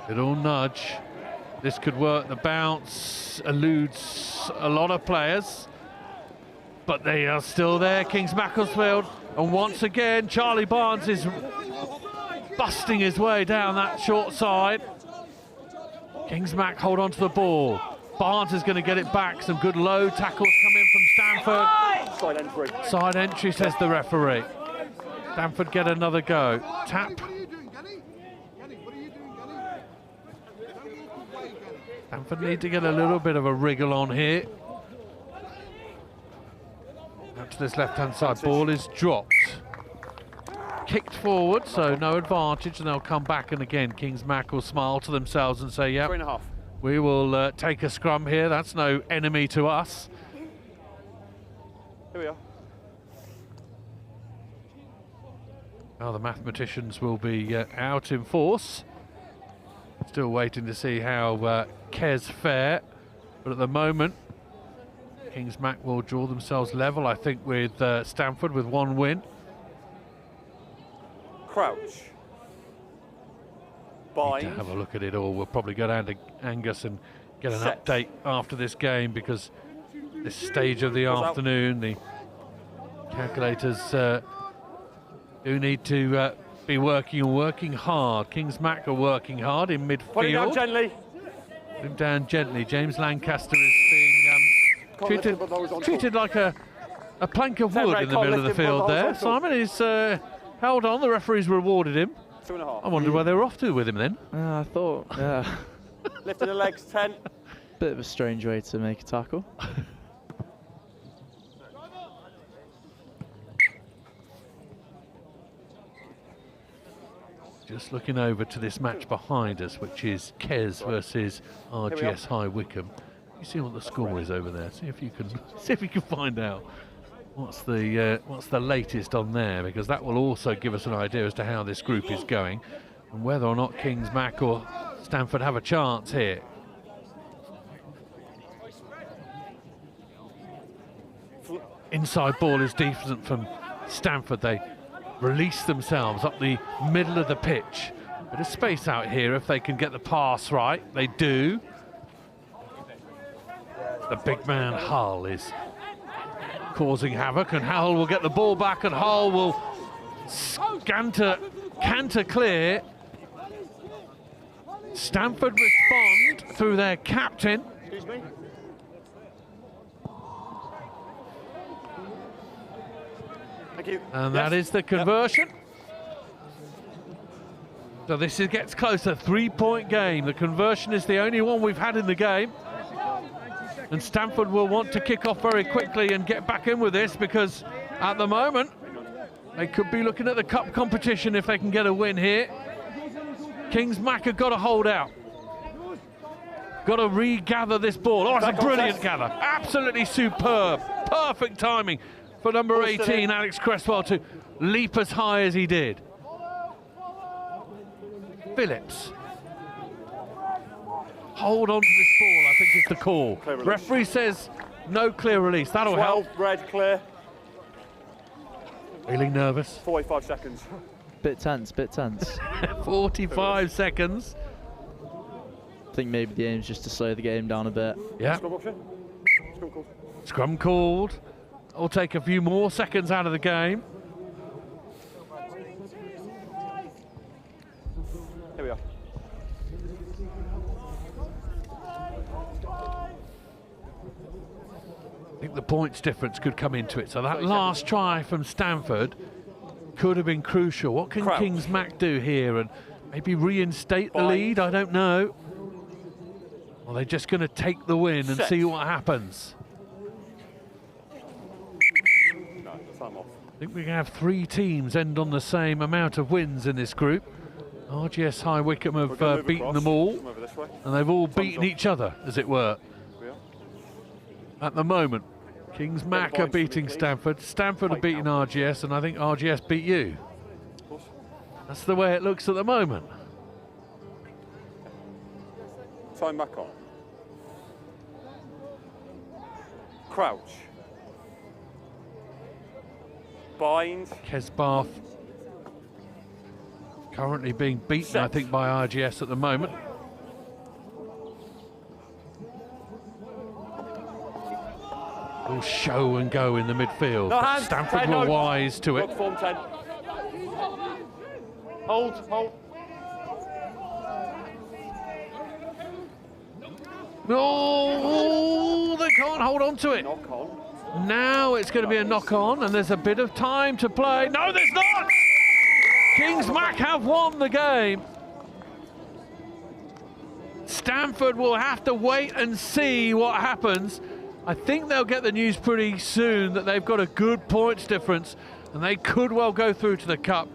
Little nudge. This could work. The bounce eludes a lot of players, but they are still there, Kings Macclesfield. And once again, Charlie Barnes is busting his way down that short side. Kingsmack hold on to the ball. Barnes is going to get it back. Some good low tackles come in from Stamford. Side entry. Side entry, says the referee. Stamford get another go. Tap. Stamford need to get a little bit of a wriggle on here. Out to this left-hand side. Ball is dropped. Kicked forward, so no advantage, and they'll come back, and again Kingsmack will smile to themselves and say, yep, 3.5. we will take a scrum here. That's no enemy to us. Here we are. Now the mathematicians will be out in force. Still waiting to see how QEGS fare, but at the moment Kingsmack will draw themselves level, I think, with Stamford with one win. Crouch. Bind. Need to have a look at it all. We'll probably go down to Angus and get an update after this game, because this stage of the afternoon, the calculators do need to be working hard. Kingsmack are working hard in midfield. Put him down gently. Put him down gently. James Lancaster is being treated like a plank of wood in the middle of the field there. Simon is held on. The referee's rewarded him. 2.5. I wondered where they were off to with him then. I thought, yeah. Lifting the legs, 10. Bit of a strange way to make a tackle. Just looking over to this match behind us, which is QEGS versus RGS High Wycombe. You see what the score is over there. See if you can find out what's the latest on there, because that will also give us an idea as to how this group is going and whether or not Kingsmack or Stamford have a chance here. Inside ball is decent from Stamford. They release themselves up the middle of the pitch. Bit of space out here if they can get the pass right. They do. The big man Hull is causing havoc, and Hull will get the ball back, and Hull will canter clear. Stamford respond through their captain. Excuse me. Thank you. And that is the conversion. So this gets closer. 3-point game. The conversion is the only one we've had in the game. And Stamford will want to kick off very quickly and get back in with this, because at the moment they could be looking at the cup competition if they can get a win here. Kingsmack have got to hold out. Got to regather this ball. Oh, it's a brilliant gather. Absolutely superb perfect timing for number 18, Alex Cresswell, to leap as high as he did. Phillips. Hold on to this ball, I think is the call. Referee says no clear release. That'll 12, help. red, clear. Feeling nervous. 45 seconds. Bit tense, bit tense. 45 seconds. I think maybe the aim's just to slow the game down a bit. Yeah. Scrum option. Scrum called. Scrum called. I'll take a few more seconds out of the game. Here we are. I think the points difference could come into it. So that last try from Stamford could have been crucial. What can Crouch. Kings Mac do here and maybe reinstate the lead? I don't know. Well, they're just going to take the win and see what happens. No, time off. I think we can have 3 teams end on the same amount of wins in this group. RGS High Wycombe have beaten them all, and they've all beaten each other, as it were. At the moment, Kings Mac are beating Stamford. Stamford are beating RGS, and I think RGS beat you. That's the way it looks at the moment. Time back on. Crouch. Bind. Kesbarth currently being beaten, I think, by RGS at the moment. Will show and go in the midfield. No hands. Stamford 10, were no. wise to it. Form 10. Hold, hold. No, they can't hold on to it. Knock on. Now it's going to be a knock on, and there's a bit of time to play. No, there's not! Kings Mac have won the game. Stamford will have to wait and see what happens. I think they'll get the news pretty soon that they've got a good points difference and they could well go through to the Cup.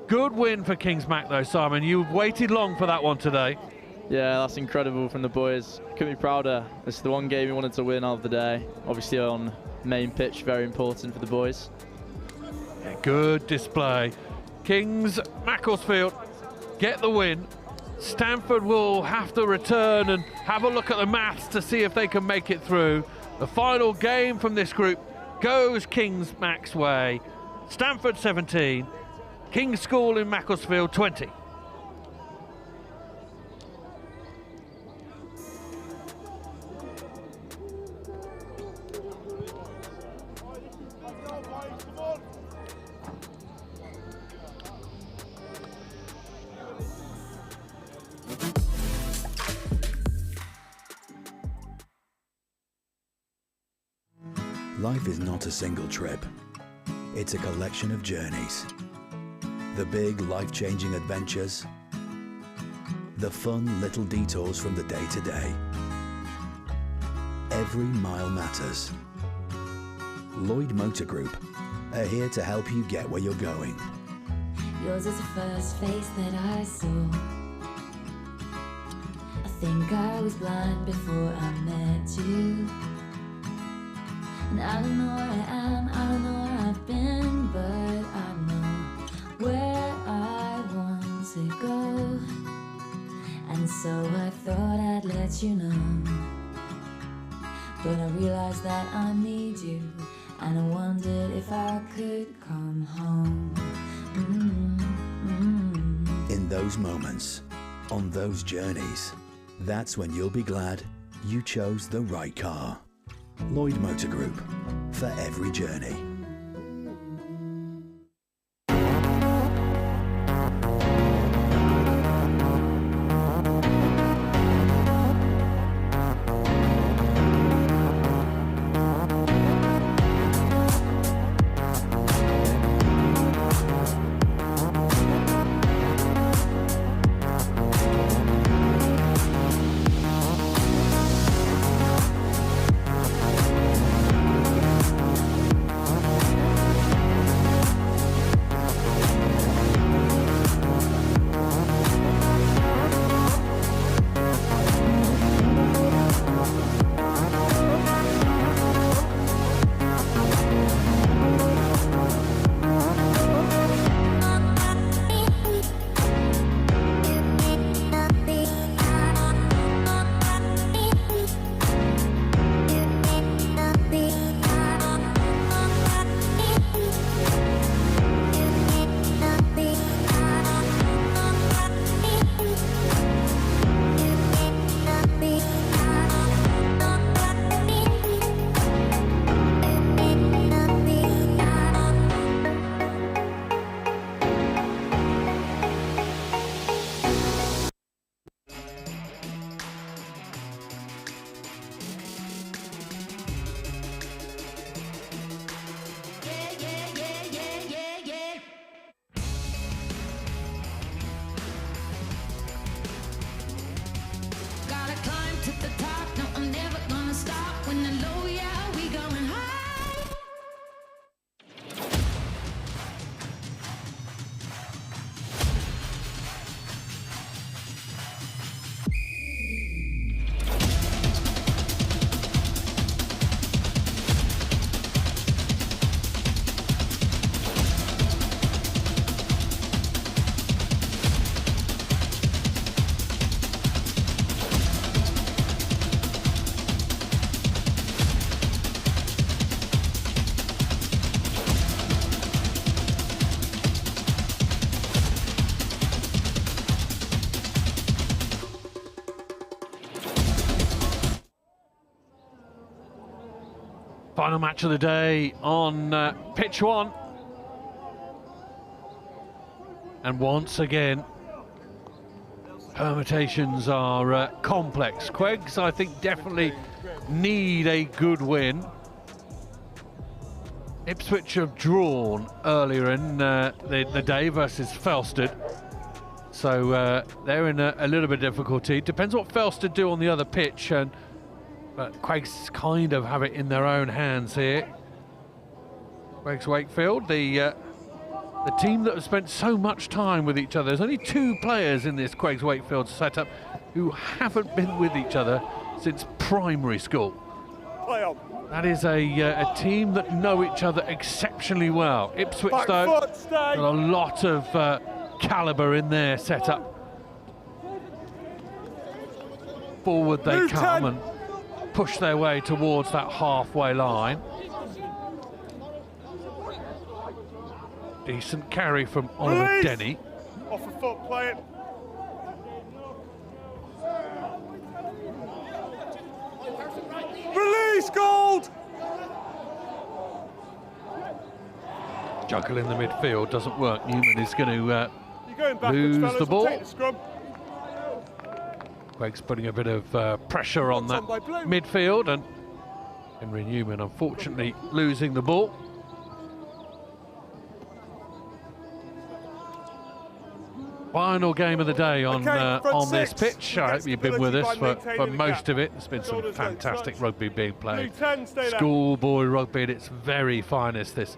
Good win for Kings Mac though, Simon. You've waited long for that one today. Yeah, that's incredible from the boys. Couldn't be prouder. This is the one game we wanted to win out of the day. Obviously on main pitch, very important for the boys. Yeah, good display. Kings Macclesfield get the win. Stamford will have to return and have a look at the maths to see if they can make it through. The final game from this group goes Kings Mac's way. Stamford 17, King's School in Macclesfield 20. Life is not a single trip. It's a collection of journeys. The big, life-changing adventures. The fun little detours from the day-to-day. Every mile matters. Lloyd Motor Group are here to help you get where you're going. Yours is the first face that I saw. I think I was blind before I met you. And I don't know where I am, I don't know where I've been, but I know where I want to go. And so I thought I'd let you know. But I realized that I need you, and I wondered if I could come home. In those moments, on those journeys, that's when you'll be glad you chose the right car. Lloyd Motor Group, for every journey. Final match of the day on pitch 1. And once again, permutations are complex. QEGS, I think, definitely need a good win. Ipswich have drawn earlier in the day versus Felsted. So they're in a little bit of difficulty. Depends what Felsted do on the other pitch. But QEGS kind of have it in their own hands here. QEGS Wakefield, the team that have spent so much time with each other. There's only 2 players in this QEGS Wakefield setup who haven't been with each other since primary school. That is a team that know each other exceptionally well. Ipswich, though, got a lot of calibre in their setup. Forward they come and push their way towards that halfway line. Decent carry from Oliver Denny. Off the foot, play it. Release, Gold! Juggle in the midfield doesn't work. Newman is going to lose the ball. QEGS putting a bit of pressure on that midfield, and Henry Newman unfortunately losing the ball. Final game of the day on this pitch. I hope you've been with us for most of it. There's been some fantastic rugby being played. Schoolboy rugby at its very finest. This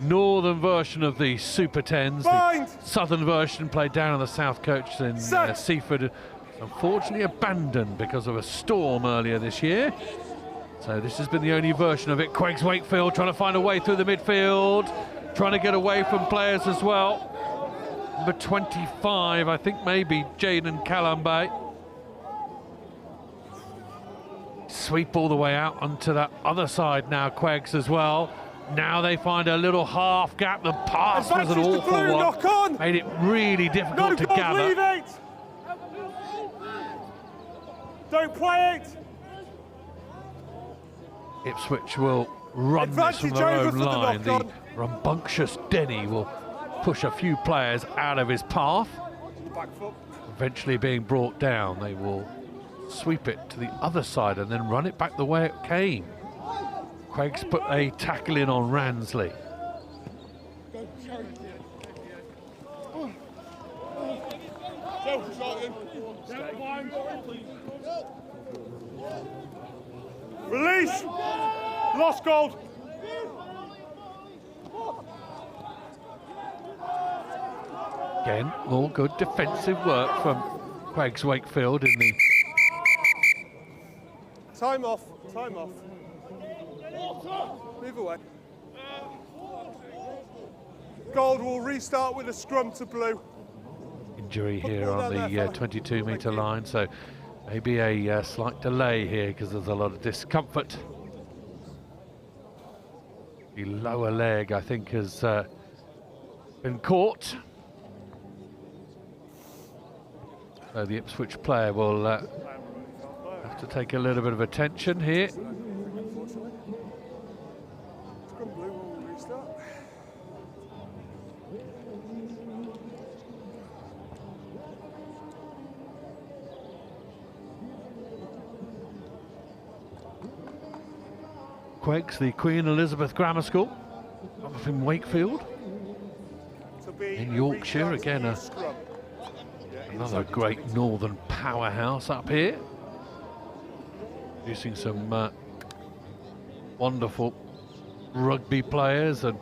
northern version of the Super 10s. The southern version played down on the South Coach in Seaford. Unfortunately abandoned because of a storm earlier this year. So this has been the only version of it. QEGS Wakefield trying to find a way through the midfield. Trying to get away from players as well. Number 25, I think maybe Jaden Kalambe. Sweep all the way out onto that other side now, QEGS as well. Now they find a little half gap. The pass was an awful one. Made it really difficult to gather. Leave it. Don't play it. Ipswich will run this from their own line. The rambunctious Denny will push a few players out of his path. Eventually being brought down, they will sweep it to the other side and then run it back the way it came. QEGS put a tackle in on Ransley. Release! Lost Gold! Again, all good defensive work from QEGS Wakefield in the... Time off, time off. Move away. Gold will restart with a scrum to blue. Injury here on the 22-metre line, so maybe a slight delay here because there's a lot of discomfort. The lower leg, I think, has been caught. So the Ipswich player will have to take a little bit of attention here. QEGS, the Queen Elizabeth Grammar School, up in Wakefield, in Yorkshire. Again, another great northern powerhouse up here, producing some wonderful rugby players, and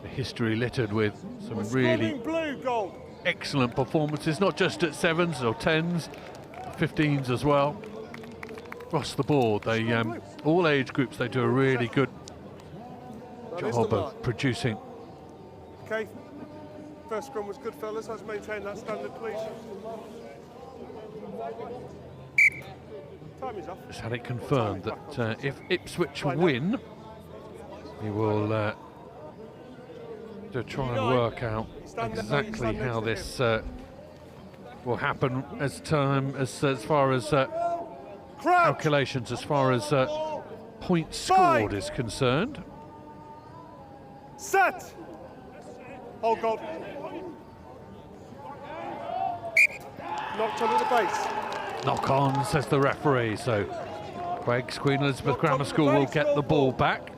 the history littered with some really excellent performances, not just at 7s or 10s, 15s as well. Across the board, they all age groups, they do a really good job of producing. Okay, first scrum was good, fellas. Let's maintain that standard, please. Time is off. Just had it confirmed that if Ipswich win, we will to try and work out exactly how this will happen as far as calculations, as far as point scored is concerned. Set! Hold goal. Knocked on at the base. Knock on, says the referee. So Quegs, Queen Elizabeth Grammar School will get the ball back.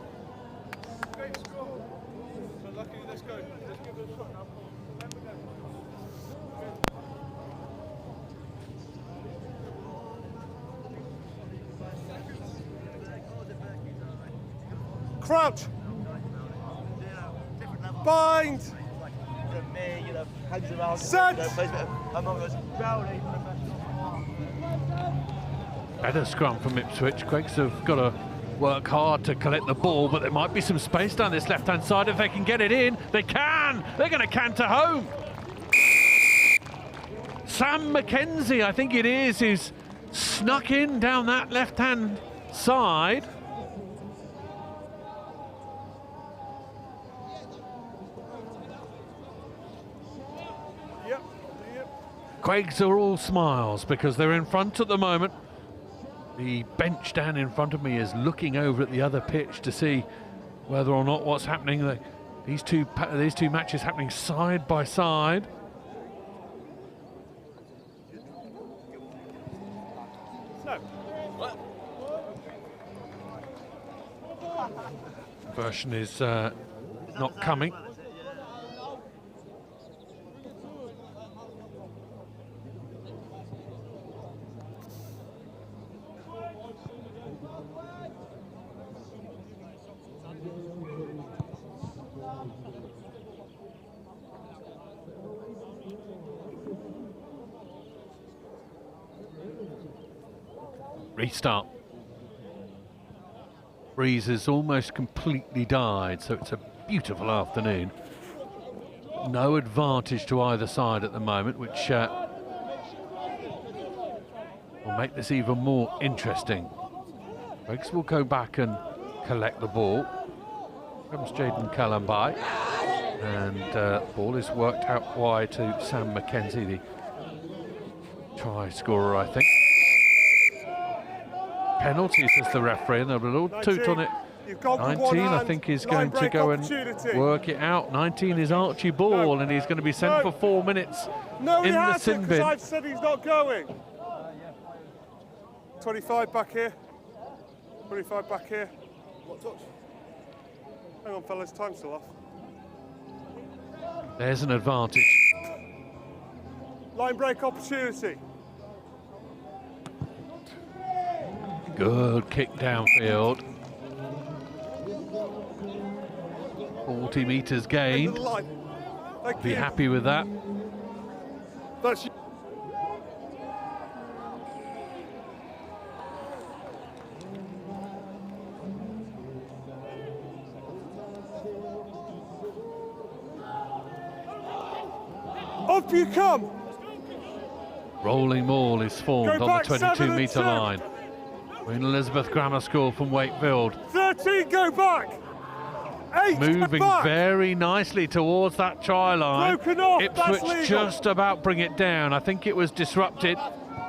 Crouch. Bind. Set. Better scrum from Ipswich. Quegs have got to work hard to collect the ball, but there might be some space down this left-hand side. If they can get it in, they can. They're going to canter home. Sam Mackenzie, I think it is, who's snuck in down that left-hand side. Quegs are all smiles because they're in front at the moment. The bench down in front of me is looking over at the other pitch to see whether or not what's happening. These two matches happening side by side. Version is not coming. Restart. Breeze has almost completely died, so it's a beautiful afternoon. No advantage to either side at the moment, which will make this even more interesting. Quegs will go back and collect the ball. Comes Jaden Cullen by, and the ball is worked out wide to Sam Mackenzie, the try scorer, I think. Penalty, says the referee, and there'll be a little toot on it. 19, I think, is going to go and work it out. 19 is Archie Ball, and he's going to be sent for 4 minutes in the sin bin. I've said he's not going. 25 back here. 25 back here. Hang on, fellas, time's still off. There's an advantage. Line break opportunity. Good kick downfield. 40 metres gained. Be happy with that. That's Up you come! Rolling maul is formed on the 22-metre line. Queen Elizabeth Grammar School from Wakefield. 13, go back! 8, moving back. Very nicely towards that try line. Broken off, Ipswich just about bring it down. I think it was disrupted.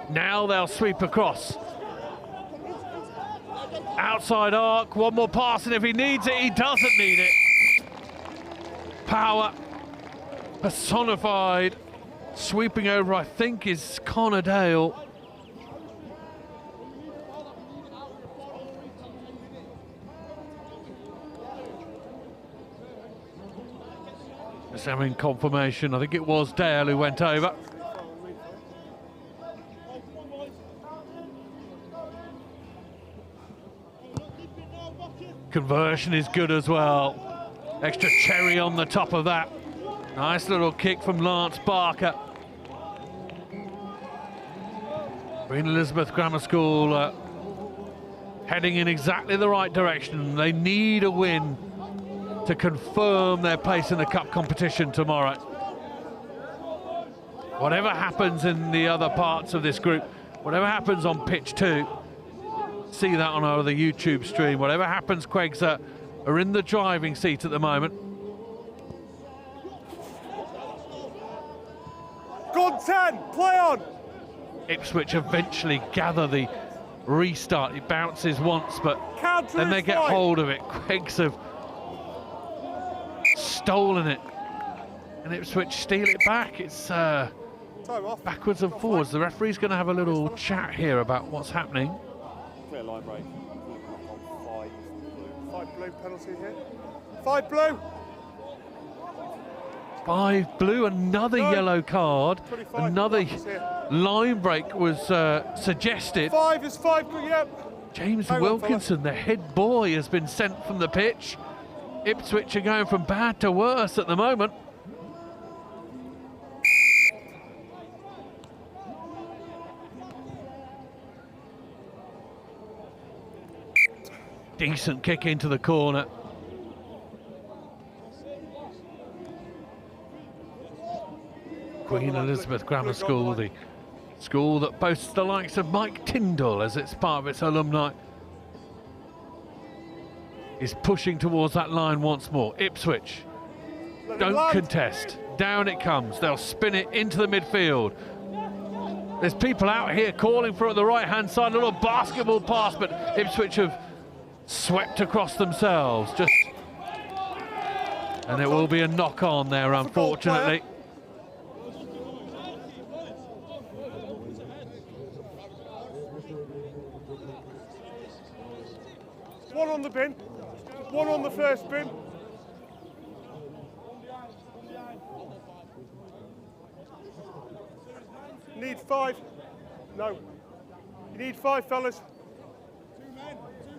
Now they'll sweep across. Outside arc, one more pass, and if he needs it, he doesn't need it. Power personified. Sweeping over, I think, is Connor Dale. Just having confirmation. I think it was Dale who went over. Conversion is good as well. Extra cherry on the top of that. Nice little kick from Lance Barker. Queen Elizabeth Grammar School heading in exactly the right direction. They need a win to confirm their place in the cup competition tomorrow. Whatever happens in the other parts of this group, whatever happens on pitch 2, see that on our other YouTube stream. Whatever happens, Quegs are in the driving seat at the moment. Gone 10, play on! Ipswich eventually gather the restart. It bounces once, but then they get hold of it. QEGS have stolen it, and Ipswich steal it back. It's backwards and forwards. The referee's going to have a little chat here about what's happening. Clear line break. 5 blue penalty here. 5 blue. 5 blue, another yellow card, another line break was suggested. 5 is 5 blue, yep. James Wilkinson, the head boy, has been sent from the pitch. Ipswich are going from bad to worse at the moment. Decent kick into the corner. Queen Elizabeth Grammar School, the school that boasts the likes of Mike Tyndall as it's part of its alumni, is pushing towards that line once more. Ipswich don't contest. Down it comes. They'll spin it into the midfield. There's people out here calling for it at the right-hand side. A little basketball pass, but Ipswich have swept across themselves. And there will be a knock-on there, unfortunately. One on the bin. One on the first bin. Need 5. No. You need 5, fellas.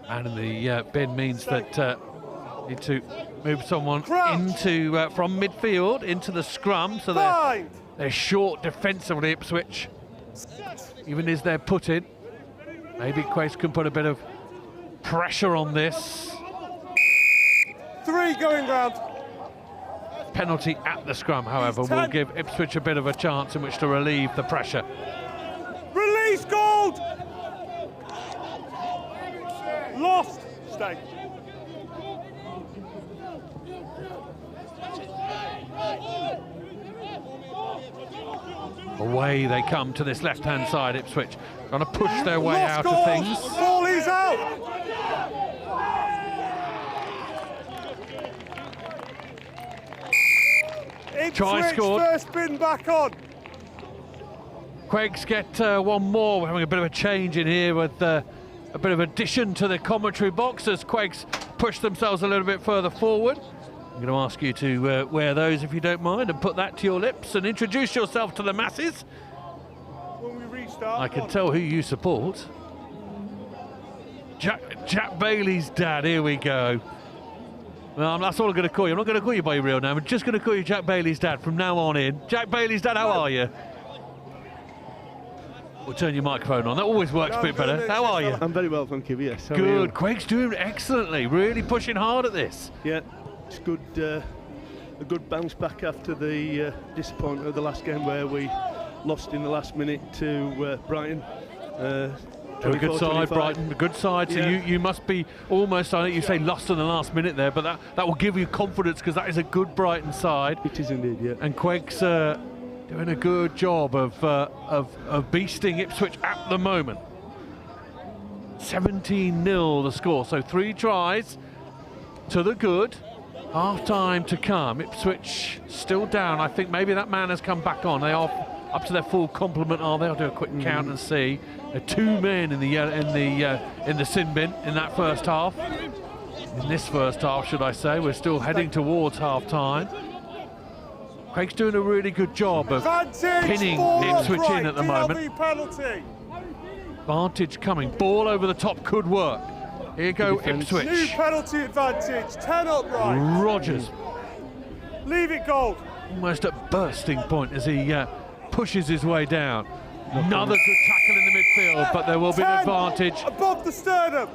And the bin means that need to move someone into from midfield into the scrum, so they're short defensively, Ipswich. Even as they're put in, maybe QEGS can put a bit of pressure on this. 3 going round. Penalty at the scrum, however, will give Ipswich a bit of a chance in which to relieve the pressure. Release Gold! Lost. Stay. Away they come to this left-hand side, Ipswich. Trying to push their way out of things. Ball is out. Try scored. First bin back on. QEGS get one more. We're having a bit of a change in here with a bit of addition to the commentary box as QEGS push themselves a little bit further forward. I'm going to ask you to wear those if you don't mind and put that to your lips and introduce yourself to the masses. When we restart, I can tell who you support. Jack Bailey's dad, here we go. Well, that's all I'm going to call you. I'm not going to call you by your real name. I'm just going to call you Jack Bailey's dad from now on in. Jack Bailey's dad, how are you? We'll turn your microphone on. That always works a bit better. How are you? I'm very well, thank you, yes. Good. QEGS doing excellently. Really pushing hard at this. Yeah, it's good. A good bounce back after the disappointment of the last game where we lost in the last minute to Brighton. A good side, Brighton, a good side. So you must be almost, I know you say lost in the last minute there, but that will give you confidence because that is a good Brighton side. It is indeed, yeah. And QEGS doing a good job of beasting Ipswich at the moment. 17-0 the score, so 3 tries to the good. Half time to come. Ipswich still down. I think maybe that man has come back on. They are up to their full complement, are they? I'll do a quick count and see. 2 men in the sin bin in that first half. In this first half, should I say? We're still heading towards half time. QEGS doing a really good job of pinning Ipswich in at the moment. Penalty. Advantage coming. Ball over the top could work. Here go Ipswich. New penalty advantage. 10 upright. Rogers. Leave it Gold. Almost at bursting point as he pushes his way down. Another good tackle in the midfield, but there will be an advantage. Above the sternum.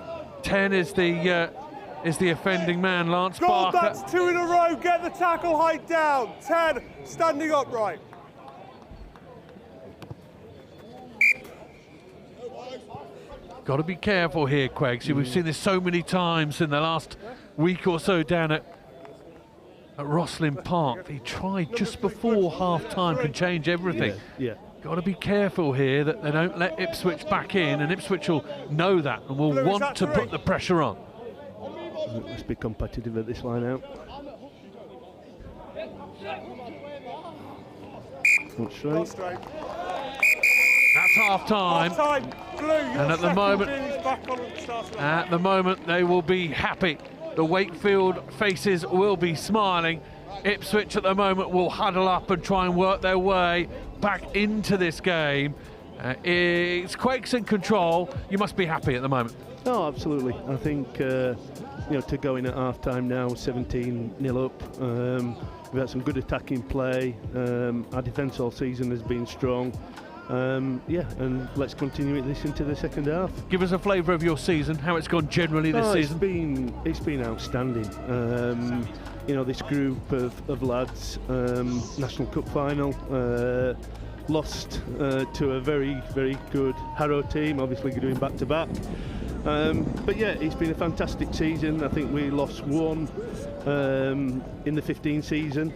10 is the offending man, Lance Gold, Barker. that's 2 in a row. Get the tackle height down. 10 standing upright. Got to be careful here, QEGS. We've seen this so many times in the last week or so down at Rosslyn Park. He tried just before half-time can change everything. Yeah. got to be careful here that they don't let Ipswich back in, and Ipswich will know that and will want to put the pressure on. Let's be competitive at this line out. Not straight. That's half time. And at the moment they will be happy. The Wakefield faces will be smiling. Ipswich at the moment will huddle up and try and work their way back into this game. It's Quakes in control. You must be happy at the moment. Oh, absolutely. I think to go in at half time now, 17-0 up. We've had some good attacking play. Our defence all season has been strong. And let's continue this into the second half. Give us a flavour of your season, how it's gone generally this season. It's been outstanding. This group of lads, National Cup final, lost to a very, very good Harrow team, obviously doing back-to-back. But yeah, it's been a fantastic season. I think we lost one in the 15 season.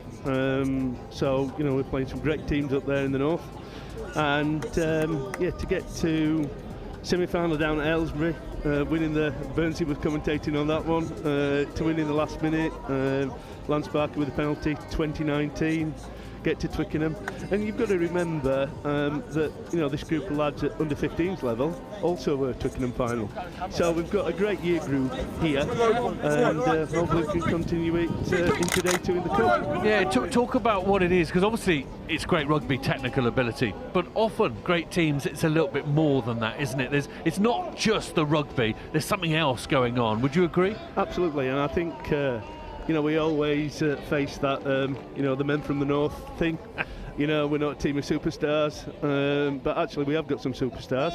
So, we're playing some great teams up there in the north. And to get to semi-final down at Aylesbury, winning Bernsey was commentating on that one, to win in the last minute, Lance Barker with a penalty, 2019, get to Twickenham. And you've got to remember that this group of lads at under 15s level also were Twickenham final. So we've got a great year group here, and hopefully we can continue it into day 2 in the cup. Yeah, talk about what it is, because obviously it's great rugby technical ability, but often great teams, it's a little bit more than that, isn't it? It's not just the rugby, there's something else going on. Would you agree? Absolutely, and I think we always face that the men from the north thing. We're not a team of superstars, but actually we have got some superstars.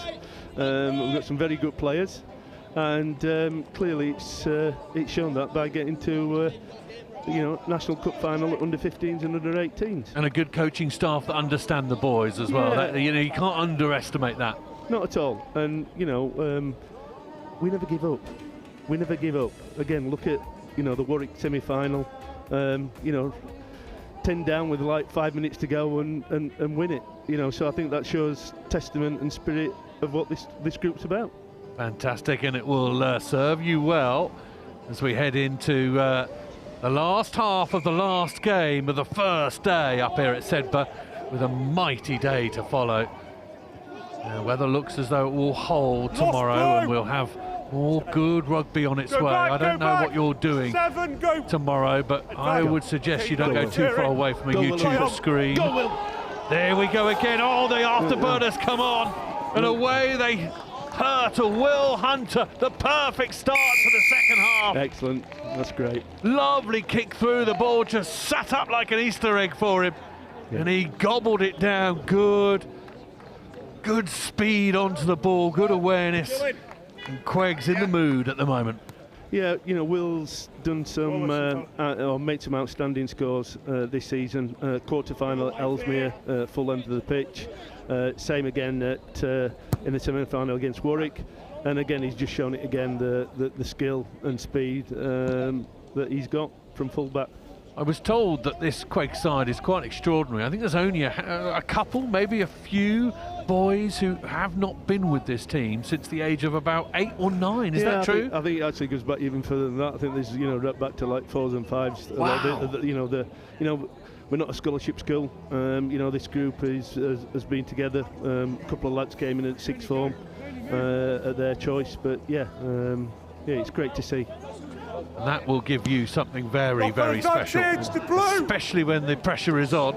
We've got some very good players, and clearly it's shown that by getting to National Cup final at under 15s and under 18s. And a good coaching staff that understand the boys as well. Yeah. That, you can't underestimate that. Not at all. And we never give up. We never give up. Again, look at the Warwick semi-final. 10 down with like 5 minutes to go and win it. So I think that shows testament and spirit of what this group's about. Fantastic, and it will serve you well as we head into the last half of the last game of the first day up here at Sedbergh, with a mighty day to follow. Weather looks as though it will hold tomorrow, and we'll have more good rugby on its way. I don't know what you're doing tomorrow, but I would suggest you don't go too far away from a YouTube screen. There we go again. Oh, the afterburners come on, and away they hurt to Will Hunter. The perfect start to the second half. Excellent, that's great. Lovely kick through, the ball just sat up like an Easter egg for him, and he gobbled it down. Good speed onto the ball, good awareness. And Queg's in the mood at the moment. Yeah, Will's done some, or made some outstanding scores this season. Quarter-final at Ellesmere, full end of the pitch. Same again in the semi-final against Warwick. And again, he's just shown it again, the skill and speed that he's got from full-back. I was told that this Quake side is quite extraordinary. I think there's only a couple, maybe a few boys who have not been with this team since the age of about 8 or 9. Is that true? I think it actually goes back even further than that. I think there's right back to like 4s and 5s. Wow. We're not a scholarship school. This group has been together. A couple of lads came in at 6th form at their choice, but it's great to see. And that will give you something very, very special, especially when the pressure is on.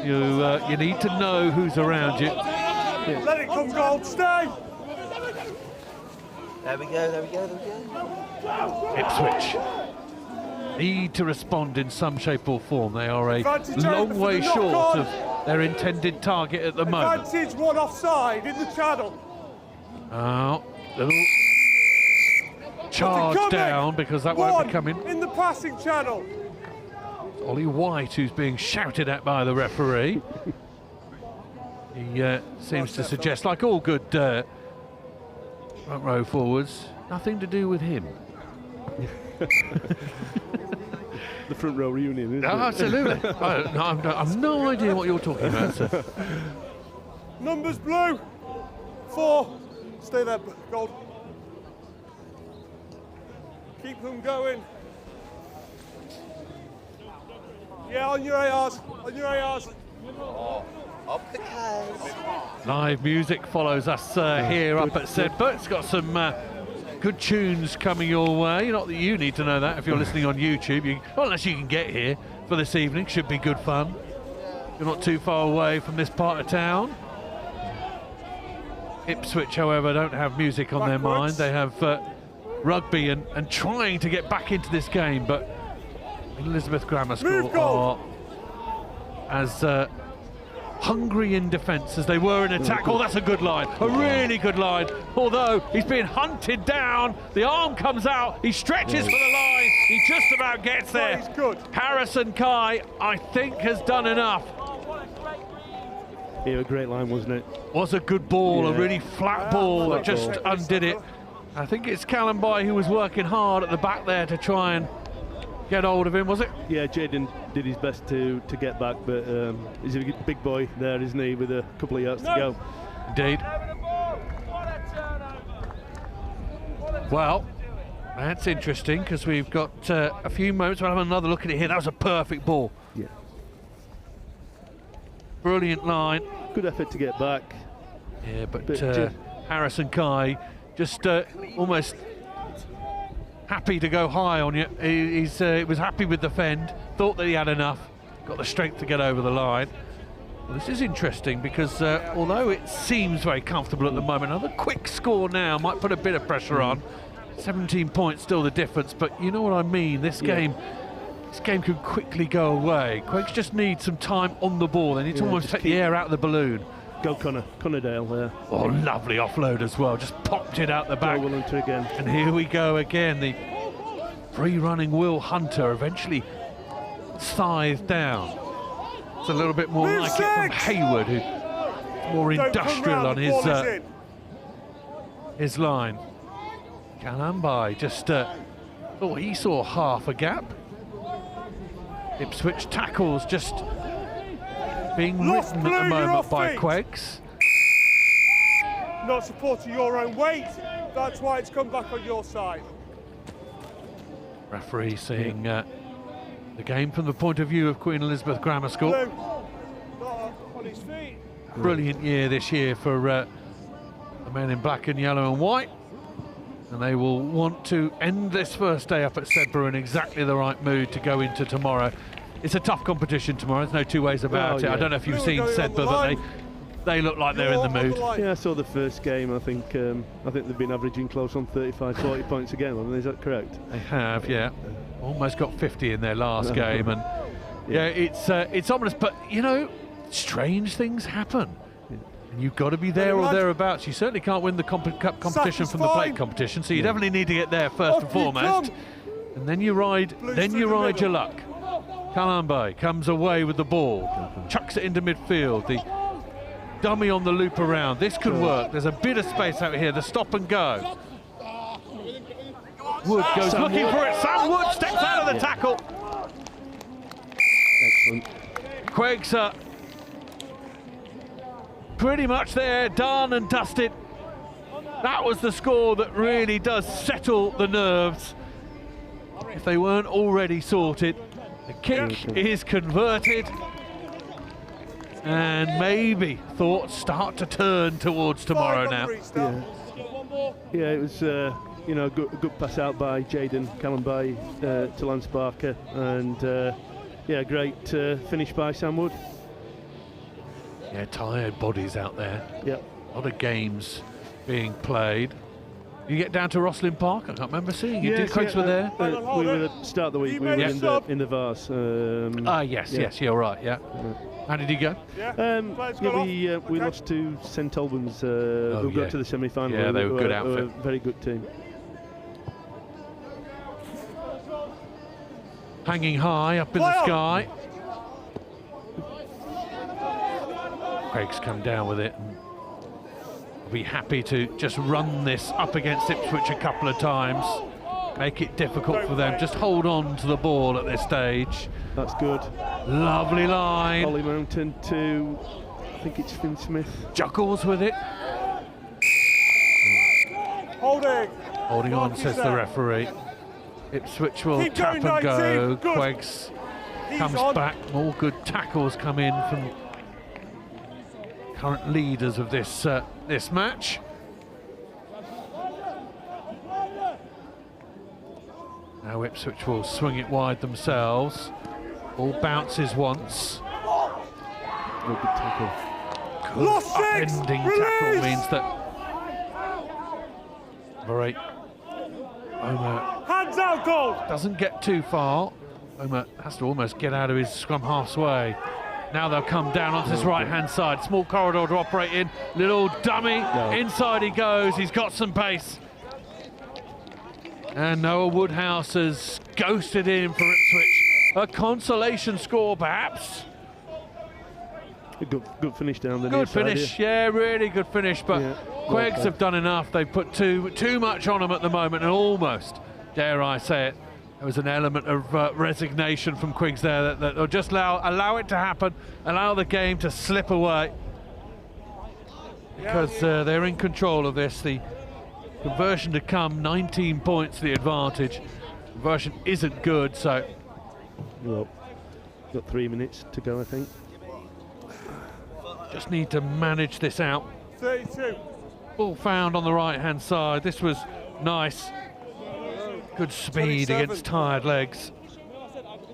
You need to know who's around you. Yeah. Let it come, Gold, stay! There we go. Ipswich need to respond in some shape or form. They are a long way short of their intended target at the moment. Advantage, one offside in the channel. Oh, little charge down, because that won't be coming. In the passing channel. Ollie White, who's being shouted at by the referee. He seems to suggest, like all good front row forwards, nothing to do with him. The front row reunion, isn't it? Absolutely. I've no idea what you're talking about, sir. Numbers blue. 4. Stay there, Gold. Keep them going. Yeah, on your ARs. On your ARs. Up the case. Live music follows us here up at Sedbergh. It's got some good tunes coming your way. Not that you need to know that if you're listening on YouTube. Well, unless you can get here for this evening. Should be good fun. You're not too far away from this part of town. Ipswich, however, don't have music on their mind. They have rugby and trying to get back into this game, but Elizabeth Grammar School are as hungry in defence as they were in attack. Oh, that's a good line, a really good line. Although he's being hunted down, the arm comes out, he stretches for the line, he just about gets there. He's good. Harrison Kai, I think, has done enough. Yeah, a great line, wasn't it? Was a good ball, a really flat ball that just undid it. I think it's Callum Boy who was working hard at the back there to try and get hold of him, was it? Yeah, Jaden did his best to get back, but he's a big boy there, isn't he, with a couple of yards to go. Indeed. Well, that's interesting because we've got a few moments. We'll have another look at it here. That was a perfect ball. Yeah. Brilliant line. Good effort to get back. Yeah, but Harrison Kai just almost happy to go high on you. He was happy with the fend, thought that he had enough, got the strength to get over the line. Well, this is interesting because although it seems very comfortable at the moment, another quick score now might put a bit of pressure on. 17 points still the difference, but you know what I mean. This game could quickly go away. Quakes just need some time on the ball. They need to almost take the air out of the balloon. Go Connerdale there. Oh, lovely offload as well. Just popped it out the back. Again. And here we go again. The free-running Will Hunter eventually scythed down. It's a little bit more like it from Hayward, who's more industrial on his line. Kalambai just, he saw half a gap. Ipswich tackles just being written at the moment by Queggs. Not supporting your own weight. That's why it's come back on your side. Referee seeing the game from the point of view of Queen Elizabeth Grammar School. On his feet. Brilliant year this year for the men in black and yellow and white. And they will want to end this first day up at Sedbergh in exactly the right mood to go into tomorrow. It's a tough competition tomorrow, there's no two ways about it. I don't know if you've seen Sedbergh, but they look like they're in the mood. Yeah, I saw the first game. I think they've been averaging close on 35, 40 points a game. I mean, is that correct? They have, yeah. Almost got 50 in their last game, and it's ominous. But you know, strange things happen. And you've got to be there or thereabouts. You certainly can't win the cup competition from the plate competition, so you definitely need to get there first and foremost. And then you ride your luck. Kalambai comes away with the ball, chucks it into midfield. The dummy on the loop around. This could work. There's a bit of space out here. The stop and go. Wood goes looking for it. Sam Wood steps out of the tackle. Excellent. Queggs are pretty much there, done and dusted. That was the score that really does settle the nerves, if they weren't already sorted. The kick is converted, and maybe thoughts start to turn towards tomorrow now. Yeah, it was a good pass out by Jaden Kalambai to Lance Barker, and great finish by Sam Wood. Yeah, tired bodies out there. Yep. A lot of games being played. You get down to Rosslyn Park? I can't remember seeing you. Queggs were there? We were at the start of the week. We were in the Vars. Yes, you're right. Yeah. How did he go? We lost to St Albans. We got to the semi-final. Yeah, they were a good outfit. A very good team. Hanging high up in the sky. Queggs come down with it and be happy to just run this up against Ipswich a couple of times, make it difficult for them. Just hold on to the ball at this stage. That's good. Lovely line. Holly Mountain to think it's Finn Smith. Juggles with it. Holding on, says the referee. Ipswich will Keep tap going, and go. 19. Good. QEGS comes on. back. More good tackles come in from current leaders of this this match. Now Ipswich will swing it wide themselves. Ball bounces once. Good tackle. Good upending tackle means that Very Omer hands out goal. Doesn't get too far. Omer has to almost get out of his scrum halfway. Now they'll come down onto his right hand side. Small corridor to operate in. Little dummy. Inside he goes. He's got some pace. And Noah Woodhouse has ghosted in for Ipswich. A consolation score, perhaps. A good finish down the near Good finish, side, yeah, really good finish. But QEGS have done enough. They've put too much on them at the moment, and almost, dare I say it, there was an element of resignation from QEGS there that they'll just allow it to happen, allow the game to slip away, because they're in control of this. The conversion to come, 19 points the advantage. Conversion isn't good, so. Well, got 3 minutes to go, I think. Just need to manage this out. 32. Ball found on the right-hand side. This was nice. Good speed 27. against tired legs.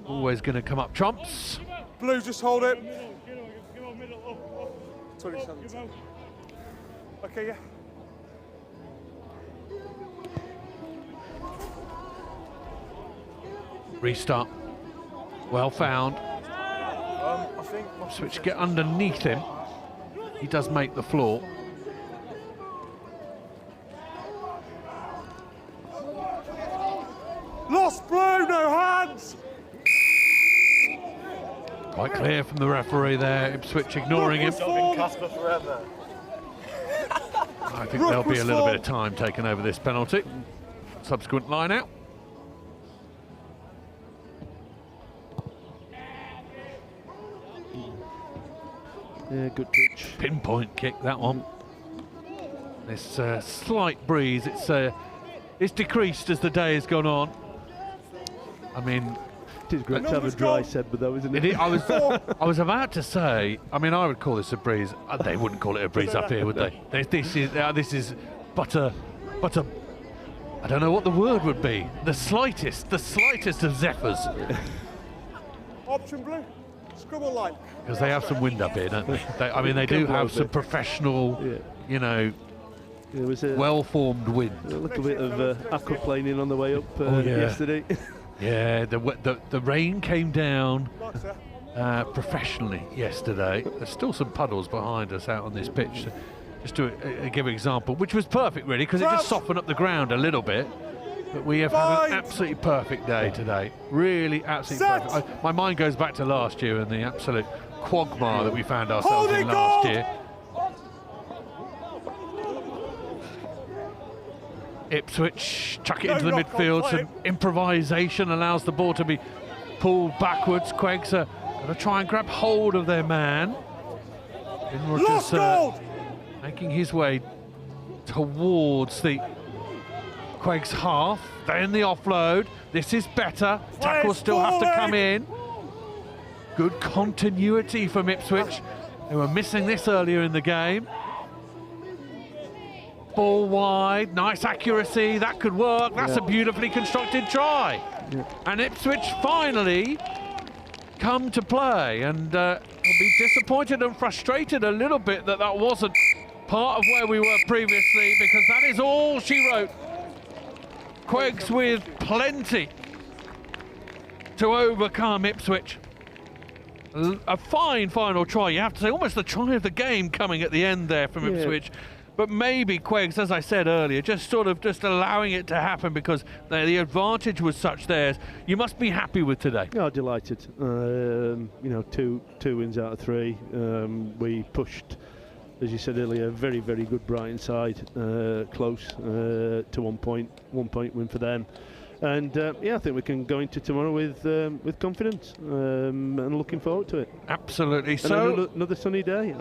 Always going to come up trumps. Blue, just hold it. 27. Okay, yeah. Restart. Well found. I think Switch get underneath him. He does make the floor. Lost Blue, no hands. Quite clear from the referee there. Ipswich ignoring him. Casper forever. I think there'll be a little bit of time taken over this penalty. Subsequent line out. Yeah, good touch. Pinpoint kick, that one. This slight breeze, it's decreased as the day has gone on. I mean, it is great to have a dry Sedbergh though, isn't it? I was about to say, I mean, I would call this a breeze. They wouldn't call it a breeze up here, would they? This is but a, I don't know what the word would be. The slightest of zephyrs. Option Blue. Scribble line. Because they have some wind up here, don't they? I mean, they do have some professional, you know, well-formed wind. A little bit of aquaplaning on the way up yesterday. Yeah, the rain came down professionally yesterday. There's still some puddles behind us out on this pitch. Just to give an example, which was perfect really, because it just softened up the ground a little bit. But we have had an absolutely perfect day today. Really absolutely perfect. My mind goes back to last year and the absolute quagmire that we found ourselves in last year. Ipswich chuck it into the midfield. Some improvisation allows the ball to be pulled backwards. QEGS are going to try and grab hold of their man. Ben Rogers making his way towards the QEGS half, then the offload. This is better. Tackles still have to come in. Good continuity from Ipswich. They were missing this earlier in the game. Ball wide, nice accuracy. That could work. That's a beautifully constructed try. And Ipswich finally come to play, and will be disappointed and frustrated a little bit that wasn't part of where we were previously, because that is all she wrote. QEGS with plenty to overcome Ipswich. A fine final try, you have to say, almost the try of the game coming at the end there from Ipswich. But maybe QEGS, as I said earlier, just allowing it to happen because the advantage was such theirs. You must be happy with today. Yeah, delighted. You know, two wins out of 3. We pushed, as you said earlier, very, very good Brighton side, close to 1 point win for them. And yeah, I think we can go into tomorrow with confidence and looking forward to it. Absolutely. And So another sunny day.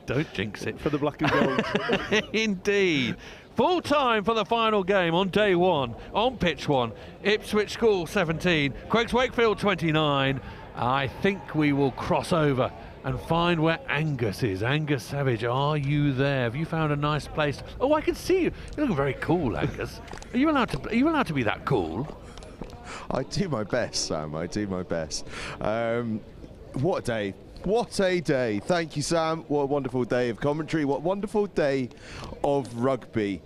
Don't jinx it. For the black and gold. Indeed. Full time for the final game on day one, on pitch one. Ipswich School 17, QEGS Wakefield 29. I think we will cross over and find where Angus is. Angus Savage, are you there? Have you found a nice place? Oh, I can see you. You look very cool, Angus. Are you allowed to be that cool? I do my best, Sam. I do my best. What a day. What a day. Thank you, Sam. What a wonderful day of commentary. What a wonderful day of rugby.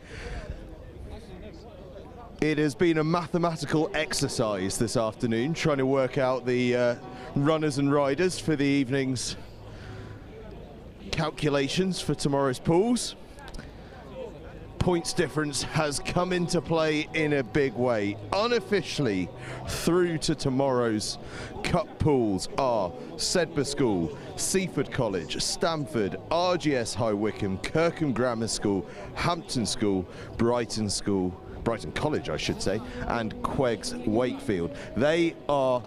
It has been a mathematical exercise this afternoon, trying to work out the runners and riders for the evening's calculations for tomorrow's pools. Points difference has come into play in a big way. Unofficially, through to tomorrow's cup pools are Sedbergh School, Seaford College, Stamford, RGS High Wycombe, Kirkham Grammar School, Hampton School, Brighton College, I should say, and QEGS Wakefield. They are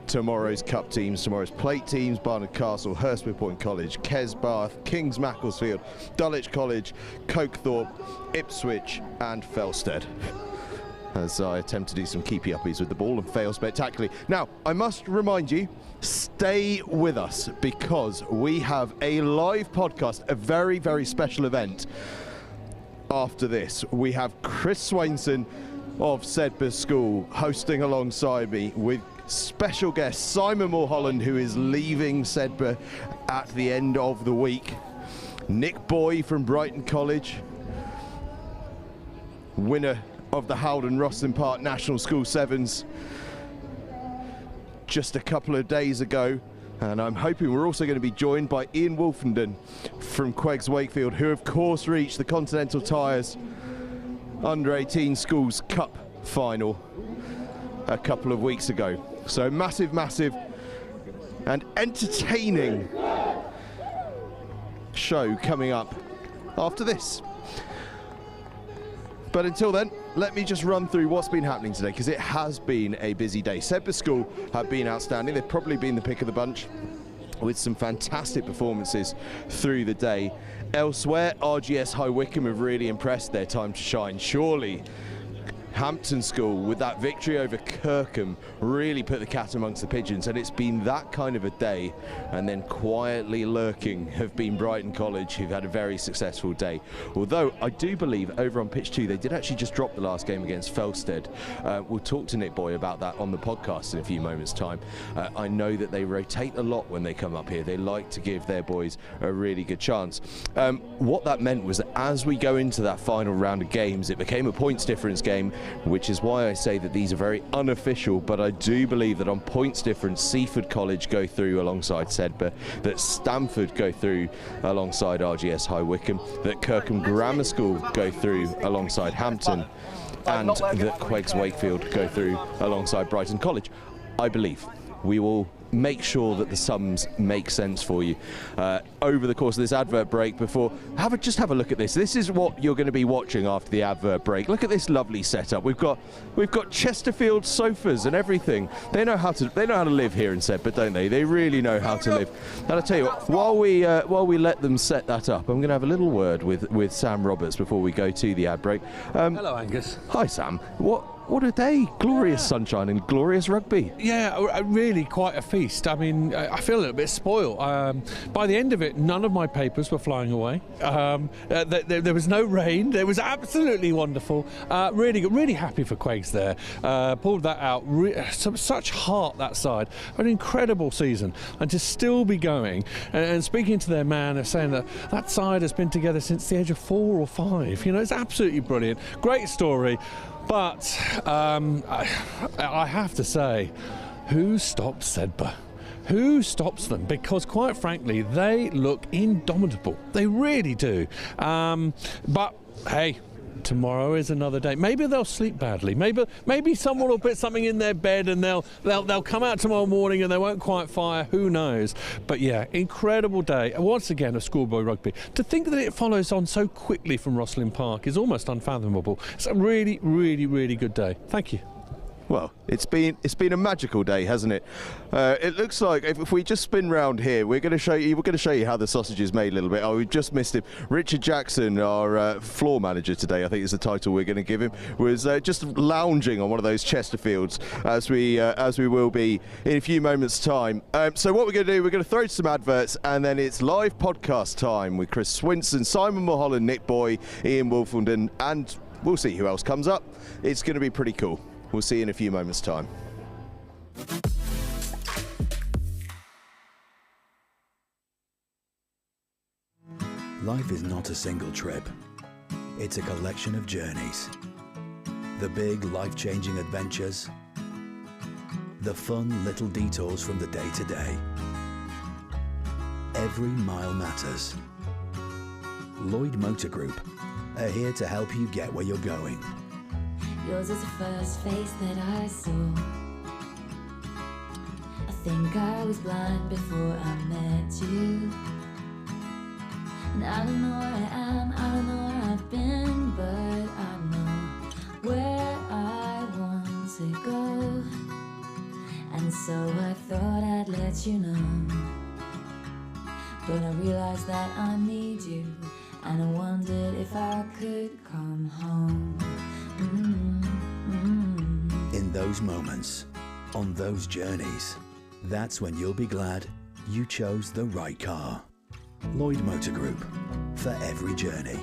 tomorrow's cup teams, tomorrow's plate teams: Barnard Castle, Hurstpierpoint College, Kesbath, Kings Macclesfield, Dulwich College, Koke, Thorp, Ipswich and Felsted. As I attempt to do some keepy-uppies with the ball and fail spectacularly. Now, I must remind you, stay with us because we have a live podcast, a very, very special event. After this, we have Chris Swainson of Sedbergh School hosting alongside me with special guest Simon Mulholland, who is leaving Sedbergh at the end of the week. Nick Boy from Brighton College, winner of the Howden Rosslyn Park National School Sevens just a couple of days ago. And I'm hoping we're also going to be joined by Ian Wolfenden from QEGS Wakefield, who of course reached the Continental Tires Under-18 Schools Cup final a couple of weeks ago. So massive, massive and entertaining show coming up after this. But until then, let me just run through what's been happening today, because it has been a busy day. Sedbergh School have been outstanding. They've probably been the pick of the bunch with some fantastic performances through the day. Elsewhere, RGS High Wycombe have really impressed. Their time to shine. Surely Hampton School, with that victory over Kirkham, really put the cat amongst the pigeons, and it's been that kind of a day. And then quietly lurking have been Brighton College, who've had a very successful day. Although I do believe over on pitch 2 they did actually just drop the last game against Felsted. We'll talk to Nick Boy about that on the podcast in a few moments' time. I know that they rotate a lot when they come up here. They like to give their boys a really good chance. What that meant was that as we go into that final round of games, it became a points difference game, which is why I say that these are very unofficial, but I do believe that on points difference, Seaford College go through alongside Sedbergh, that Stamford go through alongside RGS High Wycombe, that Kirkham Grammar School go through alongside Hampton, and that QEGS Wakefield go through alongside Brighton College. I believe we will make sure that the sums make sense for you over the course of this advert break. Before, just have a look at this. This is what you're going to be watching after the advert break. Look at this lovely setup. We've got Chesterfield sofas and everything. They know how to live here in Sedbergh, don't they? They really know how to live. And I'll tell you what, while we let them set that up, I'm going to have a little word with Sam Roberts before we go to the ad break. Hello, Angus. Hi, Sam. What a day. Glorious sunshine and glorious rugby. Yeah, really quite a feast. I mean, I feel a little bit spoiled. By the end of it, none of my papers were flying away. There was no rain. It was absolutely wonderful. Really good. Really happy for QEGS there. Pulled that out. Such heart that side. An incredible season. And to still be going. And speaking to their man, they're saying that side has been together since the age of 4 or 5. You know, it's absolutely brilliant. Great story. But I have to say, who stops Sedbergh? Who stops them? Because quite frankly, they look indomitable. They really do. But hey, tomorrow is another day. Maybe they'll sleep badly. Maybe someone will put something in their bed and they'll come out tomorrow morning and they won't quite fire. Who knows? But yeah, incredible day. Once again, of schoolboy rugby. To think that it follows on so quickly from Rosslyn Park is almost unfathomable. It's a really, really, really good day. Thank you. Well, it's been a magical day, hasn't it? It looks like if we just spin round here, we're going to show you how the sausage is made a little bit. Oh, we've just missed him. Richard Jackson, our floor manager today, I think is the title we're going to give him, was just lounging on one of those Chesterfields as we will be in a few moments' time. So what we're going to do, we're going to throw some adverts, and then it's live podcast time with Chris Swinson, Simon Mulholland, Nick Boy, Ian Wolfenden, and we'll see who else comes up. It's going to be pretty cool. We'll see you in a few moments' time. Life is not a single trip. It's a collection of journeys. The big, life-changing adventures. The fun little detours from the day-to-day. Every mile matters. Lloyd Motor Group are here to help you get where you're going. Yours is the first face that I saw. I think I was blind before I met you. And I don't know where I am, I don't know where I've been, but I know where I want to go. And so I thought I'd let you know. But I realized that I need you, and I wondered if I could come home. In those moments, on those journeys, that's when you'll be glad you chose the right car. Lloyd Motor Group, for every journey.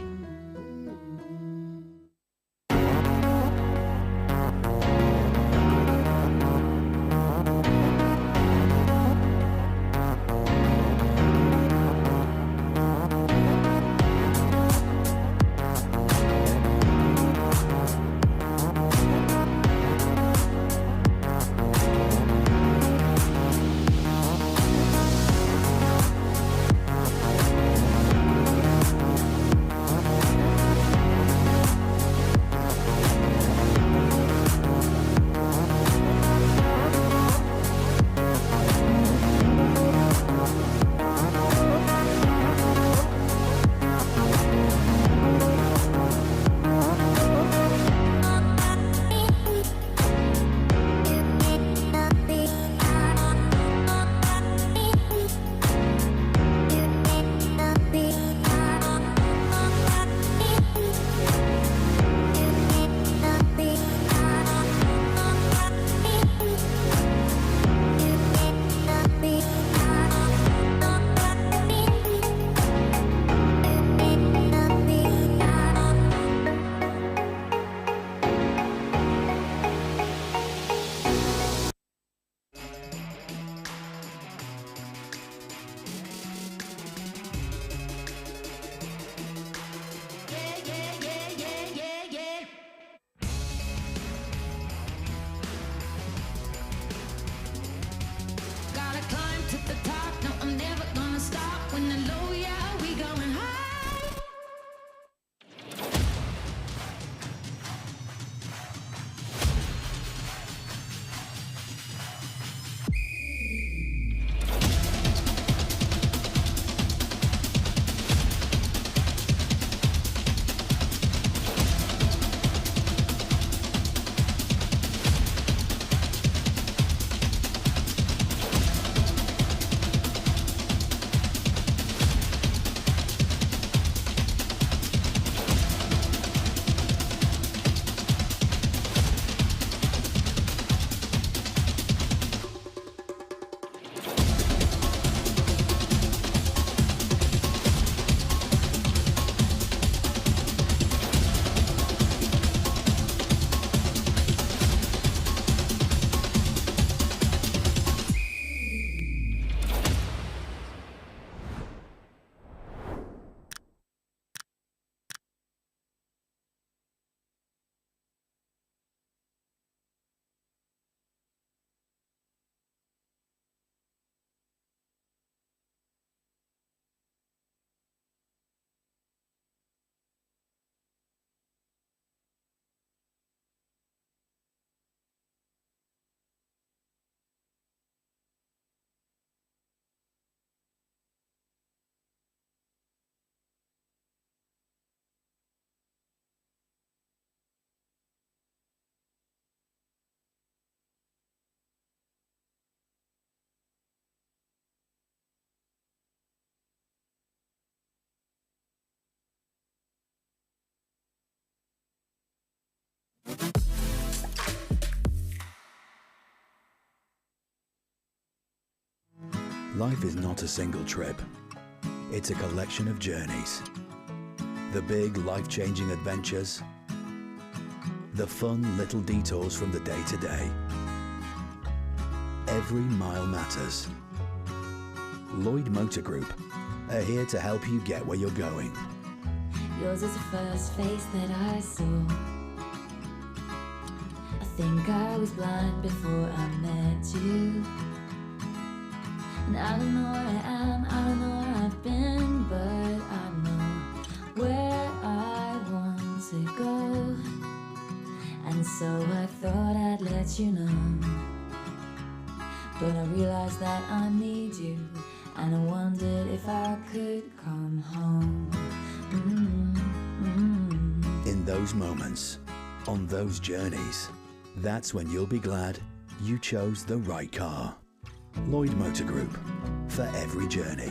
Life is not a single trip. It's a collection of journeys. The big, life-changing adventures. The fun little detours from the day-to-day. Every mile matters. Lloyd Motor Group are here to help you get where you're going. Yours is the first face that I saw. I think I was blind before I met you. And I don't know where I am, I don't know where I've been, but I know where I want to go. And so I thought I'd let you know. But I realized that I need you, and I wondered if I could come home. In those moments, on those journeys, that's when you'll be glad you chose the right car. Lloyd Motor Group, for every journey.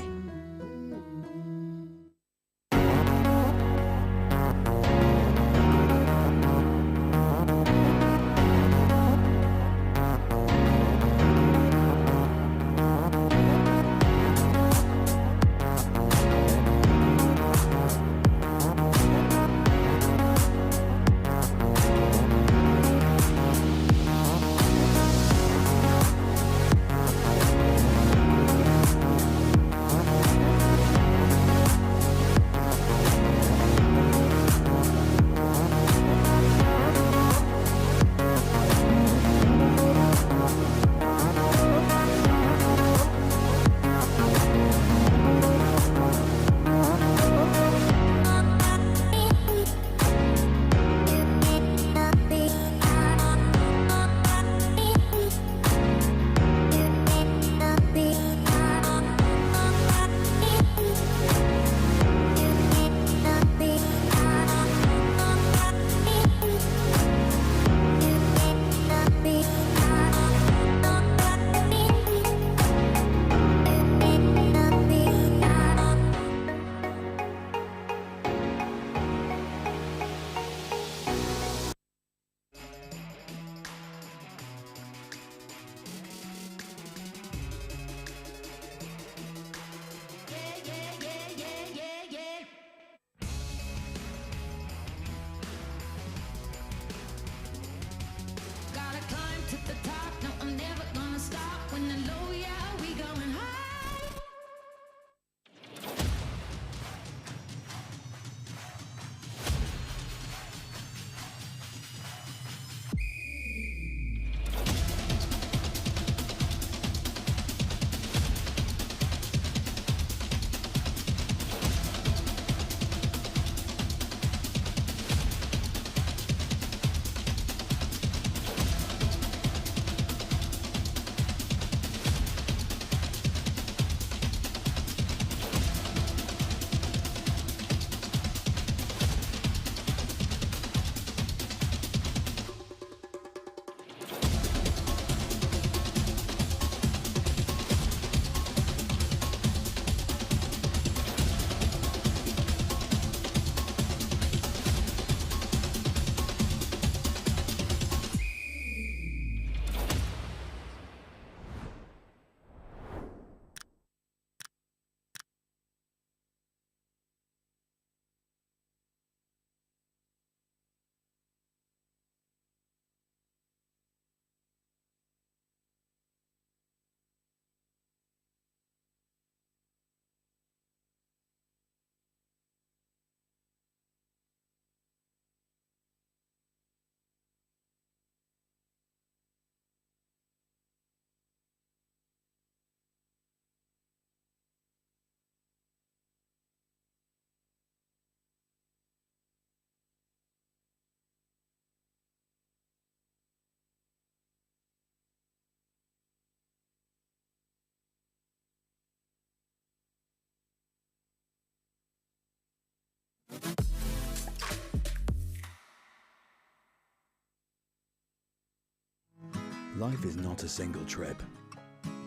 Life is not a single trip.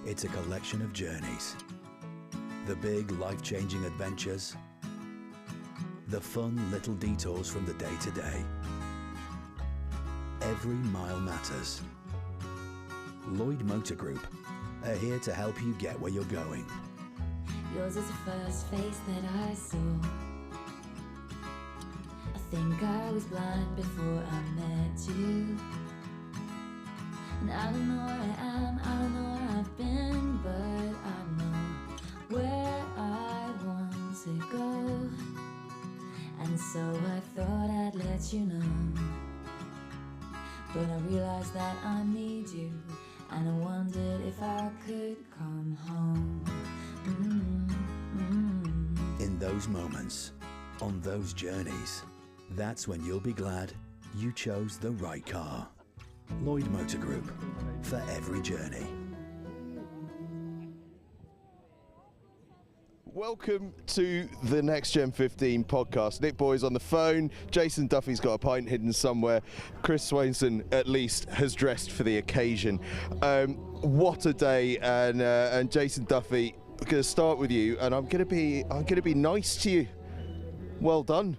It's a collection of journeys. The big, life-changing adventures. The fun little detours from the day-to-day. Every mile matters. Lloyd Motor Group are here to help you get where you're going. Yours is the first face that I saw. I think I was blind before I met you. And I don't know where I am, I don't know where I've been, but I know where I want to go. And so I thought I'd let you know. But I realized that I need you, and I wondered if I could come home. In those moments, on those journeys, that's when you'll be glad you chose the right car. Lloyd Motor Group, for every journey. Welcome to the Next Gen 15 podcast. Nick Boy's on the phone. Jason Duffy's got a pint hidden somewhere. Chris Swainson, at least, has dressed for the occasion. What a day! And Jason Duffy, I'm going to start with you, and I'm going to be nice to you. Well done.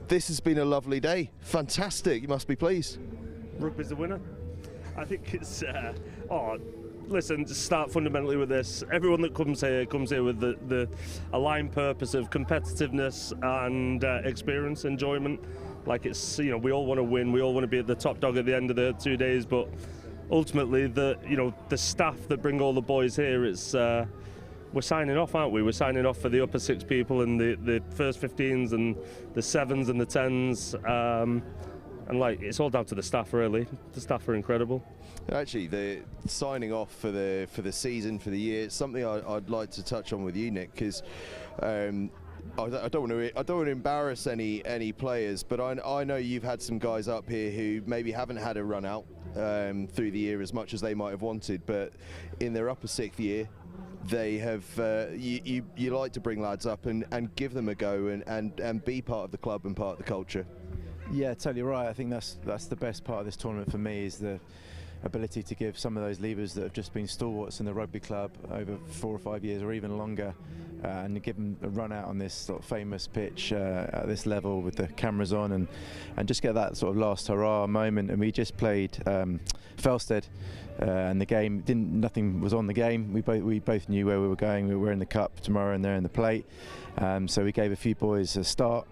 This has been a lovely day. Fantastic. You must be pleased. Rugby's the winner. I think it's. Listen, to start fundamentally with this, everyone that comes here with the aligned purpose of competitiveness and experience, enjoyment. Like, it's, we all want to win, we all want to be at the top dog at the end of the 2 days, but ultimately the staff that bring all the boys here, it's we're signing off, aren't we? We're signing off for the upper 6 people and the first 15s and the 7s and the 10s. And it's all down to the staff, really. The staff are incredible. Actually, the signing off for the season, for the year, it's something I'd like to touch on with you, Nick, because I don't want to embarrass any players, but I know you've had some guys up here who maybe haven't had a run out through the year as much as they might have wanted, but in their upper 6th year, they have you like to bring lads up and give them a go and be part of the club and part of the culture. Yeah, totally right. I think that's the best part of this tournament for me, is the ability to give some of those leavers that have just been stalwarts in the rugby club over 4 or 5 years or even longer, and give them a run out on this sort of famous pitch at this level with the cameras on, and just get that sort of last hurrah moment. And we just played Felsted, and the game nothing was on the game. We both knew where we were going. We were in the cup tomorrow and they're in the plate, so we gave a few boys a start.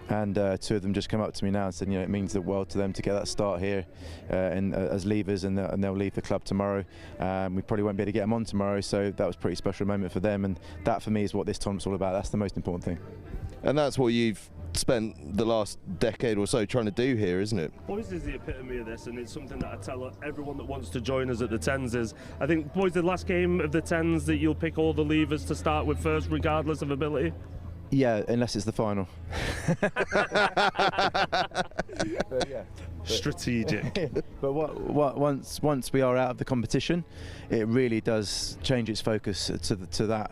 And 2 of them just come up to me now and said, it means the world to them to get that start here as leavers, and they'll leave the club tomorrow. We probably won't be able to get them on tomorrow, so that was a pretty special moment for them, and that for me is what this tournament's all about. That's the most important thing. And that's what you've spent the last decade or so trying to do here, isn't it? Boys is the epitome of this, and it's something that I tell everyone that wants to join us at the 10s is, I think, boys, the last game of the 10s that you'll pick all the leavers to start with first, regardless of ability. Yeah, unless it's the final. Strategic. But once we are out of the competition, it really does change its focus to the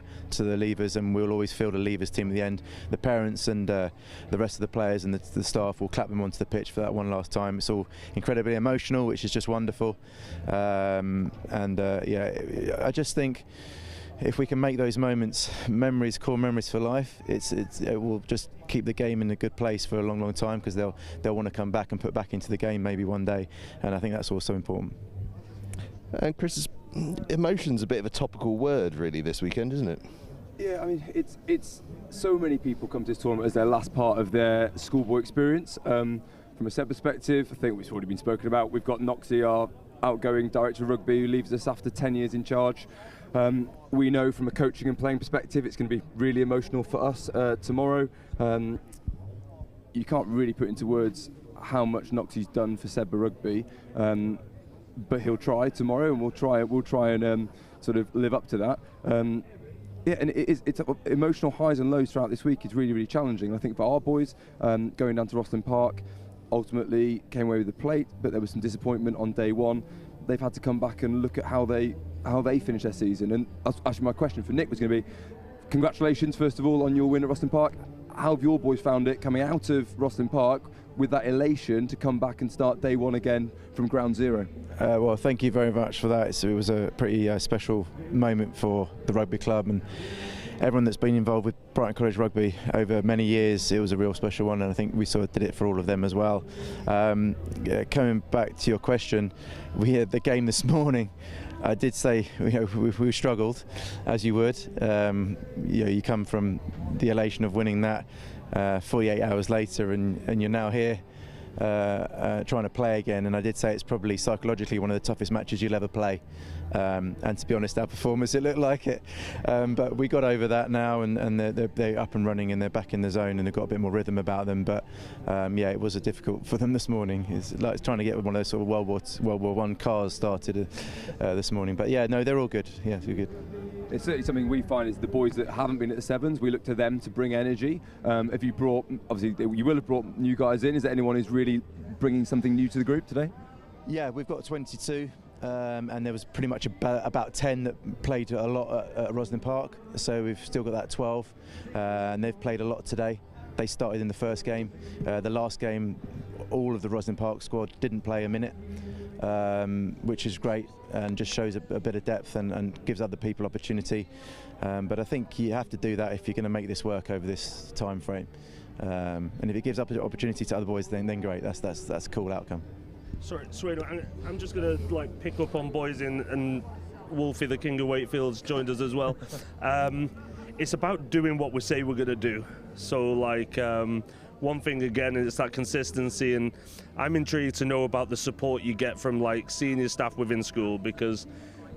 leavers, and we'll always field a leavers team at the end. The parents and the rest of the players and the staff will clap them onto the pitch for that one last time. It's all incredibly emotional, which is just wonderful. I just think, if we can make those moments core memories for life, it will just keep the game in a good place for a long, long time, because they'll want to come back and put back into the game maybe one day, and I think that's also important. And Chris, emotion's a bit of a topical word really this weekend, isn't it? Yeah, I mean, it's so many people come to this tournament as their last part of their schoolboy experience. From a set perspective, I think it's already been spoken about. We've got Noxie, our outgoing director of rugby, who leaves us after 10 years in charge. We know from a coaching and playing perspective it's going to be really emotional for us tomorrow. You can't really put into words how much Noxie's done for Sedbergh Rugby, but he'll try tomorrow, and we'll try and sort of live up to that. And it's emotional highs and lows throughout this week. It's really, really challenging. I think for our boys, going down to Rosslyn Park, ultimately came away with the plate, but there was some disappointment on day one. They've had to come back and look at how they finish their season. And actually, my question for Nick was going to be, congratulations first of all on your win at Rosslyn Park. How have your boys found it coming out of Rosslyn Park with that elation to come back and start day one again from ground zero? Well, thank you very much for that. It was a pretty special moment for the rugby club, and everyone that's been involved with Brighton College Rugby over many years. It was a real special one, and I think we sort of did it for all of them as well. Coming back to your question, we had the game this morning. I did say, we struggled, as you would. You come from the elation of winning that 48 hours later, and you're now here trying to play again. And I did say it's probably psychologically one of the toughest matches you'll ever play. And to be honest, our performance, it looked like it. But we got over that now, and they're up and running, and they're back in the zone, and they've got a bit more rhythm about them. But yeah, it was difficult for them this morning. It's like trying to get one of those sort of World War I cars started this morning. But yeah, no, they're all good. Yeah, they're good. It's certainly something we find is the boys that haven't been at the sevens, we look to them to bring energy. Have you brought, obviously you will have brought new guys in, is there anyone who's really bringing something new to the group today? Yeah, we've got 22. And there was pretty much about 10 that played a lot at Roslin Park, so we've still got that 12, and they've played a lot today. They started in the first game. The last game, all of the Roslin Park squad didn't play a minute, which is great and just shows a bit of depth and gives other people opportunity. But I think you have to do that if you're going to make this work over this time frame. And if it gives up an opportunity to other boys, then great. That's a cool outcome. Sorry, I'm just going to pick up on boys and Wolfie, the King of Wakefield's joined us as well. It's about doing what we say we're going to do. So one thing again is that consistency, and I'm intrigued to know about the support you get from senior staff within school, because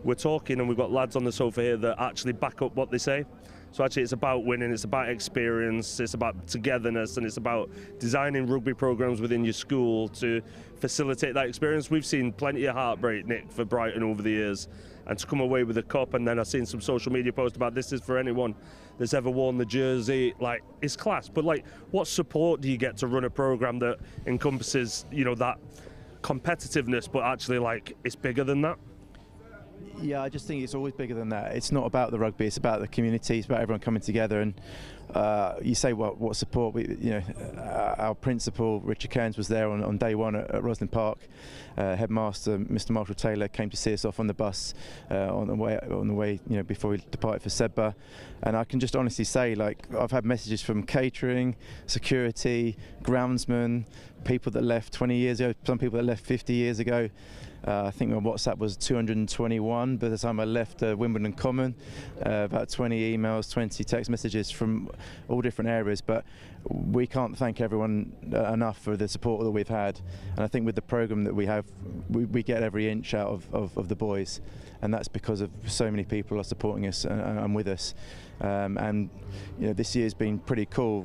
we're talking and we've got lads on the sofa here that actually back up what they say. So actually it's about winning, it's about experience, it's about togetherness, and it's about designing rugby programs within your school to facilitate that experience. We've seen plenty of heartbreak, Nick, for Brighton over the years, and to come away with a cup, and then I've seen some social media posts about this is for anyone that's ever worn the jersey, it's class. But what support do you get to run a program that encompasses, that competitiveness, but actually it's bigger than that? Yeah, I just think it's always bigger than that. It's not about the rugby, it's about the community, it's about everyone coming together. And you say what support, our principal, Richard Cairns, was there on day one at Roslin Park. Headmaster, Mr. Marshall Taylor, came to see us off on the bus on the way, before we departed for Sedbergh. And I can just honestly say, I've had messages from catering, security, groundsmen, people that left 20 years ago, some people that left 50 years ago. I think my WhatsApp was 221 by the time I left Wimbledon Common. About 20 emails, 20 text messages from all different areas. But we can't thank everyone enough for the support that we've had. And I think with the programme that we have, we get every inch out of the boys. And that's because of so many people are supporting us and with us. And this year's been pretty cool.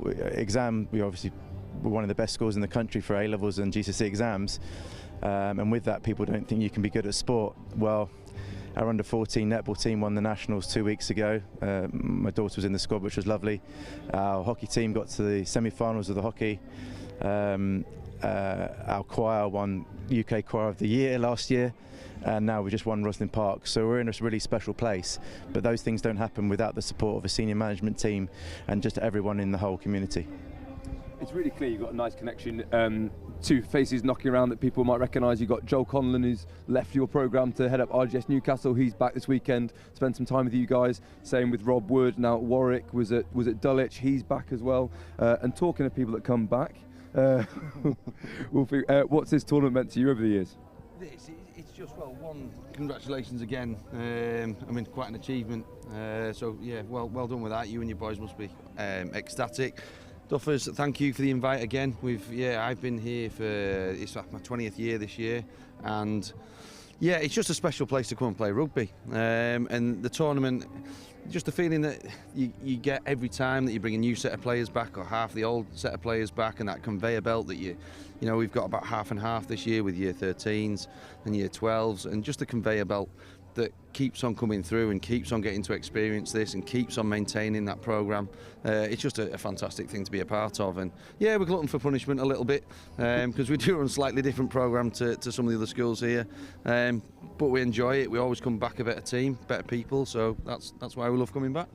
We're one of the best schools in the country for A-levels and GCSE exams. And with that, people don't think you can be good at sport. Well, our under-14 netball team won the nationals 2 weeks ago. My daughter was in the squad, which was lovely. Our hockey team got to the semi-finals of the hockey. Our choir won UK Choir of the Year last year, and now we just won Roslin Park. So we're in a really special place. But those things don't happen without the support of a senior management team and just everyone in the whole community. It's really clear you've got a nice connection. Two faces knocking around that people might recognise. You've got Joel Conlon, who's left your programme to head up RGS Newcastle. He's back this weekend, spent some time with you guys. Same with Rob Wood, now at Warwick, was at Dulwich. He's back as well. And talking of people that come back, Wolfie, what's this tournament meant to you over the years? It's just, one, congratulations again. Quite an achievement. So yeah, well done with that. You and your boys must be ecstatic. Duffers, thank you for the invite again. I've been here it's my 20th year this year, and yeah, it's just a special place to come and play rugby. And the tournament, just the feeling that you get every time that you bring a new set of players back, or half the old set of players back, and that conveyor belt that we've got about half and half this year with year 13s and year 12s, and just the conveyor belt that keeps on coming through and keeps on getting to experience this and keeps on maintaining that programme. It's just a fantastic thing to be a part of. And yeah, we're glutton for punishment a little bit, because we do run a slightly different programme to some of the other schools here. But we enjoy it. We always come back a better team, better people, so that's why we love coming back.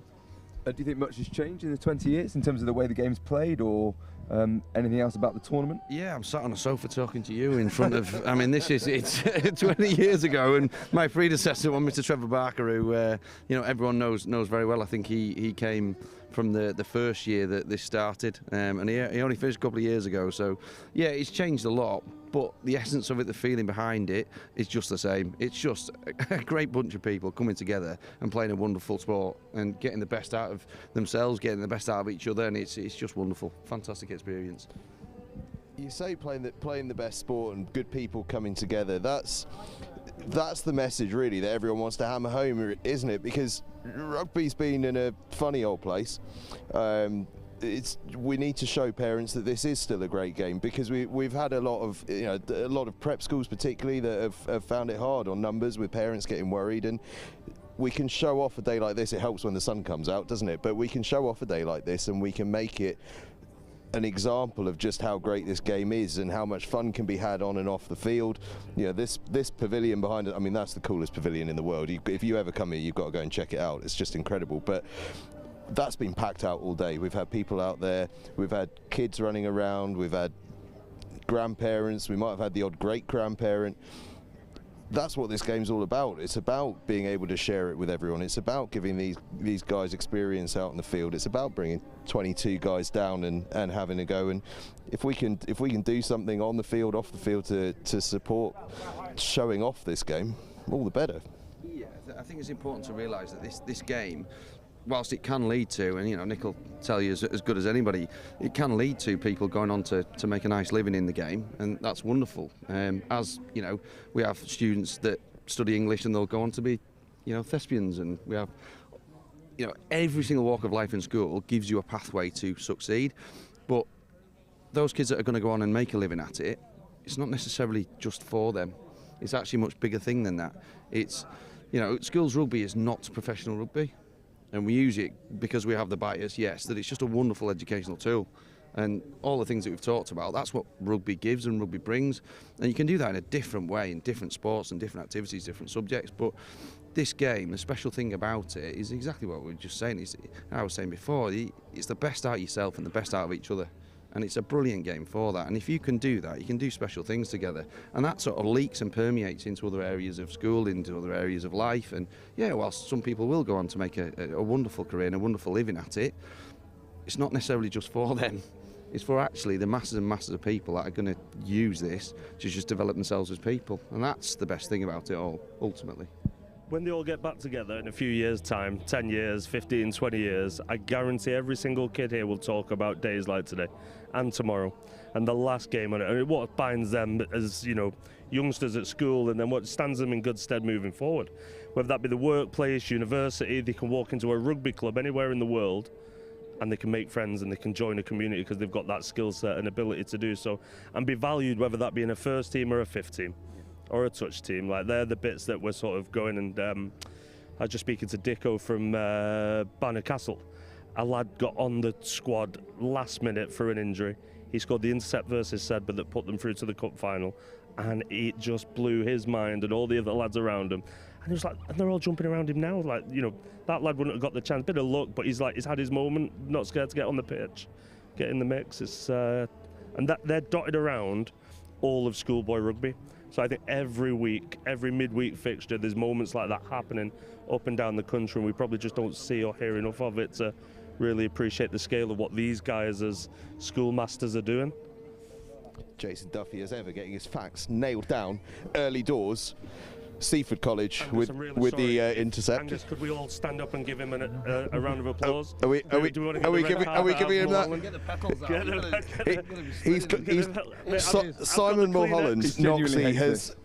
Do you think much has changed in the 20 years in terms of the way the game's played, or anything else about the tournament? Yeah, I'm sat on a sofa talking to you in front of, it's 20 years ago, and my predecessor, Mr. Trevor Barker, who everyone knows very well. I think he came from the first year that this started, and he only finished a couple of years ago. So yeah, it's changed a lot, but the essence of it, the feeling behind it, is just the same. It's just a great bunch of people coming together and playing a wonderful sport and getting the best out of themselves, getting the best out of each other, and it's just wonderful. Fantastic experience. You say playing the best sport and good people coming together. That's the message really that everyone wants to hammer home, isn't it? Because rugby's been in a funny old place. We need to show parents that this is still a great game, because we've had a lot of prep schools particularly that have found it hard on numbers, with parents getting worried, and we can show off a day like this. It helps when the sun comes out, doesn't it? But we can show off a day like this and we can make it an example of just how great this game is and how much fun can be had on and off the field. You know, this pavilion behind it, I mean, that's the coolest pavilion in the world. If you ever come here, you've got to go and check it out. It's just incredible. But that's been packed out all day. We've had people out there, we've had kids running around, we've had grandparents, we might have had the odd great-grandparent. That's what this game's all about. It's about being able to share it with everyone. It's about giving these guys experience out in the field. It's about bringing 22 guys down and having a go. And if we can do something on the field, off the field to support showing off this game, all the better. Yeah, I think it's important to realise that this game, whilst it can lead to, and you know, Nick will tell you as good as anybody, it can lead to people going on to make a nice living in the game, and that's wonderful. As you know, we have students that study English and they'll go on to be, you know, thespians, and we have, you know, every single walk of life in school gives you a pathway to succeed. But those kids that are going to go on and make a living at it, it's not necessarily just for them. It's actually a much bigger thing than that. It's, you know, schools rugby is not professional rugby. And we use it because we have the bias, yes, that it's just a wonderful educational tool. And all the things that we've talked about, that's what rugby gives and rugby brings. And you can do that in a different way, in different sports and different activities, different subjects. But this game, the special thing about it is exactly what we were just saying. I was saying before, it's the best out of yourself and the best out of each other. And it's a brilliant game for that. And if you can do that, you can do special things together. And that sort of leaks and permeates into other areas of school, into other areas of life. And yeah, whilst some people will go on to make a wonderful career and a wonderful living at it, it's not necessarily just for them. It's for actually the masses and masses of people that are going to use this to just develop themselves as people. And that's the best thing about it all, ultimately. When they all get back together in a few years' time, 10 years, 15, 20 years, I guarantee every single kid here will talk about days like today and tomorrow and the last game on it, and what binds them as, you know, youngsters at school, and then what stands them in good stead moving forward. Whether that be the workplace, university, they can walk into a rugby club anywhere in the world and they can make friends and they can join a community because they've got that skill set and ability to do so, and be valued, whether that be in a first team or a fifth team. Or a touch team. Like, they're the bits that we're sort of going, and I was just speaking to Dicko from Barnard Castle. A lad got on the squad last minute for an injury. He scored the intercept versus Sedbergh that put them through to the cup final, and it just blew his mind and all the other lads around him. And he was like, and they're all jumping around him now. Like, you know, that lad wouldn't have got the chance. Bit of luck, but he's had his moment. Not scared to get on the pitch, get in the mix. It's and that they're dotted around all of schoolboy rugby. So I think every week, every midweek fixture, there's moments like that happening up and down the country, and we probably just don't see or hear enough of it to really appreciate the scale of what these guys as schoolmasters are doing. Jason Duffy, as ever, getting his facts nailed down early doors. Seaford College Angus, with the intercept. Angus, could we all stand up and give him a round of applause? Are we giving him that? Simon Mulholland, Noxie, has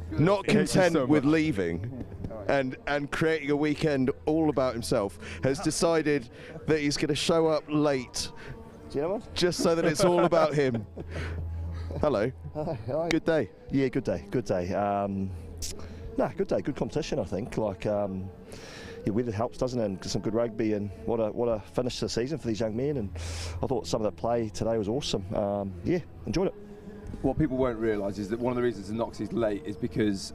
not content with leaving and creating a weekend all about himself, has decided that he's going to show up late, just so that it's all about him. Hello. Hi. Good day. Yeah, good day. Good day. Good day. Good competition, I think. Like, yeah, weather helps, doesn't it? And some good rugby, and what a finish to the season for these young men. And I thought some of the play today was awesome. Yeah, enjoyed it. What people won't realise is that one of the reasons the Noxie's late is because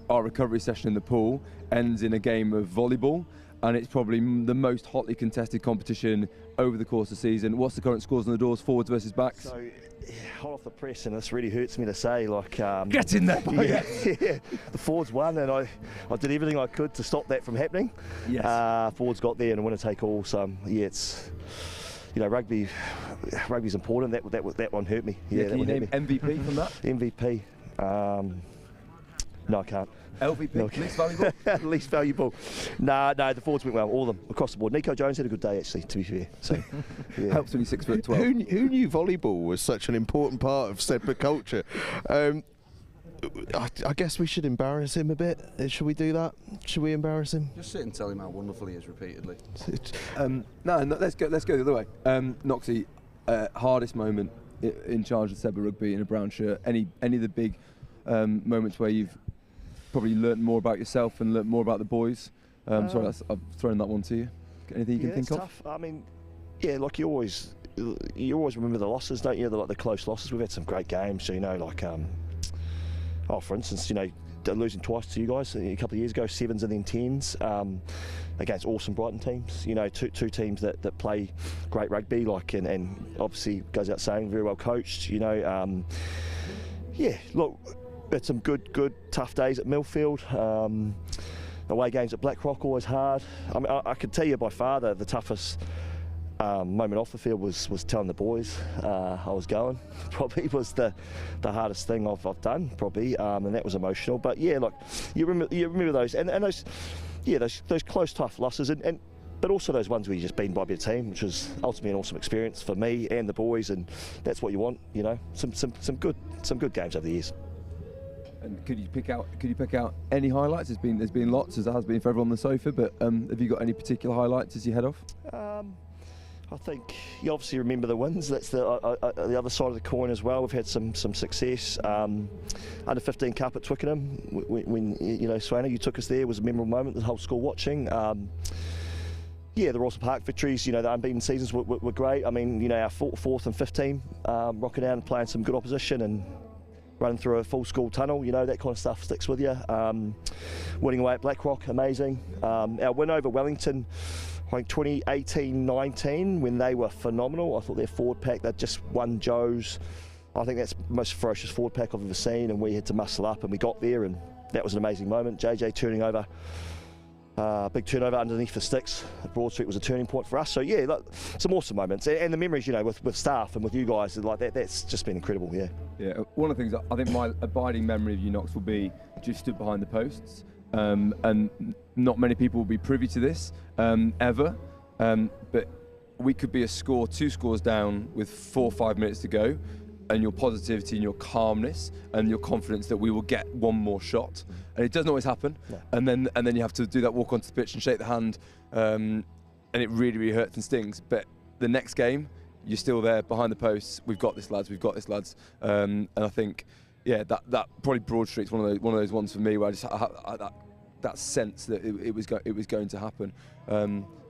our recovery session in the pool ends in a game of volleyball, and it's probably the most hotly contested competition over the course of the season. What's the current scores on the doors, forwards versus backs? So, hot off the press, and this really hurts me to say, like... Get in there, boy. Yeah. The forwards won, and I did everything I could to stop that from happening. Yes. Forwards got there and a winner take all, so yeah, it's you know, rugby's important. That one hurt me. Yeah, that can you one hurt name me. MVP from that? MVP. No, I can't. LVP, No. least valuable? Least valuable. No, the forwards went well, all of them, across the board. Nico Jones had a good day, actually, to be fair. So, yeah. Helps when he's 6'12". Who knew volleyball was such an important part of Sedbergh culture? I guess we should embarrass him a bit. Should we do that? Should we embarrass him? Just sit and tell him how wonderful he is repeatedly. No, let's go the other way. Noxie, hardest moment in charge of Sedbergh Rugby in a brown shirt. Any of the big moments where you've probably learnt more about yourself and learnt more about the boys? Sorry, I've thrown that one to you. Anything you can think of? Tough. I mean, yeah, like you always remember the losses, don't you? The close losses. We've had some great games. So, you know, like for instance, you know, losing twice to you guys a couple of years ago, 7s and then 10s against awesome Brighton teams. You know, two teams that play great rugby, like and obviously goes out saying very well coached. You know, yeah, look. Had some good tough days at Millfield. Away games at Blackrock always hard. I mean, I could tell you by far the toughest moment off the field was telling the boys I was going. Probably was the hardest thing I've done probably, and that was emotional. But yeah, look, you remember those and those close tough losses and but also those ones where you just beaten by a better team, which was ultimately an awesome experience for me and the boys, and that's what you want. You know, some good games over the years. And could you pick out any highlights? There's been lots, as there has been for everyone on the sofa, but have you got any particular highlights as you head off? I think you obviously remember the wins. That's the other side of the coin as well. We've had some success. Under 15 Cup at Twickenham, when you know, Swanner, you took us there, was a memorable moment. The whole school watching. Yeah, the Royal Park victories, you know, the unbeaten seasons were great. I mean, you know, our 4th and 5th team rocking out and playing some good opposition and running through a full school tunnel, you know, that kind of stuff sticks with you. Winning away at Blackrock, amazing. Our win over Wellington, I think 2018-19, when they were phenomenal. I thought their forward pack, they'd just won Joe's. I think that's the most ferocious forward pack I've ever seen, and we had to muscle up, and we got there, and that was an amazing moment. JJ turning over, big turnover underneath the sticks at Broad Street was a turning point for us. So yeah, look, some awesome moments, and the memories, you know, with staff and with you guys, like that's just been incredible. Yeah. Yeah. One of the things I think my abiding memory of you, Knox, will be just stood behind the posts, and not many people will be privy to this ever. But we could be two scores down with 4 or 5 minutes to go, and your positivity and your calmness and your confidence that we will get one more shot, and it doesn't always happen. Yeah. And then you have to do that walk onto the pitch and shake the hand, and it really, really hurts and stings. But the next game, you're still there behind the posts. We've got this, lads. We've got this, lads. And I think, yeah, that probably Broad Street's one of those ones for me where I just that sense that it was going to happen.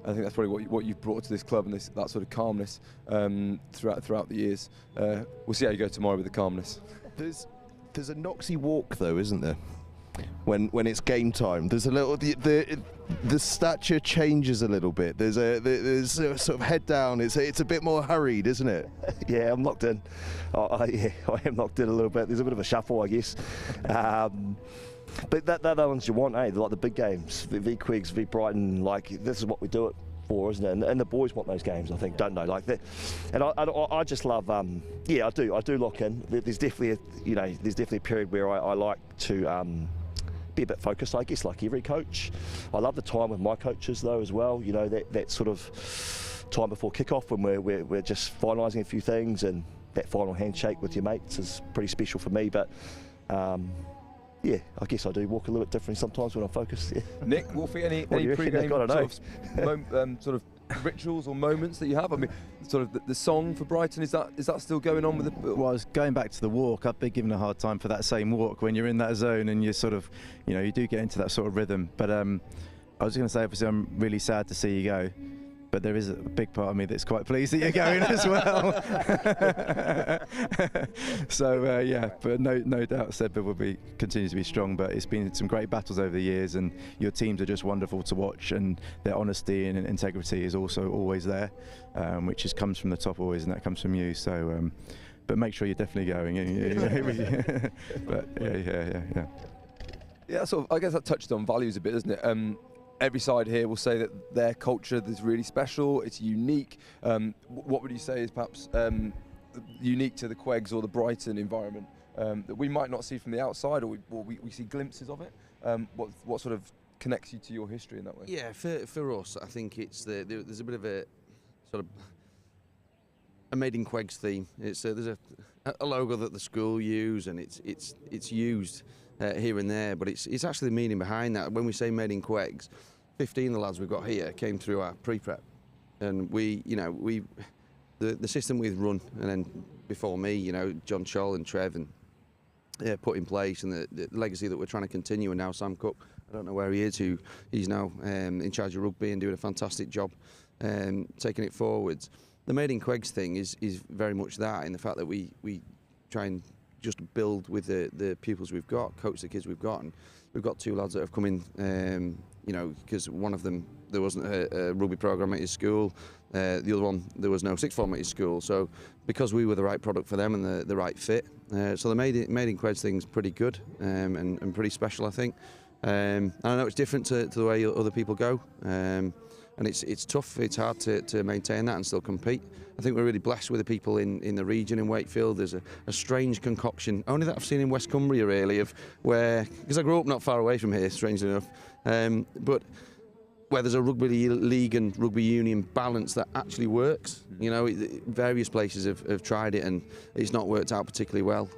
I think that's probably what you've brought to this club, and that sort of calmness throughout the years. We'll see how you go tomorrow with the calmness. There's a Noxie walk though, isn't there? When it's game time, there's a little the stature changes a little bit. There's a sort of head down. It's a bit more hurried, isn't it? Yeah, I'm locked in. Yeah, I am locked in a little bit. There's a bit of a shuffle, I guess. But they're the ones you want, eh? Like the big games, the QEGS, v Brighton. Like this is what we do it for, isn't it? And the boys want those games, I think, don't they? Like that. And I just love. Yeah, I do lock in. There's definitely a period where I like to be a bit focused, I guess, like every coach. I love the time with my coaches though as well. You know, that sort of time before kickoff when we're just finalising a few things, and that final handshake with your mates is pretty special for me. But yeah, I guess I do walk a little bit differently sometimes when I'm focused. Yeah. Nick, Wolfie, any pre-game sort of rituals or moments that you have? I mean, sort of the song for Brighton, is that still going on with the? Well, I was going back to the walk. I've been given a hard time for that same walk when you're in that zone and you sort of, you know, you do get into that sort of rhythm. But I was going to say, obviously, I'm really sad to see you go. But there is a big part of me that's quite pleased that you're going as well. So yeah, but no doubt Sedbergh will continue to be strong. But it's been some great battles over the years, and your teams are just wonderful to watch, and their honesty and integrity is also always there, which comes from the top always, and that comes from you. So, but make sure you're definitely going. But yeah. Yeah, sort of. I guess that touched on values a bit, doesn't it? every side here will say that their culture is really special, it's unique. What would you say is perhaps unique to the QEGS or the Brighton environment that we might not see from the outside, or we see glimpses of it? What sort of connects you to your history in that way? Yeah, for us, I think it's there's a bit of a sort of a made in QEGS theme. There's a logo that the school use, and it's used here and there, but it's actually the meaning behind that. When we say made in QEGS, 15 of the lads we've got here came through our pre-prep, and the system we've run, and then before me, John Scholl and Trev and put in place, and the legacy that we're trying to continue, and now Sam Cook, I don't know where he is, he's now in charge of rugby and doing a fantastic job taking it forwards. The Made in QEGS thing is very much that, in the fact that we try and just build with the pupils we've got, coach the kids we've got, and we've got 2 lads that have come in, because one of them, there wasn't a rugby programme at his school, the other one, there was no sixth form at his school, so because we were the right product for them and the right fit, so the Made in QEGS thing's pretty good and pretty special, I think. And I know it's different to the way other people go, and it's tough, it's hard to maintain that and still compete. I think we're really blessed with the people in the region in Wakefield. There's a strange concoction, only that I've seen in West Cumbria really, of where, because I grew up not far away from here, strangely enough, but where there's a rugby league and rugby union balance that actually works. Various places have tried it and it's not worked out particularly well.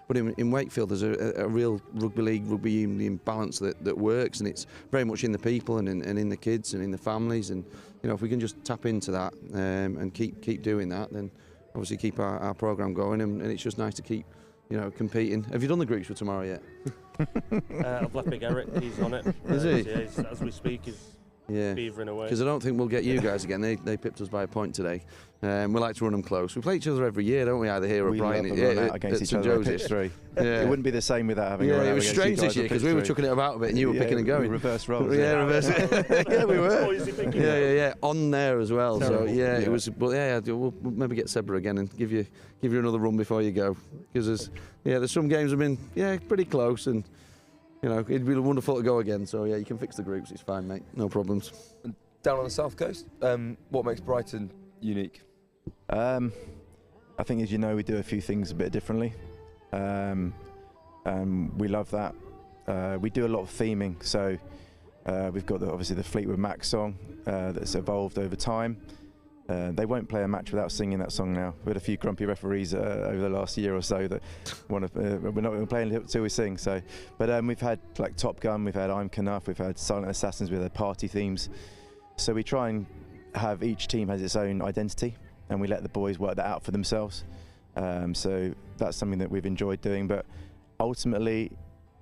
But in Wakefield, there's a real rugby league, rugby union balance that works, and it's very much in the people and in the kids and in the families. And if we can just tap into that and keep doing that, then obviously keep our programme going. And it's just nice to keep competing. Have you done the groups for tomorrow yet? I've left Big Eric, he's on it. Is he? Yeah, as we speak, he's beavering away. Because I don't think we'll get you guys again. They pipped us by a point today. We like to run them close. We play each other every year, don't we? Either here or Brighton. We run out against each other at pitch 3. Yeah. It wouldn't be the same without having a run out. It was strange this year because we were chucking it about a bit and you were picking and going. Reverse roles. Yeah, reverse. Yeah, we were. Yeah. On there as well. Terrible. So it was. But we'll maybe get Sedbergh again and give you another run before you go, because there's some games have been pretty close, and it'd be wonderful to go again. So you can fix the groups. It's fine, mate. No problems. And down on the south coast, what makes Brighton unique? I think, as you know, we do a few things a bit differently. We love that. We do a lot of theming, so we've got obviously the Fleetwood Mac song that's evolved over time. They won't play a match without singing that song now. We had a few grumpy referees over the last year or so that we're not playing until we sing. So, but we've had like Top Gun, we've had I'm Knuff, we've had Silent Assassins, we've had party themes. So we try and have each team has its own identity, and we let the boys work that out for themselves. So that's something that we've enjoyed doing. But ultimately,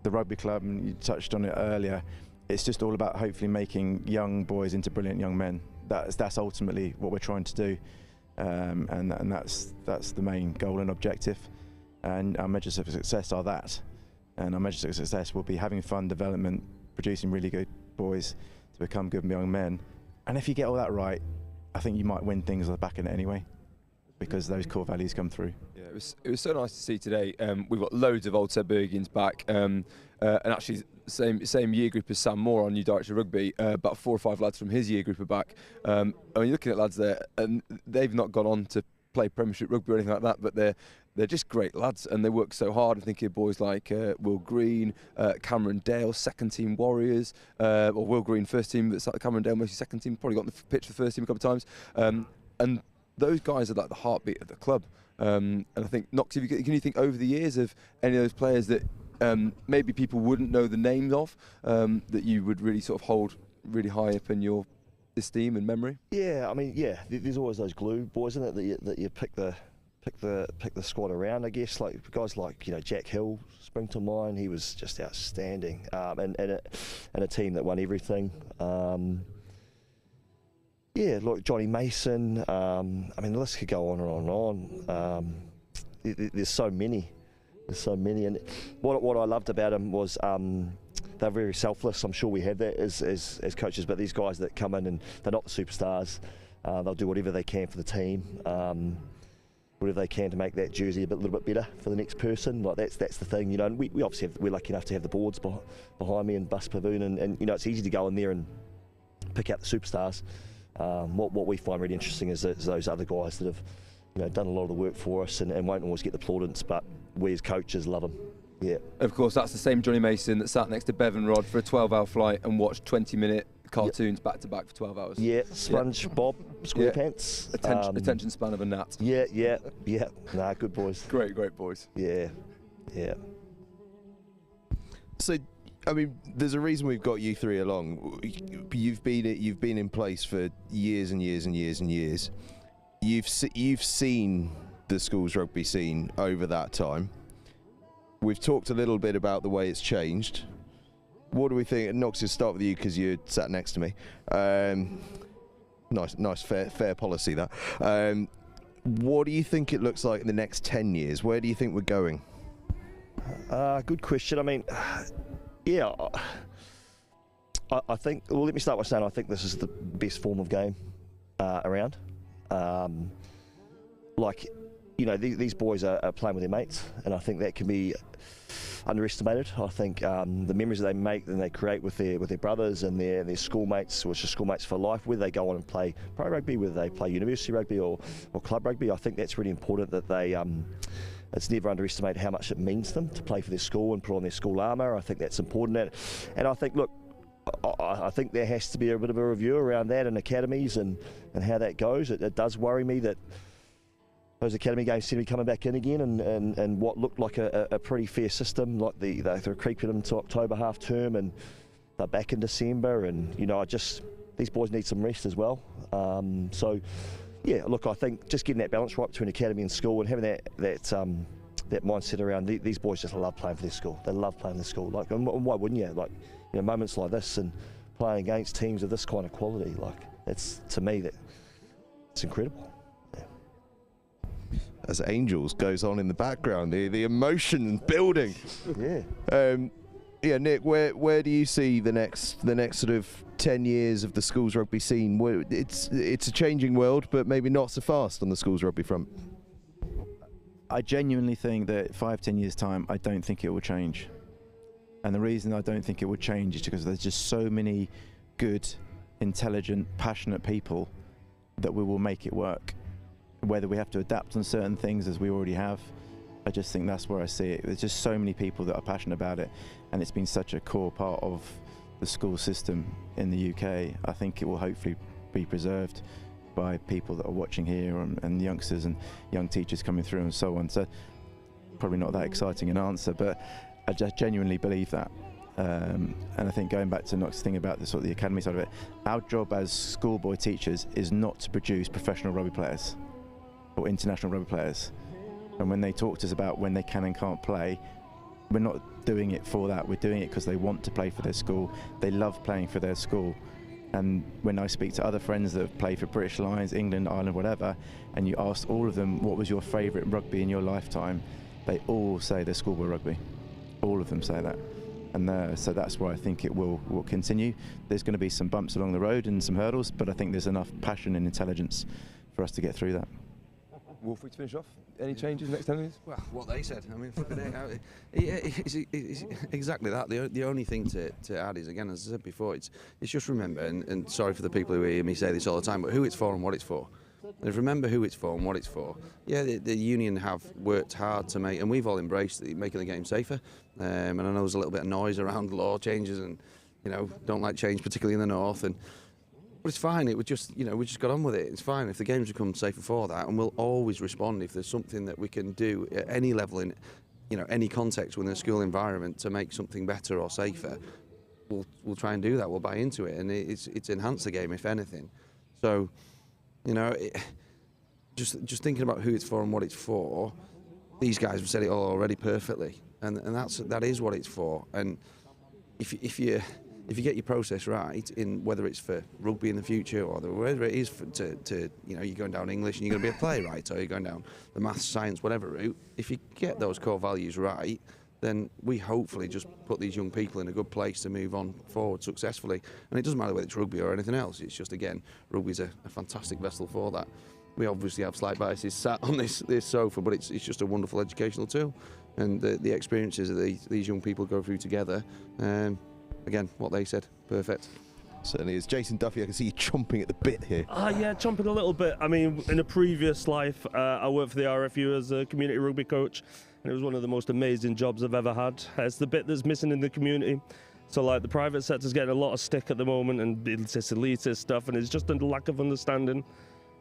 the rugby club, and you touched on it earlier, it's just all about hopefully making young boys into brilliant young men. That's ultimately what we're trying to do, and that's the main goal and objective. And our measures of success are that. And our measures of success will be having fun, development, producing really good boys to become good young men. And if you get all that right, I think you might win things on the back of it anyway, because those core values come through. Yeah, it was so nice to see today. We've got loads of old Sedbergians back, and actually same year group as Sam Moore, our new director of rugby. About 4 or 5 lads from his year group are back. I mean, you're looking at lads there, and they've not gone on to play Premiership rugby or anything like that, but they're just great lads, and they work so hard. I'm thinking of boys like Will Green, Cameron Dale, second team Warriors, or Will Green first team, but Cameron Dale mostly second team, probably got on the pitch for the first team a couple of times, and those guys are like the heartbeat of the club. And I think, Knox, can you think over the years of any of those players that maybe people wouldn't know the names of, that you would really sort of hold really high up in your esteem and memory? Yeah, I mean, there's always those glue boys, isn't it, that you pick the squad around, I guess. Like guys like Jack Hill spring to mind. He was just outstanding, and a team that won everything. Like Johnny Mason. I mean, the list could go on and on. There's so many. And what I loved about them was they're very selfless. I'm sure we have that as coaches, but these guys that come in and they're not the superstars, they'll do whatever they can for the team. whatever they can to make that jersey a little bit better for the next person. Like that's the thing, you know. And we obviously we're lucky enough to have the boards behind me and Bus Pavoon, and you know, it's easy to go in there and pick out the superstars. What we find really interesting is those other guys that have, you know, done a lot of the work for us and won't always get the plaudits, but we as coaches love them. Yeah. Of course, that's the same Johnny Mason that sat next to Bevan Rod for a 12-hour flight and watched 20-minute cartoons back to back for 12 hours. Yeah, Sponge Bob, SquarePants. Attention span of a gnat. Yeah. Nah, good boys. Great boys. Yeah. So, I mean, there's a reason we've got you three along. You've been in place for years and years and years and years. You've seen the schools rugby scene over that time. We've talked a little bit about the way it's changed. What do we think? Knox, to start with you because you sat next to me. Nice, fair policy that. What do you think it looks like in the next 10 years? Where do you think we're going? Good question. I mean, yeah, I think. Well, let me start by saying I think this is the best form of game around. Like, you know, these boys are playing with their mates, and I think that can be underestimated. I think the memories that they make and they create with their brothers and their schoolmates, which are schoolmates for life, whether they go on and play pro rugby, whether they play university rugby or club rugby, I think that's really important that they it's never underestimated how much it means to them to play for their school and put on their school armour. I think that's important. And I think, look, I think there has to be a bit of a review around that in academies and how that goes. It does worry me that those academy games seem to be coming back in again, and what looked like a pretty fair system, like they're creeping them to October half term and they're back in December, and you know, these boys need some rest as well. So yeah, look, I think just getting that balance right between academy and school and having that mindset around these boys just love playing for their school. They love playing for their school. Like, and why wouldn't you? Like, you know, moments like this and playing against teams of this kind of quality, like it's, to me, it's incredible. As Angels goes on in the background, the emotion building. Yeah, Nick, where do you see the next sort of 10 years of the schools rugby scene? It's a changing world, but maybe not so fast on the schools rugby front. I genuinely think that 5-10 years time, I don't think it will change. And the reason I don't think it will change is because there's just so many good, intelligent, passionate people that we will make it work. Whether we have to adapt on certain things as we already have, I just think that's where I see it. There's just so many people that are passionate about it, and it's been such a core part of the school system in the UK. I think it will hopefully be preserved by people that are watching here and youngsters and young teachers coming through and so on. So probably not that exciting an answer, but I just genuinely believe that. And I think going back to Knox's thing about the sort of the academy side of it, our job as schoolboy teachers is not to produce professional rugby players or international rugby players. And when they talk to us about when they can and can't play, we're not doing it for that. We're doing it because they want to play for their school. They love playing for their school. And when I speak to other friends that have played for British Lions, England, Ireland, whatever, and you ask all of them what was your favourite rugby in your lifetime, they all say their schoolboy rugby. All of them say that. And so that's why I think it will continue. There's going to be some bumps along the road and some hurdles, but I think there's enough passion and intelligence for us to get through that. Wolfie, to finish off, any changes next 10 years? Well, what they said. I mean, it's exactly that. The only thing to add is, again, as I said before, it's just remember, and sorry for the people who hear me say this all the time, but who it's for and what it's for. And remember who it's for and what it's for. Yeah, the union have worked hard to make, and we've all embraced making the game safer. And I know there's a little bit of noise around law changes, and you know, don't like change, particularly in the north. But it's fine. It was just, you know, we just got on with it. It's fine if the game's become safer for that, and we'll always respond if there's something that we can do at any level in, you know, any context within a school environment to make something better or safer. We'll try and do that. We'll buy into it, and it's enhanced the game if anything. So, you know, just thinking about who it's for and what it's for. These guys have said it all already perfectly, and that is what it's for. And if you get your process right, in whether it's for rugby in the future or whether it is to you know, you're going down English and you're going to be a playwright, or you're going down the maths, science, whatever route, if you get those core values right, then we hopefully just put these young people in a good place to move on forward successfully. And it doesn't matter whether it's rugby or anything else. It's just, again, rugby's a fantastic vessel for that. we obviously have slight biases sat on this sofa, but it's just a wonderful educational tool, and the experiences that these young people go through together. Again, what they said, perfect. Certainly is. Jason Duffy, I can see you chomping at the bit here. Yeah, chomping a little bit. I mean, in a previous life, I worked for the RFU as a community rugby coach, and it was one of the most amazing jobs I've ever had. It's the bit that's missing in the community. So, like, the private sector's getting a lot of stick at the moment, and it's elitist stuff, and it's just a lack of understanding.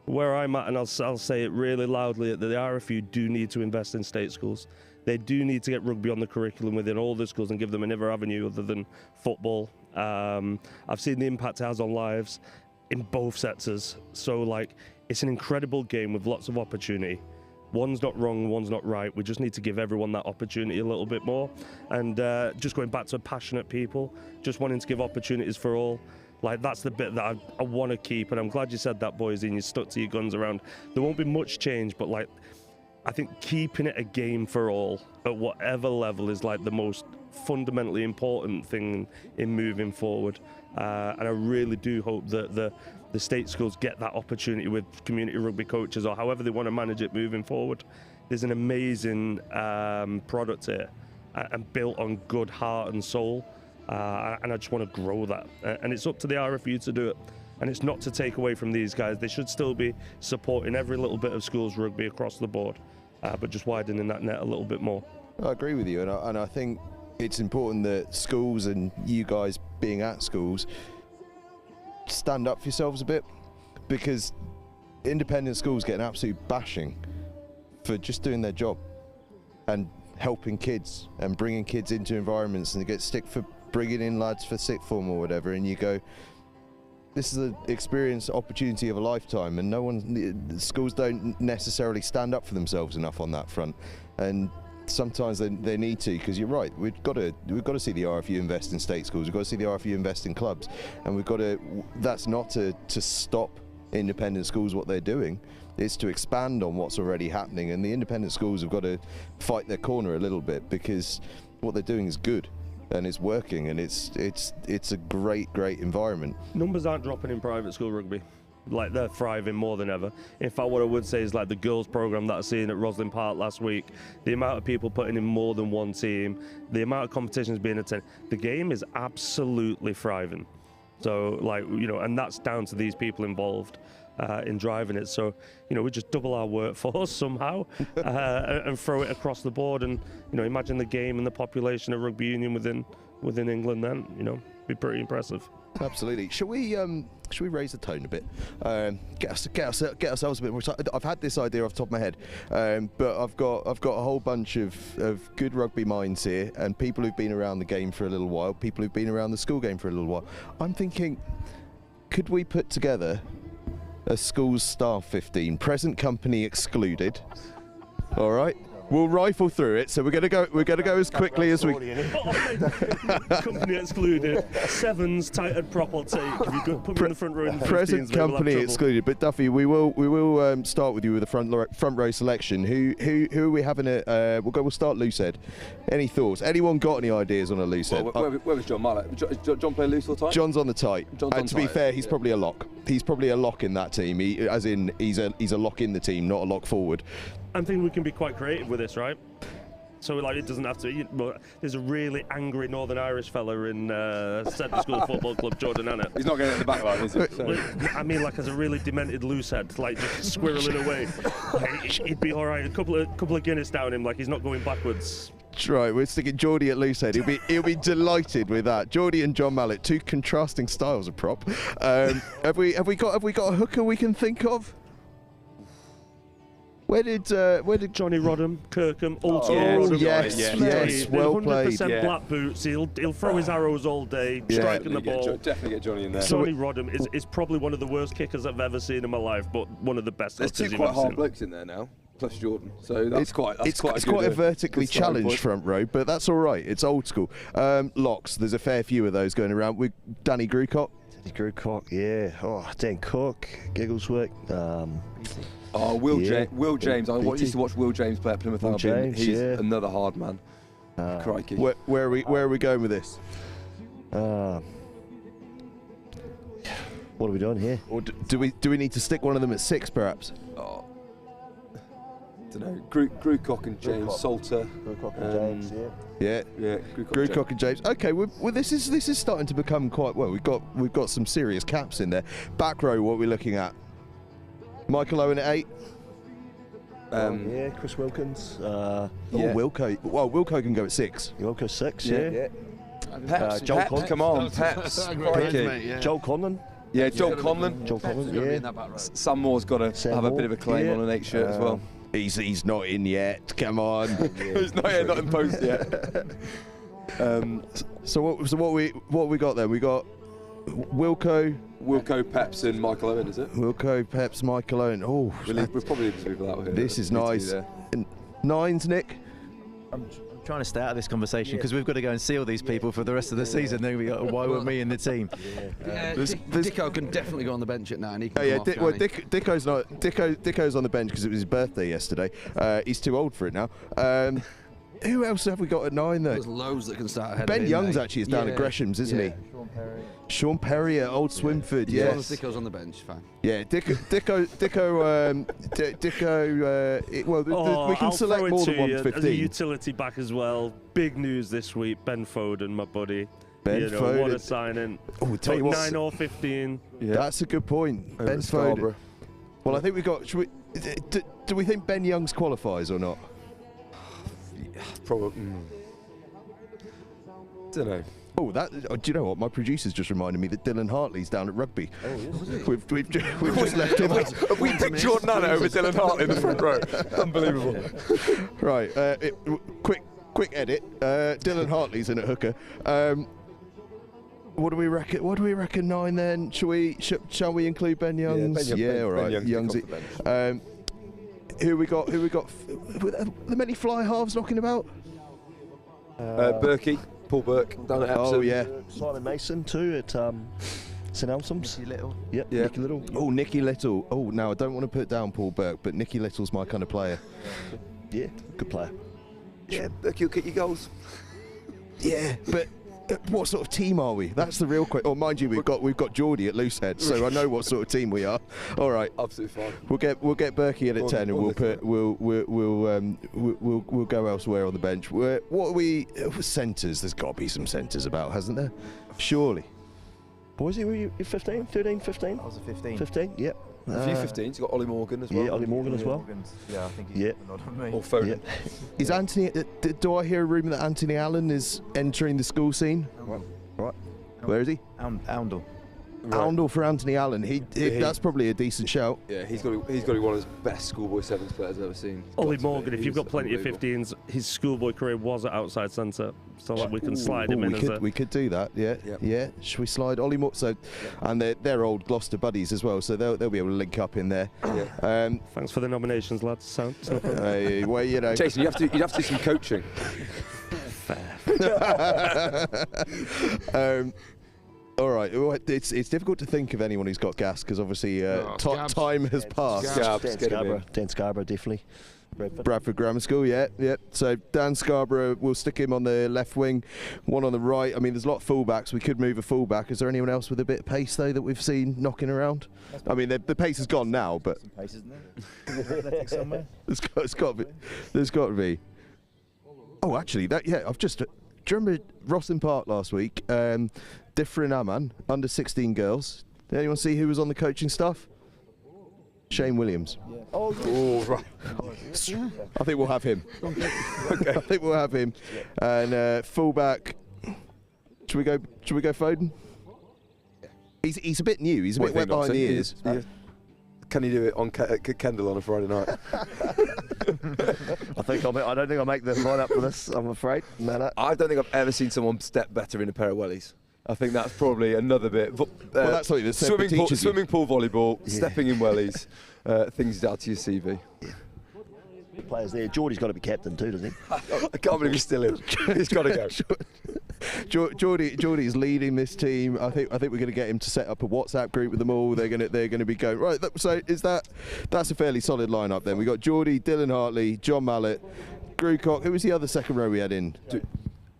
Where I'm at, and I'll say it really loudly, that the RFU do need to invest in state schools. They do need to get rugby on the curriculum within all the schools and give them another avenue other than football. I've seen the impact it has on lives in both sectors. So, like, it's an incredible game with lots of opportunity. One's not wrong, one's not right. We just need to give everyone that opportunity a little bit more. And just going back to passionate people, just wanting to give opportunities for all. Like, that's the bit that I want to keep. And I'm glad you said that, boys, and you stuck to your guns around. There won't be much change, but, like, I think keeping it a game for all at whatever level is, like, the most fundamentally important thing in moving forward. And I really do hope that the state schools get that opportunity with community rugby coaches, or however they want to manage it moving forward. There's an amazing product here, and built on good heart and soul. And I just want to grow that. And it's up to the RFU to do it. And it's not to take away from these guys. They should still be supporting every little bit of schools rugby across the board, but just widening that net a little bit more. I agree with you, and I think it's important that schools, and you guys being at schools, stand up for yourselves a bit, because independent schools get an absolute bashing for just doing their job and helping kids and bringing kids into environments, and they get stick for bringing in lads for sixth form or whatever, and you go, this is the experience, opportunity of a lifetime, and schools don't necessarily stand up for themselves enough on that front, and sometimes they need to, because you're right, we've got to see the RFU invest in state schools, we've got to see the RFU invest in clubs, and we've got to, that's not to stop independent schools what they're doing, it's to expand on what's already happening, and the independent schools have got to fight their corner a little bit, because what they're doing is good. And it's working, and it's a great environment. Numbers aren't dropping in private school rugby. Like, they're thriving more than ever. In fact, what I would say is, like, the girls program that I seen at Roslyn Park last week, the amount of people putting in more than one team, the amount of competitions being attended, the game is absolutely thriving. So, like, you know, and that's down to these people involved in driving it. So, you know, we just double our workforce somehow and throw it across the board, and, you know, imagine the game and the population of rugby union within England then, you know, be pretty impressive. Absolutely. Should we raise the tone a bit? Get ourselves a bit more. I've had this idea off the top of my head, but I've got a whole bunch of good rugby minds here, and people who've been around the game for a little while, people who've been around the school game for a little while. I'm thinking, could we put together a school's staff 15, present company excluded? All right. We'll rifle through it, so we're gonna go as quickly as we. Company excluded. Sevens tighted proper take. If you could put me in the front row in the 15s, Present company excluded. But Duffy, we will start with you with the front row selection. Who are we having? We'll start loose head. Any thoughts? Anyone got any ideas on a loose head? Where was John Mallet? John play loose all the time? John's on the tight. And to be fair, he's probably a lock. He's probably a lock in that team. He's a lock in the team, not a lock forward. I'm thinking we can be quite creative with this, right? So, like, it doesn't have to. But there's a really angry Northern Irish fella in Sedbergh School Football Club, Jordan Annett. He's not getting in the back line, is he? So. I mean, like, as a really demented loose head, like, just squirreling away. Like, he'd be all right. A couple of Guinness down him, like he's not going backwards. That's right. We're sticking Geordie at loose head. He'll be delighted with that. Geordie and John Mallet, two contrasting styles of prop. Have we got a hooker we can think of? Where did Johnny Rodham, Kirkham, old school? Yes, well played. 100% black boots. He'll throw his arrows all day, striking the ball. Definitely get Johnny in there. Johnny Rodham is probably one of the worst kickers I've ever seen in my life, but one of the best. There's two quite hard blokes in there now, plus Jordan. So that's quite a vertically challenged front row, but that's all right. It's old school. Locks. There's a fair few of those going around. With Danny Grucock. Yeah. Oh, Dan Cook, Giggleswick. Will James. I used to watch Will James play at Plymouth Albion. He's another hard man. Crikey. Where are we going with this? Well, what are we doing here? Or do we need to stick one of them at 6, perhaps? Oh, don't know. Koke and James Salter. Koke and James, yeah. Koke and James. Okay, well, this is starting to become quite well. We've got some serious caps in there. Back row, what are we looking at? Michael Owen at 8. Yeah, Chris Wilkins. Wilco. Well, Wilco can go at 6. Wilco 6, yeah. Peps, Joel Peps, Conlon. come on, Peps. Joel Conlon. Yeah, Joel Conlon. Joel Conlon, yeah. Sam Moore's got to have a bit of a claim on an 8 shirt as well. He's not in yet. Come on. He's not in post yet. So what we got then? We got Wilco, Peps, and Michael Owen, is it? Wilco, Peps, Michael Owen. Oh, we're probably leaving some people out here. This is nice. And 9s, Nick. I'm trying to stay out of this conversation because we've got to go and see all these people for the rest of the season. Then we got, why weren't we in the team? Dicko can definitely go on the bench at 9. He can Dicko's on the bench because it was his birthday yesterday. He's too old for it now. Who else have we got at 9 though? There's loads that can start ahead. Ben Youngs actually is down at Gresham's, isn't he? Sean Perry at Old Swinford, yes. Dicko's on the bench, fine. Yeah, Dicko. We can select more than 115. As a utility back as well. Big news this week. Ben Foden, my buddy. Ben Foden. What a signing. Oh, tell you what, 9 or 15. Yeah. That's a good point. Ben Foden. Well, I think we got. Do we think Ben Youngs qualifies or not? Probably. Don't know. Oh, do you know what? My producer's just reminded me that Dylan Hartley's down at rugby. Oh, is he? We've just left him. Have we picked Jordan Nana over Dylan Hartley in the front row? Unbelievable. Right, quick edit. Dylan Hartley's in at hooker. What do we reckon? 9 then? Shall we include Ben Youngs? Yeah, all right. Youngsy. Who we got? Were there many fly halves knocking about? Berkey. Paul Burke down at Hampton. Oh yeah. Simon Mason too at St Elsam's. Nicky Little. Yep, Yeah. Nicky Little. Oh, Nicky Little. Oh, no, I don't want to put down Paul Burke, but Nicky Little's my kind of player. Yeah, good player. Yeah, Burkey will kick your goals. Yeah, but what sort of team are we? That's the real question. Oh, mind you, we've got Geordie at Loosehead, so I know what sort of team we are. All right, absolutely fine. We'll get Berkey in at 10, and we'll go elsewhere on the bench. What are we? Centres? There's got to be some centres about, hasn't there? Surely. Boys, were you 15, 13, 15? I was a 15. 15, yep. A few 15s. You've got Ollie Morgan as well. Yeah, Ollie Morgan as well. Yeah, I think he's a nod on me. Or Foden. Yeah. Is Anthony? Do I hear a rumour that Anthony Allen is entering the school scene? Right. Where is he? Oundle. Oundle for Anthony Allen. That's probably a decent shout. Yeah, he's got to be one of the best schoolboy sevens players I've ever seen. Ollie Morgan, if you've got plenty of 15s, his schoolboy career was at outside centre, so we can slide him in. We could do that. Yeah. Should we slide Ollie Morgan? So, and they're old Gloucester buddies as well, so they'll be able to link up in there. Yeah. Thanks for the nominations, lads. Sound. Well, you know, Jason, you'd have to do some coaching. All right, it's difficult to think of anyone who's got gas because obviously time has passed. Dan Scarborough, definitely. Bradford Grammar School, yeah. So Dan Scarborough, we'll stick him on the left wing, one on the right. I mean, there's a lot of fullbacks. We could move a fullback. Is there anyone else with a bit of pace though that we've seen knocking around? I mean, the pace has gone now, but some pace, isn't there? Somewhere. There's got to be. Oh, actually, I've just. Do you remember Rosslyn Park last week? Diffrin Aman, under 16 girls. Did anyone see who was on the coaching staff? Shane Williams. Yeah. Oh, right. I think we'll have him. Okay. I think we'll have him. And fullback. Should we go Foden? He's a bit new. He's a bit wet behind the ears. Can you do it on Kendall on a Friday night? I don't think I'll make the line up for this, I'm afraid. No. I don't think I've ever seen someone step better in a pair of wellies. I think that's probably another bit. Well, that's what swimming pool volleyball, stepping in wellies, things to add to your CV. Yeah. Players there. Geordie's got to be captain too, doesn't he? I can't believe he's still in. He's got to go. Geordie's leading this team. I think we're going to get him to set up a WhatsApp group with them all. They're going to be going right. So that's a fairly solid lineup then. We got Geordie, Dylan Hartley, John Mallett, Koke. Who was the other second row we had in? Did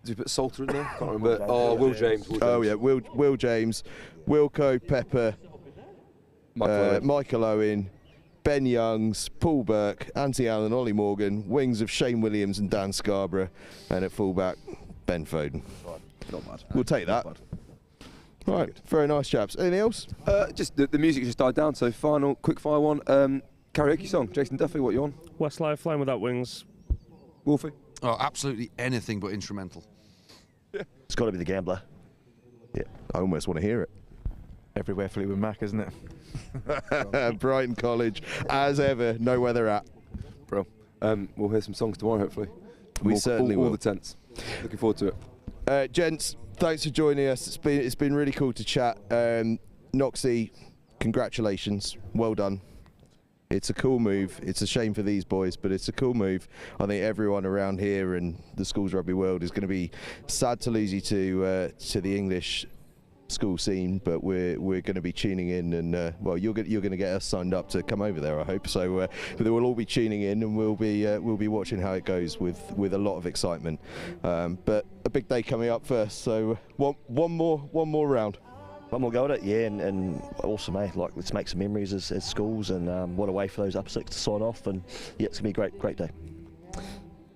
you put Salter in there? Can't remember. Oh, Will James. Oh yeah, Will James, Wilco, Pepper, Michael Owen, Ben Youngs, Paul Burke, Anthony Allen, Ollie Morgan, wings of Shane Williams and Dan Scarborough, and at fullback, Ben Foden. Not bad. We'll take that. Right, very nice, chaps. Anything else? Just the music just died down, so quick fire one. Karaoke song. Jason Duffy, what you on? Westlife, Flying Without Wings. Wolfie? Oh, absolutely anything but instrumental. Yeah. It's got to be The Gambler. Yeah, I almost want to hear it. Everywhere Fleetwood Mac, isn't it? Brighton College, as ever, know where they're at. Bro, we'll hear some songs tomorrow, hopefully. We certainly will. All the tents. Looking forward to it. Gents, thanks for joining us. It's been really cool to chat. Noxie, congratulations. Well done. It's a cool move. It's a shame for these boys, but it's a cool move. I think everyone around here and the schools rugby world is going to be sad to lose you to the English school scene, but we're going to be tuning in, and well, you're going to get us signed up to come over there, I hope. So they will all be tuning in, and we'll be watching how it goes with a lot of excitement. But a big day coming up first. So one more round. One more go at it, yeah, and awesome, eh? Like, let's make some memories as schools, and what a way for those upper six to sign off, and yeah, it's gonna be a great day.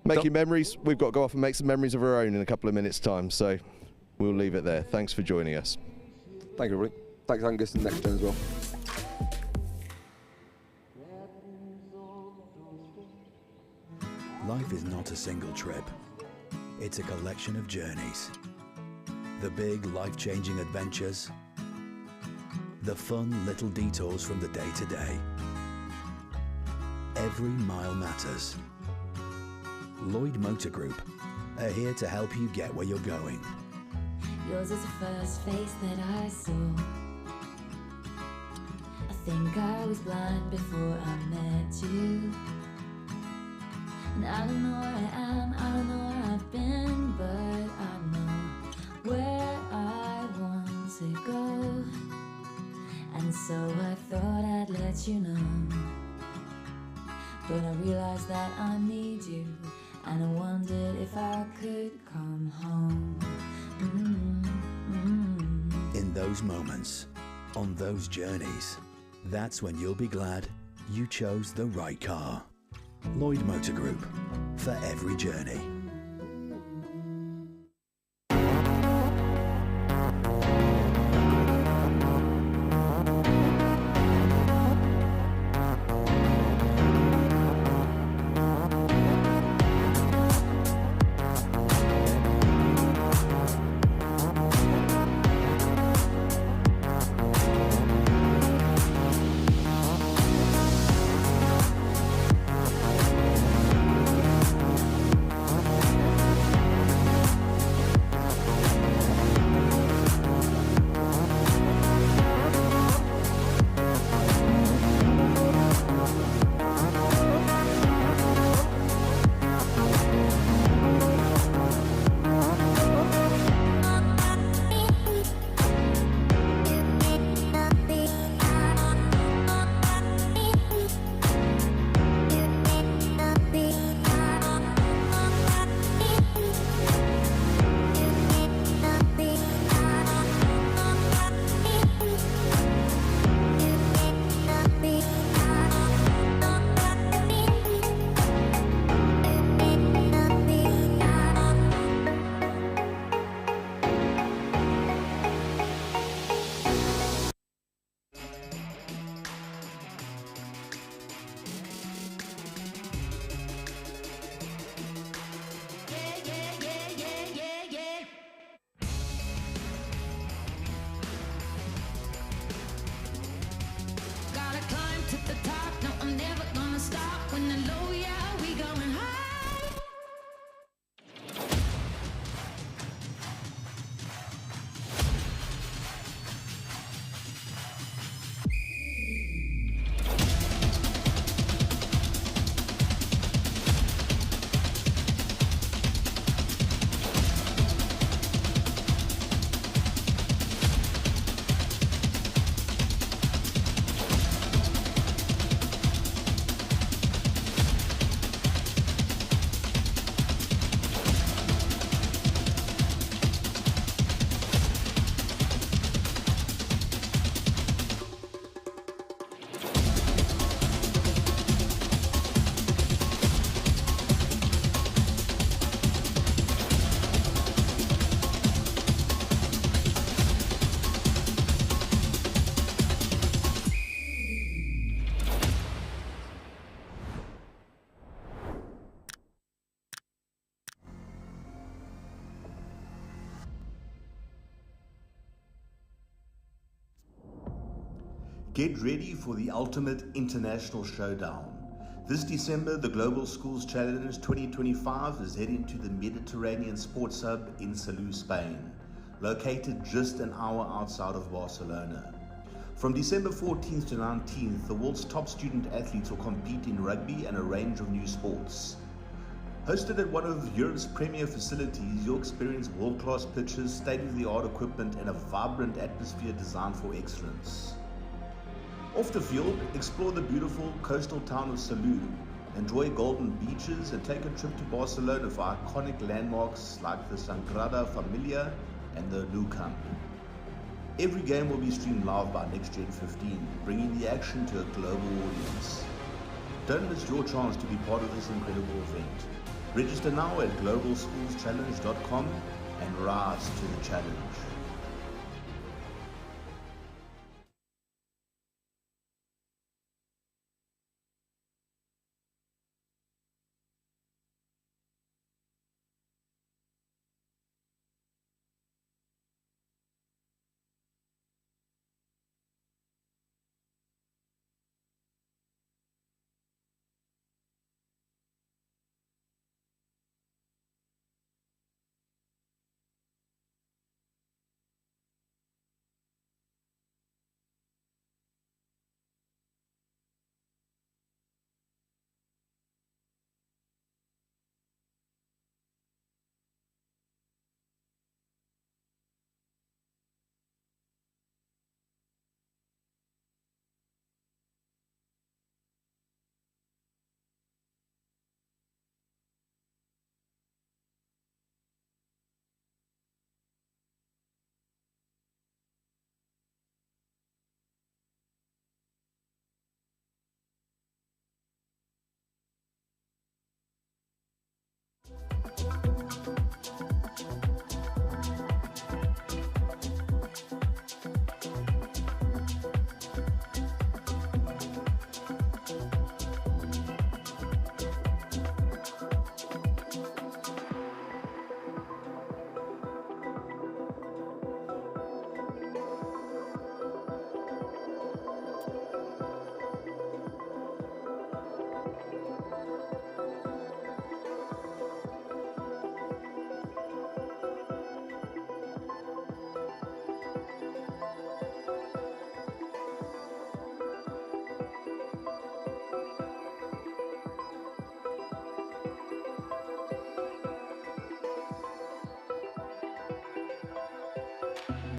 Making memories. We've got to go off and make some memories of our own in a couple of minutes' time. So we'll leave it there. Thanks for joining us. Thank you, everybody. Thanks, Angus, and Next Gen as well. Life is not a single trip. It's a collection of journeys. The big, life-changing adventures. The fun little detours from the day-to-day. Every mile matters. Lloyd Motor Group are here to help you get where you're going. Yours is the first face that I saw. I think I was blind before I met you. And I don't know where I am, I don't know where I've been, but I know where I want to go. And so I thought I'd let you know. But I realized that I need you, and I wondered if I could come home. In those moments, on those journeys, that's when you'll be glad you chose the right car. Lloyd Motor Group, for every journey. Get ready for the ultimate international showdown. This December, the Global Schools Challenge 2025 is heading to the Mediterranean Sports Hub in Salou, Spain, located just an hour outside of Barcelona. From December 14th to 19th, the world's top student athletes will compete in rugby and a range of new sports. Hosted at one of Europe's premier facilities, you'll experience world-class pitches, state-of-the-art equipment, and a vibrant atmosphere designed for excellence. Off the field, explore the beautiful coastal town of Salou, enjoy golden beaches, and take a trip to Barcelona for iconic landmarks like the Sagrada Familia and the Nou Camp. Every game will be streamed live by NextGen15, bringing the action to a global audience. Don't miss your chance to be part of this incredible event. Register now at globalschoolschallenge.com and rise to the challenge.